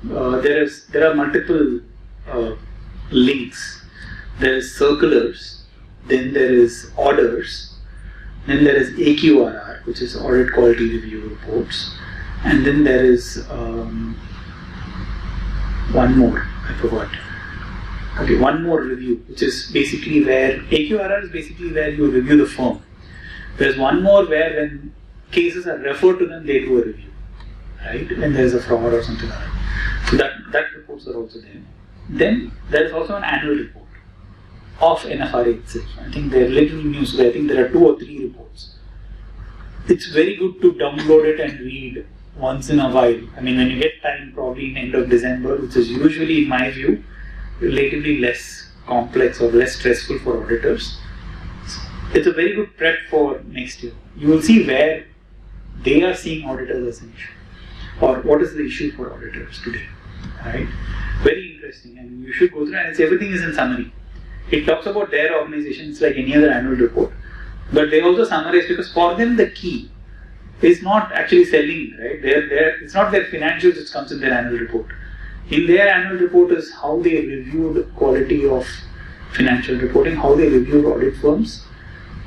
There are multiple links. There is circulars, then there is orders, then there is AQRR, which is Audit Quality Review Reports, and then there is one more, I forgot. Okay, one more review, which is basically where AQRR is basically where you review the firm. There's one more where when cases are referred to them, they do a review, right? When there's a fraud or something like that. So that reports are also there. Then there is also an annual report of NFRA itself. I think they're relatively new, so I think there are 2 or 3 reports. It's very good to download it and read once in a while. When you get time, probably in end of December, which is usually, in my view, relatively less complex or less stressful for auditors. It's a very good prep for next year. You will see where they are seeing auditors as an issue, or what is the issue for auditors today. Right? Very interesting, and you should go through, and everything is in summary. It talks about their organizations like any other annual report, but they also summarize, because for them the key is not actually selling, right? It's not their financials which comes in their annual report. In their annual report is how they reviewed quality of financial reporting, how they reviewed audit firms,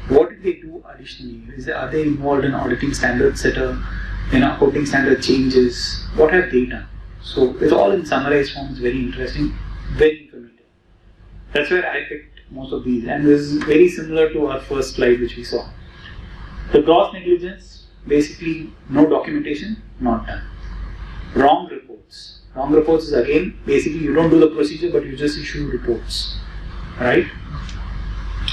what did they do additionally? Are they involved in auditing standards set up, accounting standard changes? What have they done? So it's all in summarized form. It's very interesting, very informative. That's where I picked most of these, and this is very similar to our first slide which we saw. The gross negligence, basically no documentation, not done. Wrong reports. Wrong reports is again, basically you don't do the procedure but you just issue reports, right?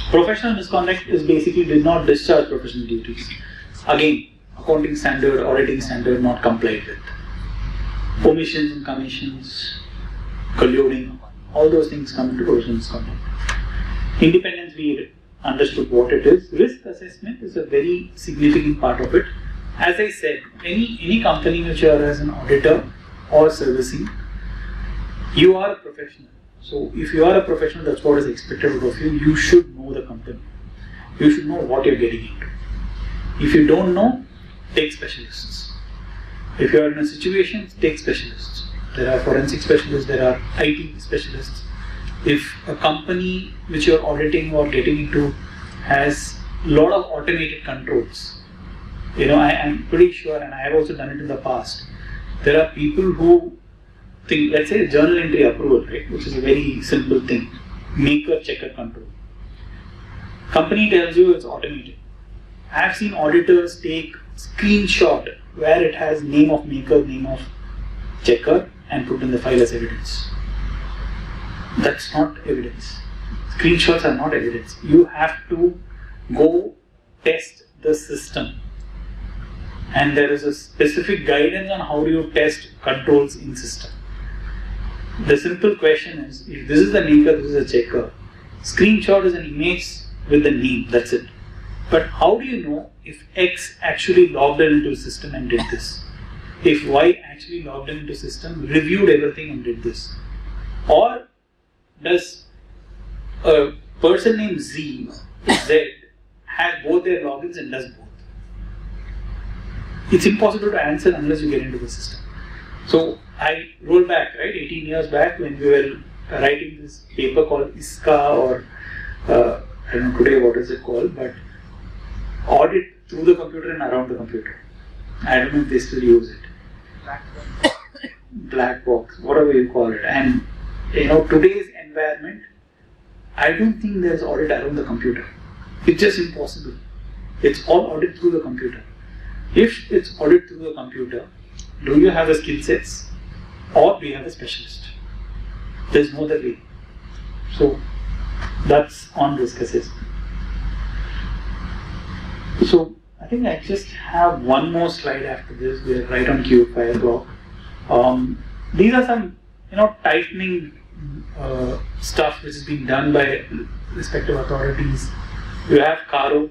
Professional misconduct is basically did not discharge professional duties. Again, accounting standard, auditing standard not complied with. Omissions and commissions, colluding, all those things come into professional misconduct. Independence, we understood what it is. Risk assessment is a very significant part of it. As I said, any company which you are as an auditor or servicing, you are a professional. So if you are a professional, that's what is expected out of you. You should know the company. You should know what you're getting into. If you don't know, take specialists. If you are in a situation, take specialists. There are forensic specialists, there are IT specialists. If a company which you're auditing or getting into has a lot of automated controls. I'm pretty sure, and I have also done it in the past, there are people who think, let's say journal entry approval, right, which is a very simple thing, maker checker control. Company tells you it's automated. I have seen auditors take screenshot where it has name of maker, name of checker and put in the file as evidence. That's not evidence. Screenshots are not evidence. You have to go test the system. And there is a specific guidance on how do you test controls in system. The simple question is, if this is the maker, this is a checker, screenshot is an image with the name, that's it. But how do you know if X actually logged into the system and did this? If Y actually logged into the system, reviewed everything and did this? Or does a person named Z have both their logins and does both? It's impossible to answer unless you get into the system. So I roll back, right, 18 years back when we were writing this paper called ISCA, or I don't know today what is it called, but audit through the computer and around the computer. I don't know if they still use it. Black box, whatever you call it. And today's environment, I don't think there's audit around the computer. It's just impossible. It's all audit through the computer. If it's audit through the computer, do you have the skill sets or do you have a specialist? There's no other way. So that's on risk assessment. So I think I just have one more slide after this. We are right on cue, 5 o'clock. These are some tightening stuff which is being done by respective authorities. You have CARO.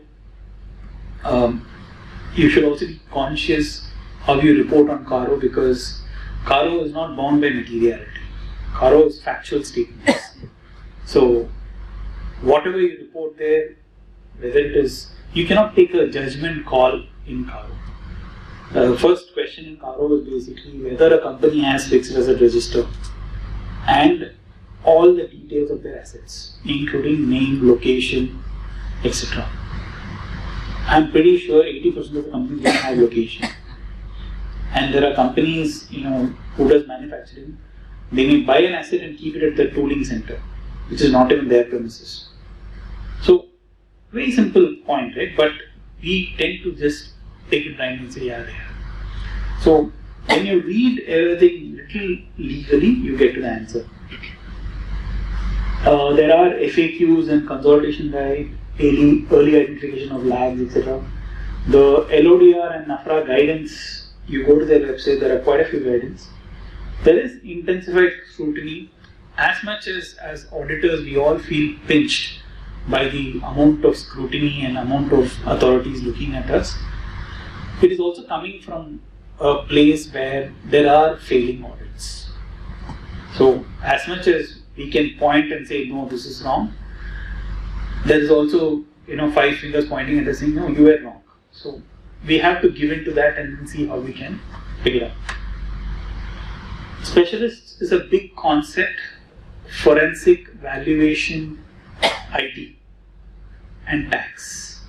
You should also be conscious how you report on CARO, because CARO is not bound by materiality. CARO is factual statements. So whatever you report there, whether it is, you cannot take a judgment call in CARO. The first question in CARO is basically whether a company has fixed asset register and all the details of their assets, including name, location, etc. I'm pretty sure 80% of the companies don't have location. And there are companies, who does manufacturing. They may buy an asset and keep it at the tooling center, which is not even their premises. So, very simple point, right? But we tend to just take it blind and say, yeah, they are. So, when you read everything little legally, you get to the answer. There are FAQs and consolidation guide, early identification of lags, etc. The LODR and NAFRA guidance, you go to their website, there are quite a few guidance. There is intensified scrutiny. As much as auditors, we all feel pinched by the amount of scrutiny and amount of authorities looking at us. It is also coming from a place where there are failing audits. So, as much as we can point and say, no, this is wrong, there is also 5 fingers pointing at us saying, no, you were wrong. So we have to give in to that and see how we can figure it out. Specialists is a big concept. Forensic, valuation, IT and tax.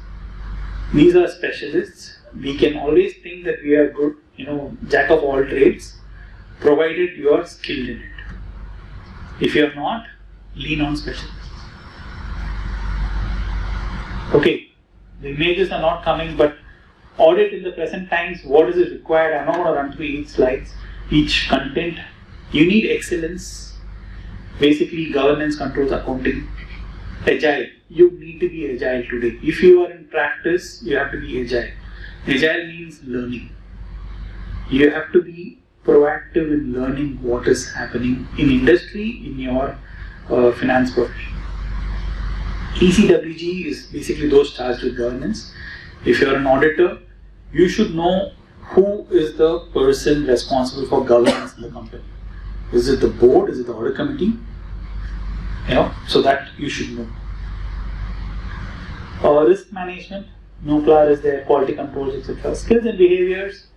These are specialists. We can always think that we are good, jack of all trades, provided you are skilled in it. If you are not, lean on specialists. Okay, the images are not coming, but audit in the present times, what is it required? I'm not going to run through each slides, each content. You need excellence, basically governance, controls, accounting, agile. You need to be agile today. If you are in practice, you have to be agile. Agile means learning. You have to be proactive in learning what is happening in industry, in your finance profession. ECWG is basically those charged with governance. If you are an auditor, you should know who is the person responsible for governance in the company. Is it the board? Is it the audit committee? So that you should know. Risk management, NOPLAR is there, quality controls, etc. Skills and behaviors,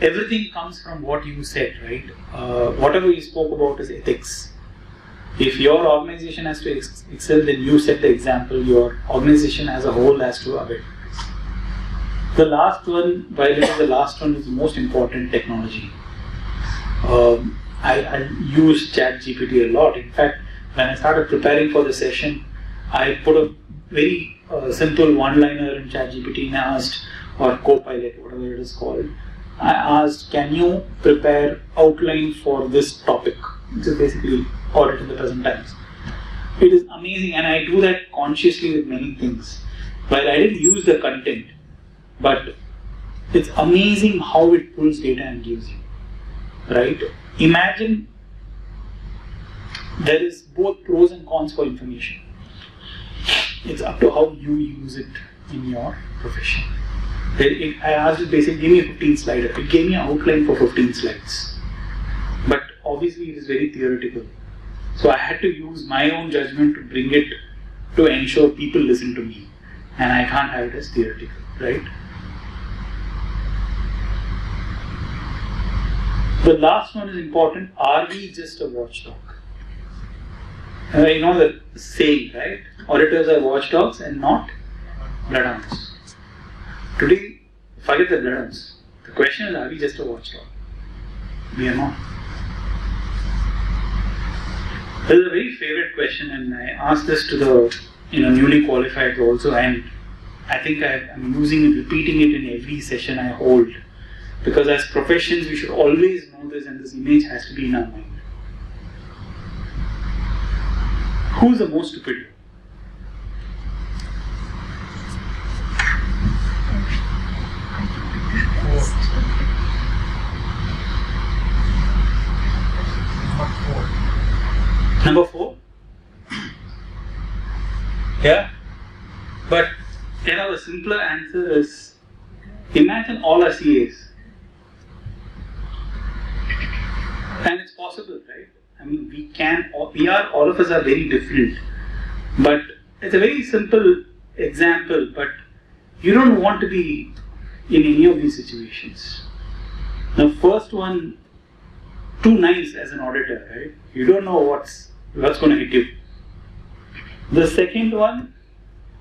everything comes from what you said, right? Whatever you spoke about is ethics. If your organization has to excel, then you set the example. Your organization as a whole has to abide. The last one, while it is the last one, is the most important, technology. I use ChatGPT a lot. In fact, when I started preparing for the session, I put a very simple one-liner in ChatGPT and asked, or Copilot, whatever it is called. I asked, can you prepare outline for this topic, which is basically audit in the present times. It is amazing, and I do that consciously with many things. While I didn't use the content, but it's amazing how it pulls data and gives you, right? Imagine there is both pros and cons for information. It's up to how you use it in your profession. I asked it basically, give me a 15 slider. It gave me an outline for 15 slides. But obviously it is very theoretical. So I had to use my own judgment to bring it to ensure people listen to me. And I can't have it as theoretical, right? The last one is important. Are we just a watchdog? You know the saying, right? Auditors are watchdogs and not bloodhounds. Today, forget the bloodhounds. The question is, are we just a watchdog? We are not. This is a very favorite question, and I asked this to the newly qualified also, and I think I'm using it, repeating it in every session I hold. Because as professions, we should always know this, and this image has to be in our mind. Who's the most stupid? Number 4? Yeah? But, the simpler answer is, imagine all our CAs. And it's possible, right? I mean, all of us are very different. But it's a very simple example, but you don't want to be in any of these situations. The first one, too nice as an auditor, right? You don't know what's going to hit you. The second one,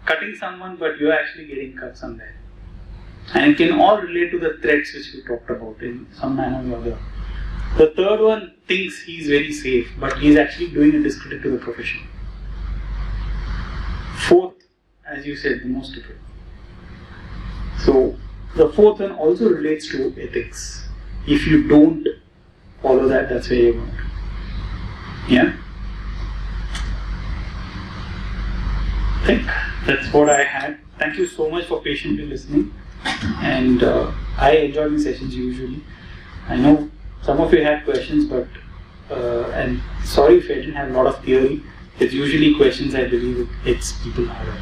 cutting someone, but you're actually getting cut somewhere. And it can all relate to the threats which we talked about in some manner or other. The third one thinks he's very safe, but he's actually doing a discredit to the profession. Fourth, as you said, the most stupid. So, the fourth one also relates to ethics. If you don't follow that, that's where you're going. Yeah? I think that's what I had. Thank you so much for patiently listening. And I enjoy my sessions usually. I know some of you had questions, but and sorry if I didn't have a lot of theory. It's usually questions I believe it hits people harder.